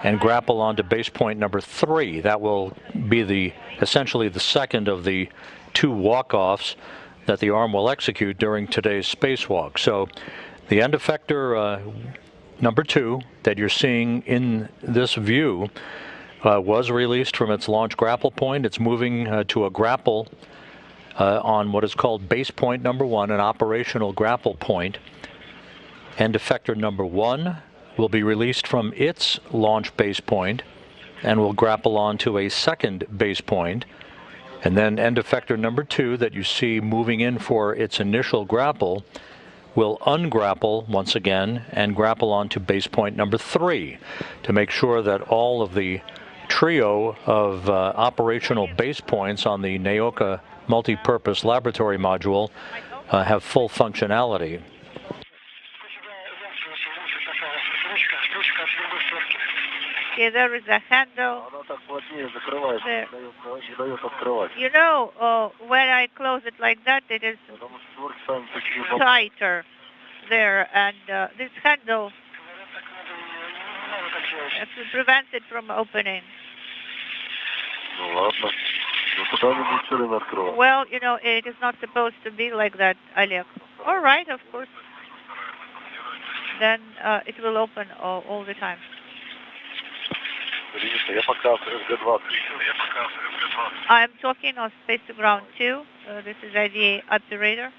and grapple onto base point number 3. That will be essentially the second of the 2 walk-offs that the arm will execute during today's spacewalk. So the end effector number 2 that you're seeing in this view was released from its launch grapple point. It's moving to a grapple on what is called base point number 1, an operational grapple point. End effector number 1 will be released from its launch base point and will grapple onto a second base point. And then end effector number 2 that you see moving in for its initial grapple will ungrapple once again and grapple onto base point number 3 to make sure that all of the trio of operational base points on the Naoka multi-purpose laboratory module have full functionality. Okay, there is a handle there. You know, when I close it like that, it is tighter there, and this handle prevents it from opening. Well, you know, it is not supposed to be like that, Oleg. All right, of course. Then it will open all the time. I'm talking on space to ground 2. This is IVA operator.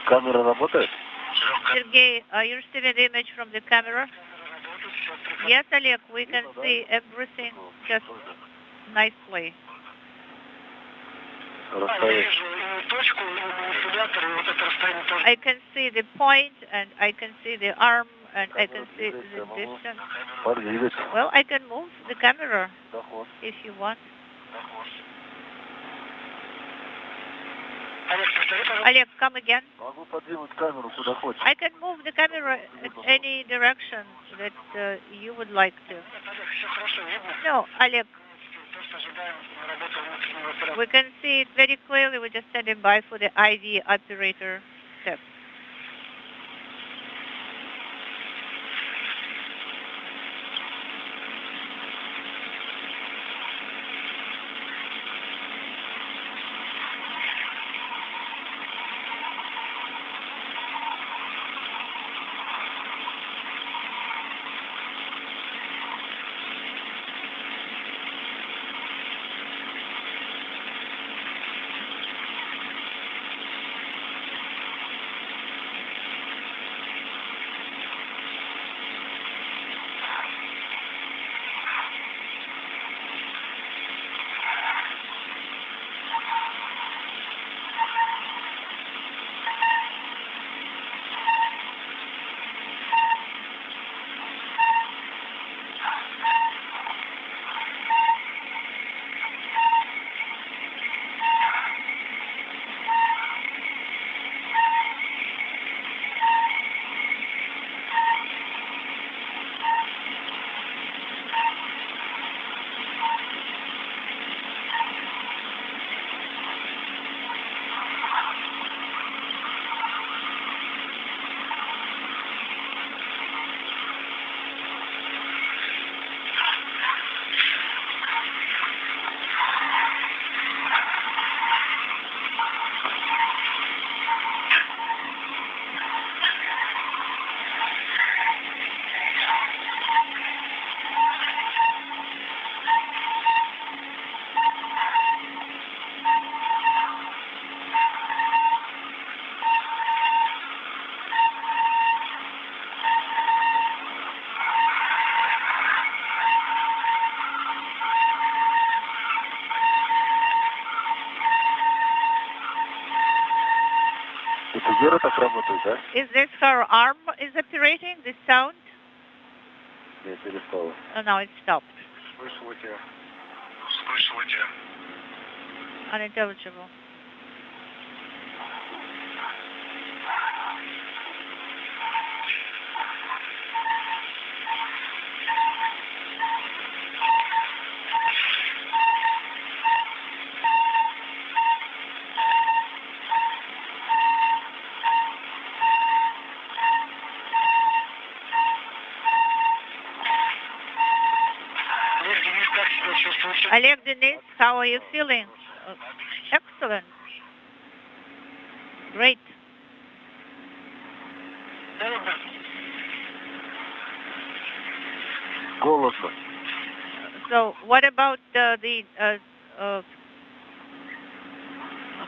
Камера работает? Sergey, are you receiving the image from the camera? Yes, Oleg, we can see everything just nicely. I can see the point, and I can see the arm, and I can see the distance. Well, I can move the camera if you want. Oleg, come again. I can move the camera at any direction that you would like to. No, Oleg. We can see it very clearly. We're just standing by for the IV operator step. Is this her arm is operating, this sound? Oh, no, it stopped. Unintelligible. Oleg, Denis, how are you feeling? Excellent. Great. So, what about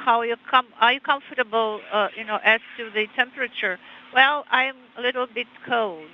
how are you comfortable, as to the temperature? Well, I'm a little bit cold.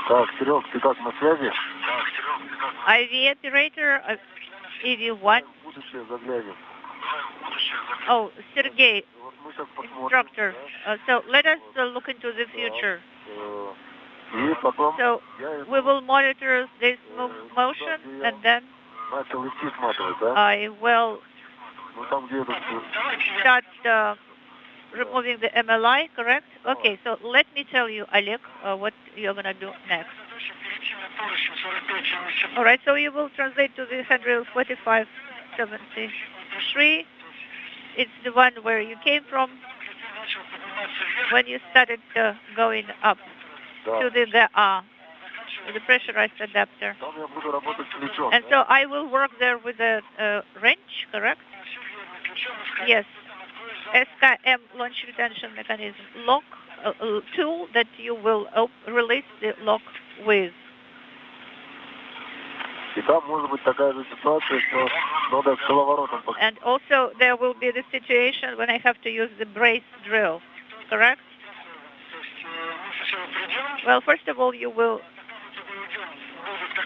Так, Серег, ты как, на связи? IV operator, EV1. Будущее заглянем. Oh, Sergey, instructor. So let us look into the future. So we will monitor this motion, and then I will start removing the MLI, correct? Okay, so let me tell you, Oleg, what you're going to do next. All right, so you will translate to the handrail 4573. It's the one where you came from when you started going up to the pressurized adapter. And so I will work there with a wrench, correct? Yes. SKM launch retention mechanism lock tool that you will release the lock with. And also there will be the situation when I have to use the brace drill, correct? Well, first of all, you will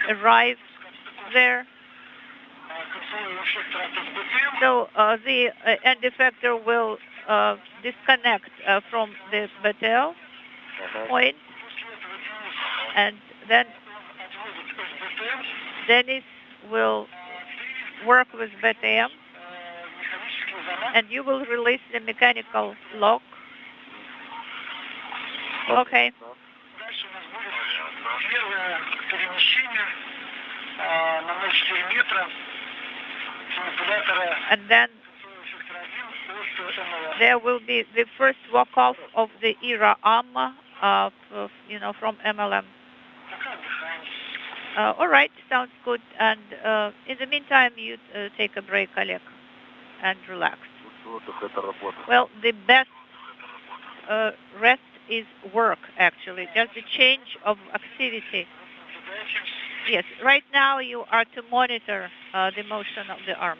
arrive there. So the end effector will disconnect from the BTL point, and then Denis will work with BTM, and you will release the mechanical lock. Okay. And then there will be the first walk-off of the ERA arm, from MLM. All right, sounds good. And in the meantime, you take a break, Oleg, and relax. Well, the best rest is work, actually, just the change of activity. Yes, right now you are to monitor the motion of the arm.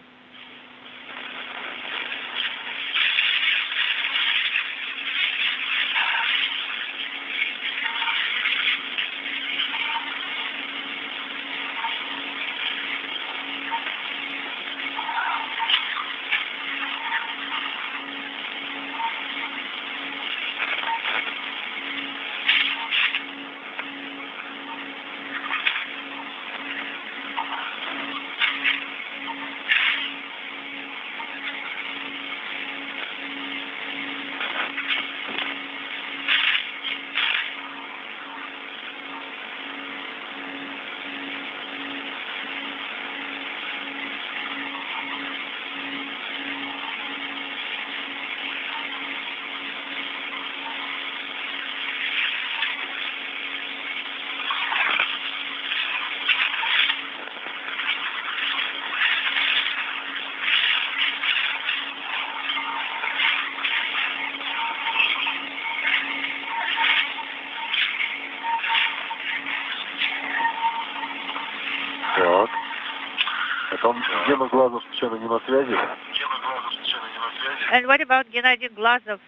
And what about Gennady Glazov?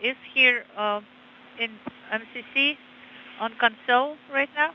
Is here in MCC on console right now?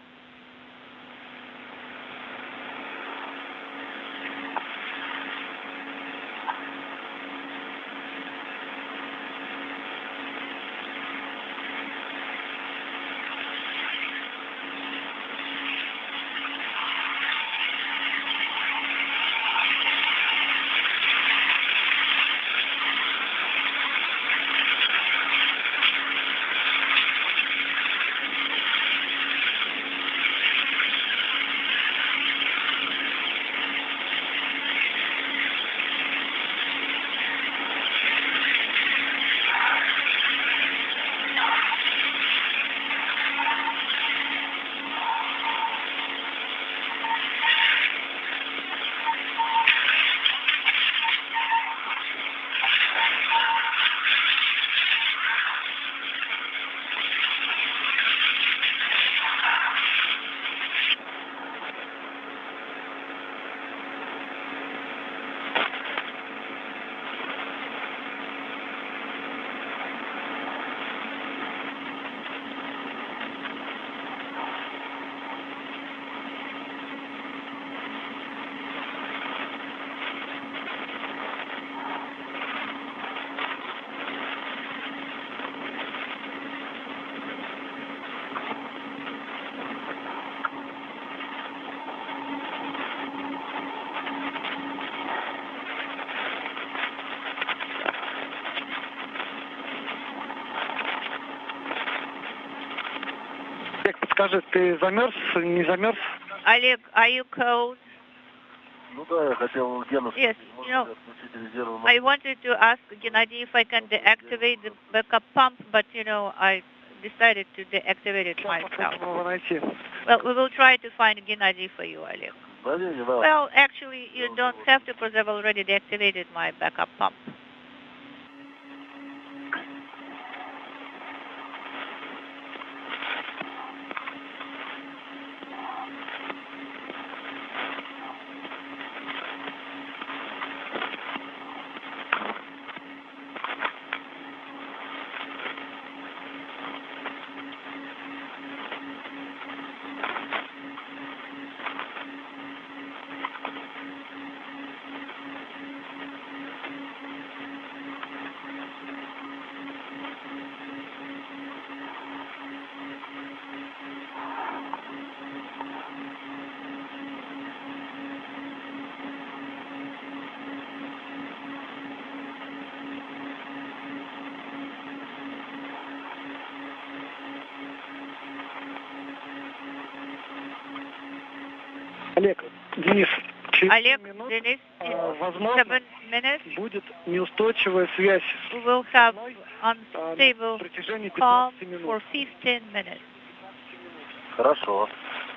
Скажи, ты замерз, не замерз? Oleg, are you cold? Yes, I wanted to ask Gennady if I can deactivate the backup pump, but I decided to deactivate it myself. Well, we will try to find Gennady for you, Oleg. Well, actually, you don't have to because I've already deactivated my backup pump. Олег, Денис, Олег, Denis, in 7 minutes, будет неустойчивая связь. We will have unstable calm for 15 minutes. Хорошо.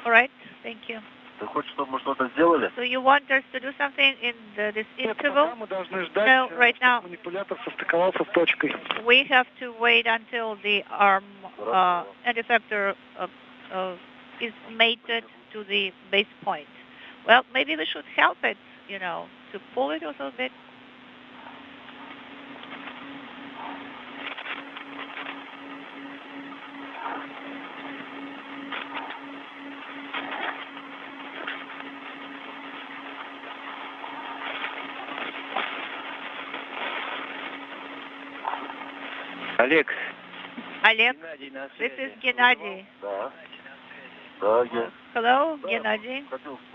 All right, thank you. Ты хочешь, чтобы мы что-то сделали? So you want us to do something in this interval? No, right now Манипулятор состыковался с точкой. we have to wait until the arm end effector is mated to the base point. Well, maybe we should help it, to pull it a little bit. Олег. Oleg, this is Gennady. Hello, Gennady.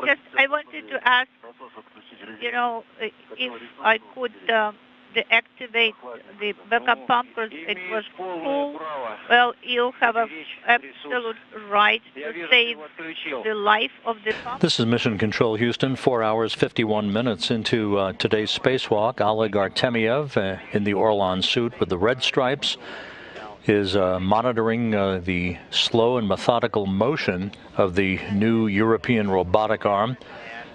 Just, I wanted to ask, if I could deactivate the backup pump because it was full. Well, you have an absolute right to save the life of the pump. This is Mission Control Houston, 4 hours, 51 minutes into today's spacewalk. Oleg Artemyev in the Orlan suit with the red stripes is monitoring the slow and methodical motion of the new European Robotic Arm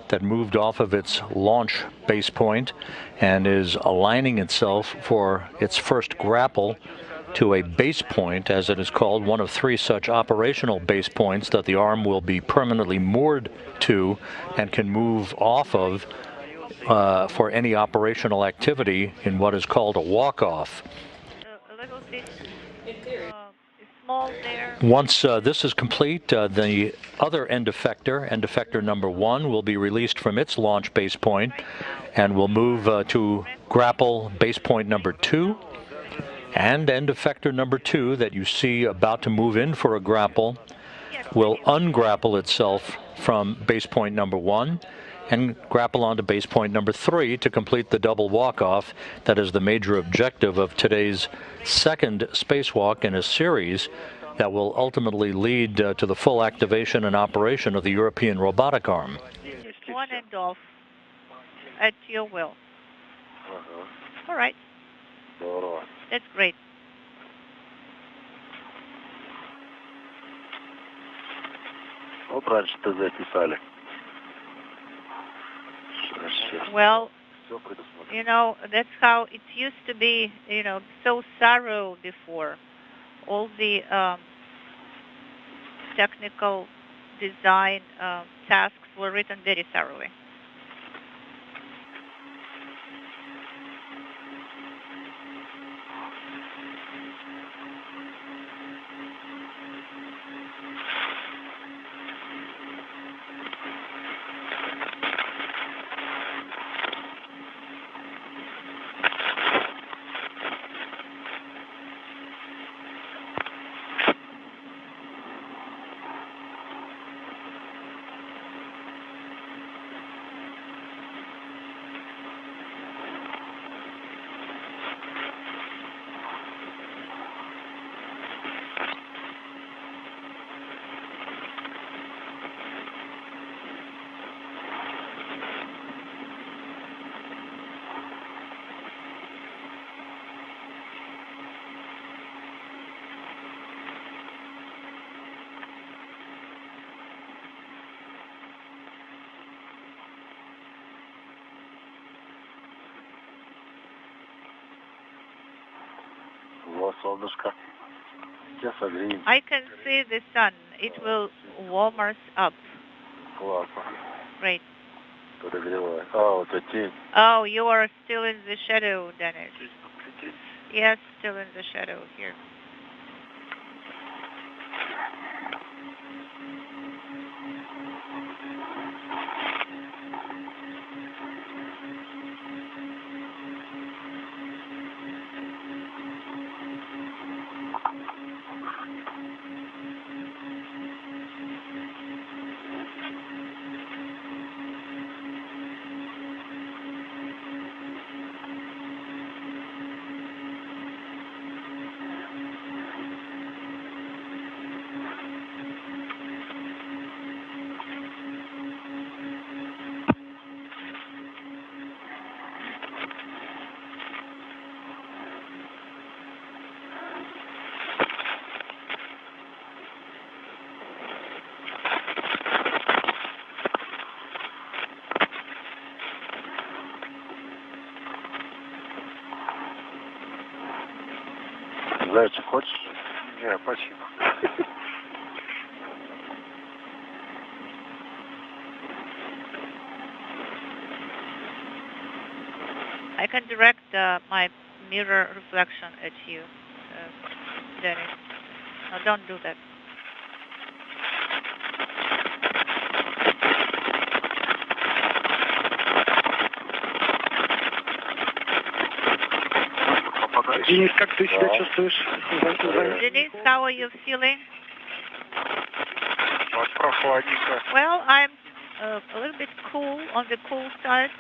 that moved off of its launch base point and is aligning itself for its first grapple to a base point, as it is called, one of 3 such operational base points that the arm will be permanently moored to and can move off of for any operational activity in what is called a walk-off. A little bit small there. Once this is complete, the other end effector number 1, will be released from its launch base point and will move to grapple base point number 2. And end effector number 2 that you see about to move in for a grapple will ungrapple itself from base point number 1 and grapple onto base point number 3 to complete the double walk-off. That is the major objective of today's second spacewalk in a series that will ultimately lead to the full activation and operation of the European Robotic Arm. On and off at your will. All right. That's great. Вот раньше-то записали. Well, you know, that's how it used to be, you know, so thorough before. All the technical design tasks were written very thoroughly. Солнышко. Сейчас согреем. I can see the sun. It will warm us up. Классно. Great. Подогревает. Вот эта тень. Oh, you are still in the shadow, Dennis. Yes, still in the shadow here. Зайчик, хочешь? Не, спасибо. I can direct my mirror reflection at you, Dennis. No, don't do that. Денис, как ты себя чувствуешь? Dennis, how are you feeling? Вот прохладненько. Well, I'm a little bit cool, on the cool side.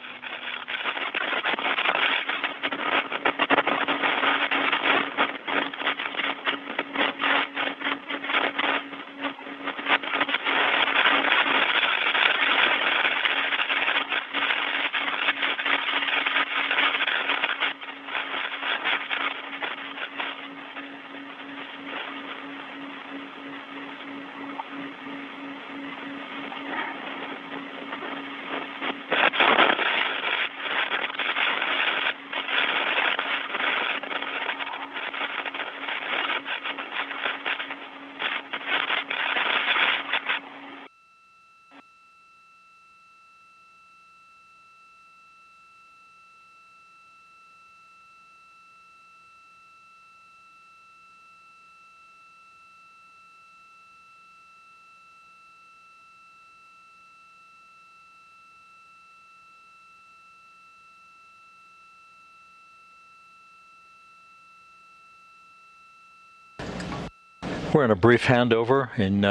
We're in a brief handover in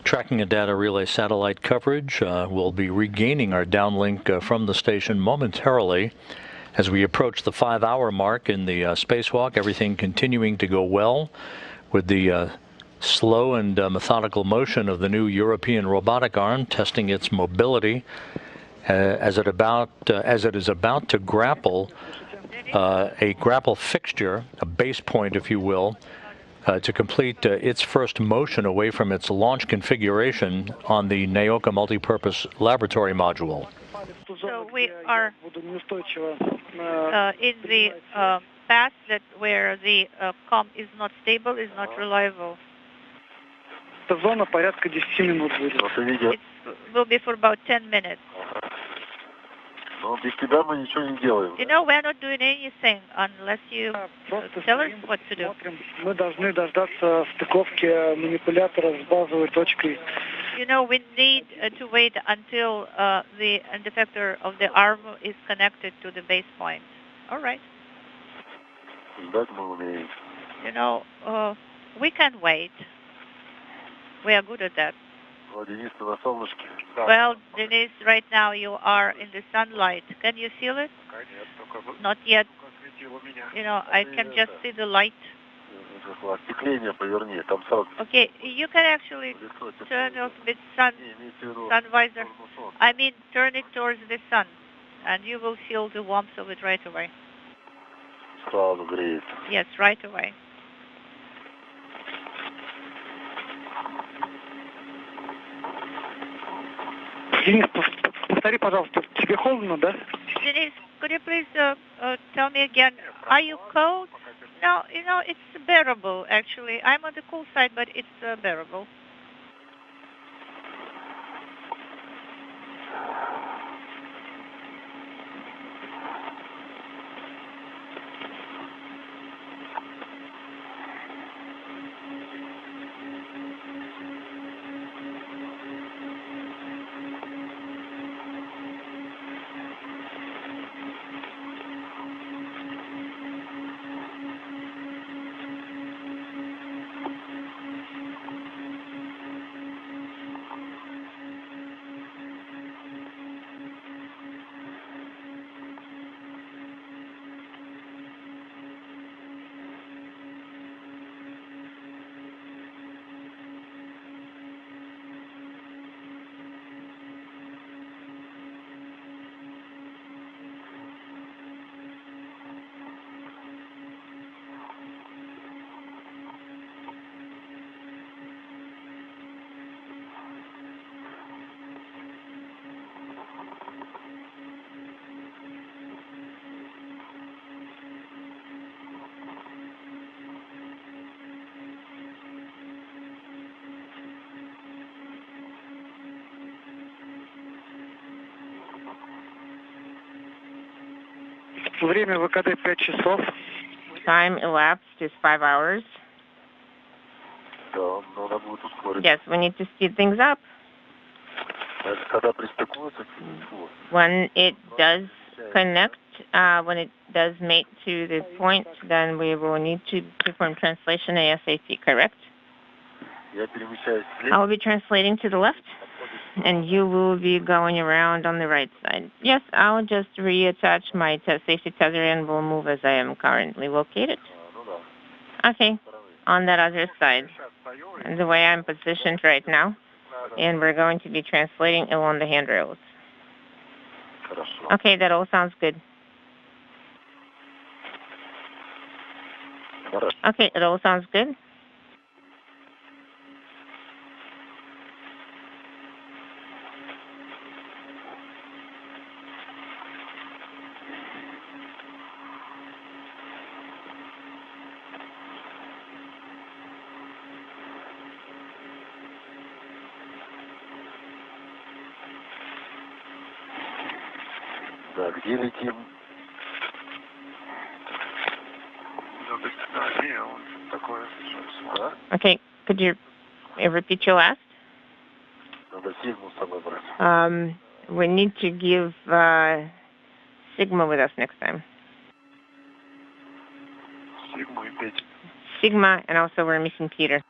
tracking and data relay satellite coverage. We'll be regaining our downlink from the station momentarily as we approach the 5-hour mark in the spacewalk. Everything continuing to go well with the slow and methodical motion of the new European Robotic Arm, testing its mobility as it is about to grapple a grapple fixture, a base point, if you will, to complete its first motion away from its launch configuration on the Naoka multipurpose laboratory module. So we are in the path that where the comm is not stable, is not reliable. It will be for about 10 minutes. You know, we're not doing anything unless you tell us what to do. You know, we need to wait until the end effector of the arm is connected to the base point. All right. You know, we can wait. We are good at that. Well, Denis, right now you are in the sunlight. Can you feel it? Not yet. You know, I can just see the light. Okay, you can actually turn a bit sun visor. I mean, turn it towards the sun, and you will feel the warmth of it right away. Yes, right away. Денис, повтори, пожалуйста, тебе холодно, да? Denis, could you please tell me again, are you cold? No, you know, it's bearable, actually. I'm on the cool side, but it's bearable. Время ВКД 5 часов. Time elapsed is 5 hours. Yes, we need to speed things up. When it does connect, when it does mate to the point, then we will need to perform translation ASAP, correct? I will be translating to the left, and you will be going around on the right side. Yes, I'll just reattach my safety tether and will move as I am currently located. Okay, on that other side, and the way I'm positioned right now, and we're going to be translating along the handrails. Okay, that all sounds good. Okay, it all sounds good. Okay, could you repeat your last? We need to give Sigma with us next time. Sigma, and also we're missing Peter.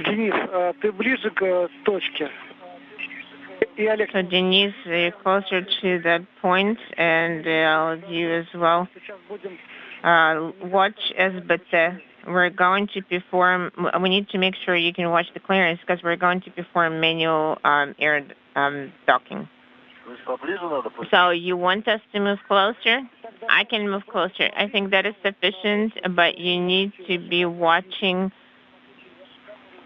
Денис, ты ближе к точке. И Олег. So Denis, you're closer to that point, and you as well. Watch SBT. We're going to perform. We need to make sure you can watch the clearance because we're going to perform manual air docking. So you want us to move closer? I can move closer. I think that is sufficient, but you need to be watching.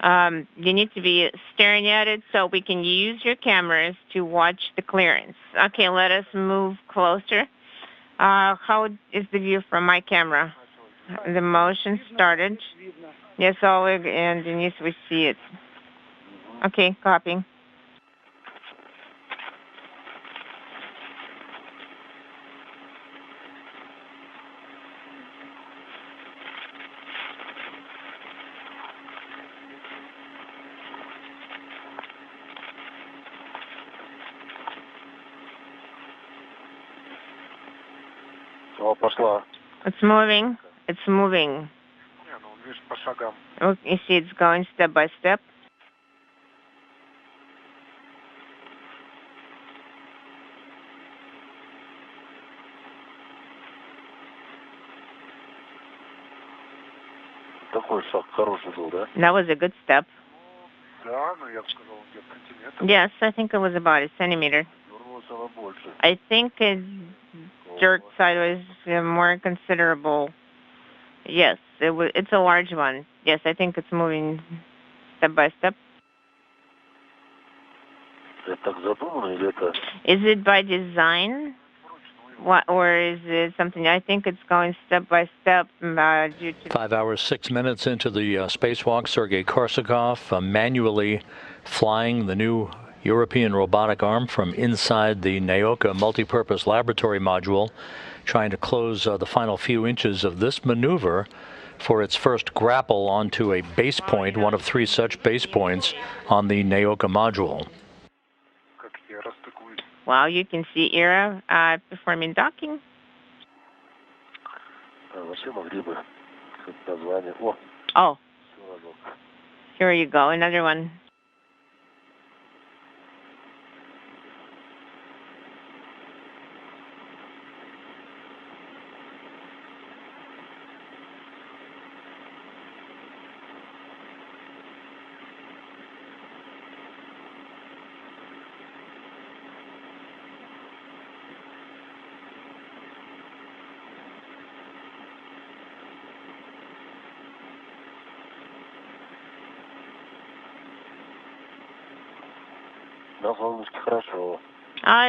You need to be staring at it so we can use your cameras to watch the clearance. Okay, let us move closer. How is the view from my camera? The motion started. Yes, Oleg and Denis, we see it. Okay, copy. It's moving. It's moving. Oh, you see it's going step by step. That was a good step. Yes, I think it was about a centimeter. I think it jerked sideways more considerable. Yes, it's a large one. Yes, I think it's moving step by step. Is it by design? Or is it something? I think it's going step by step due to 5 hours, 6 minutes into the spacewalk, Sergei Korsakov manually flying the new European Robotic Arm from inside the Naoka multipurpose laboratory module, trying to close the final few inches of this maneuver for its first grapple onto a base point, one of 3 such base points on the Naoka module. Wow, you can see ERA performing docking. Oh, here you go, another one.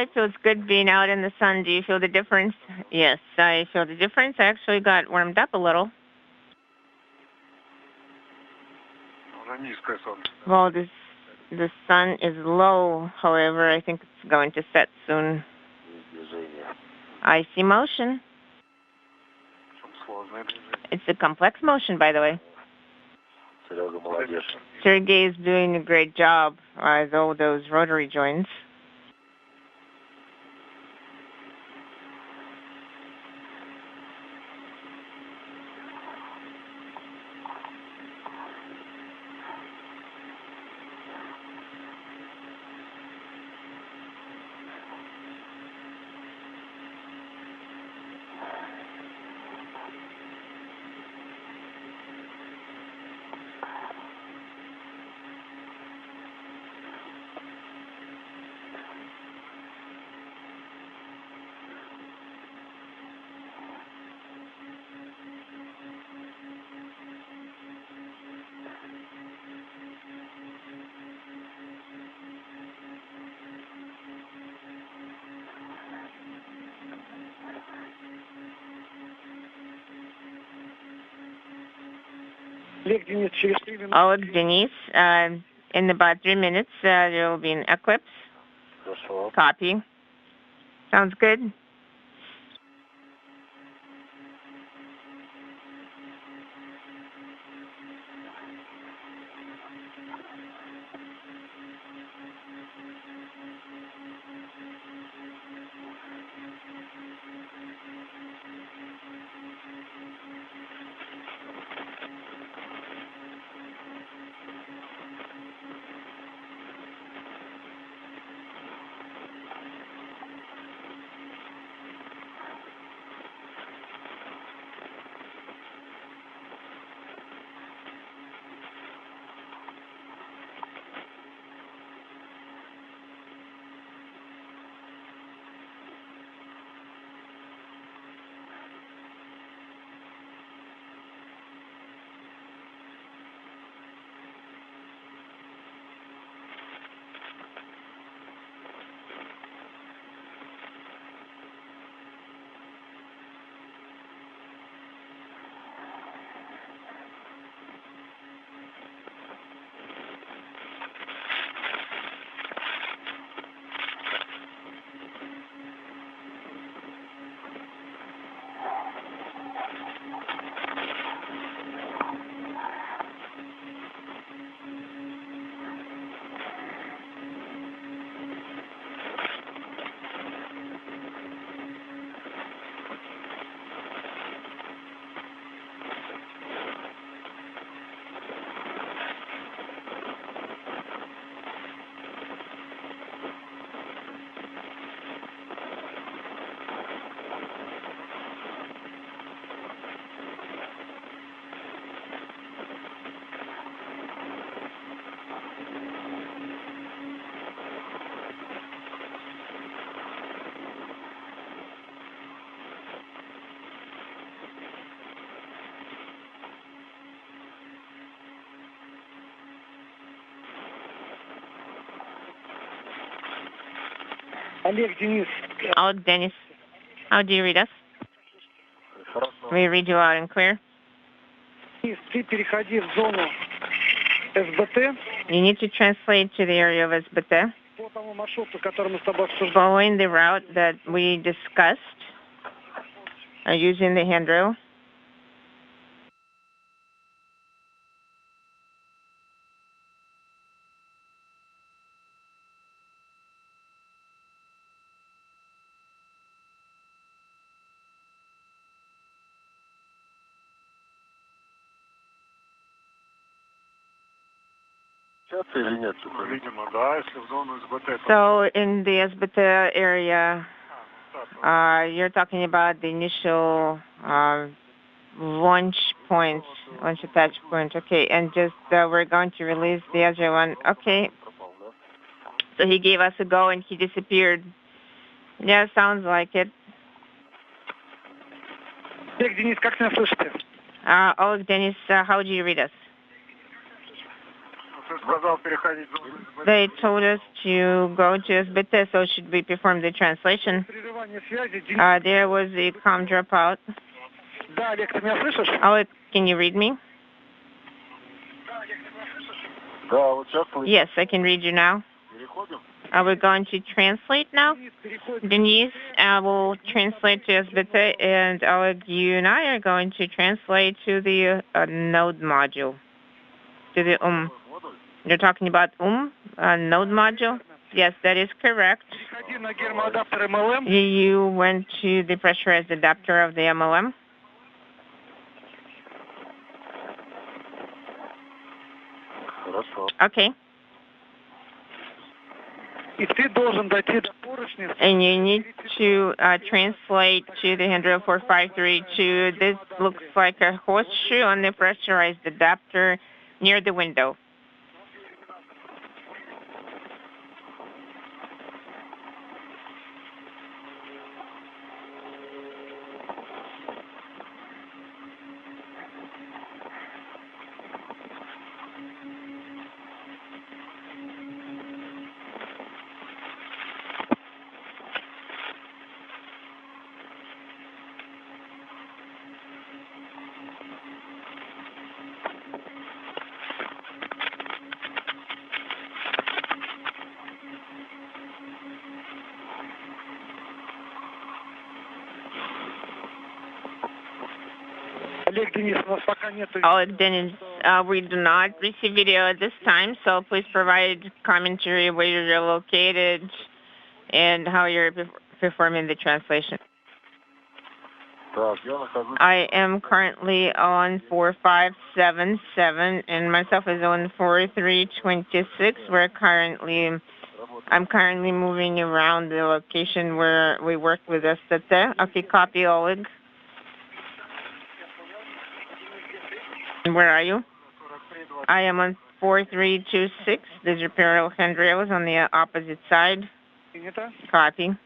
It feels good being out in the sun. Do you feel the difference? Yes, I feel the difference. I actually got warmed up a little. Well, the sun is low. However, I think it's going to set soon. I see motion. It's a complex motion, by the way. Sergei is doing a great job with all those rotary joints. Oleg, Denis, in about 3 minutes, there will be an eclipse. Copy. Sounds good. Oleg, Denis. Oleg, Denis. How do you read us? We read you out and clear. Ты переходи в зону СБТ. You need to translate to the area of SBT. По тому маршруту, который мы с тобой обсуждали. Following the route that we discussed, using the handrail. So in the SBT area, you're talking about the initial launch point, launch attach point. Okay, and just we're going to release the other one. Okay. So he gave us a go and he disappeared. Yeah, sounds like it. Oleg, Denis, как меня слышите? Oleg, Denis, how do you read us? They told us to go to SBT, so should we perform the translation? There was a comm dropout. Да, Олег, ты меня слышишь? Oleg, can you read me? Yes, I can read you now. Are we going to translate now? Denise will translate to SBT, and Oleg, you and I are going to translate to the node module, to the You're talking about node module? Yes, that is correct. You went to the pressurized adapter of the MLM? Okay. And you need to translate to the handrail 4532. This looks like a horseshoe on the pressurized adapter near the window. Oleg, Denis, we do not receive video at this time, so please provide commentary where you're located and how you're performing the translation. I am currently on 4577, and myself is on 4326. I'm currently moving around the location where we work with STT. Okay, copy, Oleg. Where are you? I am on 4326. There's parallel handrails on the opposite side. Copy.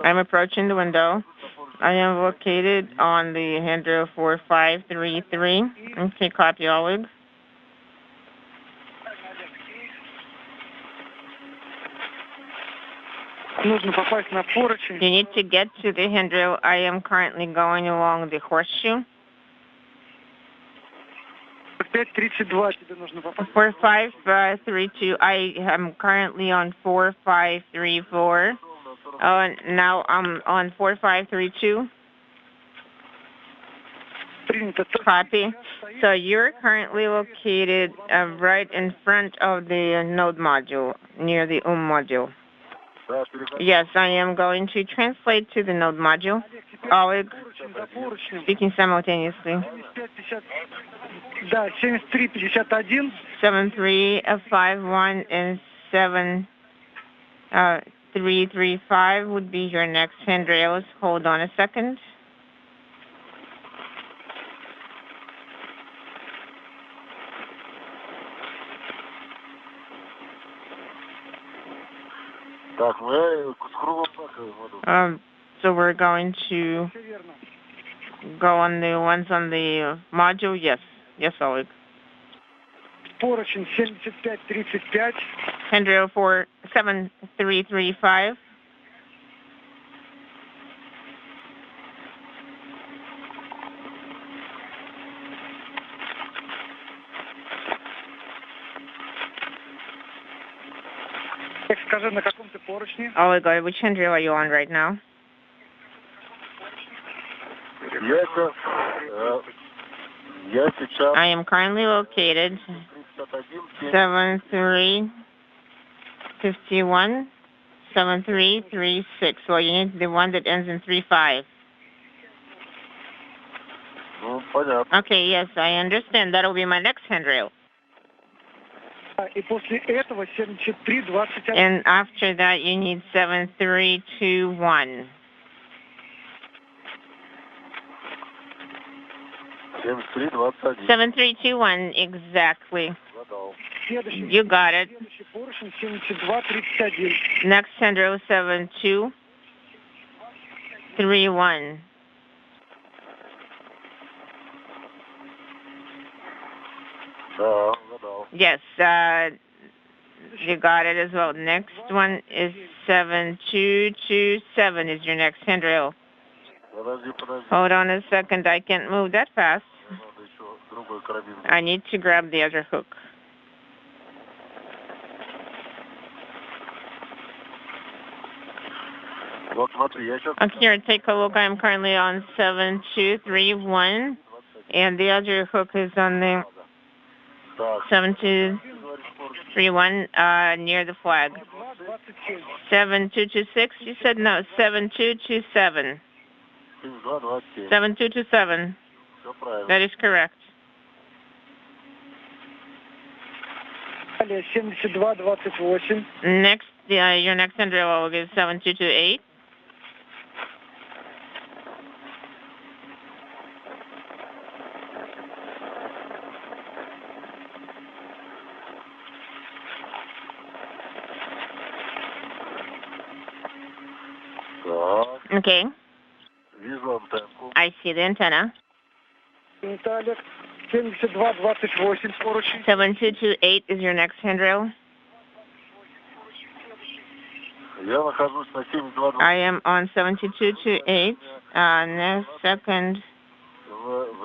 I'm approaching the window. I am located on the handrail 4533. Okay, copy, Oleg. You need to get to the handrail. I am currently going along the horseshoe. 4532. I am currently on 4534. Now I'm on 4532. Copy. So you're currently located right in front of the node module, near the module. Yes, I am going to translate to the node module. Oleg, speaking simultaneously. 7351 and 7335 would be your next handrails. Hold on a second. So we're going to go on the ones on the module? Yes. Yes, Oleg. поручень 75-35. Handrail 7335. Скажи, на каком ты поручне? Oleg, which handrail are you on right now? I am currently located 7351 7336. Well, you need the one that ends in 35. Okay, yes, I understand. That'll be my next handrail. И после этого 7321. And after that, you need 7321. 7321, exactly. You got it. Next handrail 7231. Yes, you got it as well. Next one is 7227 is your next handrail. Hold on a second. I can't move that fast. I need to grab the other hook. Okay, here, take a look. I'm currently on 7231, and the other hook is on the 7231 near the flag. 7226, you said no, 7227. 7227. That is correct. Next, your next handrail is 7228. Okay. I see the antenna. 7228 is your next handrail. I am on 7228. Next second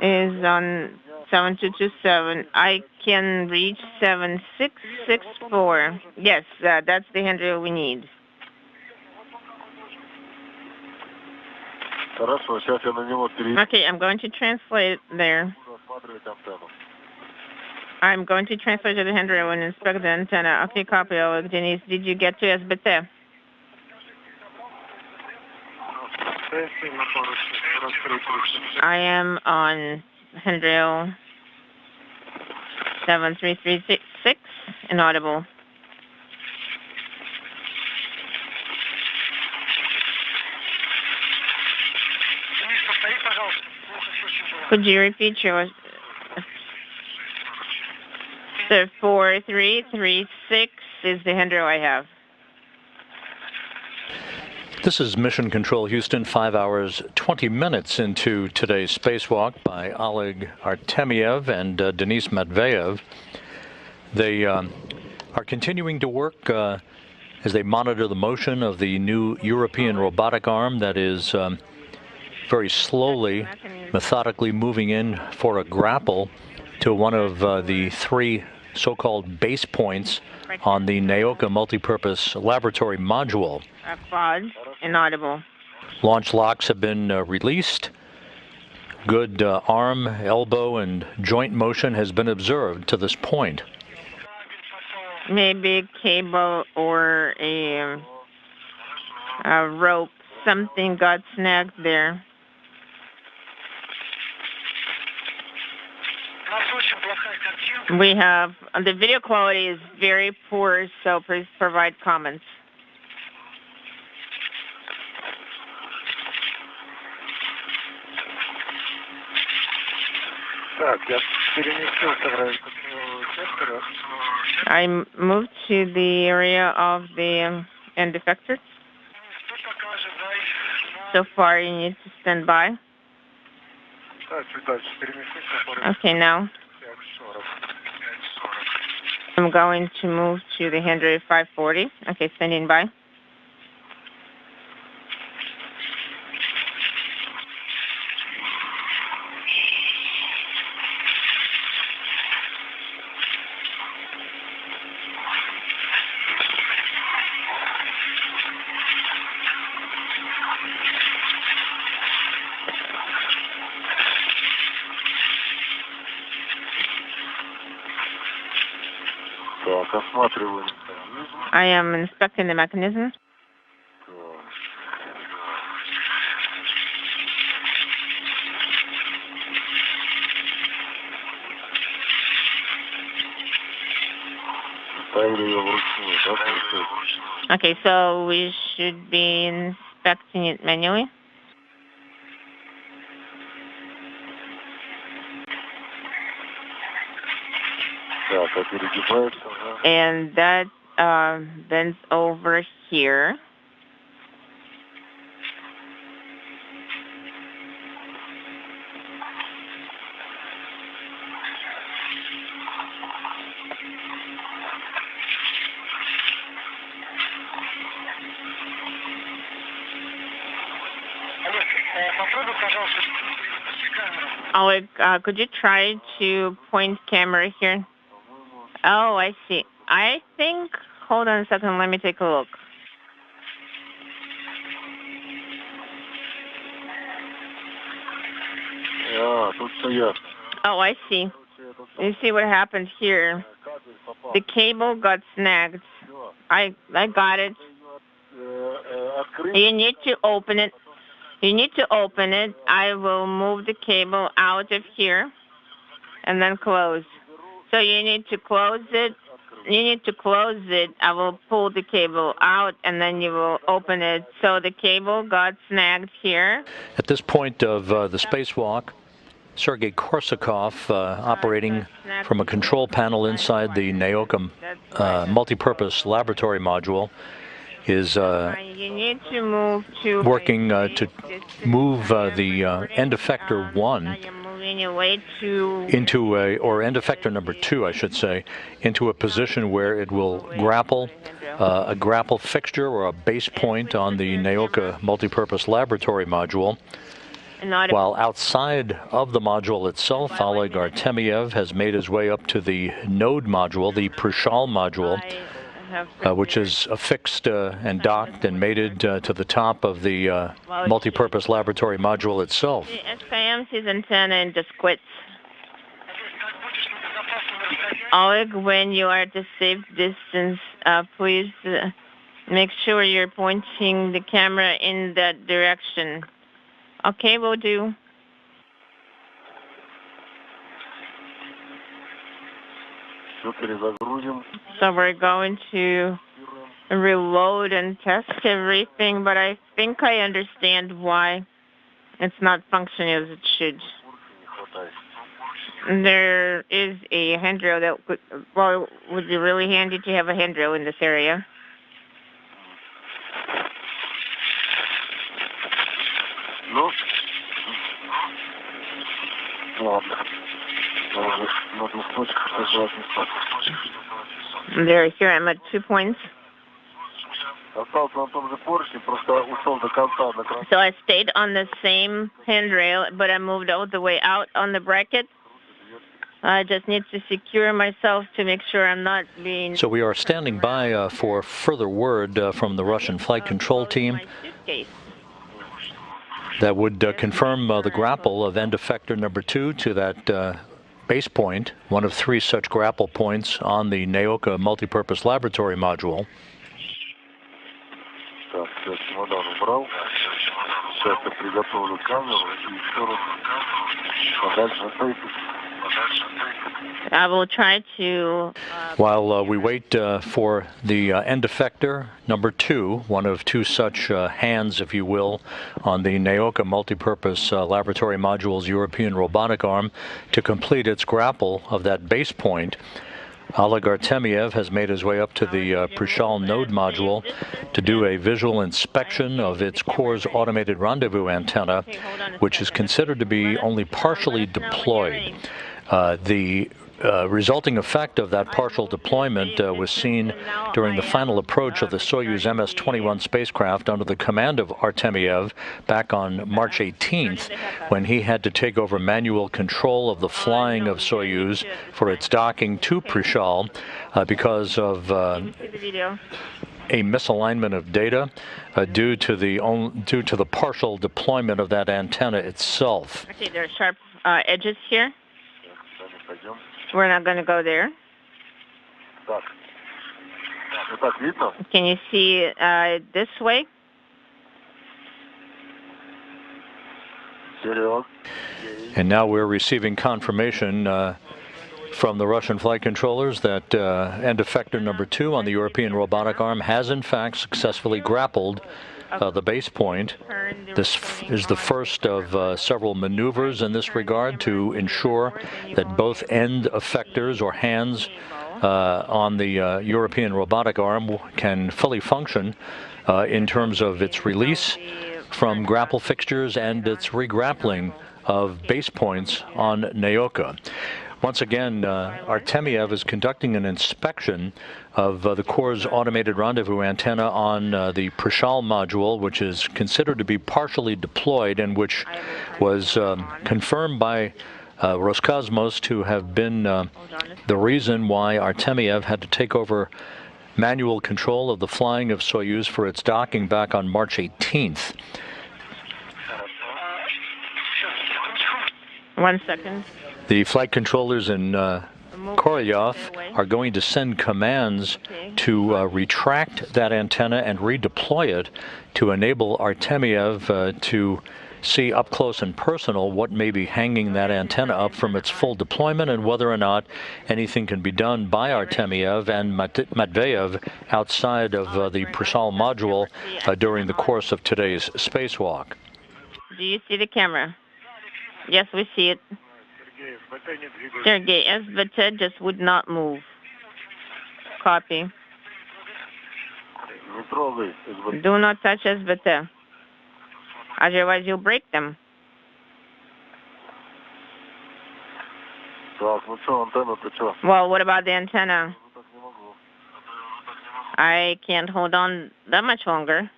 is on 7227. I can reach 7664. Yes, that's the handrail we need. Okay, I'm going to translate there. I'm going to translate to the handrail and inspect the antenna. Okay, copy, Oleg. Denis, did you get to SBT? I am on handrail 7336, inaudible. Could you repeat yours? So 4336 is the handrail I have. This is Mission Control Houston, 5 hours, 20 minutes into today's spacewalk by Oleg Artemyev and Denis Matveev. They are continuing to work as they monitor the motion of the new European Robotic Arm that is very slowly, methodically moving in for a grapple to one of the three so-called base points on the Naoka multipurpose laboratory module. Quad, inaudible. Launch locks have been released. Good arm, elbow, and joint motion has been observed to this point. Maybe a cable or a rope, something got snagged there. We have, the video quality is very poor, so please provide comments. I moved to the area of the end effectors. So far, you need to stand by. Okay, now. I'm going to move to the handrail 540. Okay, standing by. I am inspecting the mechanism. Okay, so we should be inspecting it manually. And that bends over here. Oleg, could you try to point camera here? Oh, I see. I think, hold on a second, let me take a look. Oh, I see. You see what happened here? The cable got snagged. I got it. You need to open it. You need to open it. I will move the cable out of here and then close. So you need to close it. You need to close it. I will pull the cable out and then you will open it. So the cable got snagged here. At this point of the spacewalk, Sergei Korsakov, operating from a control panel inside the Naoka multipurpose laboratory module, is you need to move to working to move the end effector 1 into or end effector number 2, I should say, into a position where it will grapple a grapple fixture or a base point on the Naoka multipurpose laboratory module. While outside of the module itself, Oleg Artemyev has made his way up to the node module, the Prishal module, which is affixed and docked and mated to the top of the multipurpose laboratory module itself. The SKM sees antenna and just quits. Oleg, when you are at a safe distance, please make sure you're pointing the camera in that direction. Okay, will do. So we're going to reload and test everything, but I think I understand why it's not functioning as it should. There is a handrail that would be really handy to have a handrail in this area. There, here I'm at 2 points. So I stayed on the same handrail, but I moved all the way out on the bracket. I just need to secure myself to make sure I'm not being... So we are standing by for further word from the Russian flight control team that would confirm the grapple of end effector number 2 to that base point, one of 3 such grapple points on the Naoka multipurpose laboratory module. I will try to... While we wait for the end effector number 2, one of 2 such hands, if you will, on the Naoka multipurpose laboratory module's European Robotic Arm to complete its grapple of that base point, Oleg Artemyev has made his way up to the Prishal node module to do a visual inspection of its core's automated rendezvous antenna, which is considered to be only partially deployed. The resulting effect of that partial deployment was seen during the final approach of the Soyuz MS-21 spacecraft under the command of Artemyev back on March 18th, when he had to take over manual control of the flying of Soyuz for its docking to Prishal because of a misalignment of data due to the partial deployment of that antenna itself. Okay, there are sharp edges here. We're not going to go there. Can you see this way? And now we're receiving confirmation from the Russian flight controllers that end effector number 2 on the European Robotic Arm has in fact successfully grappled the base point. This is the first of several maneuvers in this regard to ensure that both end effectors or hands on the European Robotic Arm can fully function in terms of its release from grapple fixtures and its regrappling of base points on Naoka. Once again, Artemyev is conducting an inspection of the Corps' automated rendezvous antenna on the Prishal module, which is considered to be partially deployed and which was confirmed by Roscosmos to have been the reason why Artemyev had to take over manual control of the flying of Soyuz for its docking back on March 18th. 1 second. The flight controllers in Korolyov are going to send commands to retract that antenna and redeploy it to enable Artemyev to see up close and personal what may be hanging that antenna up from its full deployment and whether or not anything can be done by Artemyev and Matveev outside of the Prishal module during the course of today's spacewalk. Do you see the camera? Yes, we see it. Sergei, SVT just would not move. Copy. Do not touch SVT. Otherwise, you'll break them. Well, what about the antenna? I can't hold on that much longer.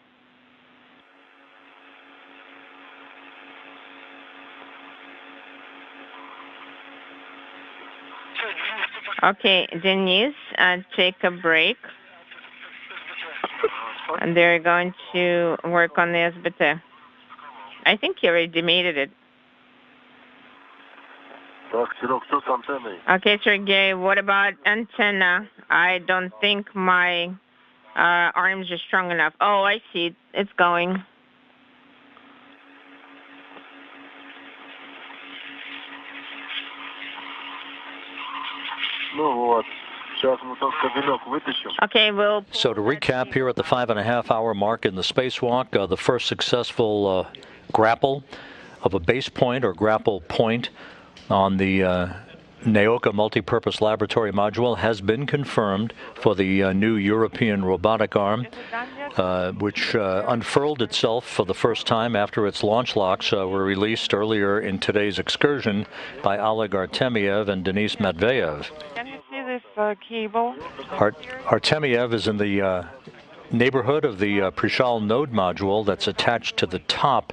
Okay, Denis, take a break. And they're going to work on the SBT. I think you already mated it. Okay, Sergey, what about antenna? I don't think my arms are strong enough. Oh, I see. It's going. Okay, well. So to recap, here at the 5.5-hour mark in the spacewalk, the first successful grapple of a base point or grapple point on the Naoka multipurpose laboratory module has been confirmed for the new European Robotic Arm, which unfurled itself for the first time after its launch locks were released earlier in today's excursion by Oleg Artemyev and Denis Matveev. Can you see this cable? Artemyev is in the neighborhood of the Prishal node module that's attached to the top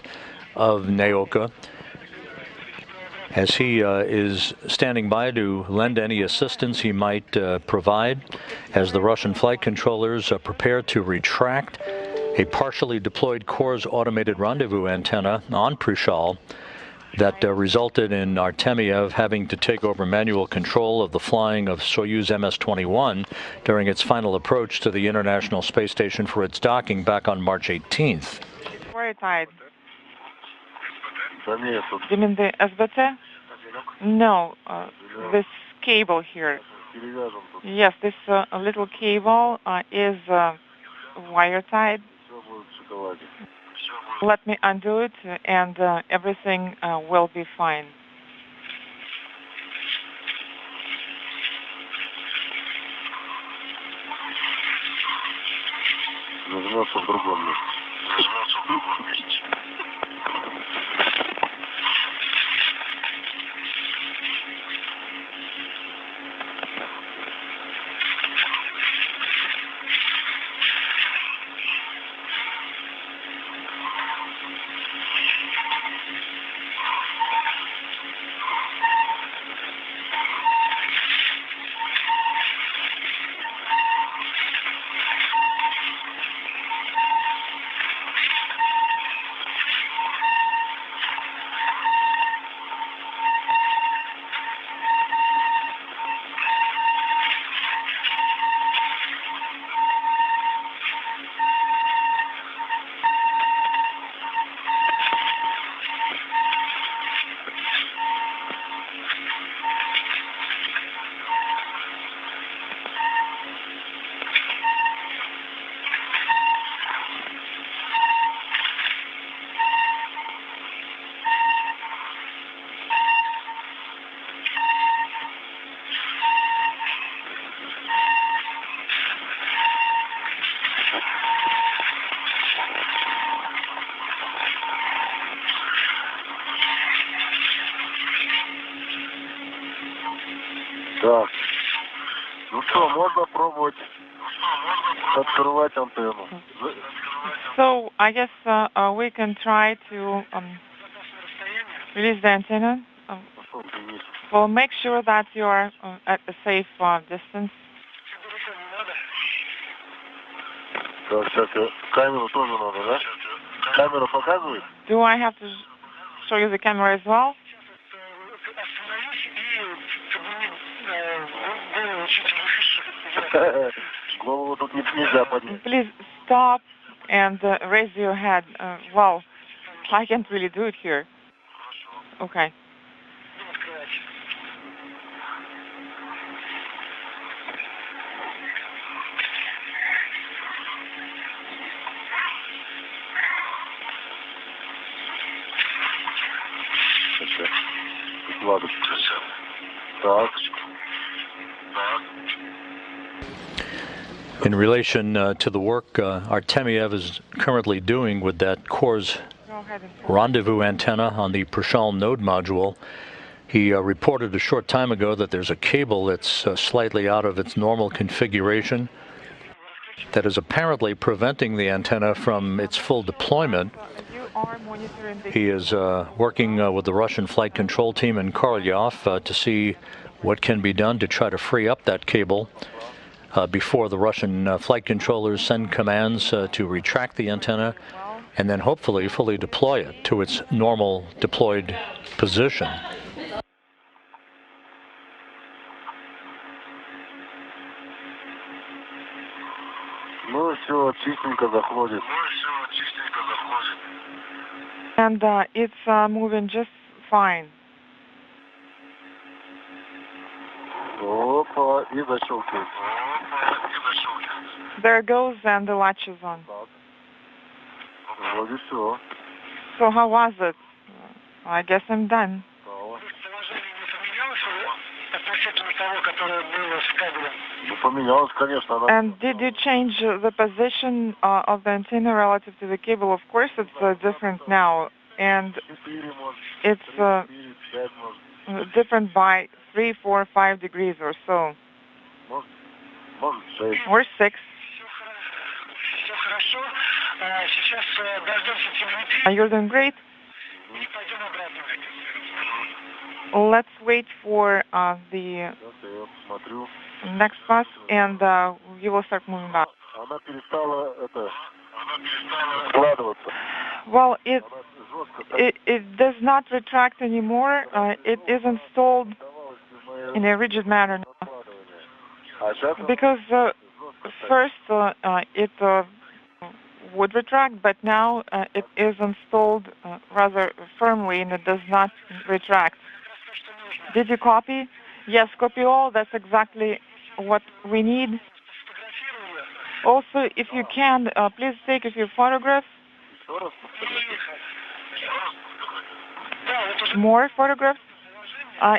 of Naoka, as he is standing by to lend any assistance he might provide as the Russian flight controllers prepare to retract a partially deployed Corps' automated rendezvous antenna on Prishal that resulted in Artemyev having to take over manual control of the flying of Soyuz MS-21 during its final approach to the International Space Station for its docking back on March 18th. Very tight. You mean the SBT? No, this cable here. Yes, this little cable is wire tied. Let me undo it and everything will be fine. Да. Ну что, можно пробовать открывать антенну. So I guess we can try to release the antenna. Well, make sure that you are at a safe distance. Так, сейчас камеру тоже надо, да? Камера показывает? Do I have to show you the camera as well? Голову тут нельзя поднять. Please stop and raise your head. Well, I can't really do it here. Okay. Ладно. Так. In relation to the work Artemyev is currently doing with that CORS rendezvous antenna on the Prishal node module, he reported a short time ago that there's a cable that's slightly out of its normal configuration that is apparently preventing the antenna from its full deployment. He is working with the Russian flight control team in Korolyov to see what can be done to try to free up that cable before the Russian flight controllers send commands to retract the antenna and then hopefully fully deploy it to its normal deployed position. Ну, все чистенько заходит. And it's moving just fine. Опа, и защелкивает. There it goes, and the latch is on. Вроде все. So how was it? I guess I'm done. Поменялось, конечно. And did you change the position of the antenna relative to the cable? Of course, it's different now, and it's different by 3, 4, 5 degrees or so, or 6. You're doing great. Let's wait for the next bus, and you will start moving back. Well, it does not retract anymore. It is installed in a rigid manner now. Because first it would retract, but now it is installed rather firmly, and it does not retract. Did you copy? Yes, copy all. That's exactly what we need. Also, if you can, please take a few photographs. More photographs?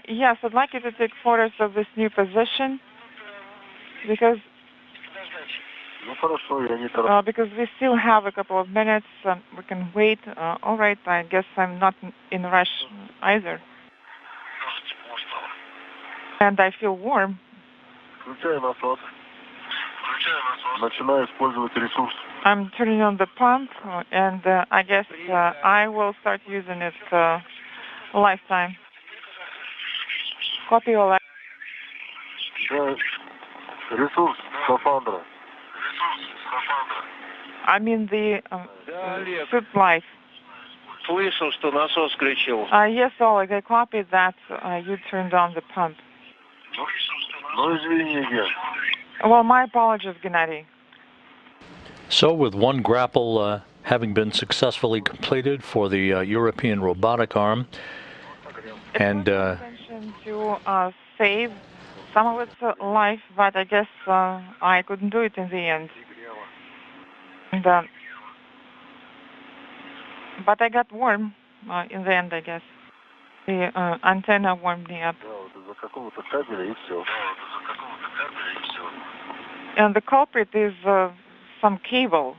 Yes, I'd like you to take photos of this new position, because we still have a couple of minutes. We can wait. All right, I guess I'm not in a rush either. And I feel warm. I'm turning on the pump, and I guess I will start using it lifetime. Copy, Oleg. Ресурс скафандра. I mean the suit life. Слышал, что насос включил. Yes, Oleg, I copied that you turned on the pump. Ну, извини, Ген. Well, my apologies, Gennady. So with one grapple having been successfully completed for the European Robotic Arm, and intention to save some of its life, but I guess I couldn't do it in the end. And, but I got warm in the end, I guess. The antenna warmed me up. And the culprit is some cable.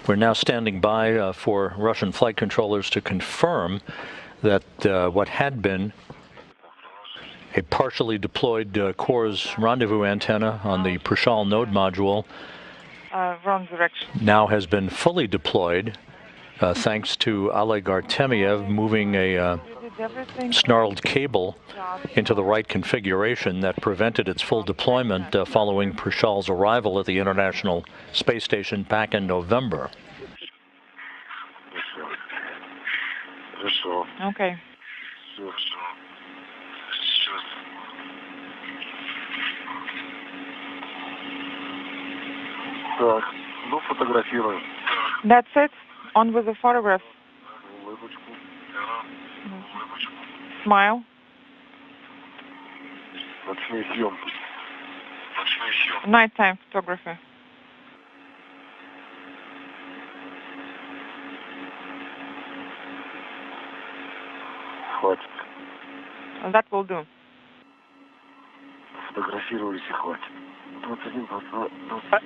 we're now standing by for Russian flight controllers to confirm that what had been a partially deployed Kors rendezvous antenna on the Prishal node module wrong direction. now has been fully deployed thanks to Oleg Artemyev moving a snarled cable into the right configuration that prevented its full deployment following Prishal's arrival at the International Space Station back in November. Okay. That's it. On with the photographs. Smile. Nighttime photography. That will do.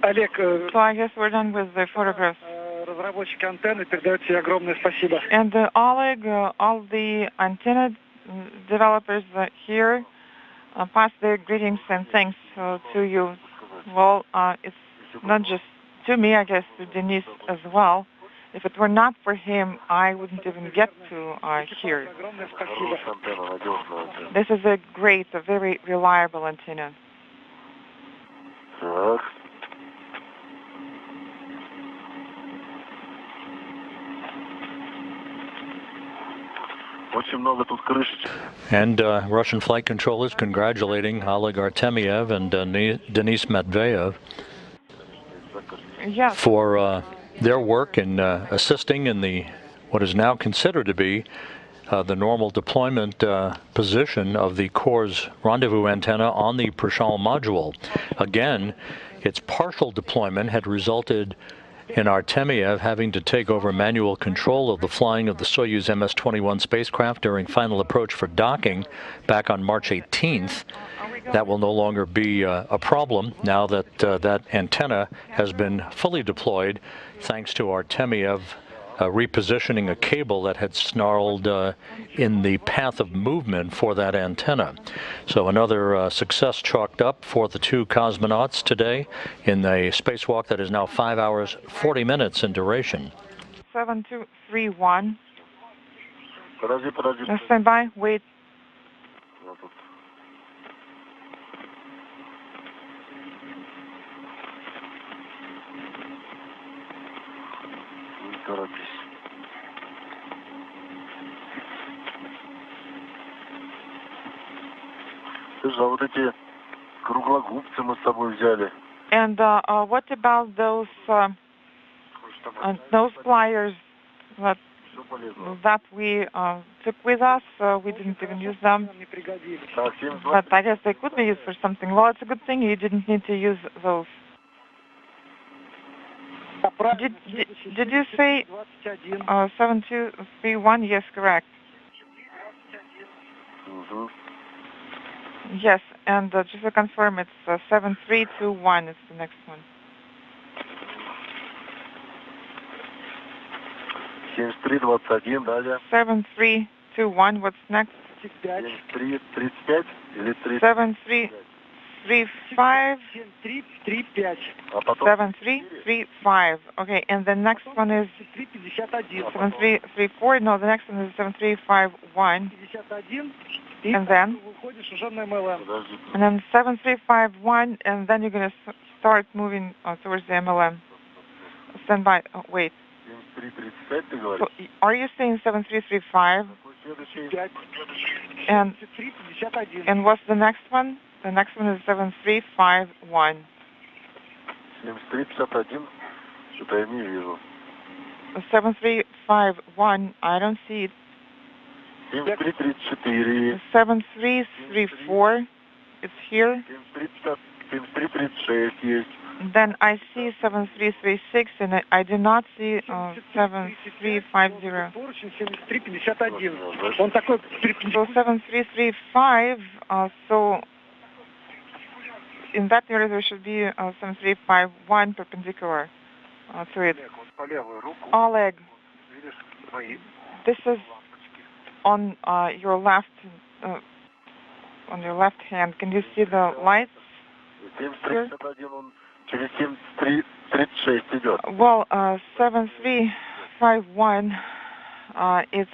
Олег, So I guess we're done with the photographs. разработчик антенны передает тебе огромное спасибо. And Oleg, all the antenna developers here pass their greetings and thanks to you. Well, it's not just to me, I guess, to Denis as well. If it were not for him, I wouldn't even get to here. This is a great, a very reliable antenna. And Russian flight controllers congratulating Oleg Artemyev and Denis Matveev for their work in assisting in the what is now considered to be the normal deployment position of the Kors rendezvous antenna on the Prishal module. Again, its partial deployment had resulted in Artemyev having to take over manual control of the flying of the Soyuz MS-21 spacecraft during final approach for docking back on March 18th. That will no longer be a problem now that that antenna has been fully deployed thanks to Artemyev repositioning a cable that had snarled in the path of movement for that antenna. So another success chalked up for the two cosmonauts today in a spacewalk that is now 5 hours, 40 minutes in duration. 7231. Stand by, wait. And what about those pliers that we took with us? We didn't even use them, but I guess they could be used for something. Well, it's a good thing you didn't need to use those. Did you say 7231? Yes, correct. Yes, and just to confirm, it's 7321 is the next one. 7321, what's next? 7335. 7335. Okay, and the next one is 7334. No, the next one is 7351. And then 7351, and then you're going to start moving towards the MLM. Stand by. Oh, wait. So, are you saying 7335? And what's the next one? The next one is 7351. 7351, I don't see it. 7334, it's here. Then I see 7336, and I do not see 7350. So 7335, so in that area there should be 7351 perpendicular to it. Oleg, this is on your left hand. Can you see the lights here? Well, 7351, it's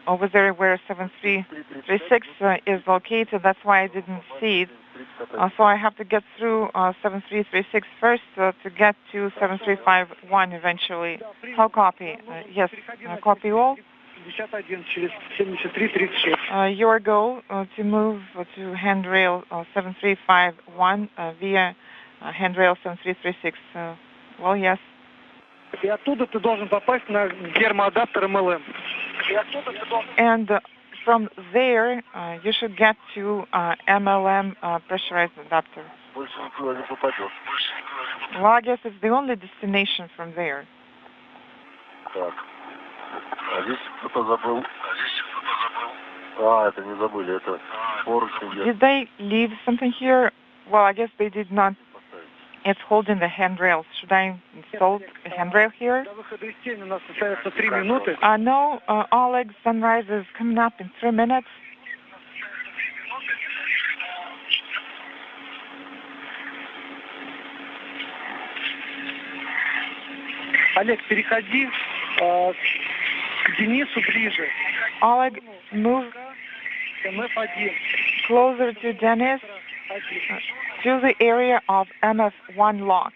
over there where 7336 is located. That's why I didn't see it. So I have to get through 7336 first to get to 7351 eventually. How copy? Yes, copy all. Your goal to move to handrail 7351 via handrail 7336. Well, yes. And from there, you should get to MLM pressurized adapter. Well, I guess it's the only destination from there. Did they leave something here? Well, I guess they did not. It's holding the handrails. Should I install a handrail here? No, Oleg, sunrise is coming up in 3 minutes. Олег, переходи к Денису ближе. Oleg, move closer to Denis, to the area of MF1 lock.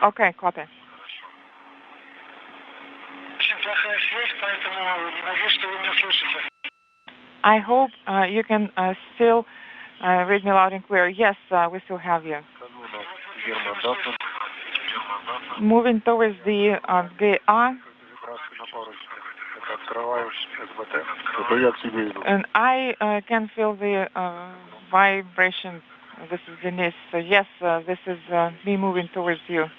Okay, copy. I hope you can still read me loud and clear. Yes, we still have you. Moving towards the GA. And I can feel the vibration. This is Denis. So yes, this is me moving towards you.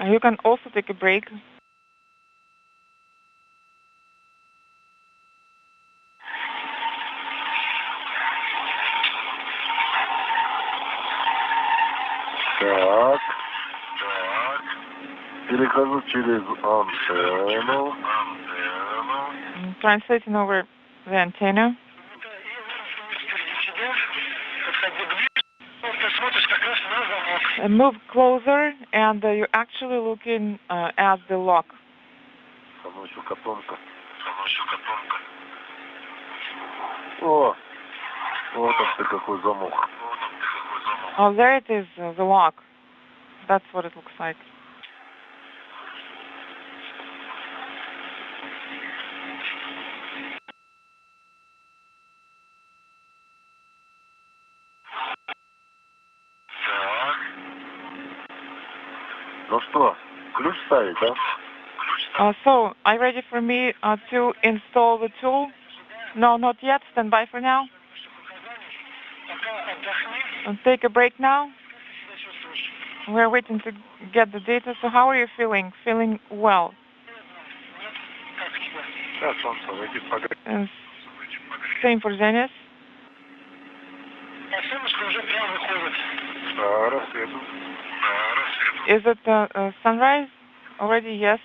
You can also take a break. Перехожу через антенну. Translating over the antenna. Move closer, and you're actually looking at the lock. О, вот это какой замок. Oh, there it is, the lock. That's what it looks like. Ну что, ключ ставить, да? So, are you ready for me to install the tool? No, not yet. Stand by for now. Take a break now. We're waiting to get the data. So how are you feeling? Feeling well? And same for Denis. Is it sunrise already? Yes.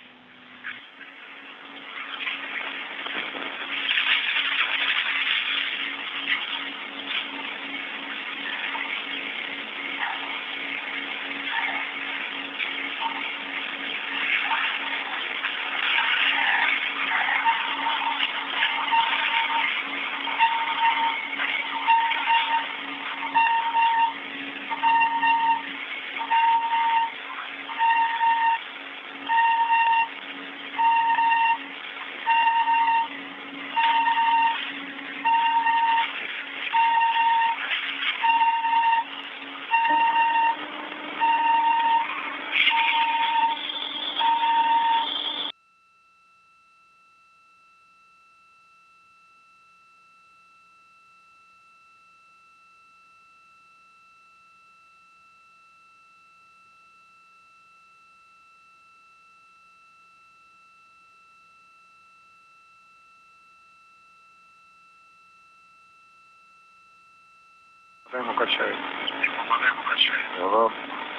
Она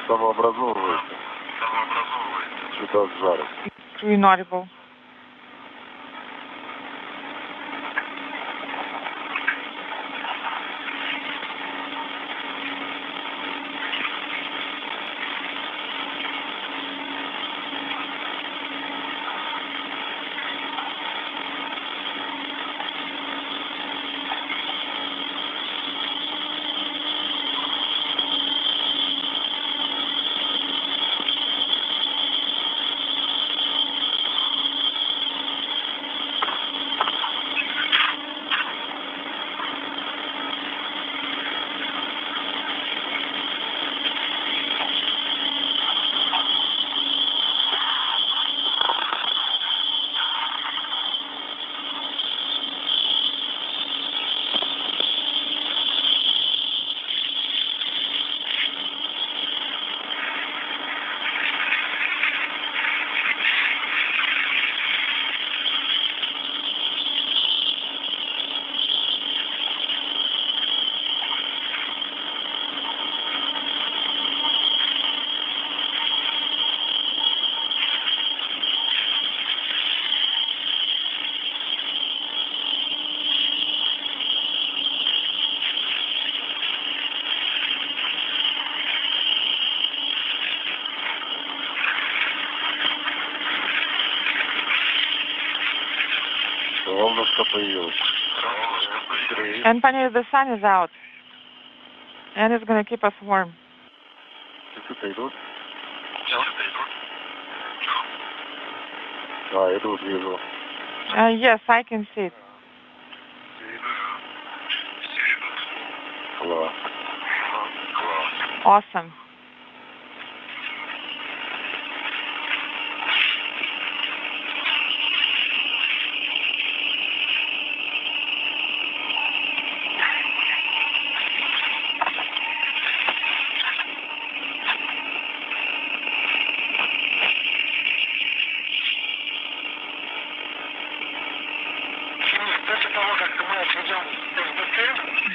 самообразовывается. Сюда сжарит. Inaudible. And finally, the sun is out, and it's going to keep us warm. Yes, I can see it. Awesome.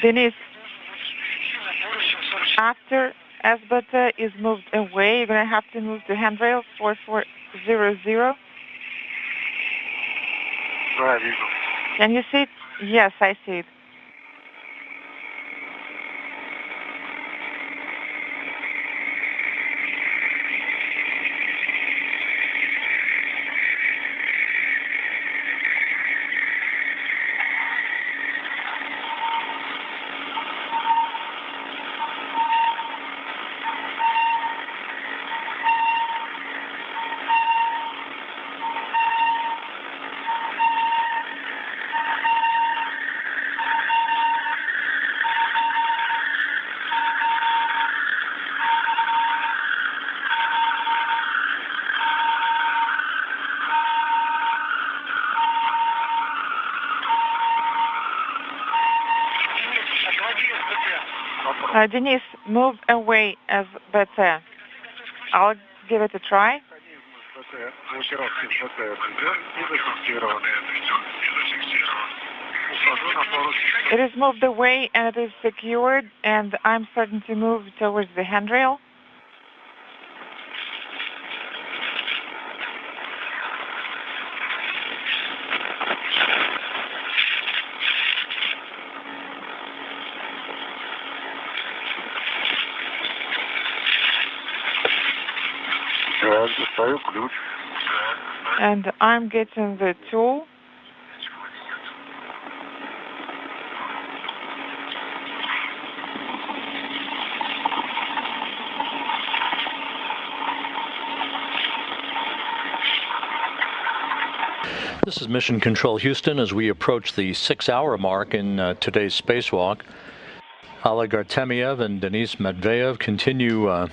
Denis, after S-beta is moved away, you're going to have to move to handrail 4400. Can you see it? Yes, I see it. Denis, move away S-beta. I'll give it a try. It is moved away and it is secured, and I'm starting to move towards the handrail. And I'm getting the tool. This is Mission Control Houston as we approach the 6-hour mark in today's spacewalk. Oleg Artemyev and Denis Matveev continue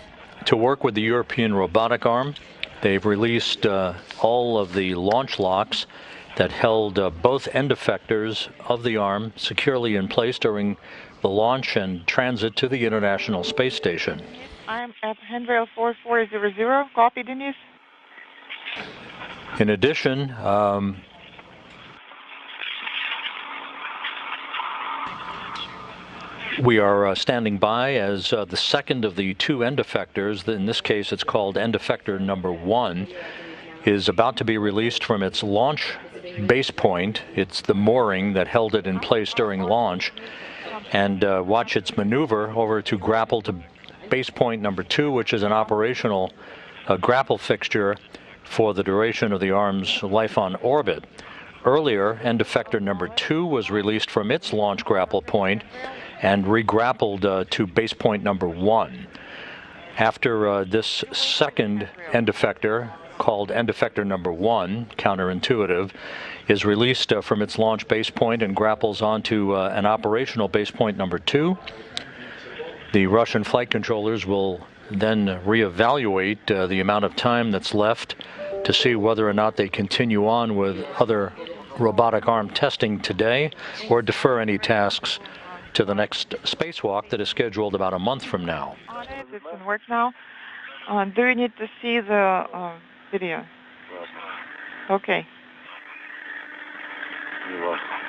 to work with the European Robotic Arm. They've released all of the launch locks that held both end effectors of the arm securely in place during the launch and transit to the International Space Station. I'm at handrail 4400. Copy, Denis. In addition, We are standing by as the second of the two end effectors, in this case it's called end effector number 1, is about to be released from its launch base point. It's the mooring that held it in place during launch, and watch its maneuver over to grapple to base point number 2, which is an operational grapple fixture for the duration of the arm's life on orbit. Earlier, end effector number 2 was released from its launch grapple point and re-grappled to base point number 1. After this second end effector, called end effector number 1, counterintuitive, is released from its launch base point and grapples onto an operational base point number 2, the Russian flight controllers will then reevaluate the amount of time that's left to see whether or not they continue on with other robotic arm testing today or defer any tasks to the next spacewalk that is scheduled about a month from now. It's in work now. Do you need to see the video? Okay.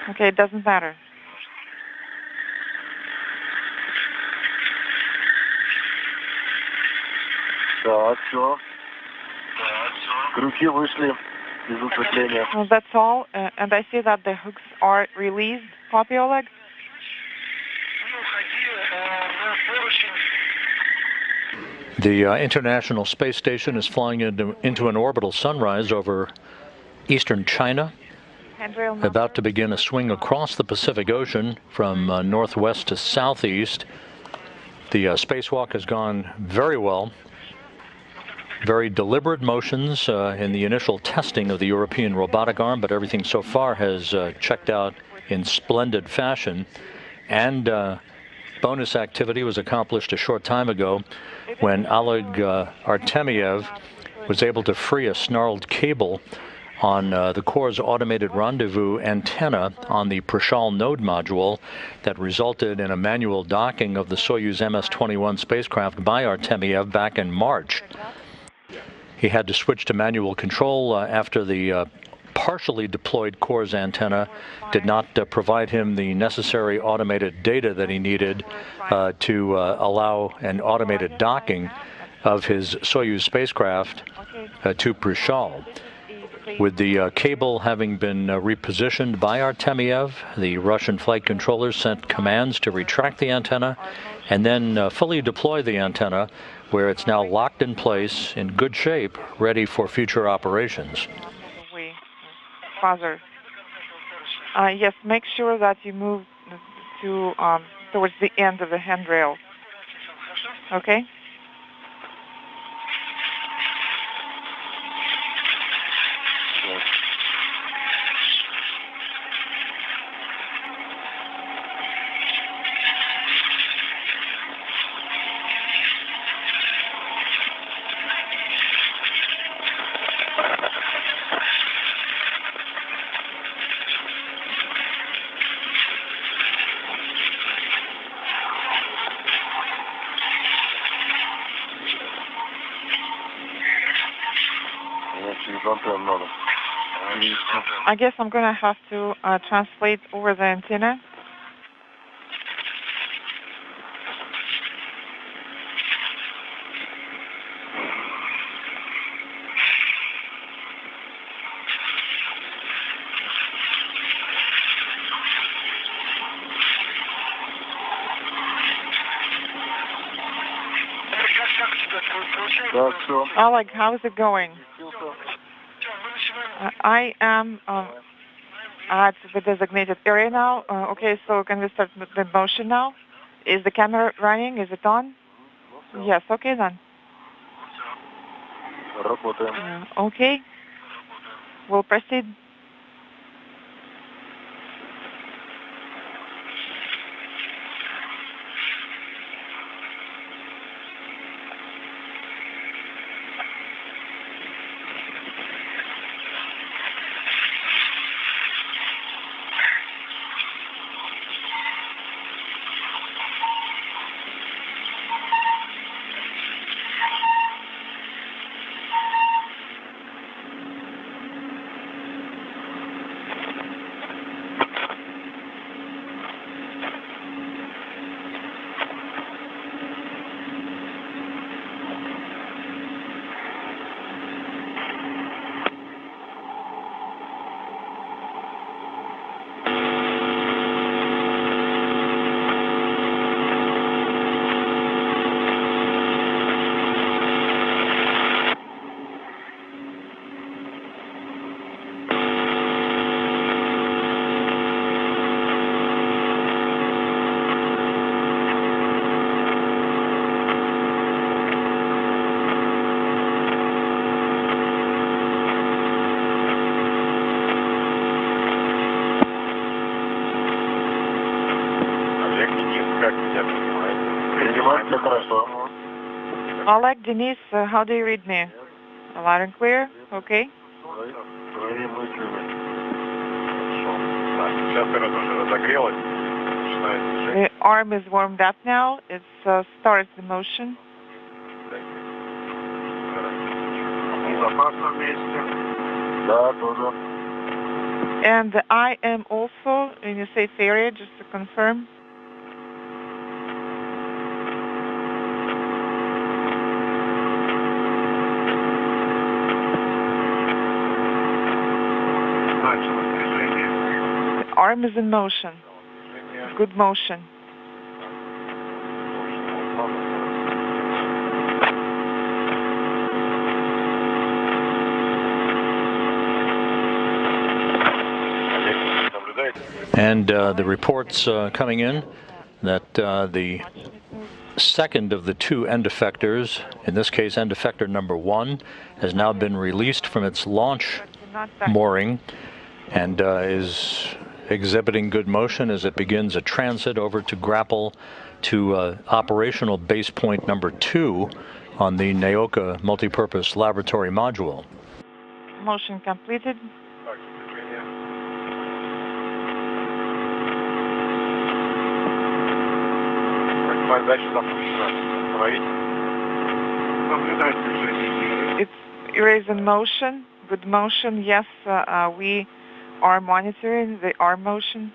Okay, it doesn't matter. Так, все. Крюки вышли из уцепления. Well, that's all, and I see that the hooks are released. Copy, Oleg? The International Space Station is flying into an orbital sunrise over eastern China, about to begin a swing across the Pacific Ocean from northwest to southeast. The spacewalk has gone very well. Very deliberate motions in the initial testing of the European Robotic Arm, but everything so far has checked out in splendid fashion. And bonus activity was accomplished a short time ago when Oleg Artemyev was able to free a snarled cable on the Corps' automated rendezvous antenna on the Prishal node module that resulted in a manual docking of the Soyuz MS-21 spacecraft by Artemyev back in March. He had to switch to manual control after the partially deployed Corps' antenna did not provide him the necessary automated data that he needed to allow an automated docking of his Soyuz spacecraft to Prishal. With the cable having been repositioned by Artemyev, the Russian flight controllers sent commands to retract the antenna and then fully deploy the antenna, where it's now locked in place, in good shape, ready for future operations. Father. Yes, make sure that you move to towards the end of the handrail. Okay? I guess I'm going to have to translate over the antenna. Oleg, how is it going? I am at the designated area now. Okay, so can we start the motion now? Is the camera running? Is it on? Yes, okay then. Okay, we'll proceed. Принимаете, хорошо. Oleg, Denis, how do you read me? Loud and clear? Okay. Твои мыслями. Так, сейчас оператор уже разогрелась. Начинает движение. The arm is warmed up now. It starts the motion. В безопасном месте. Да, тоже. And I am also in a safe area, just to confirm. Началось движение. The arm is in motion. Good motion. And the reports coming in that the second of the two end effectors, in this case end effector number 1, has now been released from its launch mooring and is exhibiting good motion as it begins a transit over to grapple to operational base point number 2 on the Naoka multipurpose laboratory module. Motion completed. It's in motion, good motion. Yes, we are monitoring the arm motion.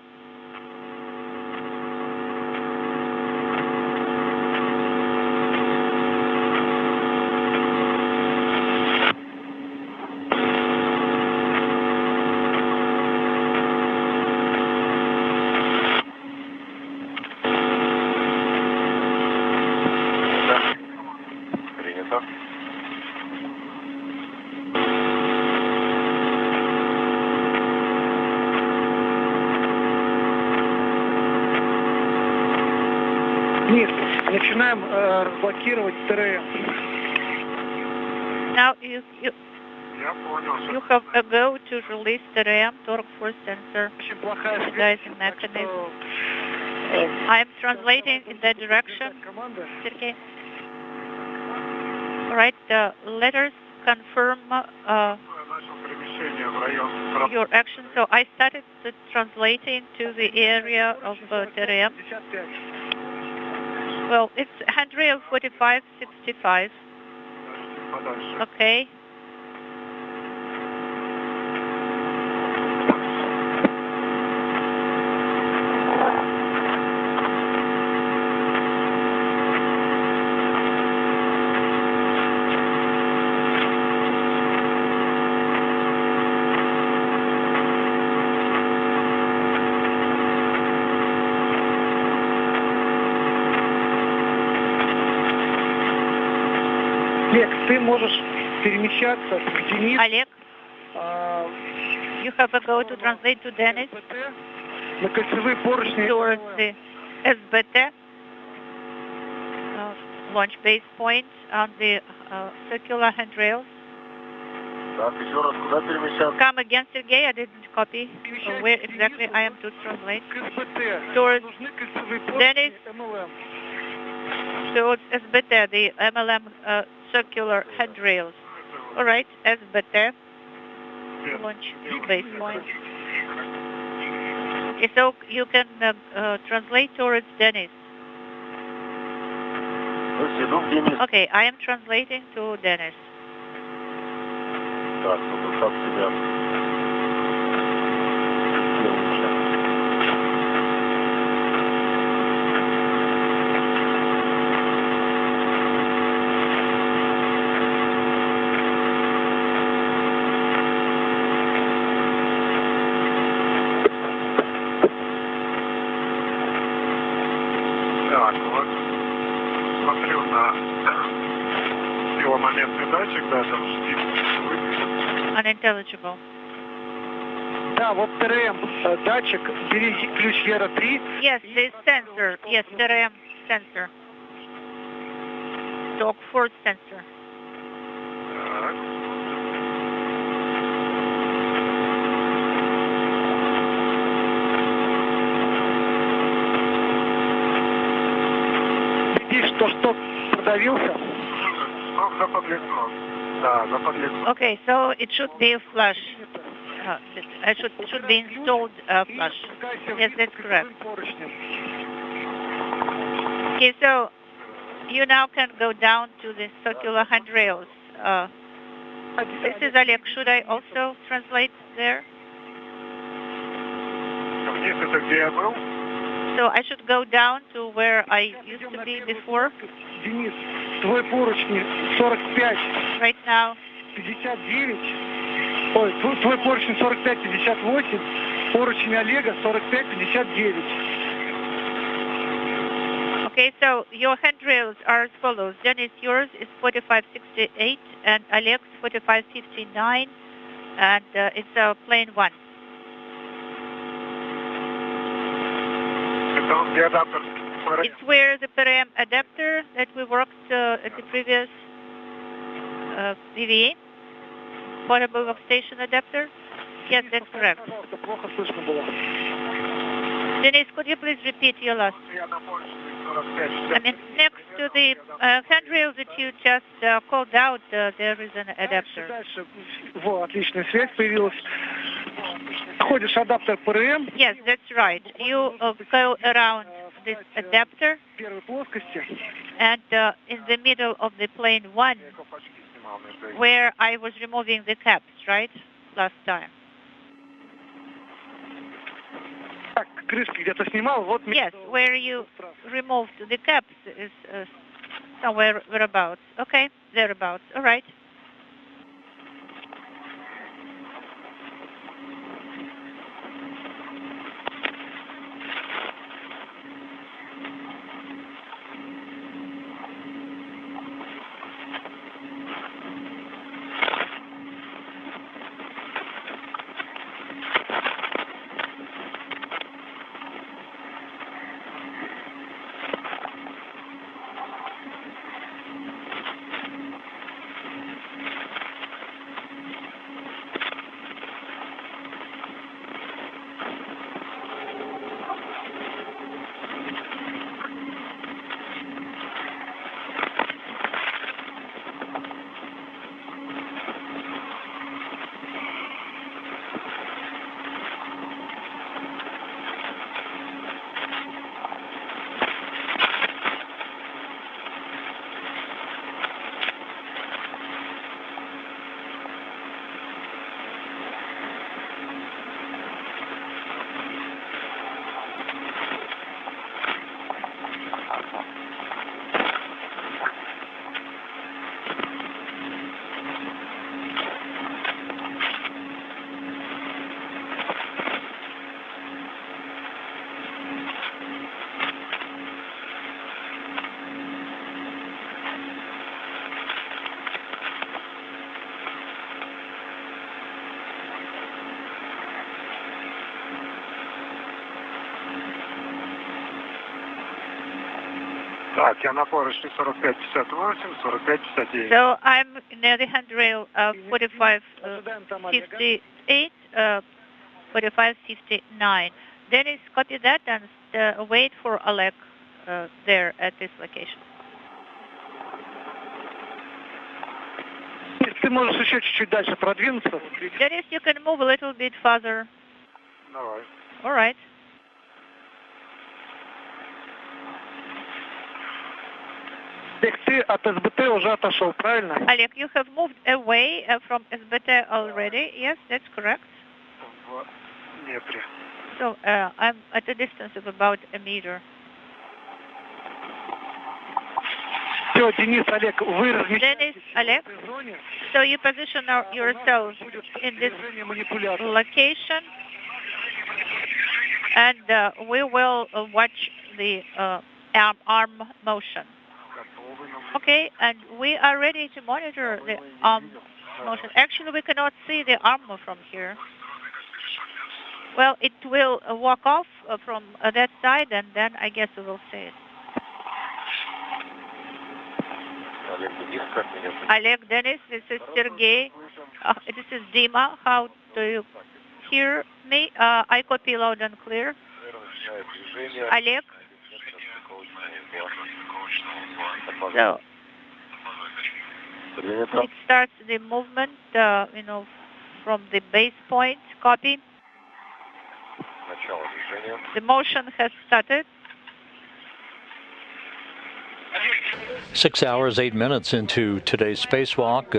Начинаем блокировать ТРМ. Now you have a go to release the RAM torque force sensor stabilizing mechanism. I am translating in that direction. Sergey. All right, let us confirm your action. So I started translating to the area of Terem. Well, it's handrail 4565. Okay. Ты можешь перемещаться к Денису. Oleg, you have a go to translate to Denis На кольцевые поручни. towards the SBT launch base point on the circular handrails. Так, еще раз, куда перемещаться? Come again, Sergey. I didn't copy. Where exactly I am to translate? Towards Denis. Towards SBT, the MLM circular handrails. All right, SBT launch base point. Okay, so you can translate towards Denis. Okay, I am translating to Denis. Так, ну как тебя? Так, вот смотрю на его моментный датчик, да, там Unintelligible. Да, вот ТРМ, датчик, бери ключ Вера 3. Yes, the sensor. Yes, the RAM sensor. Torque force sensor. что шток продавился. Okay, so it should be a flush. It should be installed flush. Yes, that's correct. Okay, so you now can go down to the circular handrails. This is Oleg. Should I also translate there? So I should go down to where I used to be before? Денис, твой поручни 45. Right now. 59. Ой, твой поручень 45-58, поручень Олега 45-59. Okay, so your handrails are as follows. Denis, yours is 4568 and Oleg's 4559, and it's a plane 1. It's where the PRM adapter that we worked at the previous PVA, portable workstation adapter. Yes, that's correct. Denis, could you please repeat your last? I mean, next to the handrail that you just called out, there is an adapter. Отличная связь появилась. Ходишь адаптер ПРМ. Yes, that's right. You go around this adapter, and in the middle of the plane 1, where I was removing the caps, right, last time. Yes, where you removed the caps is somewhere thereabouts. Okay, thereabouts. All right. Так, я на поручне 45-58, 45-59. So I'm near the handrail 45-58, 45-59. Dennis, copy that and wait for Oleg there at this location. Ты можешь еще чуть-чуть дальше продвинуться. Dennis, you can move a little bit further. Давай. All right. Олег, ты от СБТ уже отошел, правильно? Oleg, you have moved away from SBT already. Yes, that's correct. В метре. So I'm at a distance of about a meter. Все, Денис, Олег, вы Dennis, Oleg, so you position yourselves in this location, and we will watch the arm motion. Okay, and we are ready to monitor the arm motion. Actually, we cannot see the arm from here. Well, it will walk off from that side, and then I guess we will see it. Oleg, Denis, this is Sergey. This is Dima. How do you hear me? I copy loud and clear. Oleg? So it starts the movement, from the base point. Copy. The motion has started. 6 hours, 8 minutes into today's spacewalk.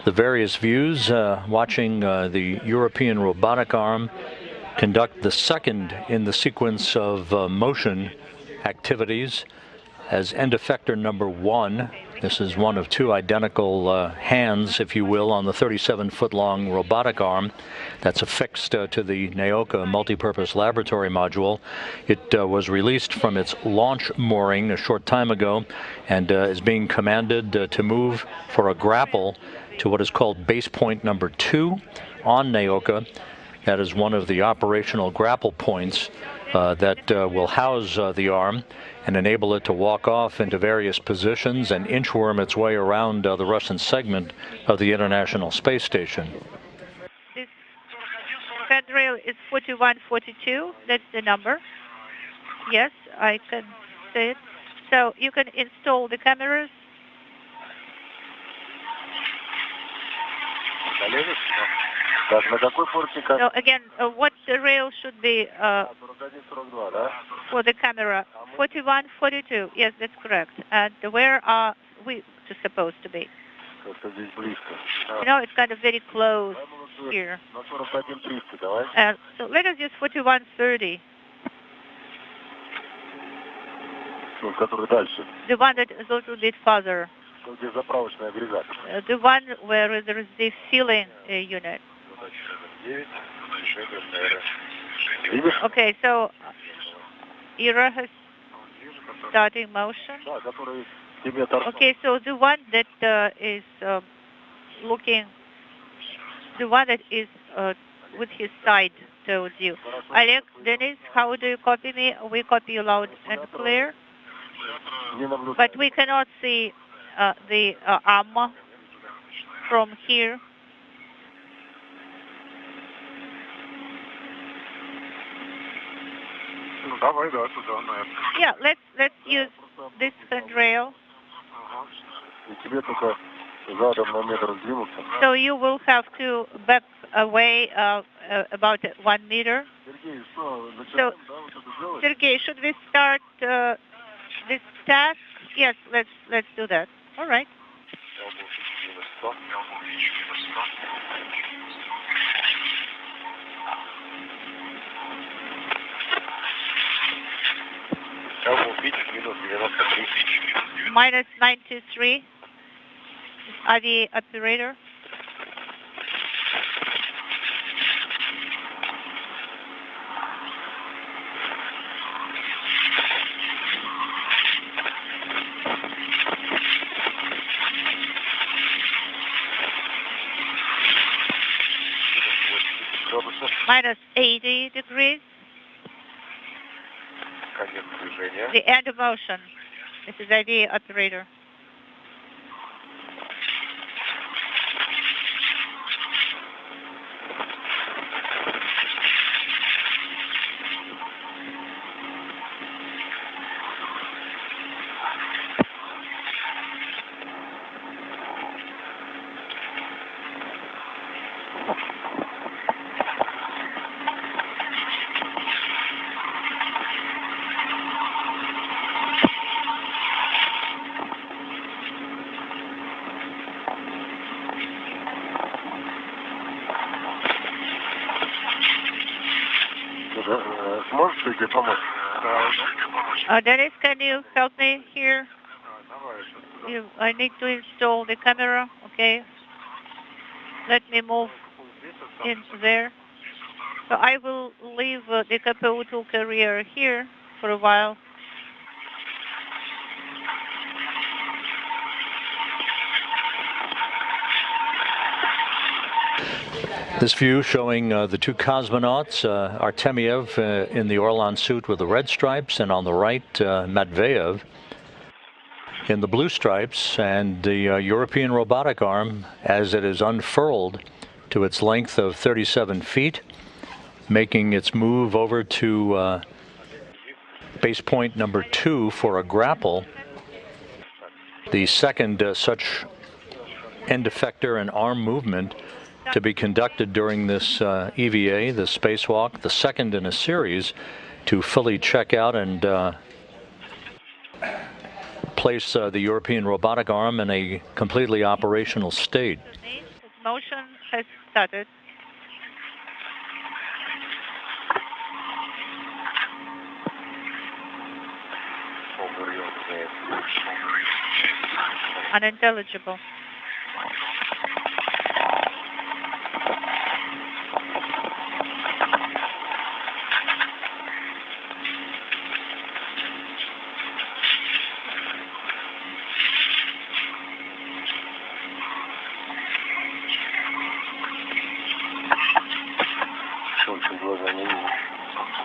The various views, watching the European Robotic Arm conduct the second in the sequence of motion activities as end effector number 1. This is one of 2 identical hands, if you will, on the 37-foot-long robotic arm that's affixed to the Naoka multipurpose laboratory module. It was released from its launch mooring a short time ago and is being commanded to move for a grapple to what is called base point number 2 on Naoka. That is one of the operational grapple points that will house the arm and enable it to walk off into various positions and inchworm its way around the Russian segment of the International Space Station. This handrail is 4142. That's the number. Yes, I can say it. So you can install the cameras. So again, what the rail should be for the camera? 4142. Yes, that's correct. And where are we supposed to be? It's kind of very close here. So let us use 4130. The one that is a little bit further. The one where there is the filling unit. Okay, so ERA has starting motion. Okay, so the one that is looking, the one that is with his side towards you. Oleg, Denis, how do you copy me? We copy you loud and clear, but we cannot see the arm from here. Yeah, let's use this handrail. So you will have to back away about 1 meter. So, Sergey, should we start this task? Yes, let's do that. All right. Minus 93. Are the operator? Minus 80 degrees. The end of motion. This is ID operator. Dennis, can you help me here? I need to install the camera. Okay. Let me move in there. So I will leave the KPU-2 carrier here for a while. This view showing the 2 cosmonauts, Artemyev in the Orlan suit with the red stripes, and on the right, Matveev in the blue stripes, and the European Robotic Arm as it is unfurled to its length of 37 feet, making its move over to base point number 2 for a grapple. The second such end effector and arm movement to be conducted during this EVA, the spacewalk, the second in a series to fully check out and place the European Robotic Arm in a completely operational state. Motion has started. Unintelligible.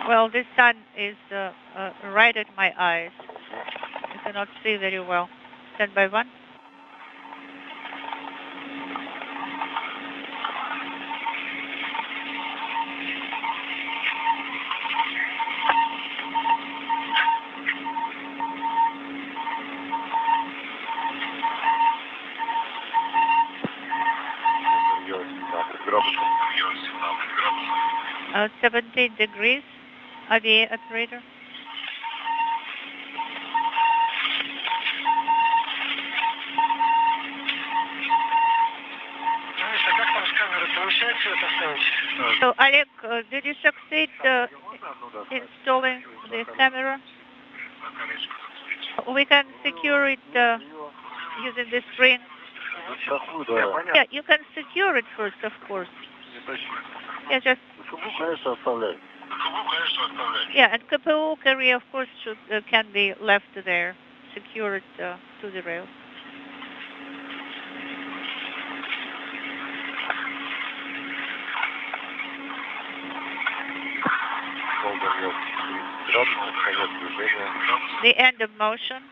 Well, this sun is right at my eyes. I cannot see very well. Stand by 1. Uh, 17 degrees, IVA operator. So, Oleg, did you succeed installing the camera? We can secure it using the spring. Yeah, you can secure it first, of course. Yeah, just. Yeah, and KPU carrier, of course, can be left there, secured to the rail. The end of motion.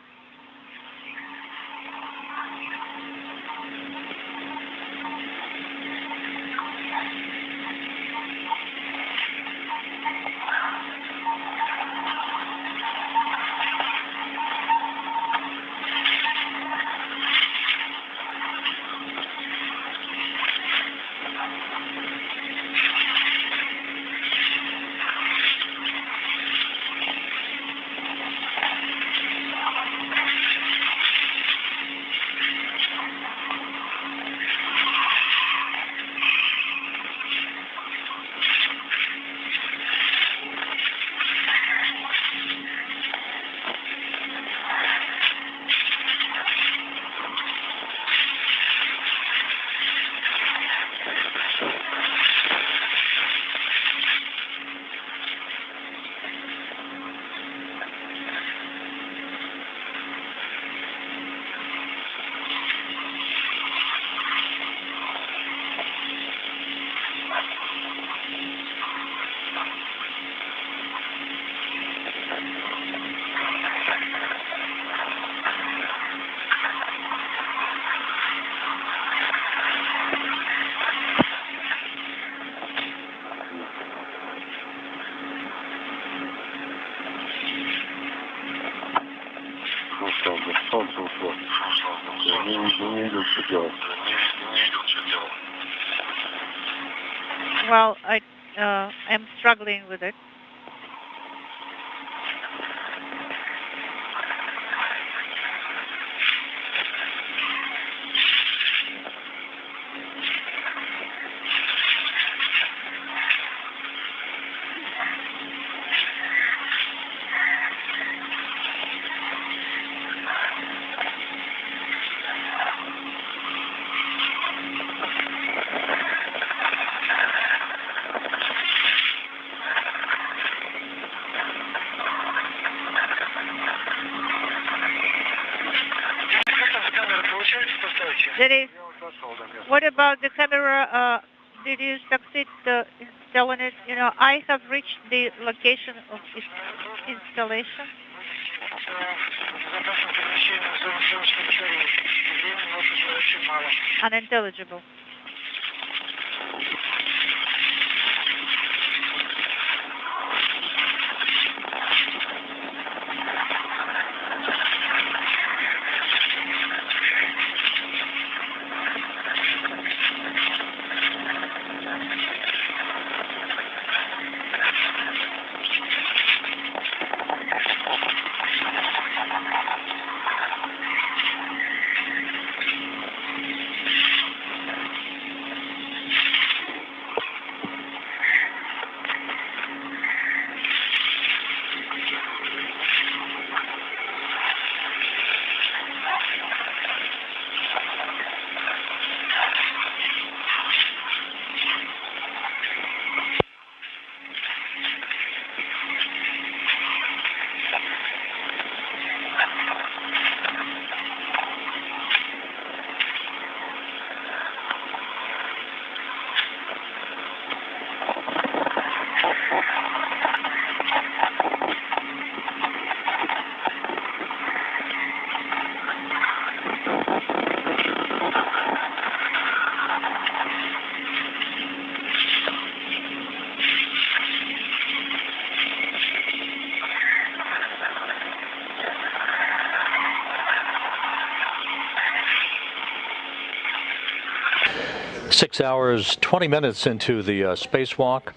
Well, I am struggling with it. Denis, what about the camera? Did you succeed installing it? You know, I have reached the location of its installation. Unintelligible. 6 hours, 20 minutes into the spacewalk,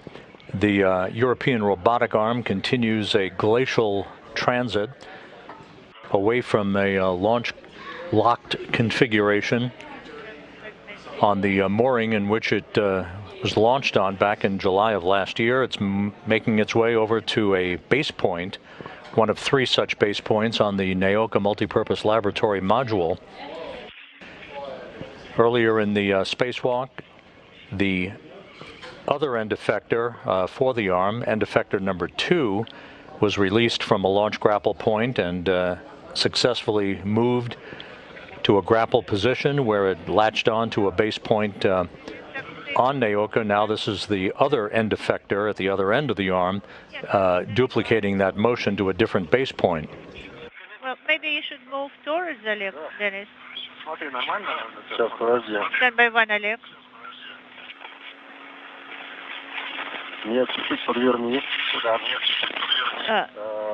the European Robotic Arm continues a glacial transit away from a launch-locked configuration on the mooring in which it was launched on back in July of last year. It's making its way over to a base point, one of 3 such base points on the Naoka Multipurpose Laboratory module. Earlier in the spacewalk, the other end effector for the arm, end effector number 2, was released from a launch grapple point and successfully moved to a grapple position where it latched on to a base point on Naoka. Now this is the other end effector at the other end of the arm, duplicating that motion to a different base point. Well, maybe you should move towards Oleg, Dennis. Сейчас, подожди. Stand by one, Oleg. Нет, чуть-чуть подверни.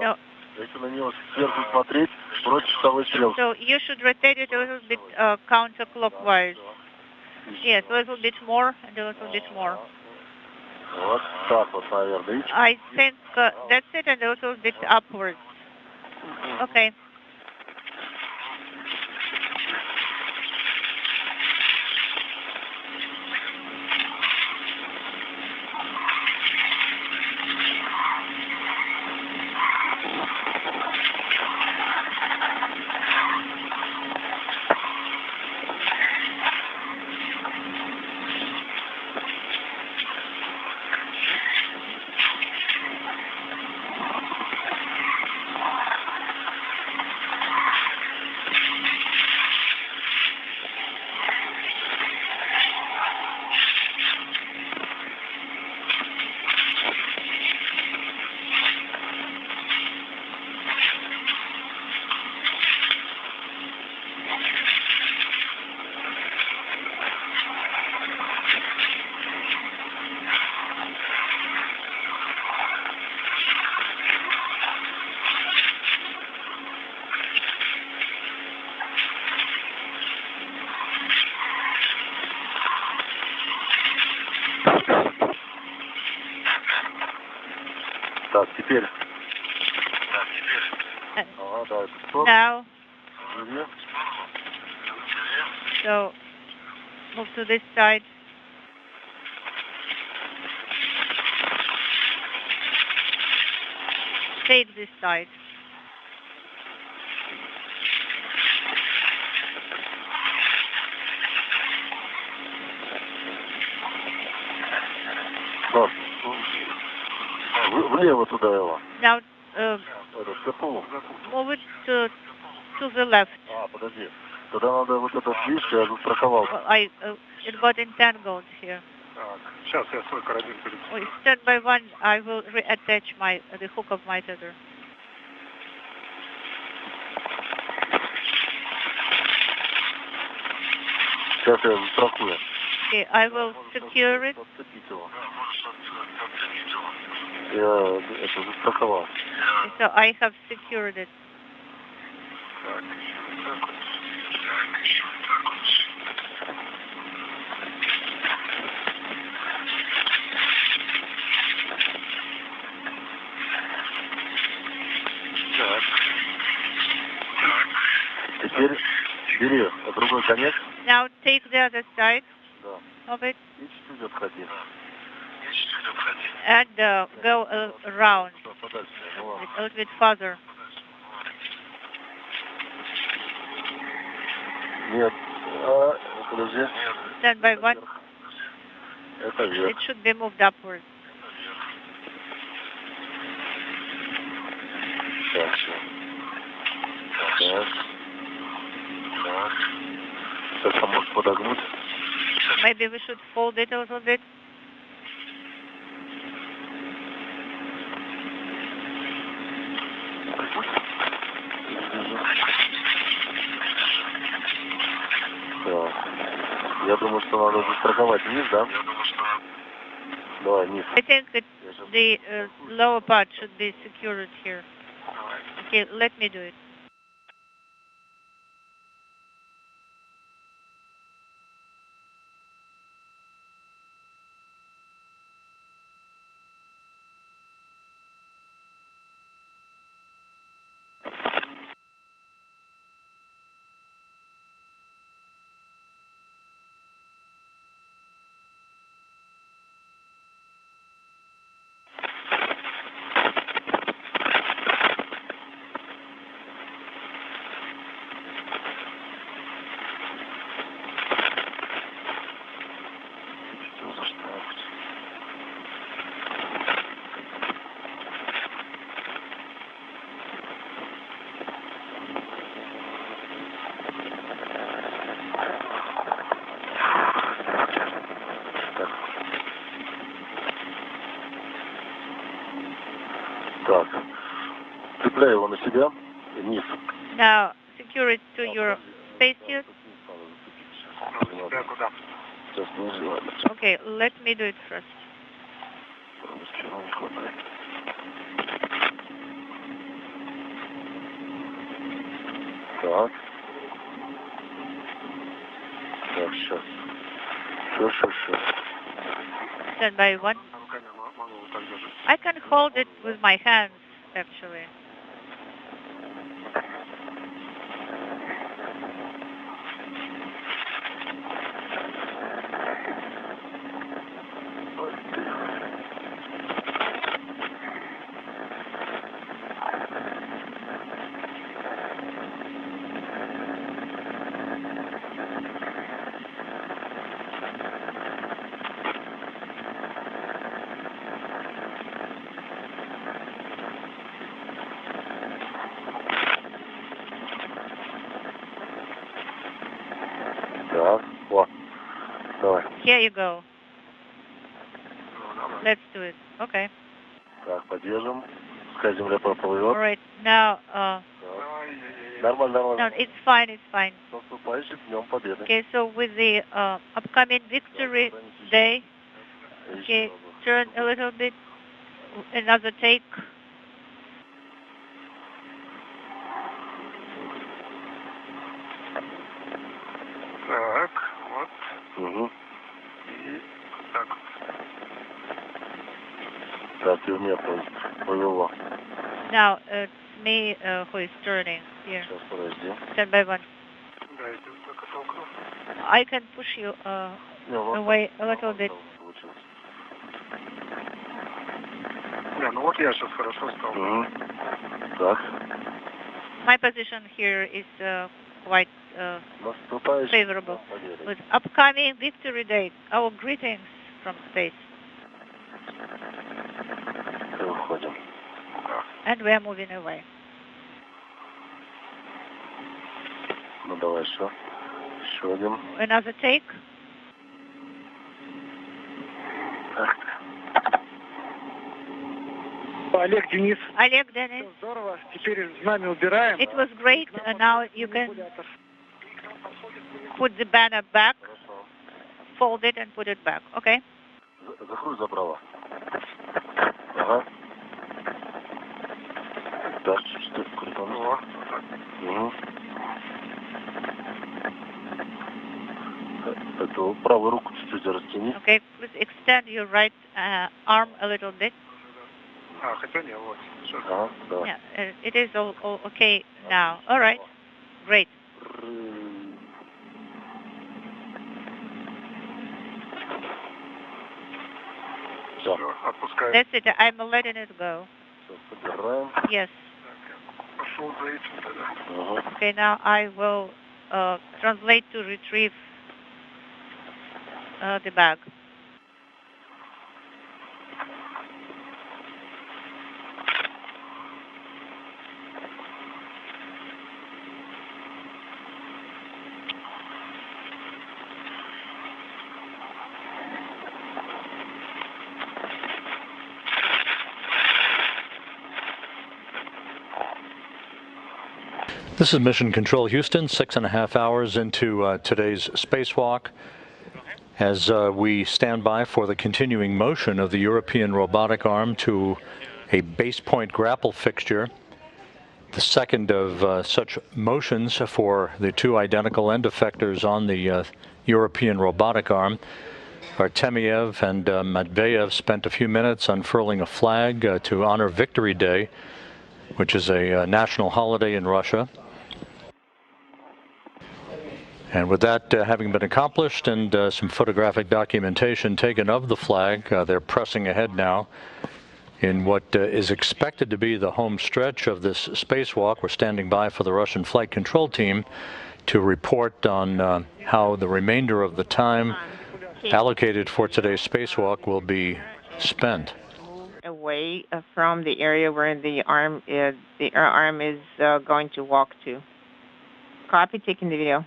No. Если на него сверху смотреть, против часовой стрелки. So you should rotate it a little bit counterclockwise. Yes, a little bit more and a little bit more. Вот так вот, наверное. I think that's it, and a little bit upwards. Okay. Так, теперь. Now. So move to this side. Take this side. Влево туда его. Now Мove move it to the left. Подожди. Тогда надо вот этот, видишь, я застраховал. It got entangled here. Сейчас я свой карабин перед. Stand by one, I will reattach the hook of my tether. Сейчас я застрахую. Okay, I will secure it. Я это застраховал. So I have secured it. Теперь бери другой конец. Now take the other side of it and go around a little bit further. Нет, подожди. Stand by one. Это вверх. It should be moved upwards. Так, все. Так. Так. Сейчас может подогнуть. Maybe we should fold it a little bit. Я думаю, что надо застраховать низ, да? Давай, низ. I think that the lower part should be secured here. Okay, let me do it. Так. Цепляй его на себя, вниз. Now, secure it to your spacesuit. Сейчас ниже. Okay, let me do it first. Так. Так, сейчас. Сейчас. Stand by one. I can hold it with my hands, actually. Так, вот. Давай. Here you go. Let's do it. Okay. Так, поддержим. Пускай земля All поплывет. right. Now, Нормально. no, it's fine. It's fine. С наступающим Днем Победы. Okay. So with the upcoming Victory Day, okay, turn a little bit. Another take. Так, вот. Угу. И так. Так, и меня повело. Now it's me who is turning here. Сейчас, подожди. Stand by one. Да, иду только толкну. I can push you away a little bit. Да, ну вот я сейчас хорошо стал. Угу. Так. My position here is quite Наступающим favorable. Днем Победы. With upcoming Victory Day, our greetings from space. И выходим. And we are moving away. Ну давай еще. Еще один. Another take. Так. Олег, Денис. Oleg, Denis. Здорово. Теперь знамя убираем. It was great. And now you can put the banner back, fold it and put it back. Okay? Закрой забрала. Ага. Так, чуть-чуть крутанула. Угу. Эту правую руку чуть-чуть растяни. Okay, please extend your right arm a little bit. А, хотя не, вот. Все. Ага, да. Yeah, it is all okay now. All right. Great. Все. Отпускаю. That's it. I'm letting it go. Все, собираем. Yes. Пошел за этим тогда. Ага. Okay, now I will translate to retrieve the bag. This is Mission Control Houston, 6.5 hours into today's spacewalk. As we stand by for the continuing motion of the European Robotic Arm to a base point grapple fixture, the second of such motions for the two identical end effectors on the European Robotic Arm. Artemyev and Matveev spent a few minutes unfurling a flag to honor Victory Day, which is a national holiday in Russia. And with that having been accomplished and some photographic documentation taken of the flag, they're pressing ahead now in what is expected to be the home stretch of this spacewalk. We're standing by for the Russian flight control team to report on how the remainder of the time allocated for today's spacewalk will be spent. Away from the area where the arm is going to walk to. Copy, taking the video.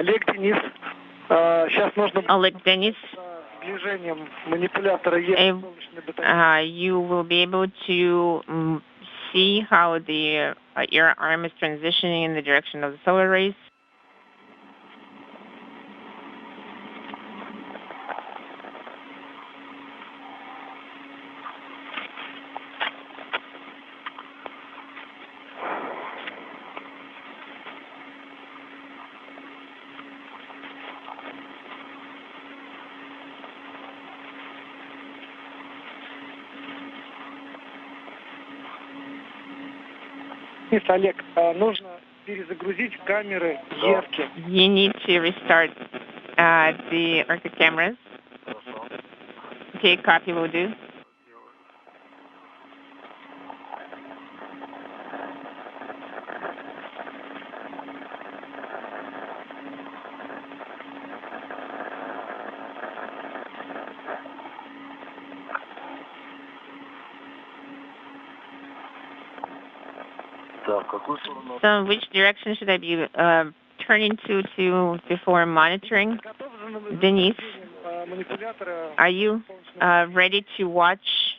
Олег, Денис, сейчас нужно Oleg, Denis, движением манипулятора you will be able to see how your arm is transitioning in the direction of the solar rays. Олег, нужно перезагрузить камеры яркие. You need to restart the Orca cameras. Okay, copy will do. So which direction should I be turning to before monitoring? Denis, are you ready to watch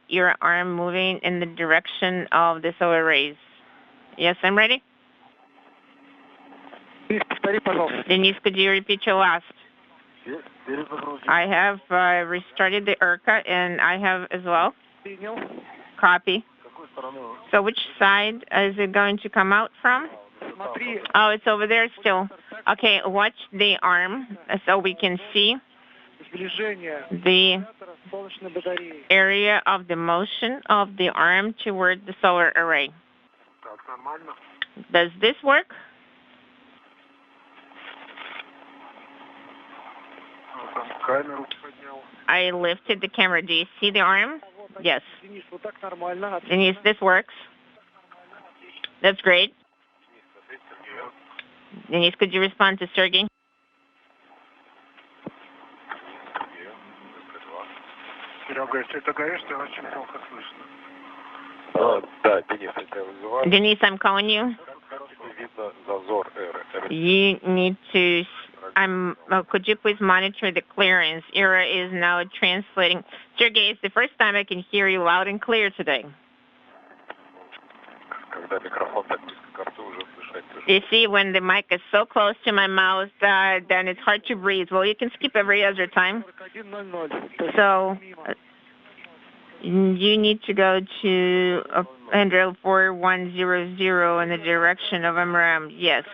your arm moving in the direction of the solar rays? Yes, I'm ready. Denis, could you repeat your last? I have restarted the Orca, and I have as well. Copy. So which side is it going to come out from? Oh, it's over there still. Okay, watch the arm so we can see the area of the motion of the arm toward the solar array. Does this work? I lifted the camera. Do you see the arm? Yes. Denis, this works. That's great. Denis, could you respond to Sergey? Denis, I'm calling you. You need to... could you please monitor the clearance? ERA is now translating. Sergey, it's the first time I can hear you loud and clear today. You see, when the mic is so close to my mouth, then it's hard to breathe. Well, you can skip every other time. So you need to go to 104.100 in the direction of MRM. Yes.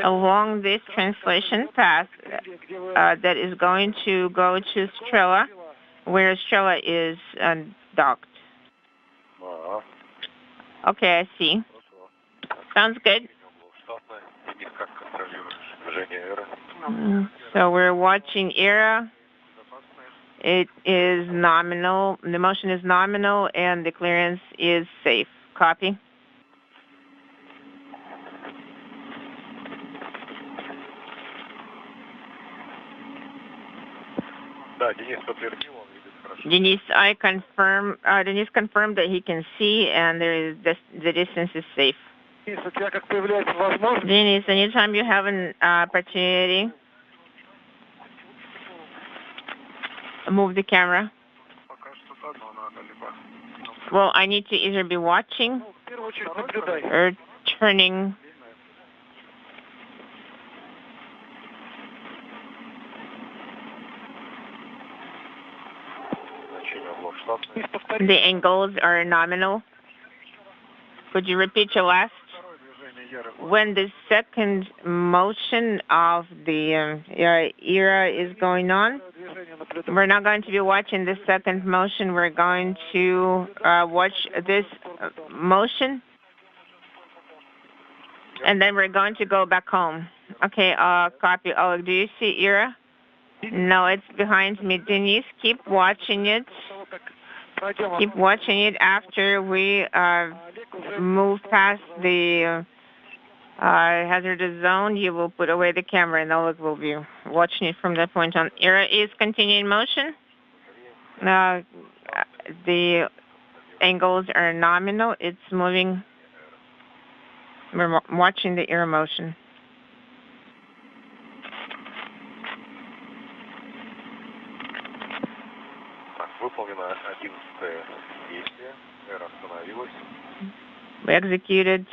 Along this translation path that is going to go to Strela, where Strela is docked. Okay, I see. Sounds good. So we're watching ERA. It is nominal. The motion is nominal, and the clearance is safe. Copy. Denis, Denis confirmed that he can see, and the distance is safe. Denis, anytime you have an opportunity, move the camera. Well, I need to either be watching or turning. The angles are nominal. Could you repeat your last? When the second motion of the ERA is going on, we're not going to be watching the second motion. We're going to watch this motion, and then we're going to go back home. Okay, copy. Oleg, do you see ERA? No, it's behind me. Denis, keep watching it. Keep watching it after we move past the hazardous zone. You will put away the camera, and Oleg will be watching it from that point on. ERA is continuing motion. The angles are nominal. It's moving. We're watching the ERA motion. Выполнено 11-е действие. Эра остановилась. We executed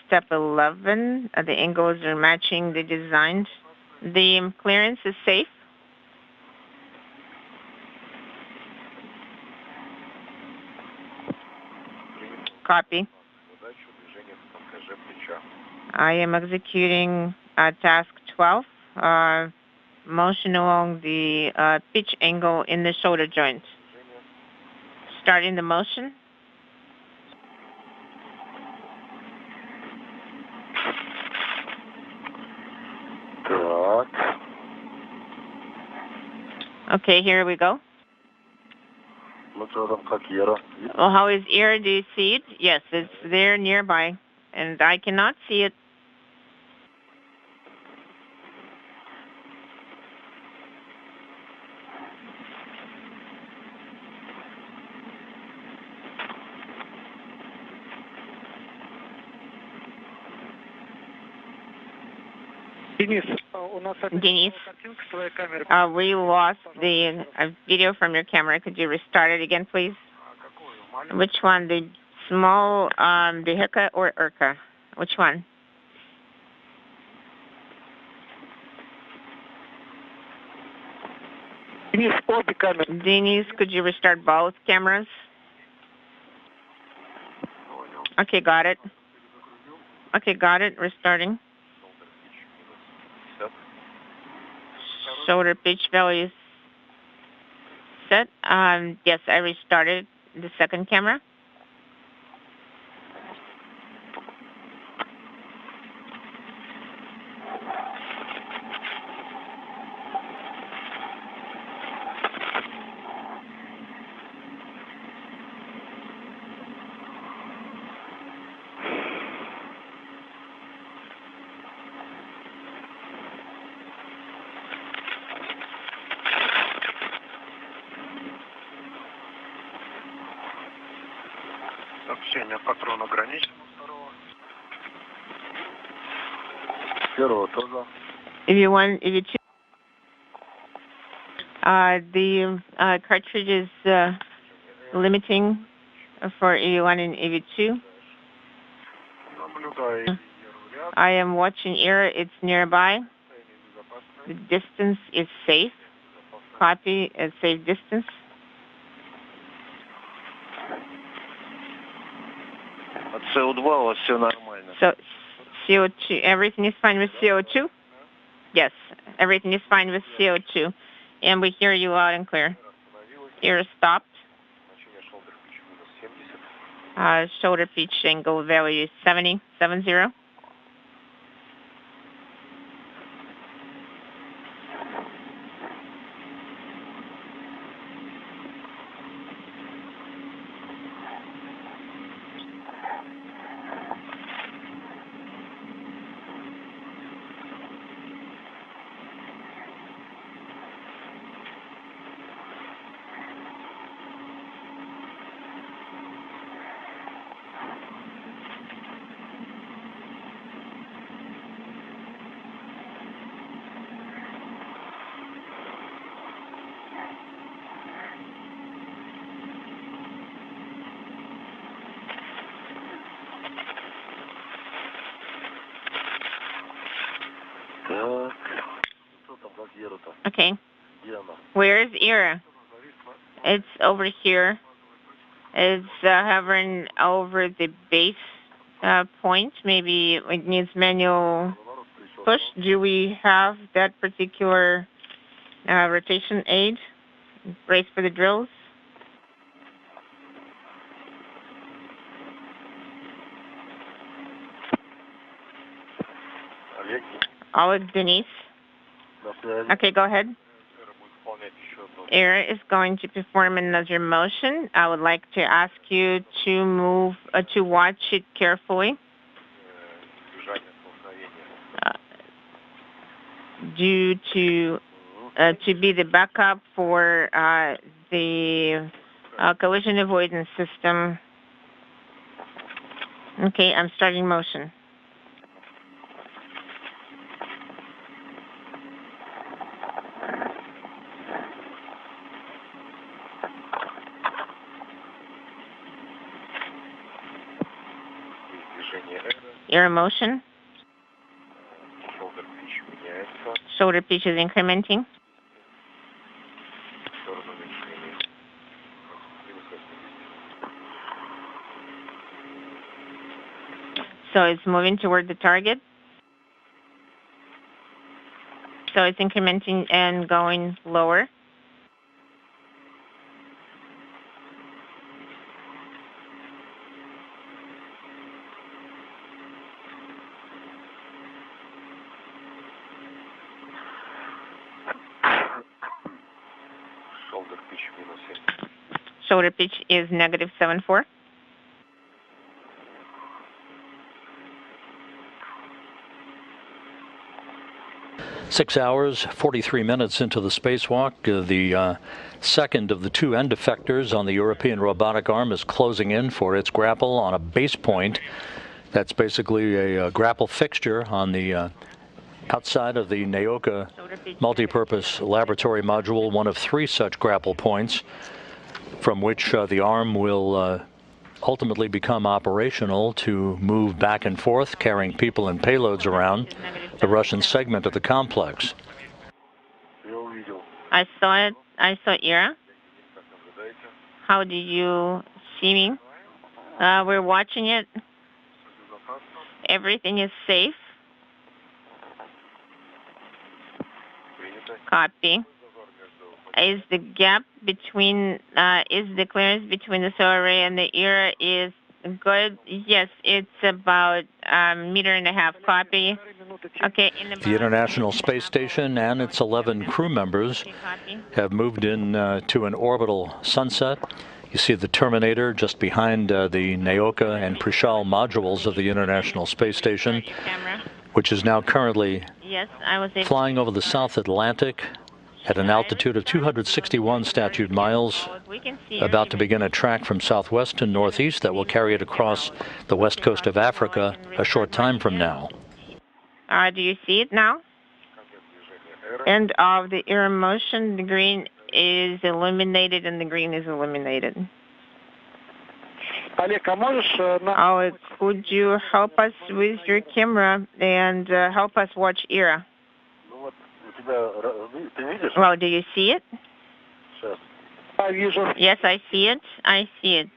step 11. The angles are matching the designed. The clearance is safe. Copy. I am executing task 12. Motion along the pitch angle in the shoulder joint. Starting the motion. Okay, here we go. Well, how is Era? Do you see it? Yes, it's there nearby, and I cannot see it. Dennis, we lost the video from your camera. Could you restart it again, please? Which one? The small, the Heka or Urka? Which one? Dennis, could you restart both cameras? Okay, got it. Okay, got it. Restarting. Shoulder pitch values set. Yes, I restarted the second camera. Сообщение патрона ограничено. Первого тоже. EV1, EV2. The cartridge is limiting for EV1 and EV2. I am watching Era. It's nearby. The distance is safe. Copy, a safe distance. CO2 все нормально. So, CO2, everything is fine with CO2? Yes, everything is fine with CO2. And we hear you loud and clear. Ear stopped. Shoulder pitch angle value is 70. Okay. Where is Era? It's over here. It's hovering over the base point. Maybe it needs manual push. Do we have that particular rotation aid? Brace for the drills. Oleg, Denise. Okay, go ahead. Era is going to perform another motion. I would like to ask you to move, to watch it carefully. Due to be the backup for the collision avoidance system. Okay, I'm starting motion. Air motion. Shoulder pitch is incrementing. So it's moving toward the target. So it's incrementing and going lower. Shoulder pitch is -7.4. 6 hours, 43 minutes into the spacewalk. The second of the two end effectors on the European Robotic Arm is closing in for its grapple on a base point. That's basically a grapple fixture on the outside of the Naoka multipurpose laboratory module, one of 3 such grapple points from which the arm will ultimately become operational to move back and forth, carrying people and payloads around the Russian segment of the complex. I saw it. I saw Ira. How did you see me? We're watching it. Everything is safe. Copy. Is the gap between, is the clearance between the solar array and the Ira is good? Yes, it's about 1.5 meters. Copy. Okay. The International Space Station and its 11 crew members have moved in to an orbital sunset. You see the Terminator just behind the Naoka and Prishal modules of the International Space Station, which is now currently flying over the South Atlantic at an altitude of 261 statute miles, about to begin a track from southwest to northeast that will carry it across the west coast of Africa a short time from now. Do you see it now? End of the air motion, the green is illuminated and the green is illuminated. Oleg, could you help us with your camera and help us watch Ira? Well, do you see it? Yes, I see it. I see it.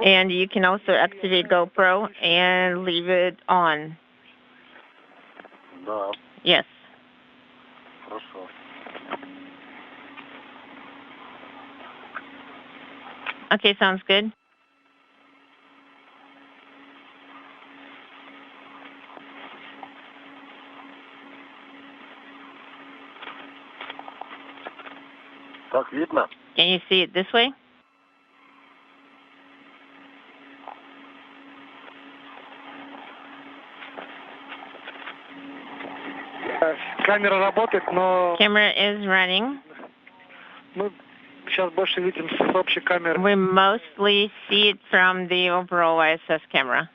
And you can also activate GoPro and leave it on. Yes. Okay, sounds good. Can you see it this way? Camera is running. We mostly see it from the overall ISS camera.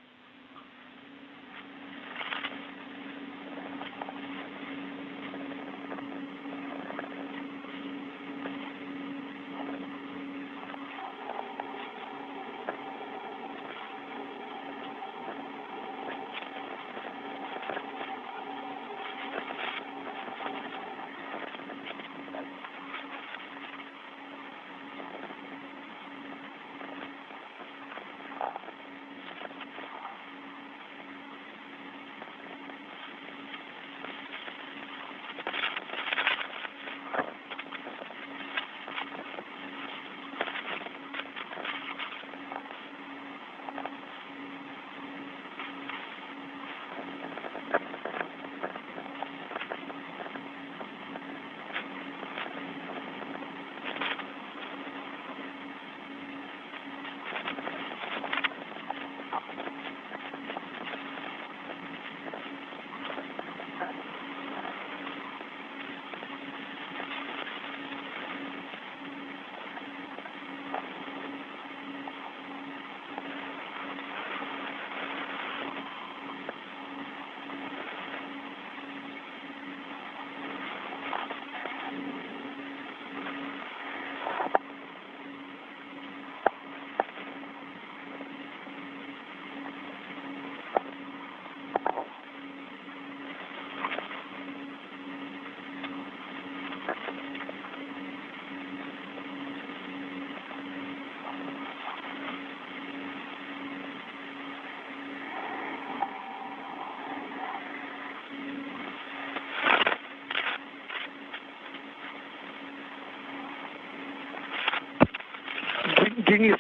Денис,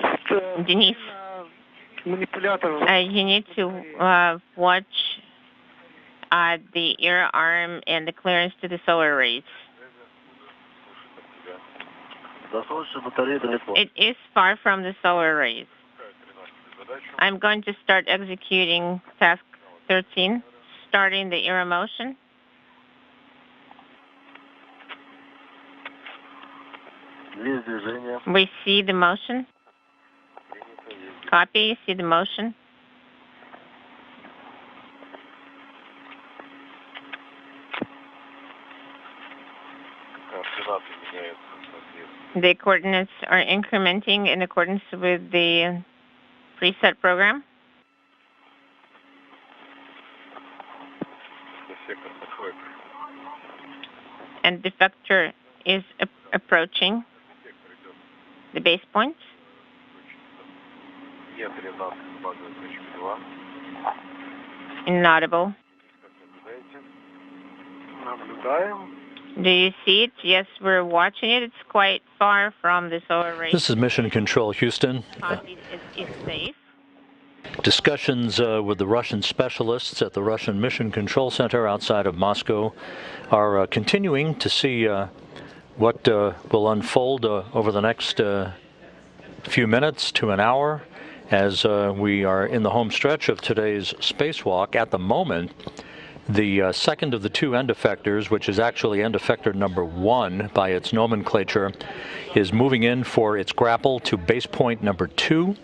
Denis, манипулятор. you need to watch the air arm and the clearance to the solar rays. It is far from the solar rays. I'm going to start executing task 13, starting the air motion. We see the motion. Copy, see the motion. The coordinates are incrementing in accordance with the preset program. And the vector is approaching the base points. Inaudible. Do you see it? Yes, we're watching it. It's quite far from the solar rays. This is Mission Control, Houston. It's safe. Discussions with the Russian specialists at the Russian Mission Control Center outside of Moscow are continuing to see what will unfold over the next few minutes to an hour as we are in the home stretch of today's spacewalk. At the moment, the second of the two end effectors, which is actually end effector number 1 by its nomenclature, is moving in for its grapple to base point number 2.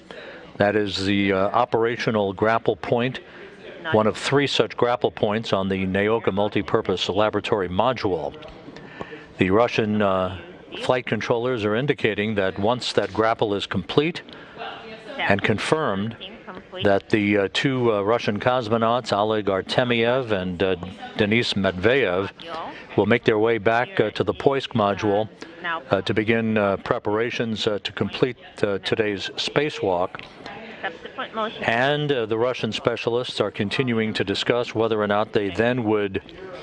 That is the operational grapple point, one of 3 such grapple points on the Naoka multipurpose laboratory module. The Russian flight controllers are indicating that once that grapple is complete and confirmed, that the 2 Russian cosmonauts, Oleg Artemyev and Denis Matveev, will make their way back to the Poisk module to begin preparations to complete today's spacewalk. And the Russian specialists are continuing to discuss whether or not they then would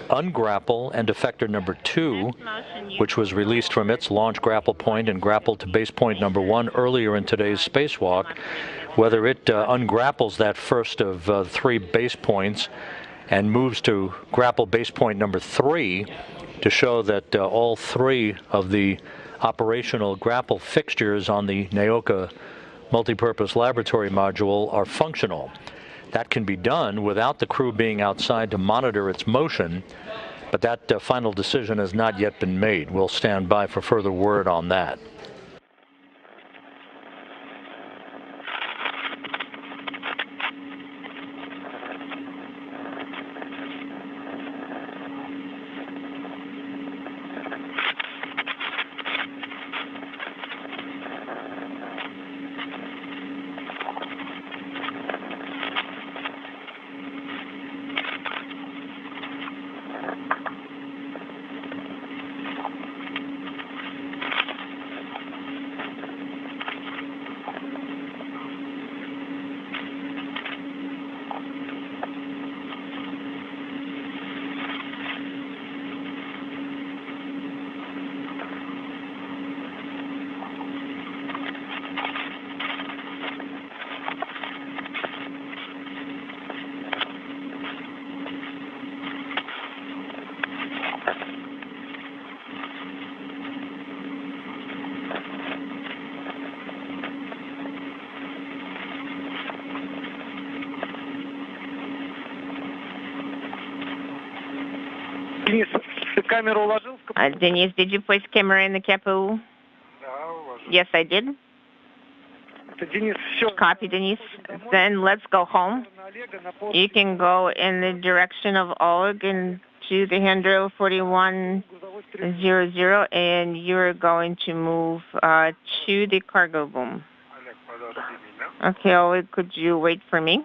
ungrapple end effector number 2, which was released from its launch grapple point and grappled to base point number 1 earlier in today's spacewalk, whether it ungrapples that first of 3 base points and moves to grapple base point number 3 to show that all 3 of the operational grapple fixtures on the Naoka multipurpose laboratory module are functional. That can be done without the crew being outside to monitor its motion, but that final decision has not yet been made. We'll stand by for further word on that. Denis, did you place camera in the CAPU? Yes, I did. Copy, Denis. Then let's go home. You can go in the direction of Oleg and to the handrail 4100, and you're going to move to the cargo boom. Okay, Oleg, could you wait for me?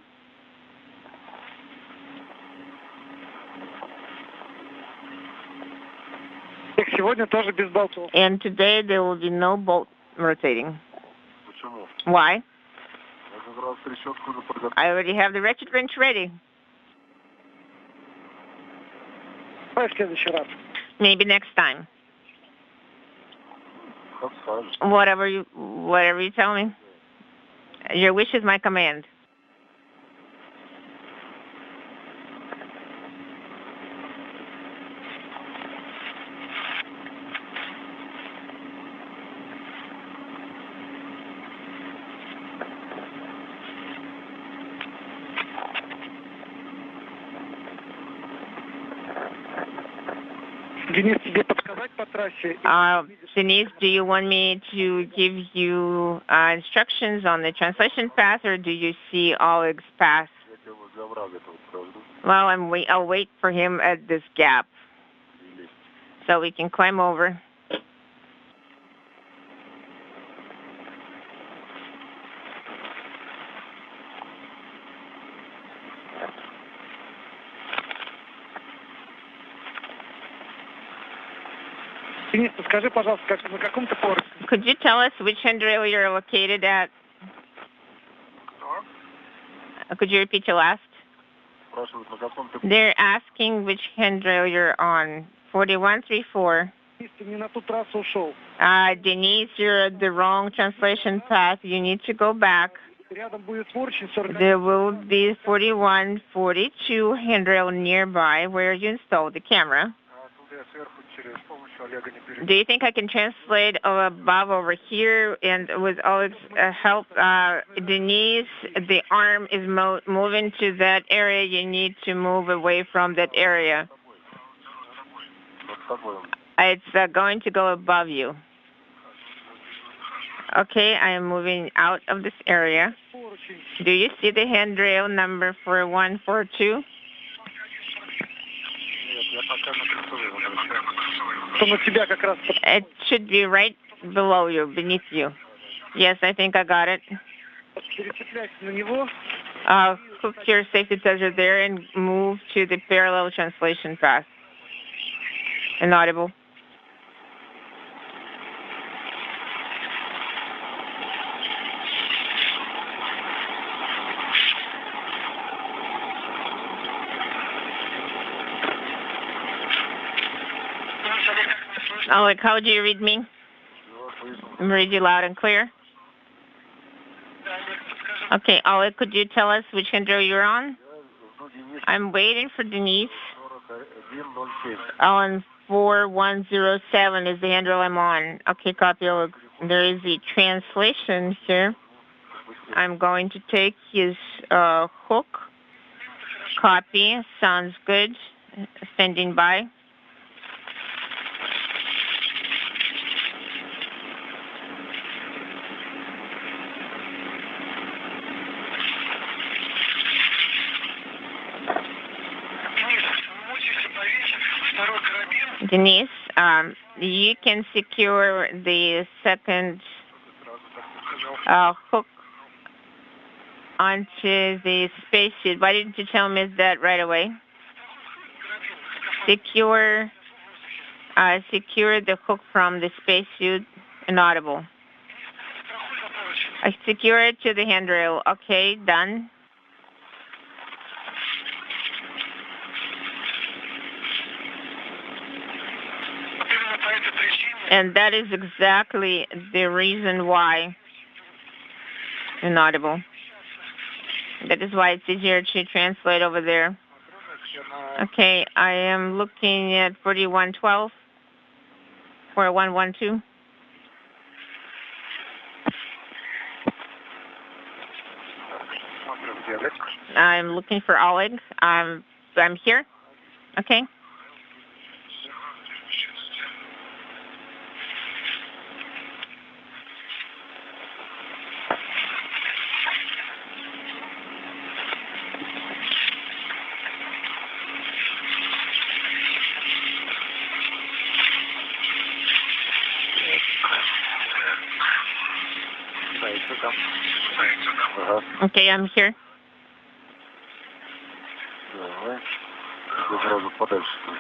And today there will be no bolt rotating. Why? I already have the ratchet wrench ready. Maybe next time. Whatever you tell me. Your wish is my command. Денис, тебе подсказать по трассе? Denise, do you want me to give you instructions on the translation path, or do you see Oleg's path? Well, I'll wait for him at this gap so we can climb over. Денис, скажи, пожалуйста, на каком ты поверхе? Could you tell us which handrail you're located at? Could you repeat your last? They're asking which handrail you're on. 4134. Ты не на ту трассу ушел. Denise, you're at the wrong translation path. You need to go back. Рядом будет сворочень 40. There will be 4142 handrail nearby where you installed the camera. Do you think I can translate above over here? And with Oleg's help, Denise, the arm is moving to that area. You need to move away from that area. It's going to go above you. Okay, I am moving out of this area. Do you see the handrail number 4142? It should be right below you, beneath you. Yes, I think I got it. Hook your safety tester there and move to the parallel translation path. Inaudible. Oleg, how do you read me? Read you loud and clear. Okay, Oleg, could you tell us which handrail you're on? I'm waiting for Denise. On 4107 is the handrail I'm on. Okay, copy, Oleg. There is a translation here. I'm going to take his hook. Copy. Sounds good. Standing by. Denise, you can secure the second hook onto the spacesuit. Why didn't you tell me that right away? Secure the hook from the spacesuit. Inaudible. I secure it to the handrail. Okay, done. And that is exactly the reason why. Inaudible. That is why it's easier to translate over there. Okay, I am looking at 4112, 4112. I'm looking for Oleg. I'm here. Okay. Okay, I'm here.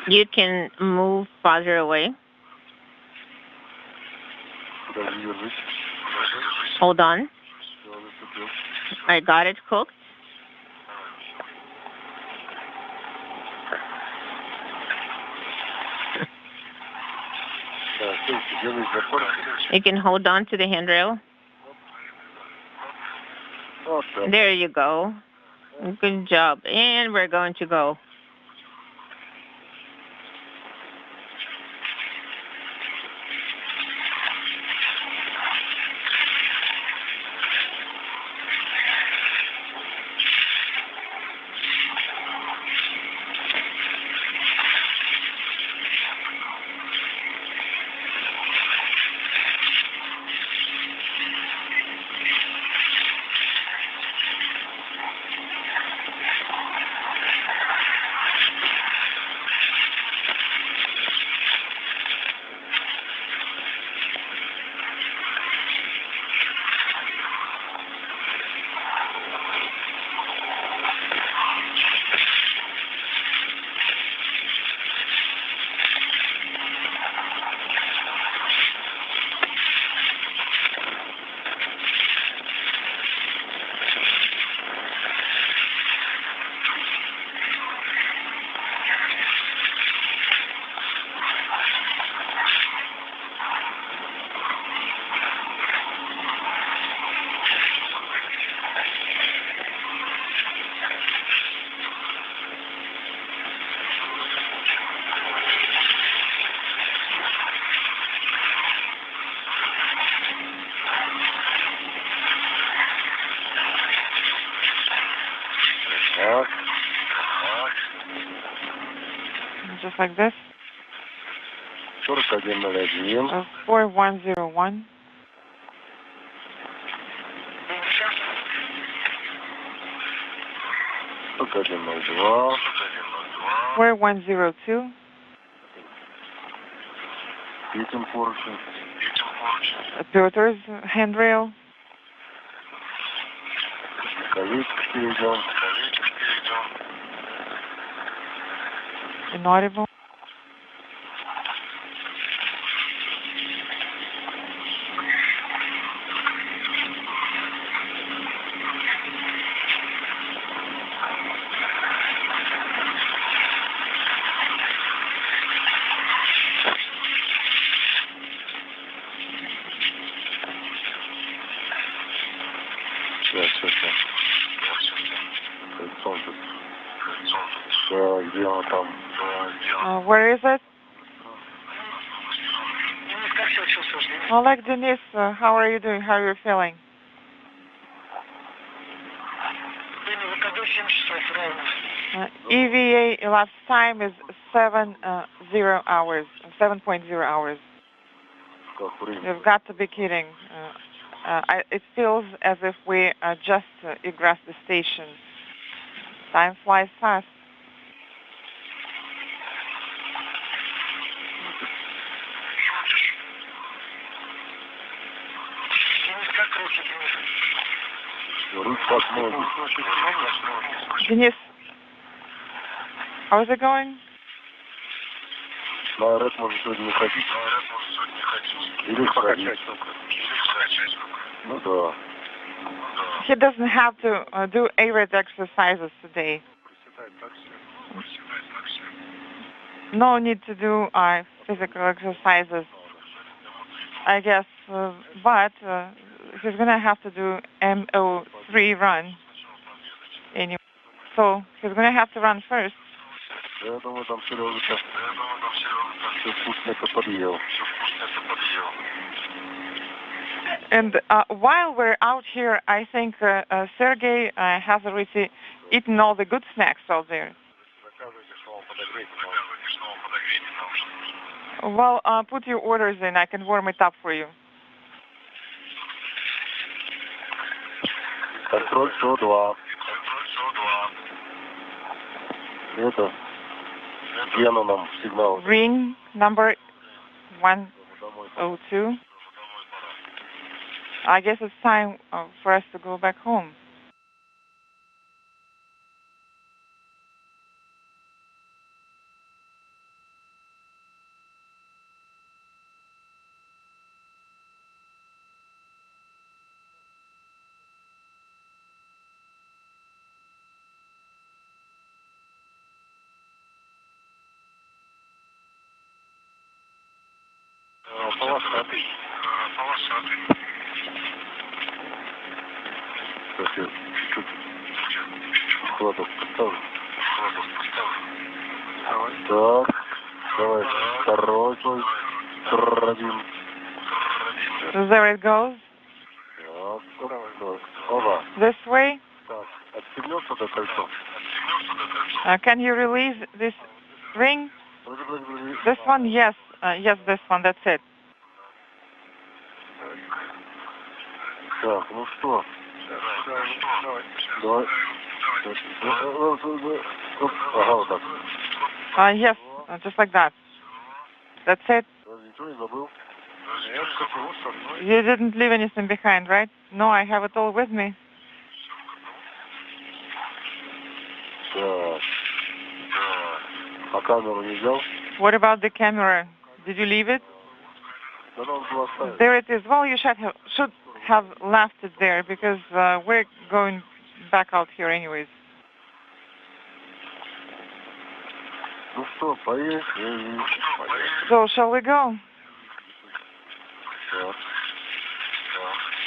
You can move farther away. Hold on. I got it hooked. You can hold on to the handrail. Okay. There you go. Good job. And we're going to go. Just like this. 4101. 4101. 4102. Peter's handrail. Inaudible. Where is it? Oleg, Denis, how are you doing? How are you feeling? EVA elapsed time is 7.0 hours. You've got to be kidding. It feels as if we just egressed the station. Time flies fast. Denis, how is it going? He doesn't have to do aerobic exercises today. No need to do physical exercises, I guess, but he's going to have to do MO3 run. Anyway. So he's going to have to run first. And while we're out here, I think Sergey has already eaten all the good snacks out there. Well, put your orders in. I can warm it up for you. Ring number 102. I guess it's time for us to go back home. Давайте чуть-чуть холодок поставлю. Так, давай второй слой. Один. There it goes. Так, оба. This way. Так, отстегнется до кольцо. Can you release this ring? This one, yes. Yes, this one, that's it. Так, ну что? Давай. Ага, вот так. Yes, just like that. That's it. Ничего не забыл? You didn't leave anything behind, right? No, I have it all with me. Так. А камеру не взял? What about the camera? Did you leave it? Да надо было оставить. There it is. Well, you should have left it there because we're going back out here anyways. Ну что, поехали. So, shall we go? Так.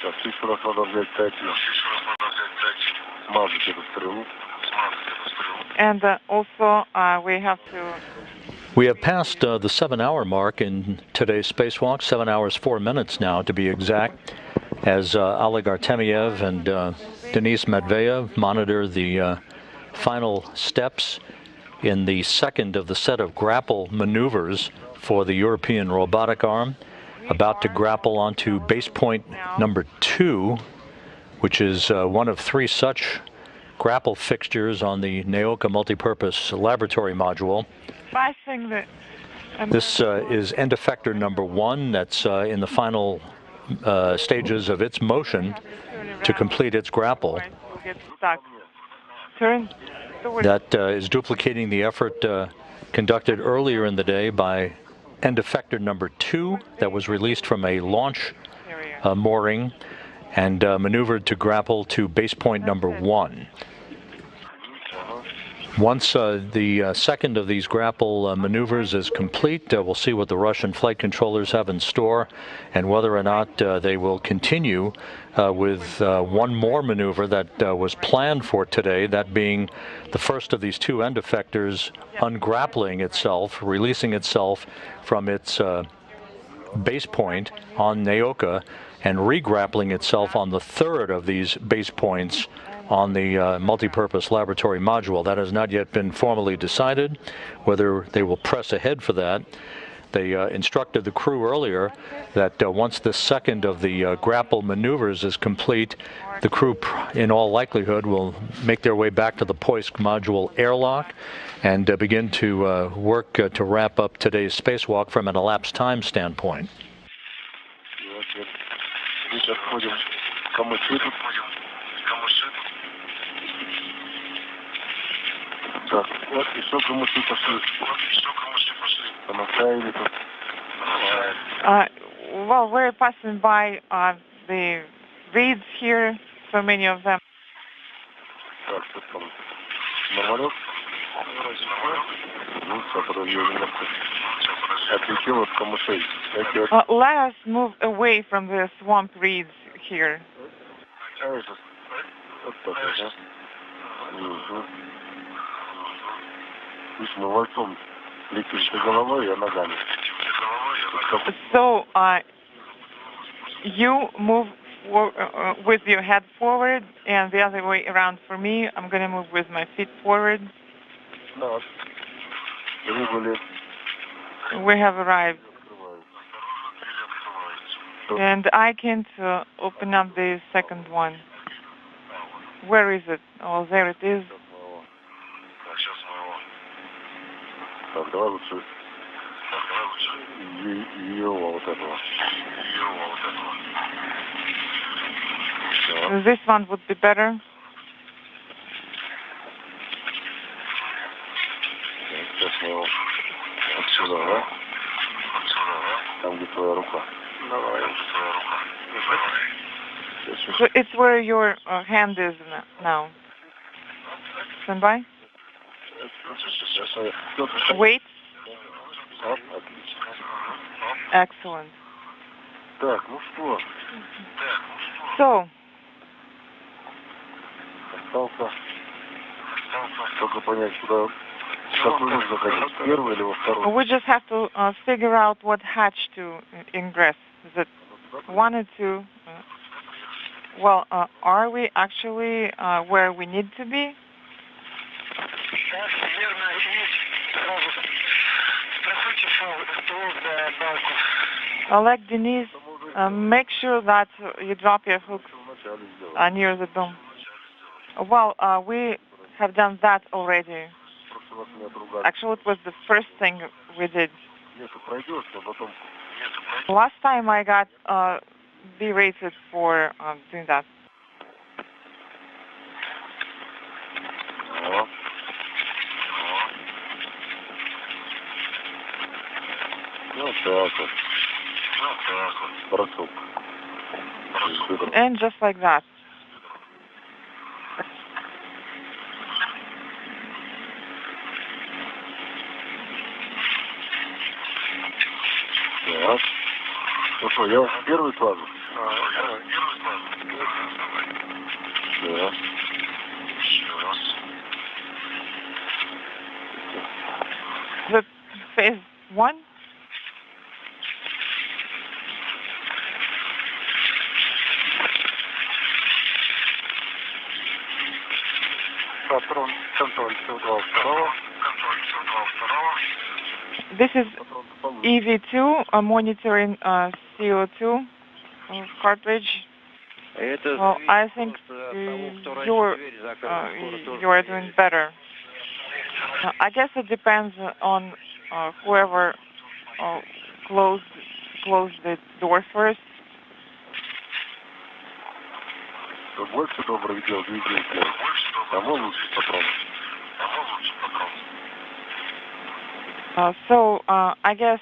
Так, еще раз надо взять 5. Смазать эту стрелу. And also, we have to... We have passed the 7-hour mark in today's spacewalk, 7 hours, 4 minutes now to be exact, as Oleg Artemyev and Denis Matveev monitor the final steps in the second of the set of grapple maneuvers for the European Robotic Arm, about to grapple onto base point number 2, which is one of 3 such grapple fixtures on the Naoka multipurpose laboratory module. This is end effector number 1 that's in the final stages of its motion to complete its grapple. That is duplicating the effort conducted earlier in the day by end effector number 2 that was released from a launch mooring and maneuvered to grapple to base point number 1. Once the second of these grapple maneuvers is complete, we'll see what the Russian flight controllers have in store and whether or not they will continue with one more maneuver that was planned for today, that being the first of these 2 end effectors ungrappling itself, releasing itself from its base point on Naoka and regrappling itself on the third of these base points on the multipurpose laboratory module. That has not yet been formally decided whether they will press ahead for that. They instructed the crew earlier that once the second of the grapple maneuvers is complete, the crew in all likelihood will make their way back to the Poisk module airlock and begin to work to wrap up today's spacewalk from an elapsed time standpoint. Так, вот еще кому-то пошли. Помогали тут. Well, we're passing by the reeds here, so many of them. Так, что там? Нормалек? Ну, все, подожди, немножко. Отлетел от камышей. Let us move away from the swamp reeds here. Вот так, ага. Пусть мы вальцом летим за головой и ногами. So, you move with your head forward, and the other way around for me. I'm going to move with my feet forward. Да. We have arrived. And I can't open up the second one. Where is it? Oh, there it is. Так, давай лучше ее вот этого. This one would be better. Сейчас мы его отсюда, да? Там, где твоя рука. Давай. So it's where your hand is now. Stand by. Wait. Excellent. Так, ну что? So, Остался. Только понять, куда... Какой нужно заходить, в первый или во второй? We just have to figure out what hatch to ingress. Is it 1 or 2? Well, are we actually where we need to be? Oleg, Denis, make sure that you drop your hooks near the dome. Well, we have done that already. Actually, it was the first thing we did. Last time I got berated for doing that. And just like that. Так. Ну что, я в первый класс? Да. The phase 1? Патрон, контроль, Су-2 второго. This is EV2 monitoring CO2 cartridge. Well, I think you are doing better. I guess it depends on whoever closed the door first. Больше добрых дел двигателя. Кому лучше патрон? So I guess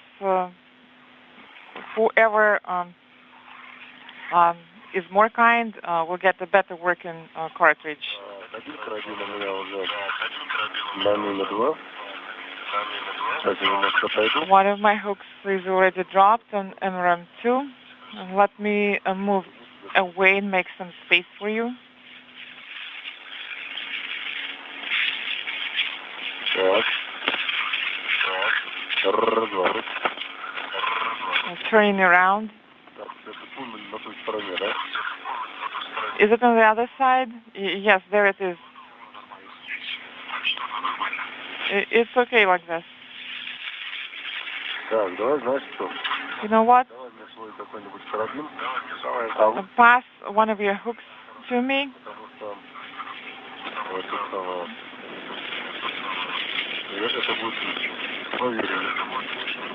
whoever is more kind will get a better working cartridge. Один карабин у меня уже на мину 2. Сейчас я немножко отойду. One of my hooks is already dropped on MRM 2. Let me move away and make some space for you. Так. Разворот. Turning around. Так, это пульман на той стороне, да? Is it on the other side? Yes, there it is. It's okay like this. Так, давай, знаешь что? You know what? Давай мне свой какой-нибудь карабин. Pass one of your hooks to me. Потому что вот это самое. Это будет проверено.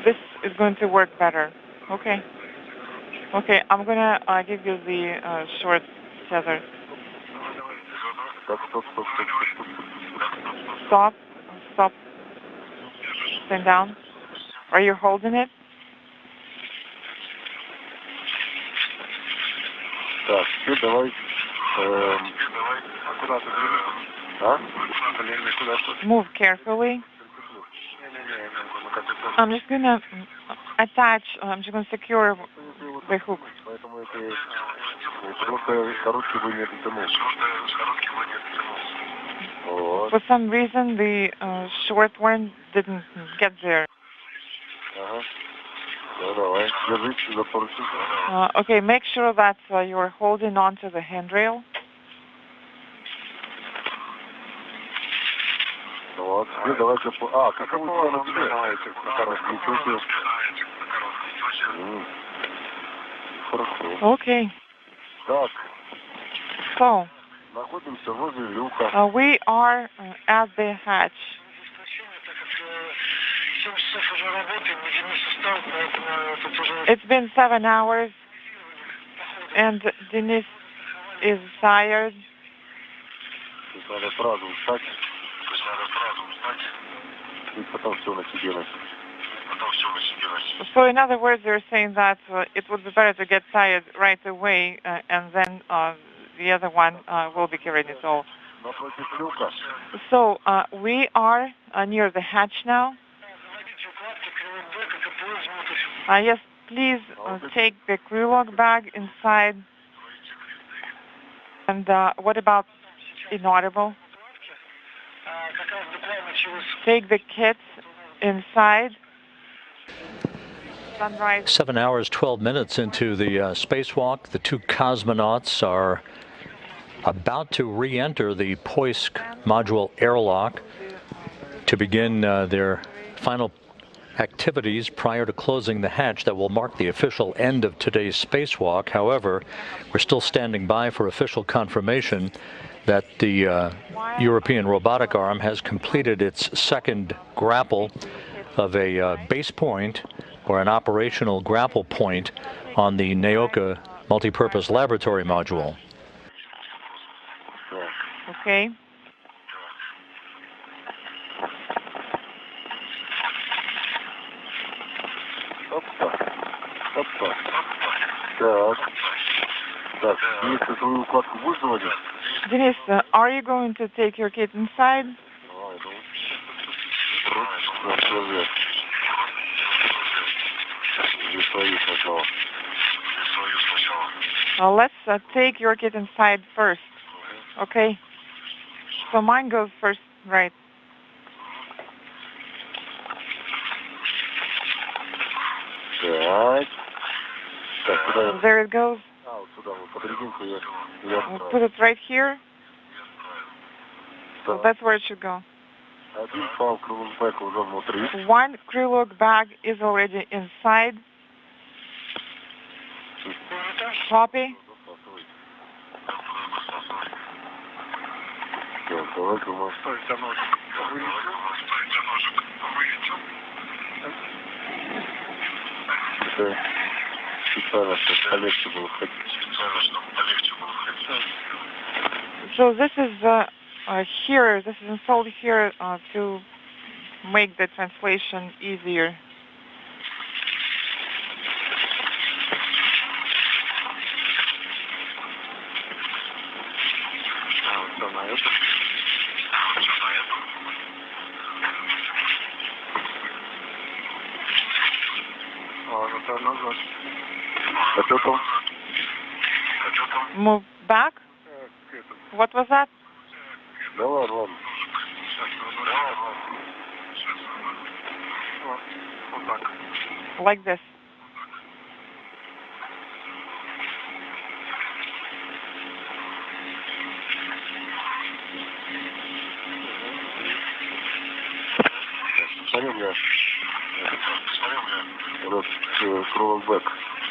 This is going to work better. Okay. Okay, I'm gonna give you the short tether. Так, стоп. Stop. Stand down. Are you holding it? Так, теперь давай. Аккуратно. А? Move carefully. I'm just gonna attach. I'm just gonna secure the hook. Поэтому это просто короткий бы не дотянул. Вот. For some reason, the short one didn't get there. Ага. Ну, давай. Держись за поручень. Okay, make sure that you're holding on to the handrail. Вот. Теперь давайте... А, каковую сторону тебе? Ничего себе. Хорошо. Okay. Так. So, находимся возле люка. We are at the hatch. It's been 7 hours, and Denis is tired. Надо сразу встать. И потом все на себе носить. So in other words, you're saying that it would be better to get tired right away, and then the other one will be carrying it all. So we are near the hatch now. Yes, please take the crew log bag inside. And what about inaudible. Take the kids inside. Sunrise. 7 hours, 12 minutes into the spacewalk. The two cosmonauts are about to re-enter the Poisk module airlock to begin their final activities prior to closing the hatch that will mark the official end of today's spacewalk. However, we're still standing by for official confirmation that the European Robotic Arm has completed its second grapple of a base point or an operational grapple point on the Naoka multipurpose laboratory module. Okay. Denis, are you going to take your kid inside? Let's take your kid inside first. Okay. So mine goes first, right? There it goes. We'll put it right here. So that's where it should go. One crew log bag is already inside. Copy. So this is here, this is installed here to make the translation easier. Move back? What was that? Like this.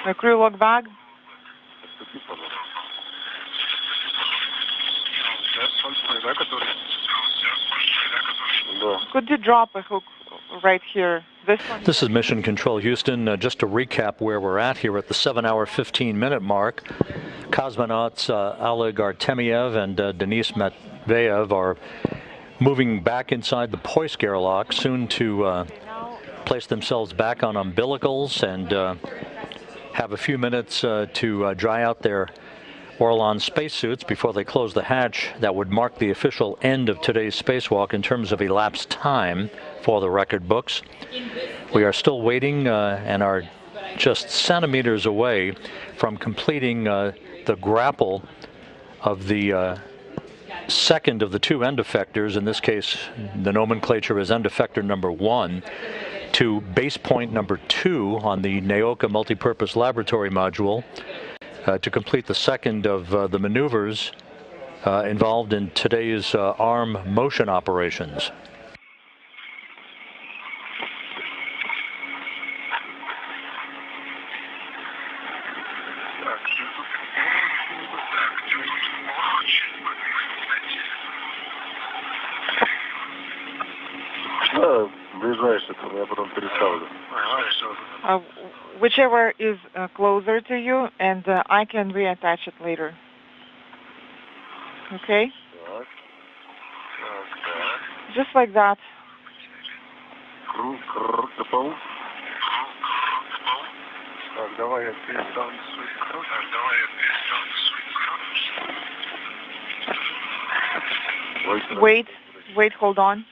The crew log bag. Could you drop a hook right here? This is Mission Control Houston. Just to recap where we're at here at the 7-hour, 15-minute mark. Cosmonauts Oleg Artemyev and Denis Matveev are moving back inside the Poisk airlock, soon to place themselves back on umbilicals and have a few minutes to dry out their Orlan spacesuits before they close the hatch. That would mark the official end of today's spacewalk in terms of elapsed time for the record books. We are still waiting and are just centimeters away from completing the grapple of the second of the two end effectors. In this case, the nomenclature is end effector number 1 to base point number 2 on the Naoka multipurpose laboratory module to complete the second of the maneuvers involved in today's arm motion operations. Whichever is closer to you, and I can reattach it later. Okay? Just like that. Wait, hold on.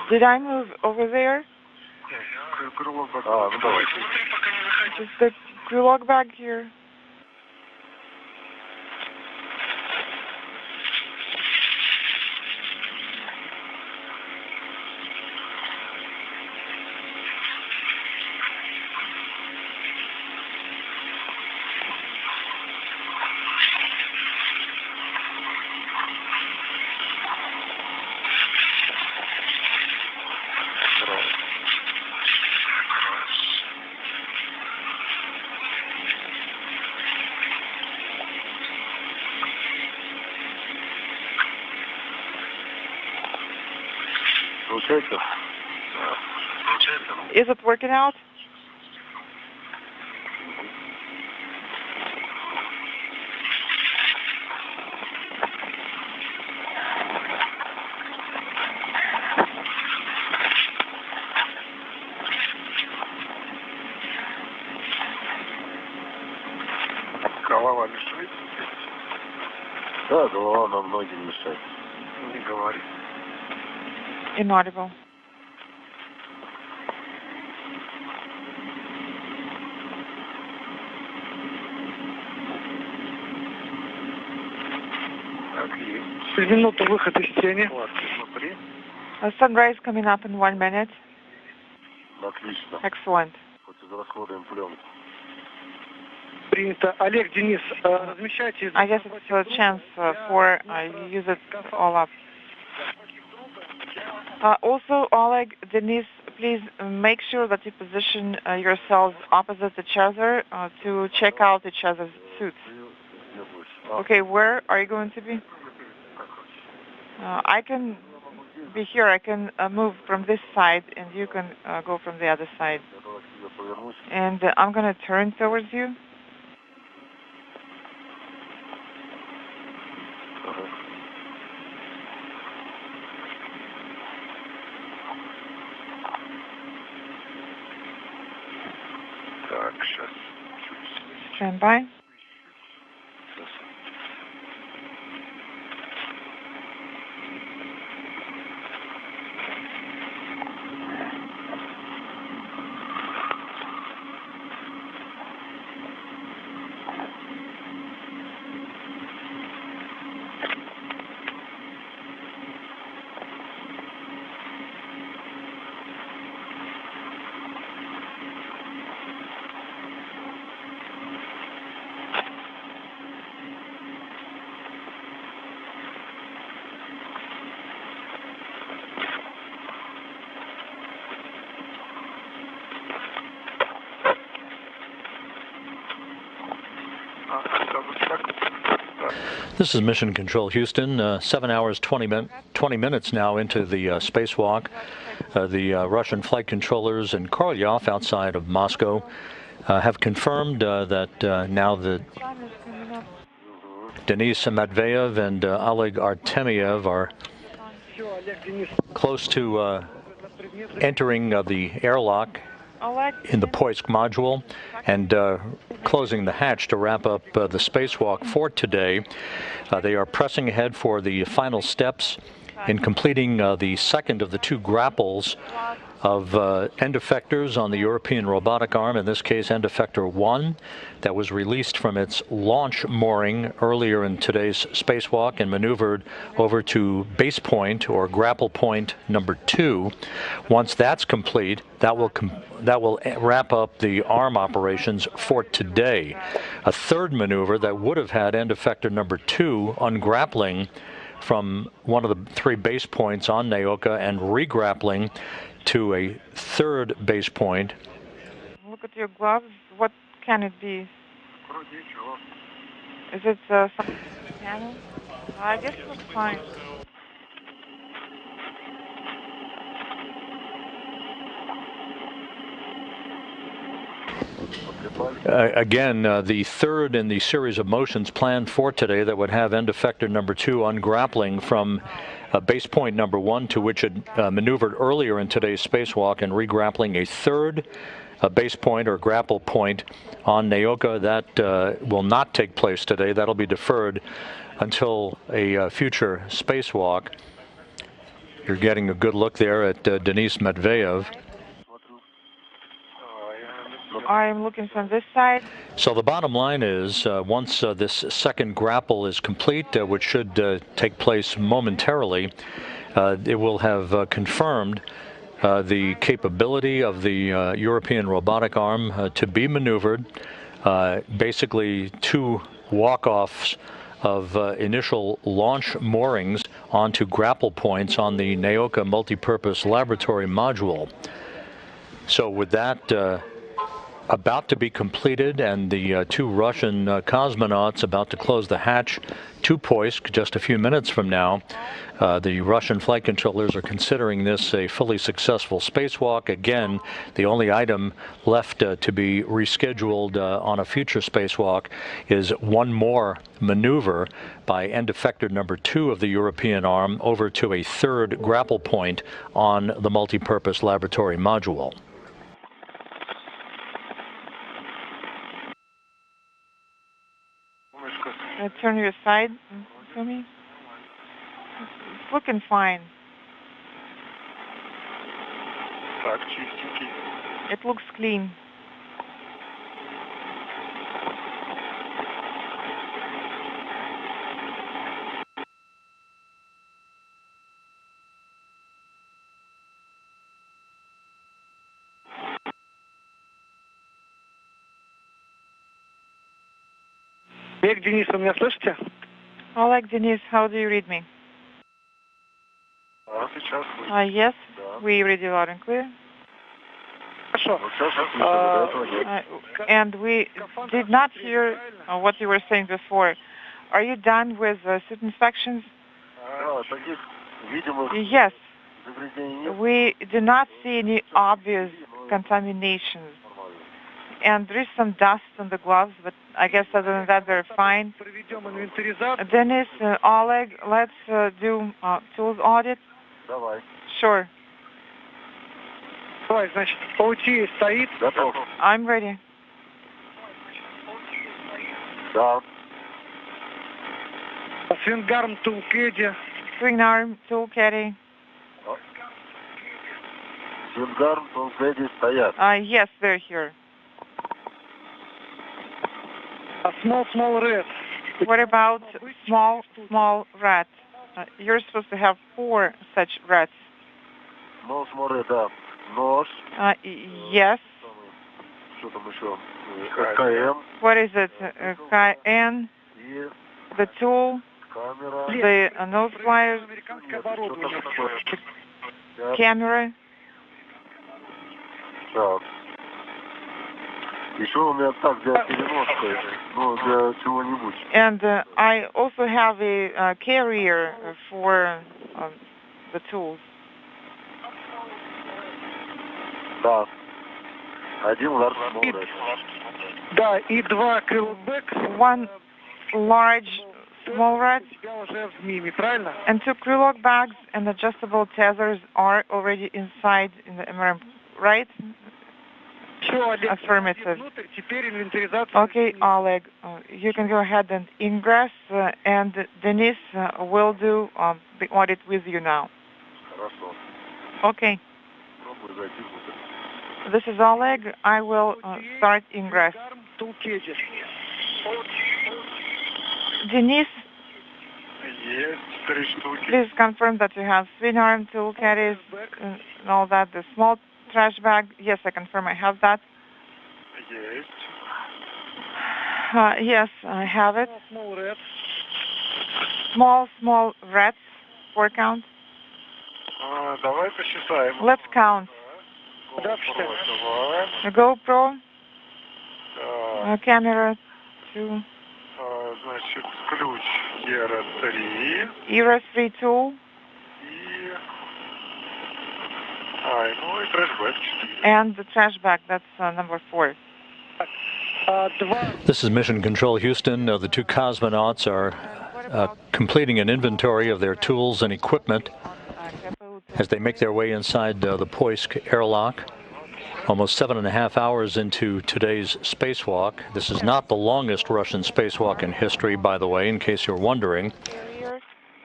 Did I move over there? Just the crew log bag here. Is it working out? Голова мешает? Да, голова нам многим мешает. Не говори. Inaudible. Через минуту выход из тени. A sunrise coming up in 1 minute. Отлично. Excellent. Хоть израсходуем пленку. Принято. Олег, Денис, размещайте. I guess it's a chance for use it all up. Also, Oleg, Denis, please make sure that you position yourselves opposite each other to check out each other's suits. Okay, where are you going to be? I can be here. I can move from this side, and you can go from the other side. And I'm going to turn towards you. Stand by. This is Mission Control Houston, 7 hours, 20 minutes now into the spacewalk. The Russian flight controllers in Korolyov outside of Moscow have confirmed that now that Denis Matveev and Oleg Artemyev are close to entering the airlock in the Poisk module and closing the hatch to wrap up the spacewalk for today. They are pressing ahead for the final steps in completing the second of the two grapples of end effectors on the European Robotic Arm, in this case end effector 1, that was released from its launch mooring earlier in today's spacewalk and maneuvered over to base point or grapple point number 2. Once that's complete, that will wrap up the arm operations for today. A third maneuver that would have had end effector number 2 ungrappling from one of the 3 base points on Naoka and regrappling to a third base point. Look at your gloves. What can it be? Is it some panel? I guess it looks fine. Again, the third in the series of motions planned for today that would have end effector number 2 ungrappling from base point number 1, to which it maneuvered earlier in today's spacewalk, and regrappling a third base point or grapple point on Naoka. That will not take place today. That'll be deferred until a future spacewalk. You're getting a good look there at Denis Matveev. I'm looking from this side. So the bottom line is, once this second grapple is complete, which should take place momentarily, it will have confirmed the capability of the European Robotic Arm to be maneuvered. Basically, 2 walk-offs of initial launch moorings onto grapple points on the Naoka multipurpose laboratory module. So with that about to be completed, and the two Russian cosmonauts about to close the hatch to Poisk just a few minutes from now. The Russian flight controllers are considering this a fully successful spacewalk. Again, the only item left to be rescheduled on a future spacewalk is one more maneuver by end effector number 2 of the European arm over to a third grapple point on the multipurpose laboratory module. Turn your side for me. It's looking fine. It looks clean. Олег, Денис, вы меня слышите? Oleg, Denis, how do you read me? Yes, we read you loud and clear. Хорошо. And we did not hear what you were saying before. Are you done with suit inspections? Yes. We do not see any obvious contaminations. And there is some dust on the gloves, but I guess other than that, they're fine. Denis, Oleg, let's do tools audit. Sure. Давай, значит, паутина стоит. I'm ready. Свингарм, тулкеди. Swing arm, tool caddy. Свингарм, тулкеди стоят. Yes, they're here. Small red. What about small rat? You're supposed to have 4 such rats. Small red, да. Нож. Yes. Что там еще? КМ. What is it? KN. The tool. The nose pliers. Camera. Так. Еще у меня так для переноска, ну, для чего-нибудь. And I also have a carrier for the tools. Да. Один large small rat. Да, и 2 крылбэк. 1 large small rat. Уже в миме, правильно? And 2 crewlock bags and adjustable tethers are already inside in the MRM, right? Affirmative. Okay, Oleg, you can go ahead and ingress, and Denis will do the audit with you now. Okay. This is Oleg. I will start ingress. Denis, please confirm that you have swing arm, tool caddies, and all that. The small trash bag. Yes, I confirm I have that. Yes, I have it. Small rats. 4 count. Давай посчитаем. Let's count. GoPro. Camera 2. Значит, ключ ERA 3. ERA 3 tool. Ну и трэшбэк 4. And the trash bag, that's number 4. This is Mission Control Houston. The two cosmonauts are completing an inventory of their tools and equipment as they make their way inside the Poisk airlock. Almost 7.5 hours into today's spacewalk. This is not the longest Russian spacewalk in history, by the way, in case you're wondering.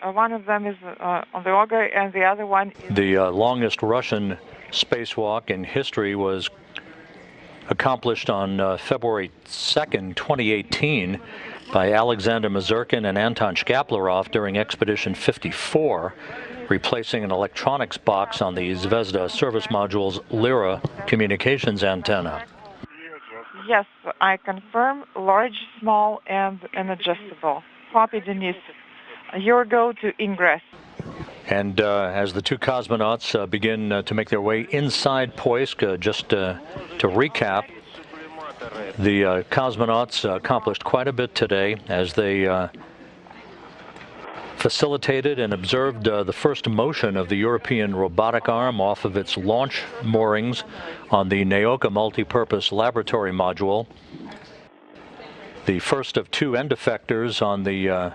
One of them is on the auger, and the other one is... The longest Russian spacewalk in history was accomplished on February 2nd, 2018 by Alexander Mazurkin and Anton Shkaplerov during Expedition 54, replacing an electronics box on the Zvezda service module's Lyra communications antenna. Yes, I confirm large, small, and an adjustable. Copy, Denis. Your go to ingress. And as the two cosmonauts begin to make their way inside Poisk, just to recap, The cosmonauts accomplished quite a bit today as they facilitated and observed the first motion of the European Robotic Arm off of its launch moorings on the Naoka Multipurpose Laboratory Module. The first of two end effectors on the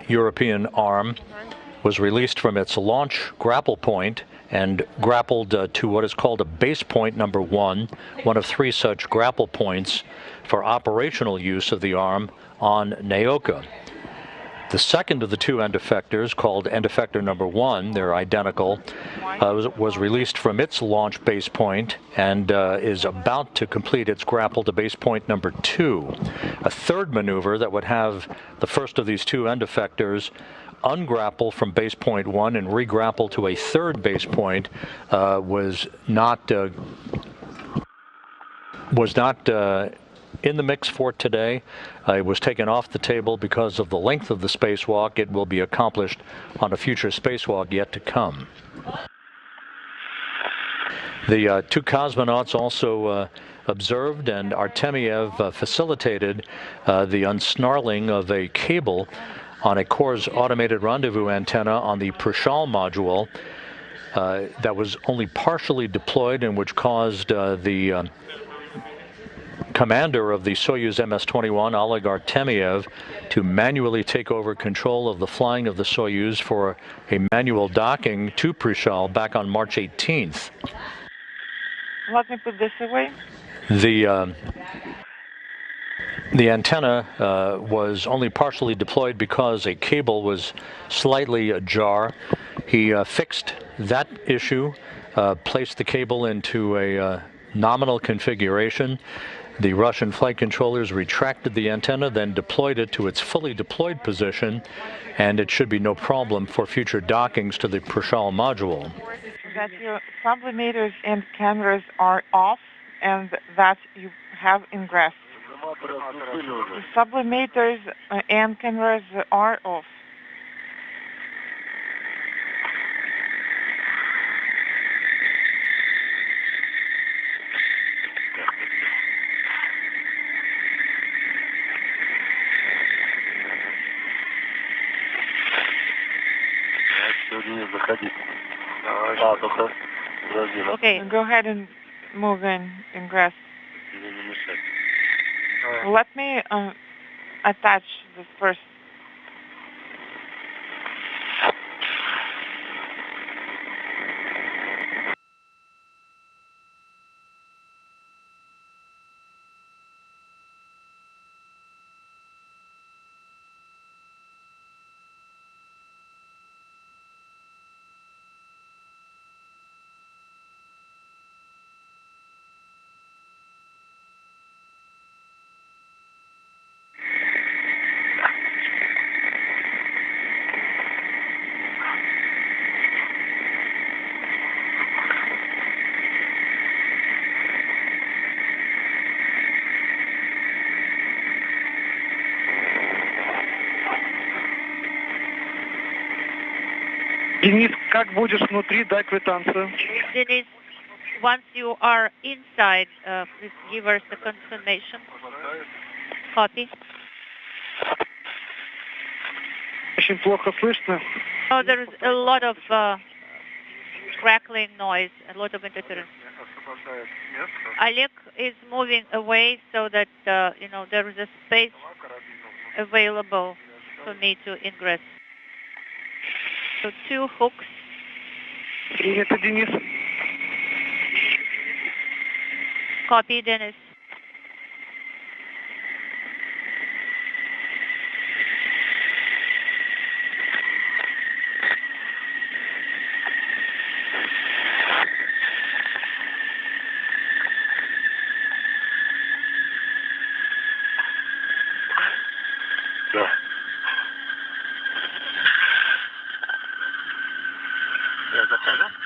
European arm was released from its launch grapple point and grappled to what is called a base point number 1, one of 3 such grapple points for operational use of the arm on Naoka. The second of the two end effectors, called end effector number 1, they're identical, was released from its launch base point and is about to complete its grapple to base point number 2. A third maneuver that would have the first of these two end effectors ungrapple from base point 1 and regrapple to a third base point was not in the mix for today. It was taken off the table because of the length of the spacewalk. It will be accomplished on a future spacewalk yet to come. The two cosmonauts also observed and Artemyev facilitated the unsnarling of a cable on a Kors automated rendezvous antenna on the Prishal module that was only partially deployed and which caused the commander of the Soyuz MS-21, Oleg Artemyev, to manually take over control of the flying of the Soyuz for a manual docking to Prishal back on March 18th. Let me put this away. The antenna was only partially deployed because a cable was slightly ajar. He fixed that issue, placed the cable into a nominal configuration. The Russian flight controllers retracted the antenna, then deployed it to its fully deployed position, and it should be no problem for future dockings to the Prishal module. That your sublimators and cameras are off and that you have ingress. The sublimators and cameras are off. Okay, go ahead and move in, ingress. Let me attach this first. Денис, как будешь внутри, дай квитанцию. Denis, once you are inside, please give us the confirmation. Copy. Очень плохо слышно. Oh, there is a lot of crackling noise, a lot of interference. Oleg is moving away so that, there is a space available for me to ingress. So 2 hooks. Принято, Денис. Copy, Denis.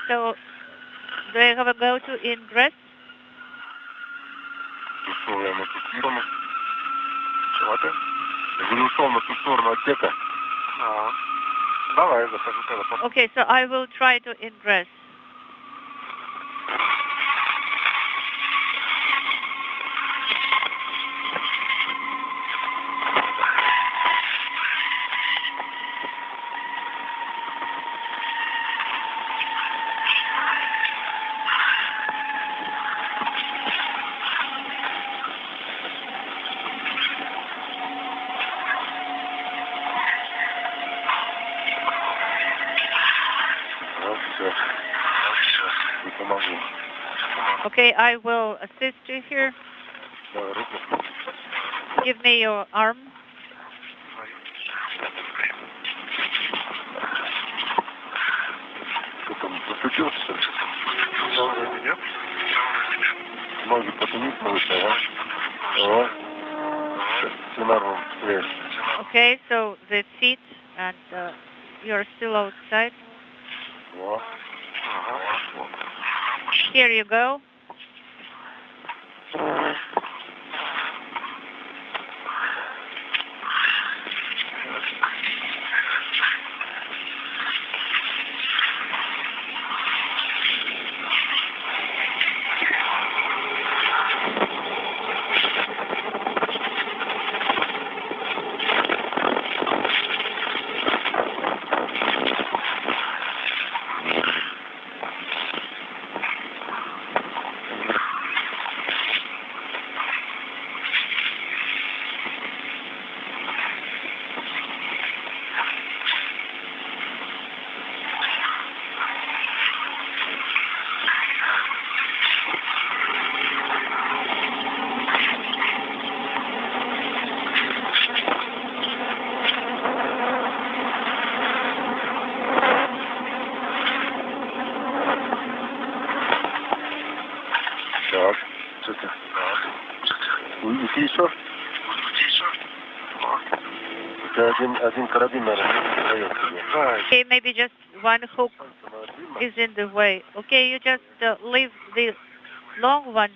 So, do I have a go to ingress? Okay, so I will try to ingress. Okay, I will assist you here. Give me your arm. Ноги потяни повыше, Okay, so the feet and you're still outside. Here you go. Okay, maybe just one hook is in the way. Okay, you just leave the long one.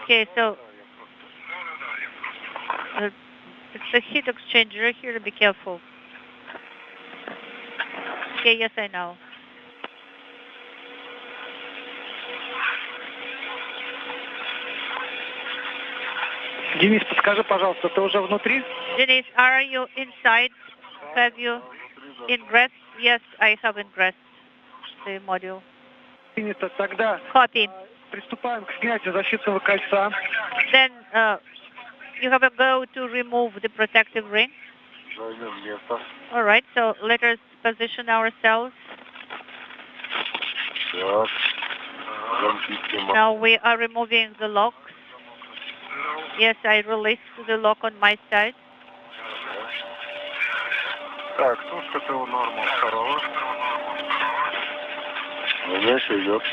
Okay, so it's a heat exchanger here, be careful. Okay, yes, I know. Денис, подскажи, пожалуйста, ты уже внутри? Dennis, are you inside? Have you ingressed? Yes, I have ingressed the module. Принято. Тогда Copy. приступаем к снятию защитного кольца. Then you have a go to remove the protective ring. All right, so let us position ourselves. Now we are removing the locks. Yes, I released the lock on my side. Так, тушка-то норма второго.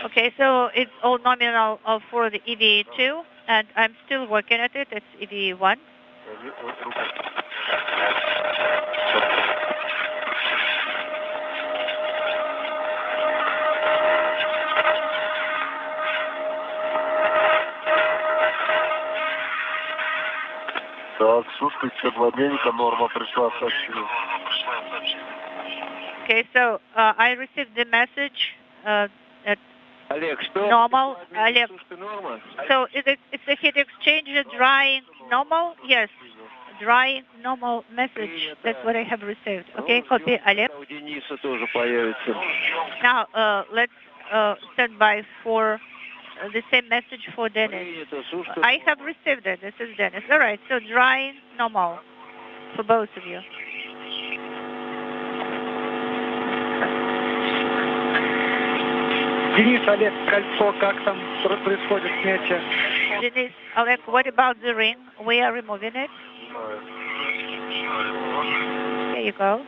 Okay, so it's all nominal for the EV2, and I'm still working at it. It's EV1. Так, слушайте, теплообменника норма пришла сообщение. Okay, so I received the message at normal. Oleg, so it's a heat exchanger drying normal? Yes, drying normal message. That's what I have received. Okay, copy, Oleg. Now let's stand by for the same message for Denis. I have received it. This is Denis. All right, so drying normal for both of you. Денис, Олег, кольцо, как там происходит снятие? Denis, Oleg, what about the ring? We are removing it. There you go.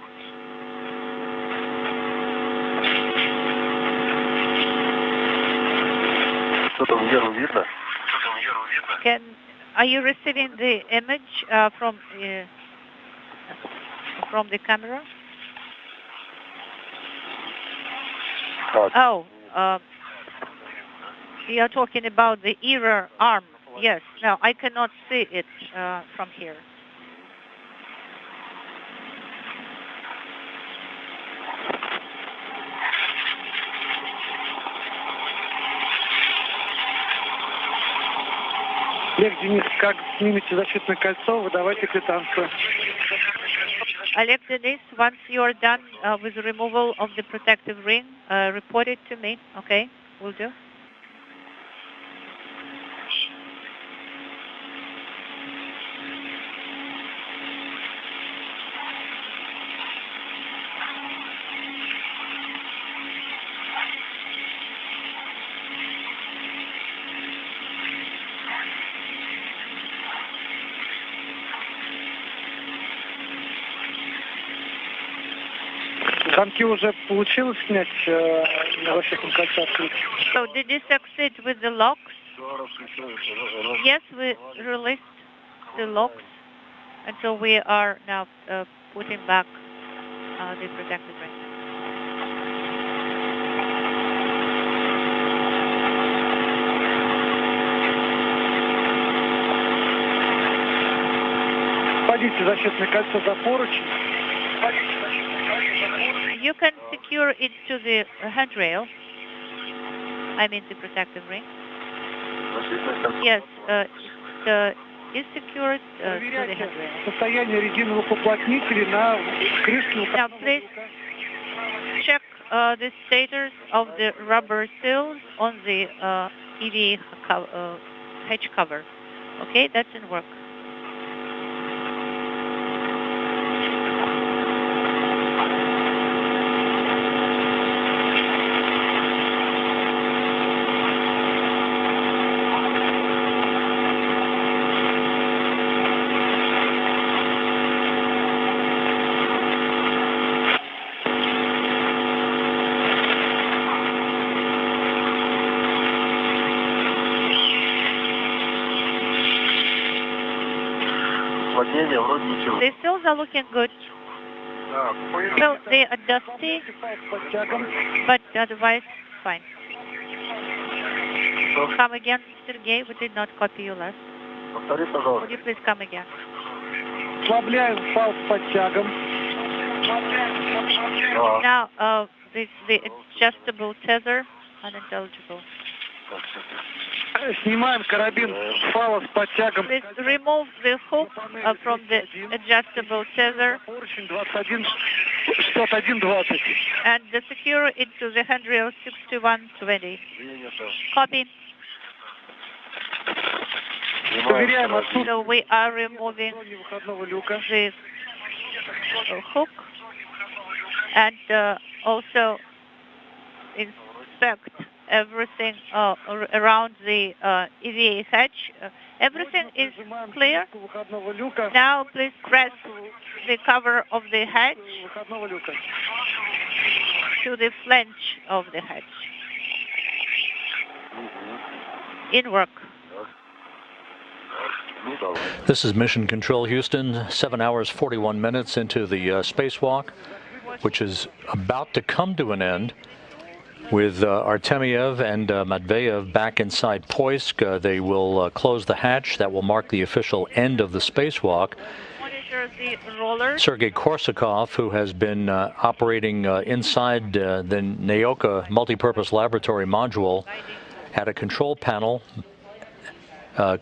Are you receiving the image from the camera? Oh, you are talking about the error arm. Yes. No, I cannot see it from here. Олег, Денис, как снимете защитное кольцо, выдавайте квитанцию. Oleg, Denis, once you're done with the removal of the protective ring, report it to me. Okay, will do. Замки уже получилось снять во всех кольцах? So did you succeed with the locks? Yes, we released the locks, and so we are now putting back the protective ring. Вводите защитное кольцо за поручень. You can secure it to the handrail. I mean the protective ring. Yes, it is secured to the handrail. Состояние резиновых уплотнителей на крышке. Now please check the status of the rubber seals on the EV hatch cover. Okay, that's in work. The seals are looking good. So they are dusty, but otherwise fine. Come again, Sergey. We did not copy you last. Would you please come again? Now, the adjustable tether, unintelligible. Снимаем карабин фала с подтягом. Please remove the hook from the adjustable tether and secure it to the handrail 6120. Copy. So we are removing the hook and also inspect everything around the EVA hatch. Everything is clear. Now please press the cover of the hatch to the flange of the hatch. In work. This is Mission Control Houston, 7 hours 41 minutes into the spacewalk, which is about to come to an end. With Artemyev and Matveev back inside Poisk, they will close the hatch. That will mark the official end of the spacewalk. Sergei Korsakov, who has been operating inside the Naoka multipurpose laboratory module, at a control panel,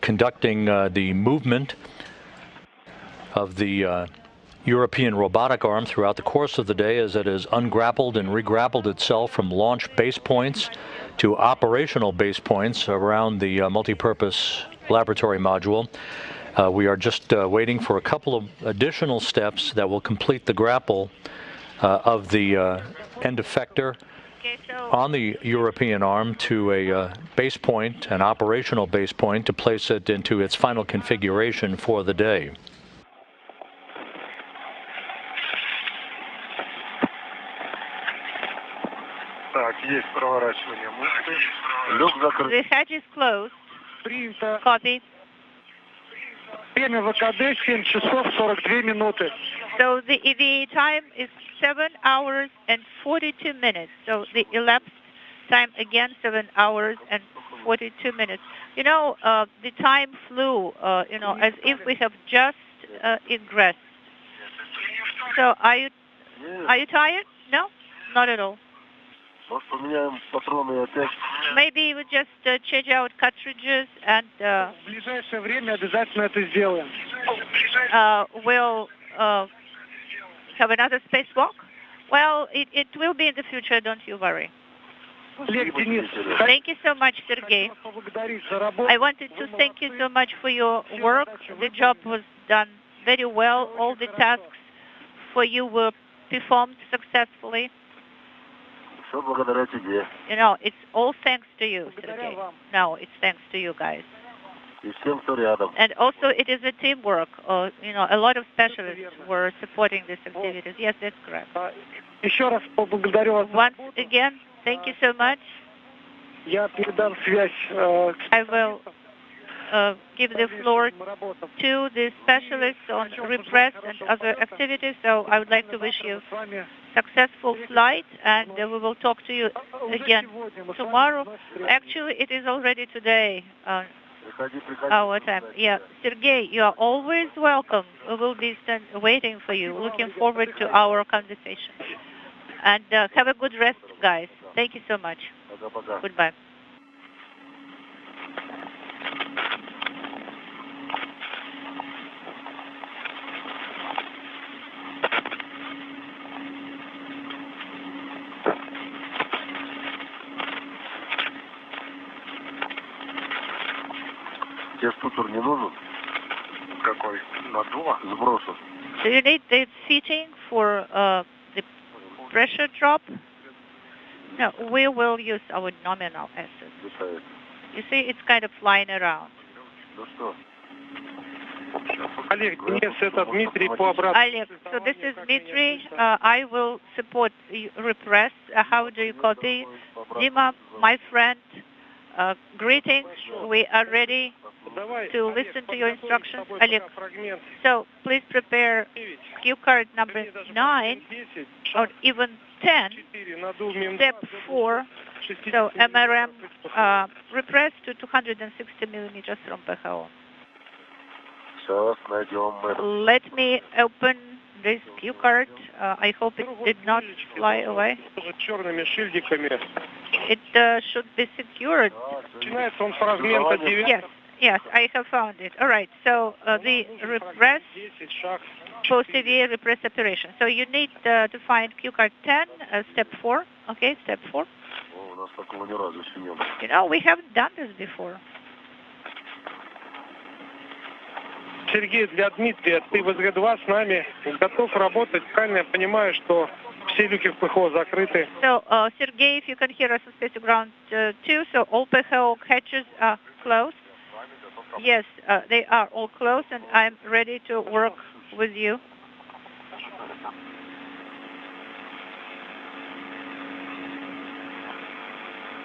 conducting the movement of the European Robotic Arm throughout the course of the day as it has ungrappled and regrappled itself from launch base points to operational base points around the multipurpose laboratory module. We are just waiting for a couple of additional steps that will complete the grapple of the end effector on the European arm to a base point, an operational base point, to place it into its final configuration for the day. The hatch is closed. Copy. Время ВКД 7 часов 42 минуты. So the EVA time is 7 hours and 42 minutes. So the elapsed time again 7 hours and 42 minutes. You know, the time flew, as if we have just ingressed. So are you tired? No, not at all. Maybe we just change out cartridges and we'll have another spacewalk? Well, it will be in the future, don't you worry. Thank you so much, Sergey. I wanted to thank you so much for your work. The job was done very well. All the tasks for you were performed successfully. You know, it's all thanks to you, Sergey. No, it's thanks to you guys. And also, it is a teamwork. You know, a lot of specialists were supporting these activities. Yes, that's correct. Once again, thank you so much. I will give the floor to the specialists on repress and other activities. So I would like to wish you successful flight, and we will talk to you again tomorrow. Actually, it is already today. Our time. Yeah, Sergey, you are always welcome. We will be waiting for you. Looking forward to our conversation. And have a good rest, guys. Thank you so much. Goodbye. Не нужен? Какой? Надува? Сбросу. Do you need the seating for the pressure drop? No, we will use our nominal SS. You see, it's kind of flying around. Oleg, so this is Dmitry. I will support repress. How do you call it? Dima, my friend, greetings. We are ready to listen to your instructions. Oleg, so please prepare cue card number 9 or even 10, step 4, so MRM repress to 260 millimeters from PHO. Let me open this cue card. I hope it did not fly away. It should be secured. Yes, I have found it. All right, so the repress for severe repress operation. So you need to find cue card 10, step 4. Okay, step 4. You know, we haven't done this before. Сергей, для Дмитрия, ты в СГ-2 с нами, готов работать. Правильно я понимаю, что все люки в ПХО закрыты. So, Sergey, if you can hear us on Space Ground 2, so all PHO hatches are closed. Yes, they are all closed, and I'm ready to work with you.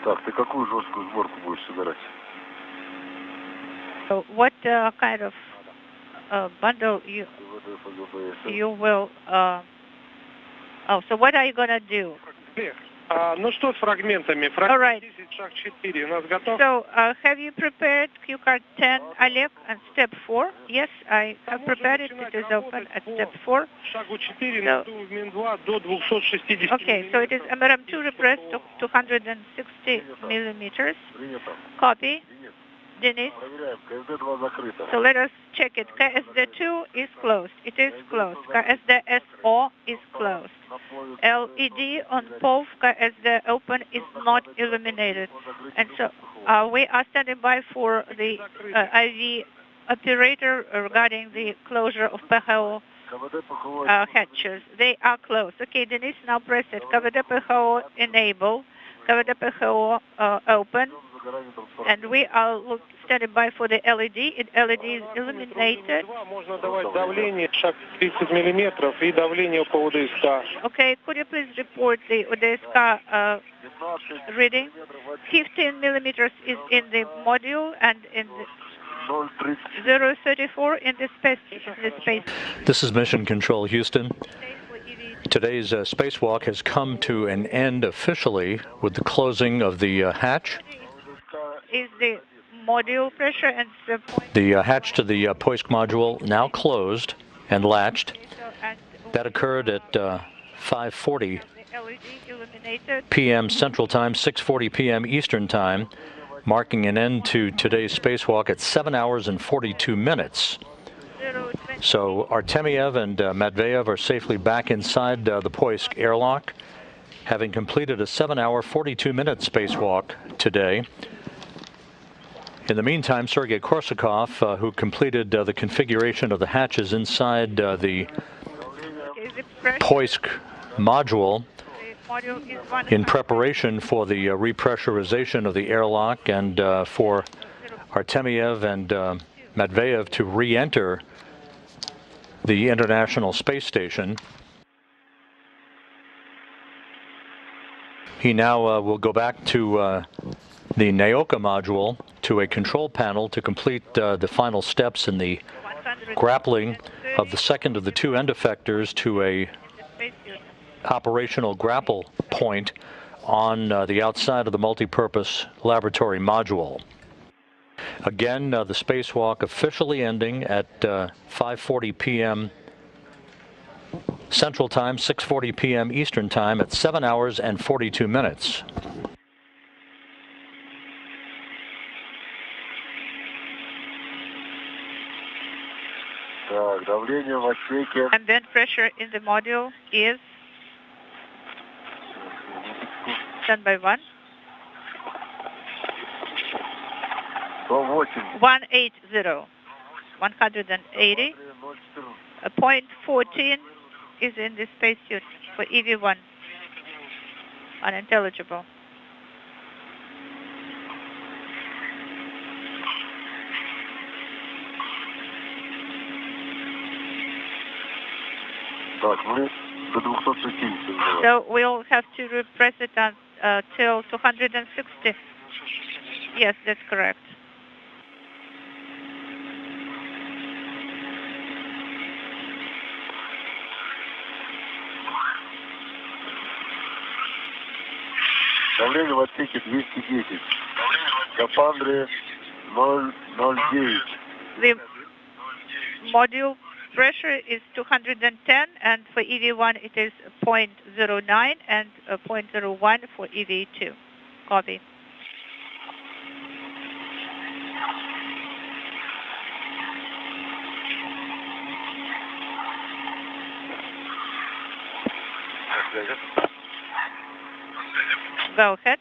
Так, ты какую жесткую сборку будешь собирать? So, what kind of bundle you will? So what are you gonna do? Ну что с фрагментами? All right. 10, шаг 4 у нас готов? So, have you prepared cue card 10, Oleg, and step 4? Yes, I have prepared it. It is open at step 4. Шагу 4 на Мин-2 до 260. Okay, so it is MRM2 repressed to 260 millimeters. Copy. Denis. So let us check it. KSD2 is closed. It is closed. KSD-SO is closed. LED on POV KSD open is not illuminated. And so we are standing by for the IV operator regarding the closure of PHO hatches. They are closed. Okay, Denis, now press it. KVD PHO enable. KVD PHO open. And we are standing by for the LED. LED is illuminated. Можно давать давление, шаг 30 миллиметров и давление по УДСК. Okay, could you please report the UDSK reading? 15 millimeters is in the module and in the 034 in the space. This is Mission Control Houston. Today's spacewalk has come to an end officially with the closing of the hatch. Is the module pressure and the hatch to the Poisk module now closed and latched. That occurred at 5:40 p.m. Central Time, 6:40 p.m. Eastern Time, marking an end to today's spacewalk at 7 hours and 42 minutes. So Artemyev and Matveev are safely back inside the Poisk airlock, having completed a 7-hour, 42-minute spacewalk today. In the meantime, Sergei Korsakov, who completed the configuration of the hatches inside the Poisk module in preparation for the repressurization of the airlock and for Artemyev and Matveev to re-enter the International Space Station. He now will go back to the Naoka module to a control panel to complete the final steps in the grappling of the second of the two end effectors to a operational grapple point on the outside of the multipurpose laboratory module. Again, the spacewalk officially ending at 5:40 p.m. Central Time, 6:40 p.m. Eastern Time at 7 hours and 42 minutes. Ambient pressure in the module is standby 1. 180. 180. Point 14 is in the spacesuit for EV1. Unintelligible. So we'll have to repress it till 260. Yes, that's correct. Давление в отсеке 210. Скафандры 0,09. The module pressure is 210, and for EV1 it is 0.09 and 0.01 for EV2. Copy. Go ahead.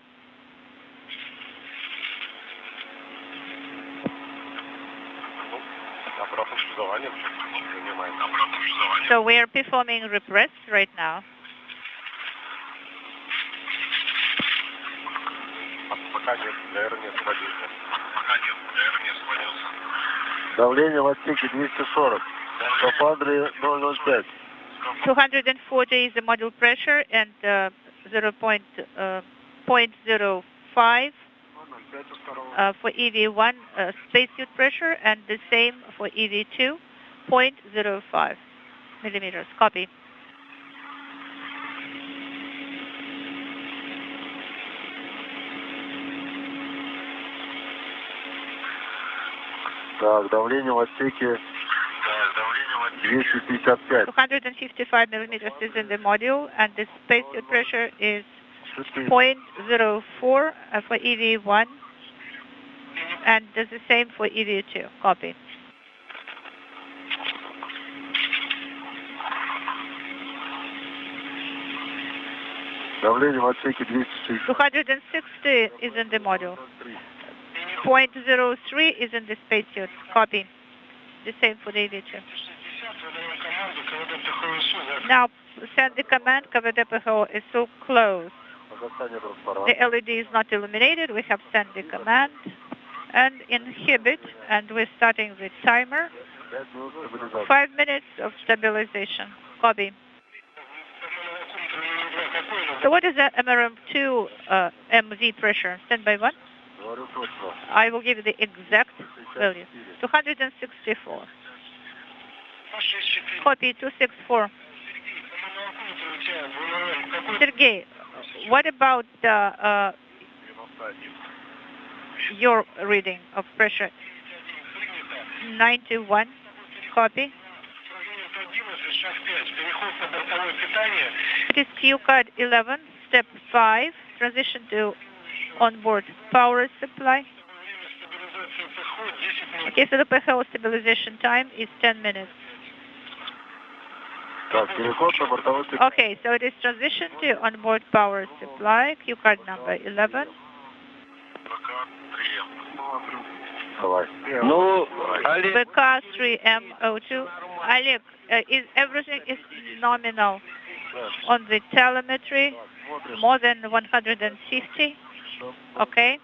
So we are performing repress right now. Давление в отсеке 240. Скафандры 0,05. 240 is the module pressure and 0.05 for EV1 spacesuit pressure, and the same for EV2, 0.05 millimeters. Copy. Так, давление в отсеке 255. 255 millimeters is in the module, and the spacesuit pressure is 0.04 for EV1, and does the same for EV2. Copy. Давление в отсеке 260. 260 is in the module. 0.03 is in the spacesuit. Copy. The same for the EV2. Now send the command. KVD-PHO is so close. The LED is not illuminated. We have sent the command and inhibit, and we're starting the timer. 5 minutes of stabilization. Copy. So what is the MRM2 MV pressure? Standby 1. I will give you the exact value. 264. Copy 264. Sergey, what about your reading of pressure? 91. Copy. It is Q card 11, step 5, transition to onboard power supply. Okay, so the PHO stabilization time is 10 minutes. Okay, so it is transition to onboard power supply, cue card number 11. VK3M02. Oleg, is everything is nominal on the telemetry, more than 150? Okay.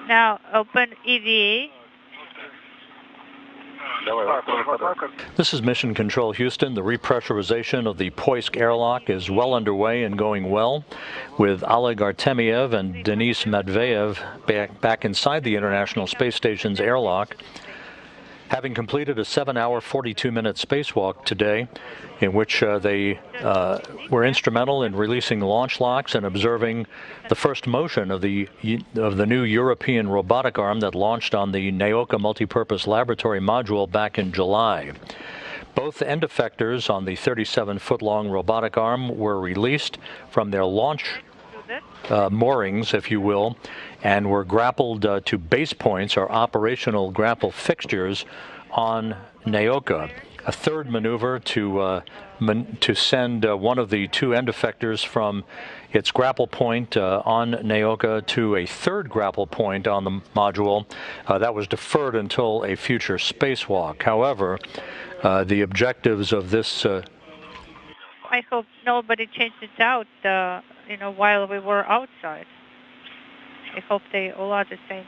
Now open EVA. This is Mission Control Houston. The repressurization of the Poisk airlock is well underway and going well, with Oleg Artemyev and Denis Matveev back inside the International Space Station's airlock, having completed a 7-hour, 42-minute spacewalk today, in which they were instrumental in releasing launch locks and observing the first motion of the new European Robotic Arm that launched on the Naoka Multipurpose Laboratory Module back in July. Both end effectors on the 37-foot-long robotic arm were released from their launch moorings, if you will, and were grappled to base points or operational grapple fixtures on Naoka. A third maneuver to send one of the two end effectors from its grapple point on Naoka to a third grapple point on the module that was deferred until a future spacewalk. However, the objectives of this I hope nobody changed it out, while we were outside. I hope they all are the same.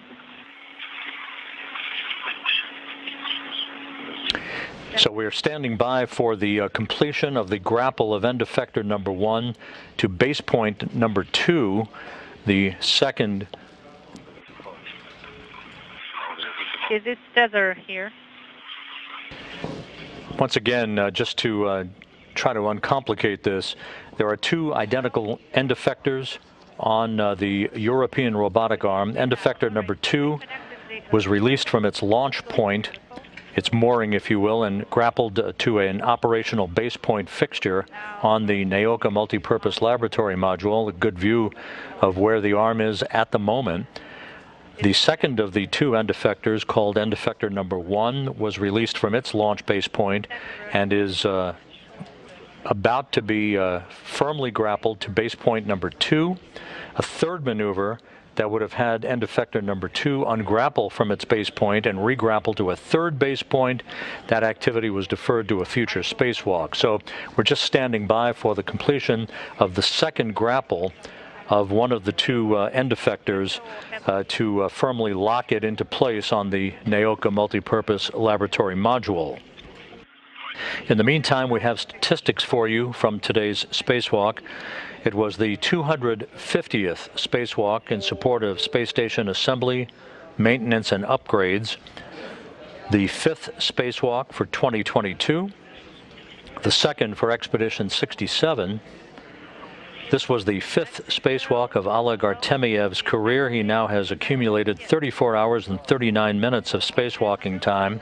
So we're standing by for the completion of the grapple of end effector number 1 to base point number 2, the second. Is it tether here? Once again, just to try to uncomplicate this, there are two identical end effectors on the European Robotic Arm. End effector number 2 was released from its launch point, its mooring, if you will, and grappled to an operational base point fixture on the Naoka Multipurpose Laboratory Module, a good view of where the arm is at the moment. The second of the two end effectors, called end effector number 1, was released from its launch base point and is about to be firmly grappled to base point number 2. A third maneuver that would have had end effector number 2 ungrapple from its base point and regrapple to a third base point. That activity was deferred to a future spacewalk. So we're just standing by for the completion of the second grapple of one of the two end effectors to firmly lock it into place on the Naoka Multipurpose Laboratory Module. In the meantime, we have statistics for you from today's spacewalk. It was the 250th spacewalk in support of space station assembly, maintenance, and upgrades, the 5th spacewalk for 2022, the 2nd for Expedition 67. This was the 5th spacewalk of Oleg Artemyev's career. He now has accumulated 34 hours and 39 minutes of spacewalking time.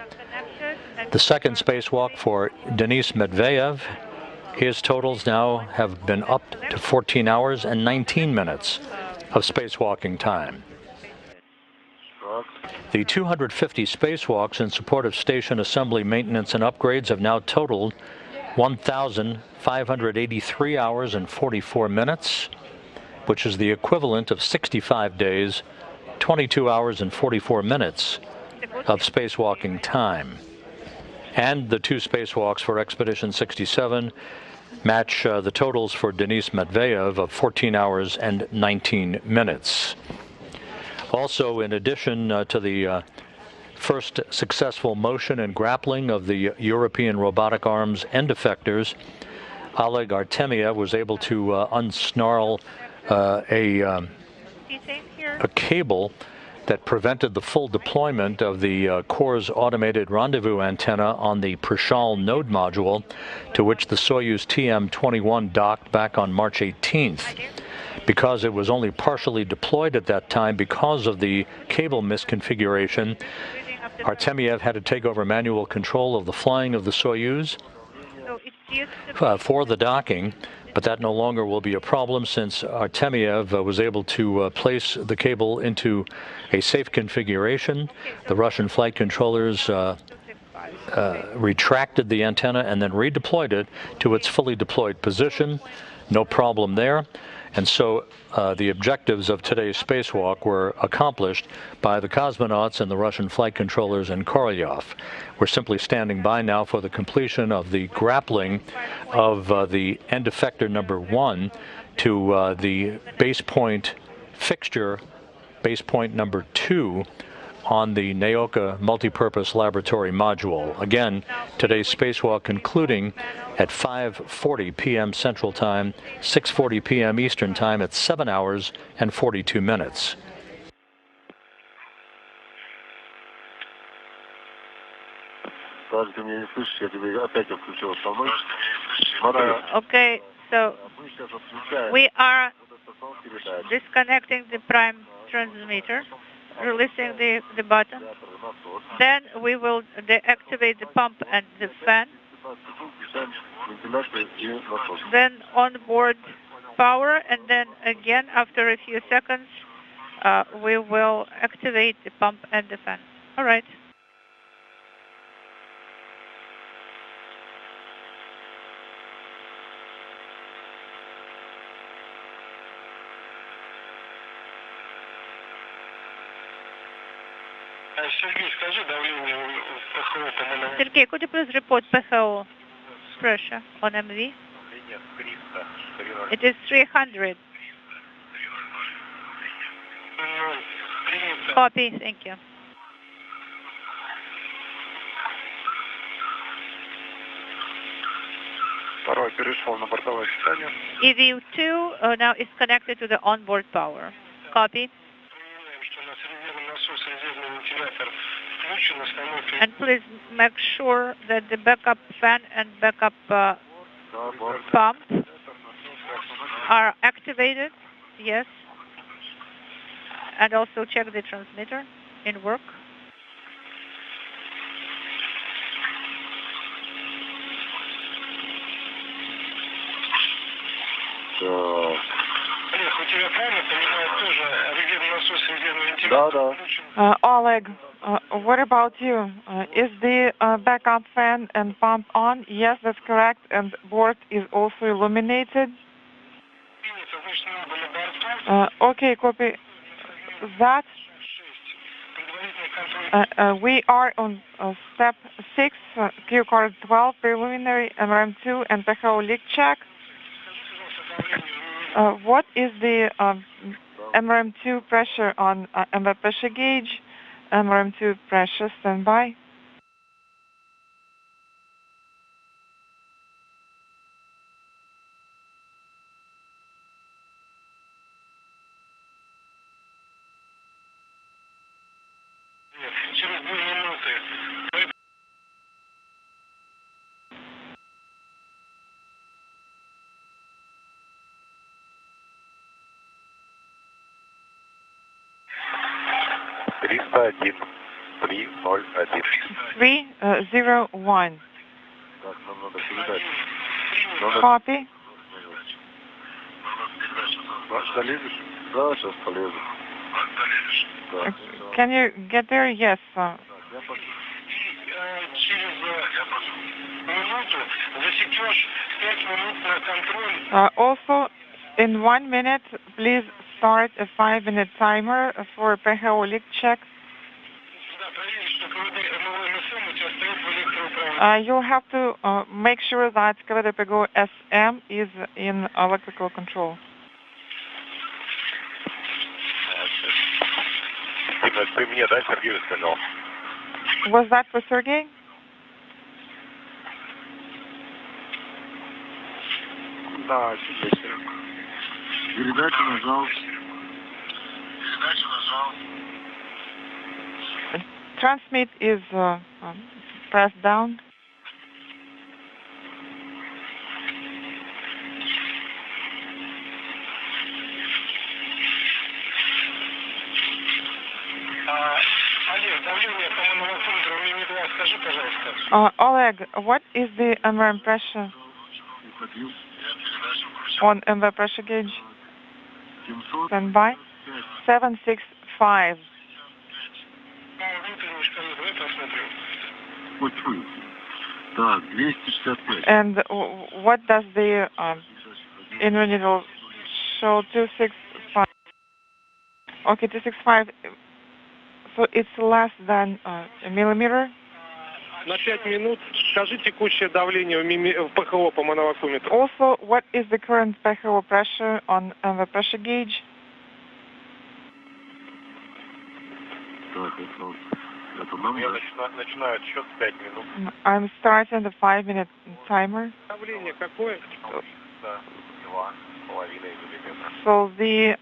The 2nd spacewalk for Denis Matveev. His totals now have been up to 14 hours and 19 minutes of spacewalking time. The 250 spacewalks in support of station assembly, maintenance, and upgrades have now totaled 1,583 hours and 44 minutes, which is the equivalent of 65 days, 22 hours and 44 minutes of spacewalking time. And the 2 spacewalks for Expedition 67 match the totals for Denis Matveev of 14 hours and 19 minutes. Also, in addition to the first successful motion and grappling of the European Robotic Arm's end effectors, Oleg Artemyev was able to unsnarl a cable that prevented the full deployment of the Corps' automated rendezvous antenna on the Prishal node module, to which the Soyuz TM-21 docked back on March 18th. Because it was only partially deployed at that time because of the cable misconfiguration, Artemyev had to take over manual control of the flying of the Soyuz for the docking. But that no longer will be a problem, since Artemyev was able to place the cable into a safe configuration. The Russian flight controllers retracted the antenna and then redeployed it to its fully deployed position. No problem there. And so the objectives of today's spacewalk were accomplished by the cosmonauts and the Russian flight controllers in Korolyov. We're simply standing by now for the completion of the grappling of the end effector number 1 to the base point fixture, base point number 2, on the Naoka Multipurpose Laboratory Module. Again, today's spacewalk concluding at 5:40 p.m. Central Time, 6:40 p.m. Eastern Time at 7 hours and 42 minutes. Okay, so we are disconnecting the prime transmitter, releasing the button. Then we will deactivate the pump and the fan. Then onboard power, and then again after a few seconds we will activate the pump and the fan. All right. Sergey, could you please report PHO pressure on MV? It is 300. Copy, thank you. EV2 now is connected to the onboard power. Copy. And please make sure that the backup fan and backup pump are activated. Yes. And also check the transmitter in work. Oleg, what about you? Is the backup fan and pump on? Yes, that's correct. And board is also illuminated. Okay, copy that. We are on step 6, Q card 12, preliminary MRM2 and PHO leak check. What is the MRM2 pressure on MV pressure gauge? MRM2 pressure, standby. Three 301. Copy. Can you get there? Yes. Also, in 1 minute, please start a 5-minute timer for a PHO leak check. You'll have to make sure that KVD-PGO SM is in electrical control. Was that for Sergey? Transmit is pressed down. Oleg, what is the MRM pressure on MV pressure gauge? Standby. 765. And what does the inner needle show? 265. Okay, 265. So it's less than a millimeter. На 5 минут скажи текущее давление в ПХО по моновакууметру. Also, what is the current PHO pressure on the pressure gauge? Я начинаю отсчет 5 минут. I'm starting the 5-minute timer. Давление какое? 2,5 миллиметра. So the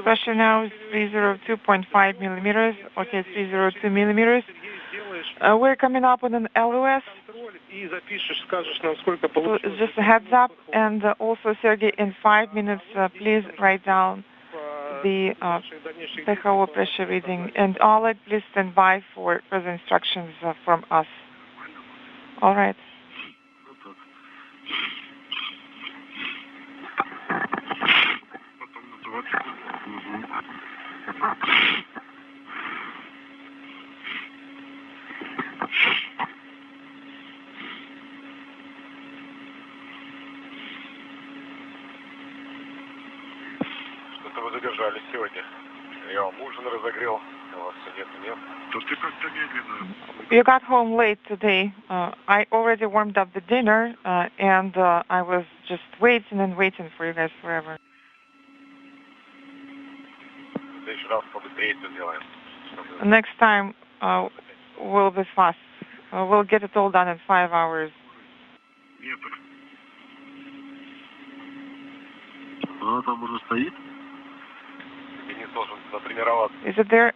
pressure now is 302.5 millimeters. Okay, 302 millimeters. We're coming up with an LOS. И запишешь, скажешь нам, сколько получилось. So just a heads up, and also, Sergey, in 5 minutes, please write down the PHO pressure reading. And Oleg, please stand by for further instructions from us. All right. Что-то вы задержались сегодня. Я вам ужин разогрел, а вас нет. То ты как-то медленно. You got home late today. I already warmed up the dinner, and I was just waiting and waiting for you guys forever. В следующий раз побыстрее это сделаем. Next time, we'll be fast. We'll get it all done in 5 hours. Нет. Она там уже стоит? Денис должен натренироваться. Is it there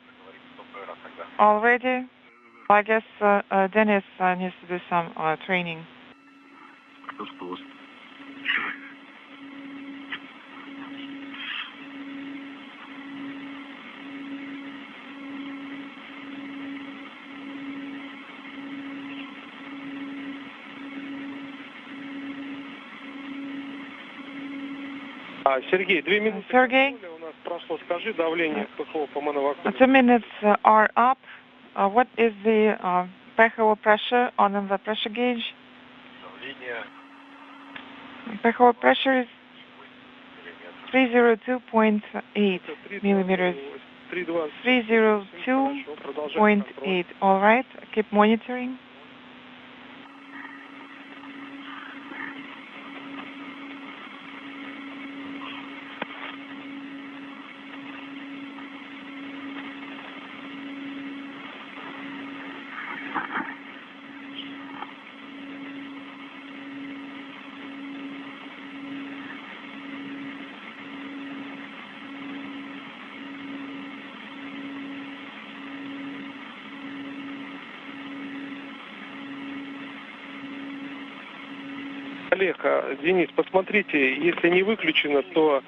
already? I guess Denis needs to do some training. Сергей, 2 минуты. Sergey, У нас прошло. Скажи давление ПХО по моновакууметру. 2 minutes are up. What is the PHO pressure on the pressure gauge? Давление. PHO pressure is 302.8 millimeters. 302.8. All right. Keep monitoring. Олег, Денис, посмотрите, если не выключено, то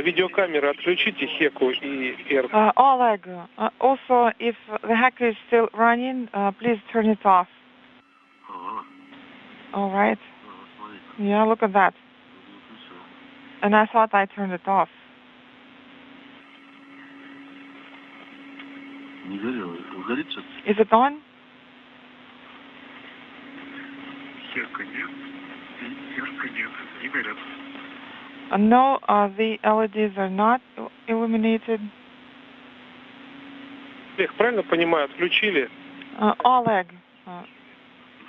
видеокамеры отключите Хеку и Р. Oleg, also, if the hacker is still running, please turn it off. All right. Yeah, look at that. And I thought I turned it off. Is it on? Хека нет. No, the LEDs are not illuminated. Олег, правильно понимаю, отключили? Oleg,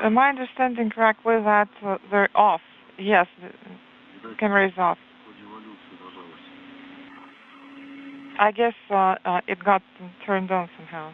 am I understanding correctly that they're off? Yes, the camera is off. I guess it got turned on somehow.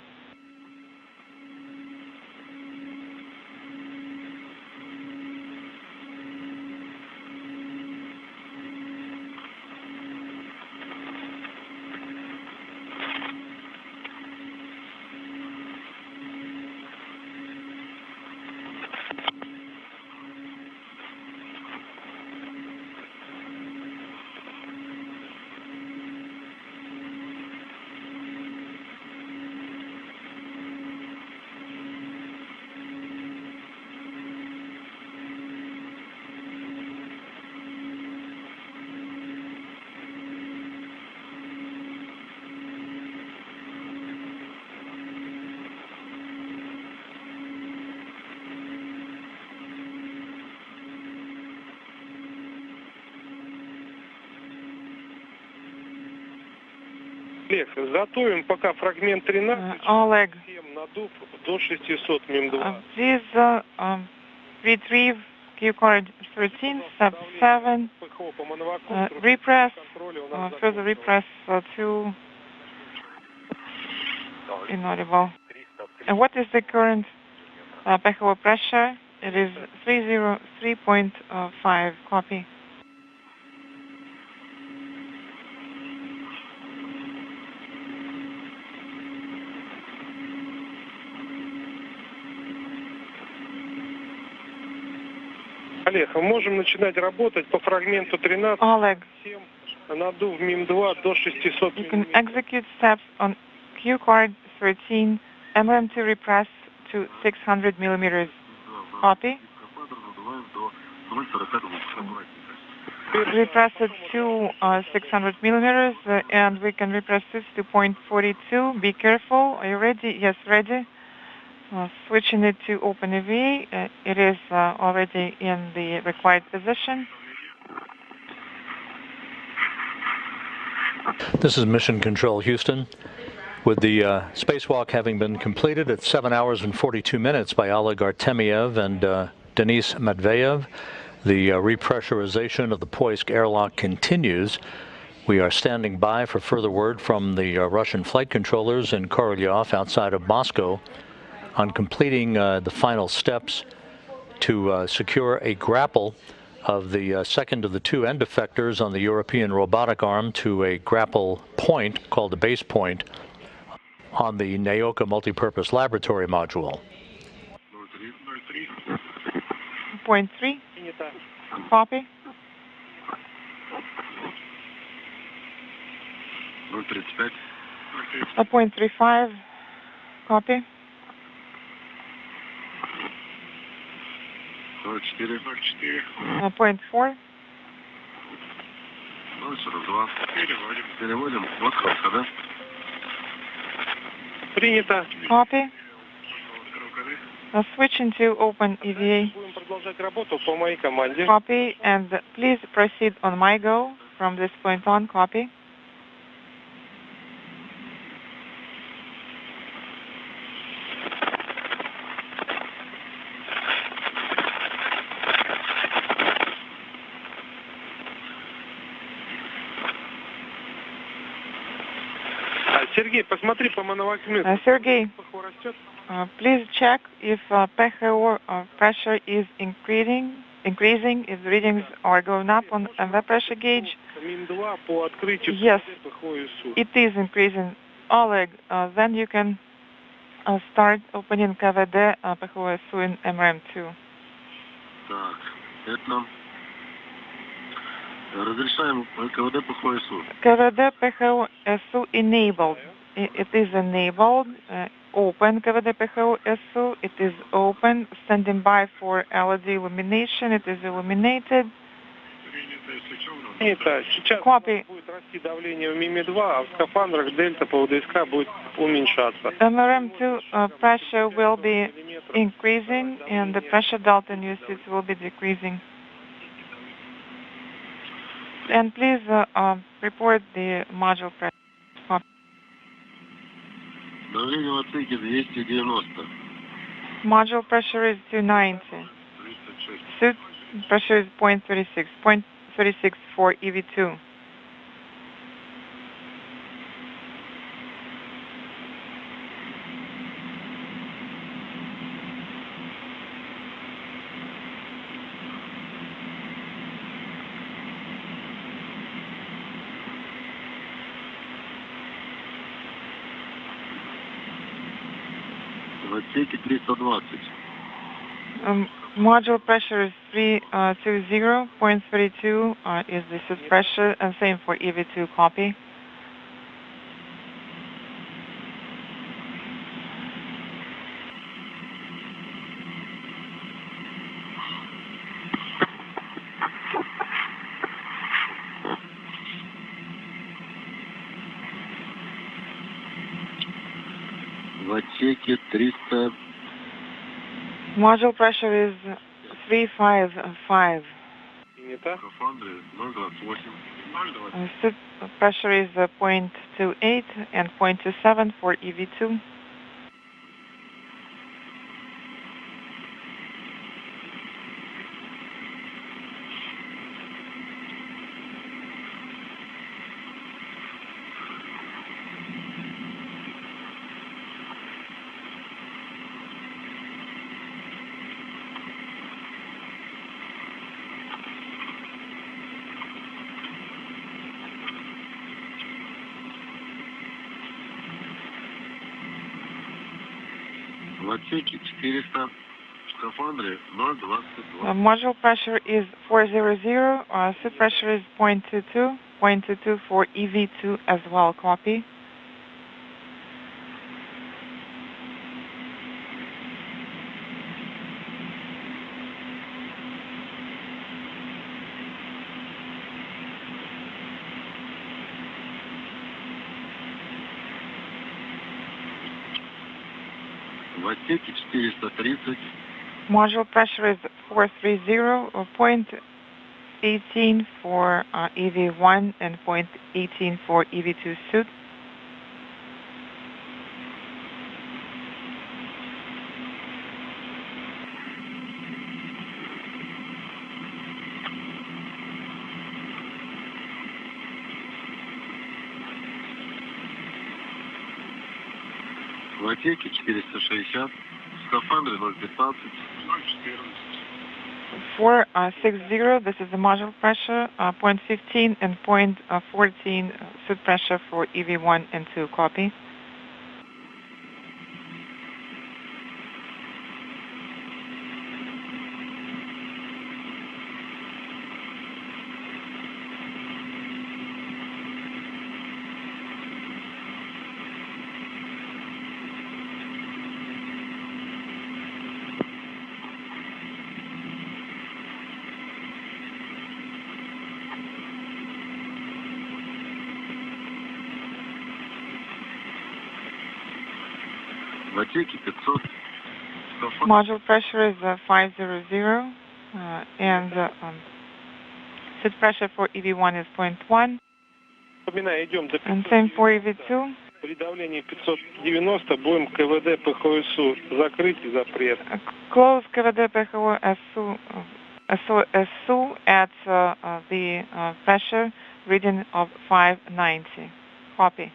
Олег, готовим пока фрагмент 13. Oleg, Надув до 600 МИМ-2. please retrieve Q cord 13, sub 7, repress, further repress to inaudible. And what is the current PHO pressure? It is 303.5, copy. Олег, мы можем начинать работать по фрагменту 13. Oleg, Надув МИМ-2 до 600 you can execute steps on Q cord 13, MRM2 repress to 600 millimeters. Copy. Repress it to 600 millimeters, and we can repress this to 0.42. Be careful. Are you ready? Yes, ready. Switching it to open EV. It is already in the required position. This is Mission Control Houston. With the spacewalk having been completed at 7 hours and 42 minutes by Oleg Artemyev and Denis Matveev, the repressurization of the Poisk airlock continues. We are standing by for further word from the Russian flight controllers in Korolyov outside of Moscow on completing the final steps to secure a grapple of the second of the two end effectors on the European Robotic Arm to a grapple point called the base point on the Naoka Multipurpose Laboratory Module. 0.3. Copy. 0.35. Copy. 0.4. Принято. Copy. Switch into open EVA. Будем продолжать работу по моей команде. Copy, and please proceed on my go from this point on. Copy. Сергей, посмотри по мановакмину. Sergey, please check if PHO pressure is increasing, if the readings are going up on the pressure gauge. Yes, it is increasing. Oleg, then you can start opening KVD PHO in MRM2. KVD PHO enabled. It is enabled. Open KVD PHO. It is open. Standing by for LED illumination. It is illuminated. Сейчас Copy. будет расти давление в МИМе-2, а в скафандрах дельта по УДСК будет уменьшаться. MRM2 pressure will be increasing and the pressure delta in USIT will be decreasing. And please report the module pressure. Module pressure is 290. Suit pressure is 0.36. 0.36 for EV2. Module pressure is 320. 0.32 is the suit pressure, and same for EV2. Copy. Module pressure is 355. Suit pressure is 0.28 and 0.27 for EV2. Module pressure is 400, suit pressure is 0.22 for EV2 as well, copy. Module pressure is 430, 0.18 for EV1 and 0.18 for EV2 suit. В отсеке 460, в скафандре 0,15. 460, this is the module pressure, 0.15 and 0.14 suit pressure for EV1 and 2, copy. Module pressure is 500, and suit pressure for EV1 is 0.1, and same for EV2. При давлении 590 будем КВД ПХСУ закрыть и запрет. Close КВД ПХСУ at the pressure reading of 590. Copy.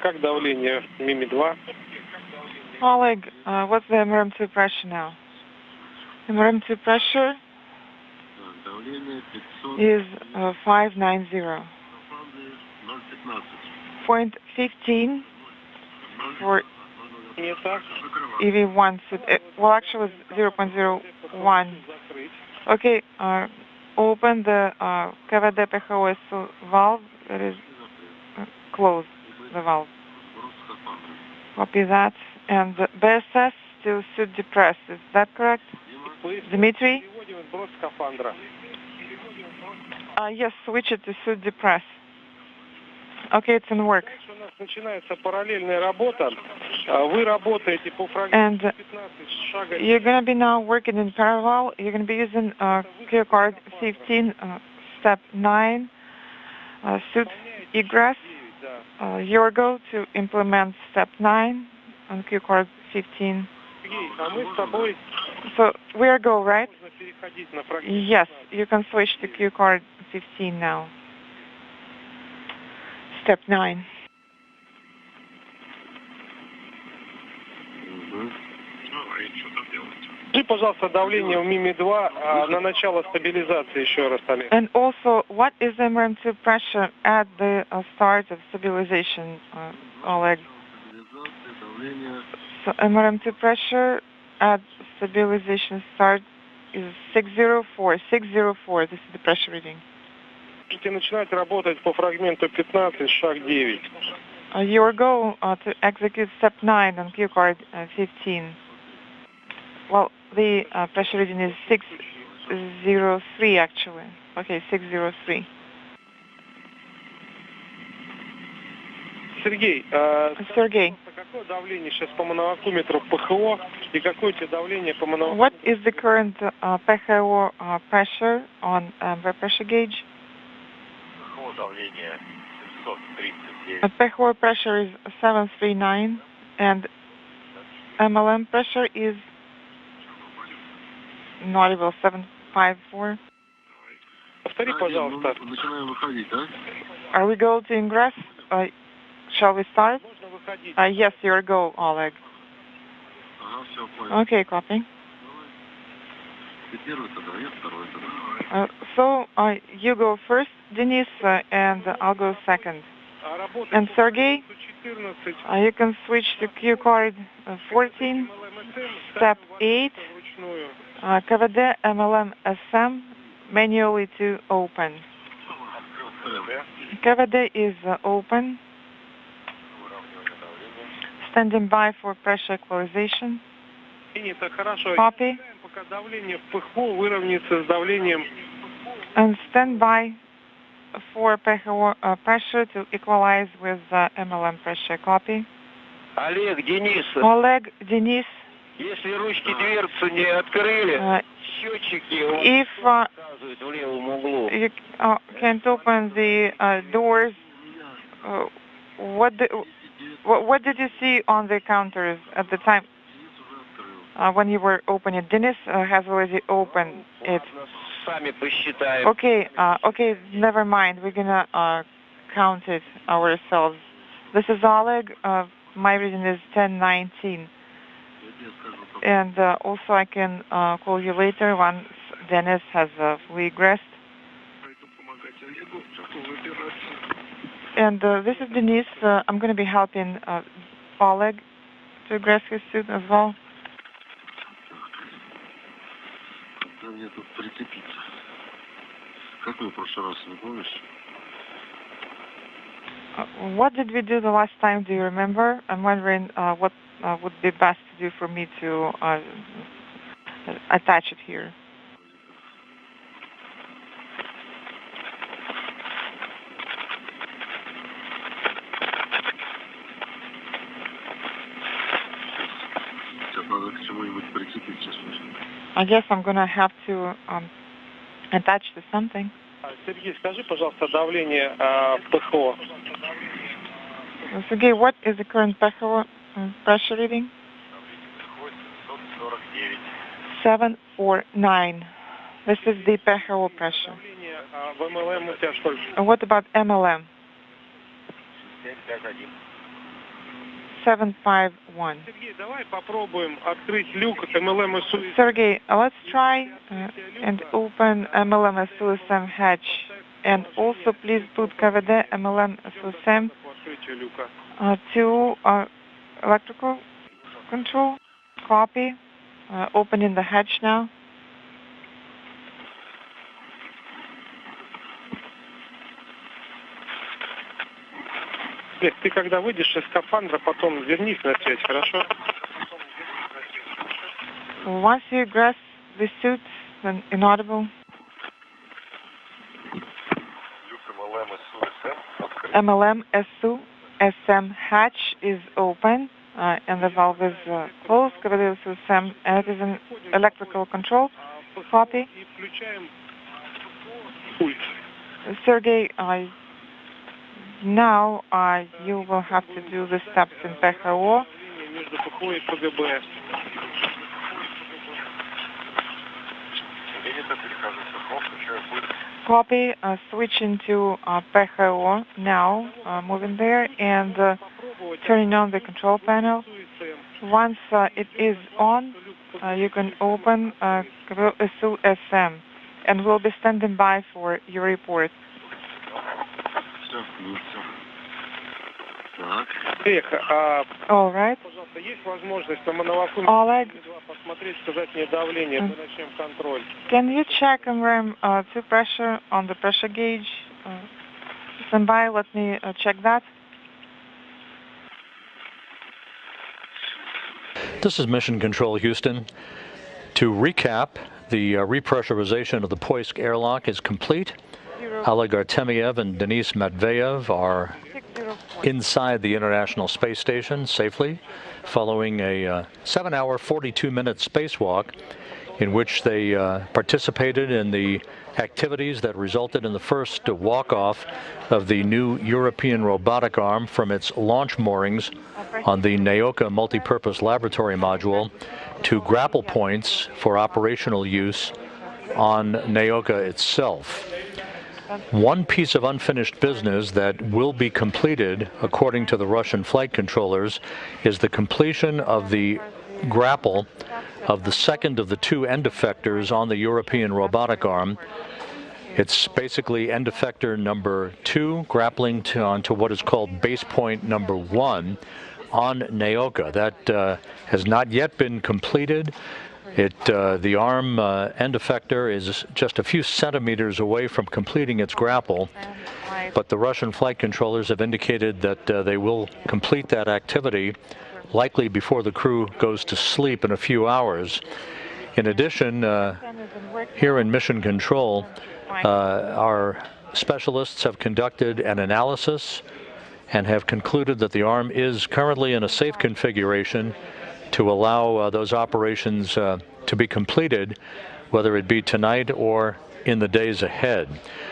Как давление МИМИ-2? Oleg, what's the MRM2 pressure now? MRM2 pressure is 590. 0.15 for EV1 suit. Well, actually, it's 0.01. Okay, open the КВД ПХС valve. That is close the valve. Copy that. And the BSS still suit depressed. Is that correct? Dmitry? Yes, switch it to suit depressed. Okay, it's in work. And you're going to be now working in parallel. You're going to be using cue card 15, step 9, suit egress, your go to implement step 9 on cue card 15. So we're go, right? Yes, you can switch to cue card 15 now. Step 9. Скажи, пожалуйста, давление в МИМИ-2 на начало стабилизации еще раз, Олег. And also, what is MRM2 pressure at the start of stabilization, Oleg? So MRM2 pressure at stabilization start is 604. 604, this is the pressure reading. Можете начинать работать по фрагменту 15, шаг 9. Your goal to execute step 9 on cue card 15. Well, the pressure reading is 603 actually. Okay, 603. Сергей, Сергей, какое давление сейчас по мановакуметру ПХО и какое у тебя давление по мановакуметру? What is the current PHO pressure on the pressure gauge? Давление 739. PHO pressure is 739 and MLM pressure is inaudible 754. Повтори, пожалуйста. Начинаем выходить, да? Are we going to ingress? Shall we start? Можно выходить. Yes, your go, Oleg. Ага, все, понял. Okay, copy. Ты первый тогда, я второй тогда. So you go first, Denis, and I'll go second. And Sergey, you can switch to cue card 14, step 8, KVD MLM SM, manually to open. KVD is open. Standing by for pressure equalization. Copy. Пока давление в ПХО выровняется с давлением. And stand by for pressure to equalize with MLM pressure. Copy. Олег, Денис. Oleg, Denis. Если ручки дверцу не открыли, счетчики if показывают в левом углу. you can't open the doors, what did you see on the counters at the time when you were opening it? Denis has already opened it. Сами посчитаем. Okay, never mind. We're gonna count it ourselves. This is Oleg. My reading is 1019. And also I can call you later once Denis has fully egressed. And this is Denis. I'm going to be helping Oleg to egress his suit as well. Мне тут прицепиться. Какой в прошлый раз, не помнишь? What did we do the last time? Do you remember? I'm wondering what would be best to do for me to attach it here. Сейчас надо к чему-нибудь прицепить сейчас. I guess I'm going to have to attach to something. Сергей, скажи, пожалуйста, давление в ПХО. Sergey, what is the current pressure reading? 749. This is the PHO pressure. В МЛМ у тебя сколько? What about MLM? 751. Сергей, давай попробуем открыть люк МЛМ СУ. Sergey, let's try and open MLM SUSM hatch. And also please put KVD MLM SUSM to electrical control. Copy. Opening the hatch now. Ты когда выйдешь из скафандра, потом вернись на связь, хорошо? Once you egress the suit, then inaudible. MLM SU SM hatch is open and the valve is closed. KVD SUSM, and it is an electrical control. Copy. Now you will have to do the steps in PHO. Copy, switching to PHO now, moving there and turning on the control panel. Once it is on, you can open SM and we'll be standing by for your report. All right. Oleg, can you check and ram to pressure on the pressure gauge? Stand by, let me check that. This is Mission Control Houston. To recap, the repressurization of the Poisk airlock is complete. Oleg Artemyev and Denis Matveev are inside the International Space Station safely, following a 7-hour, 42-minute spacewalk in which they participated in the activities that resulted in the first walk-off of the new European Robotic Arm from its launch moorings on the Naoka multipurpose laboratory module to grapple points for operational use on Naoka itself. One piece of unfinished business that will be completed, according to the Russian flight controllers, is the completion of the grapple of the second of the two end effectors on the European Robotic Arm. It's basically end effector number 2 grappling onto what is called base point number 1 on Naoka. That has not yet been completed. The arm end effector is just a few centimeters away from completing its grapple, but the Russian flight controllers have indicated that they will complete that activity likely before the crew goes to sleep in a few hours. In addition, here in Mission Control, our specialists have conducted an analysis and have concluded that the arm is currently in a safe configuration to allow those operations to be completed, whether it be tonight or in the days ahead.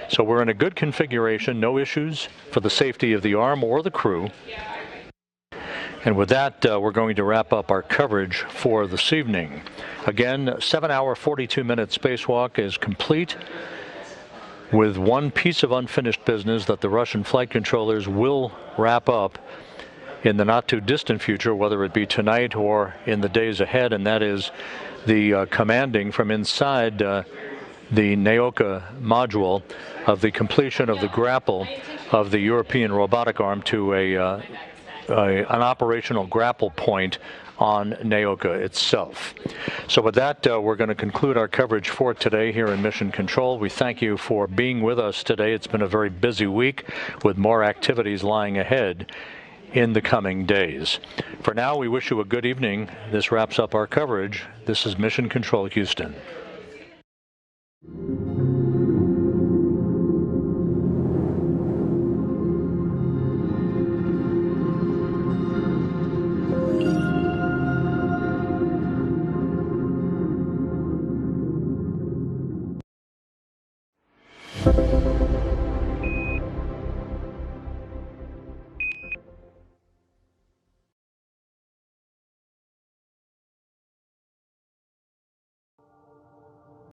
So we're in a good configuration, no issues for the safety of the arm or the crew. And with that, we're going to wrap up our coverage for this evening. Again, 7-hour, 42-minute spacewalk is complete, with one piece of unfinished business that the Russian flight controllers will wrap up in the not-too-distant future, whether it be tonight or in the days ahead, and that is the commanding from inside the Naoka module of the completion of the grapple of the European Robotic Arm to an operational grapple point on Naoka itself. So with that, we're going to conclude our coverage for today here in Mission Control. We thank you for being with us today. It's been a very busy week with more activities lying ahead in the coming days. For now, we wish you a good evening. This wraps up our coverage. This is Mission Control Houston.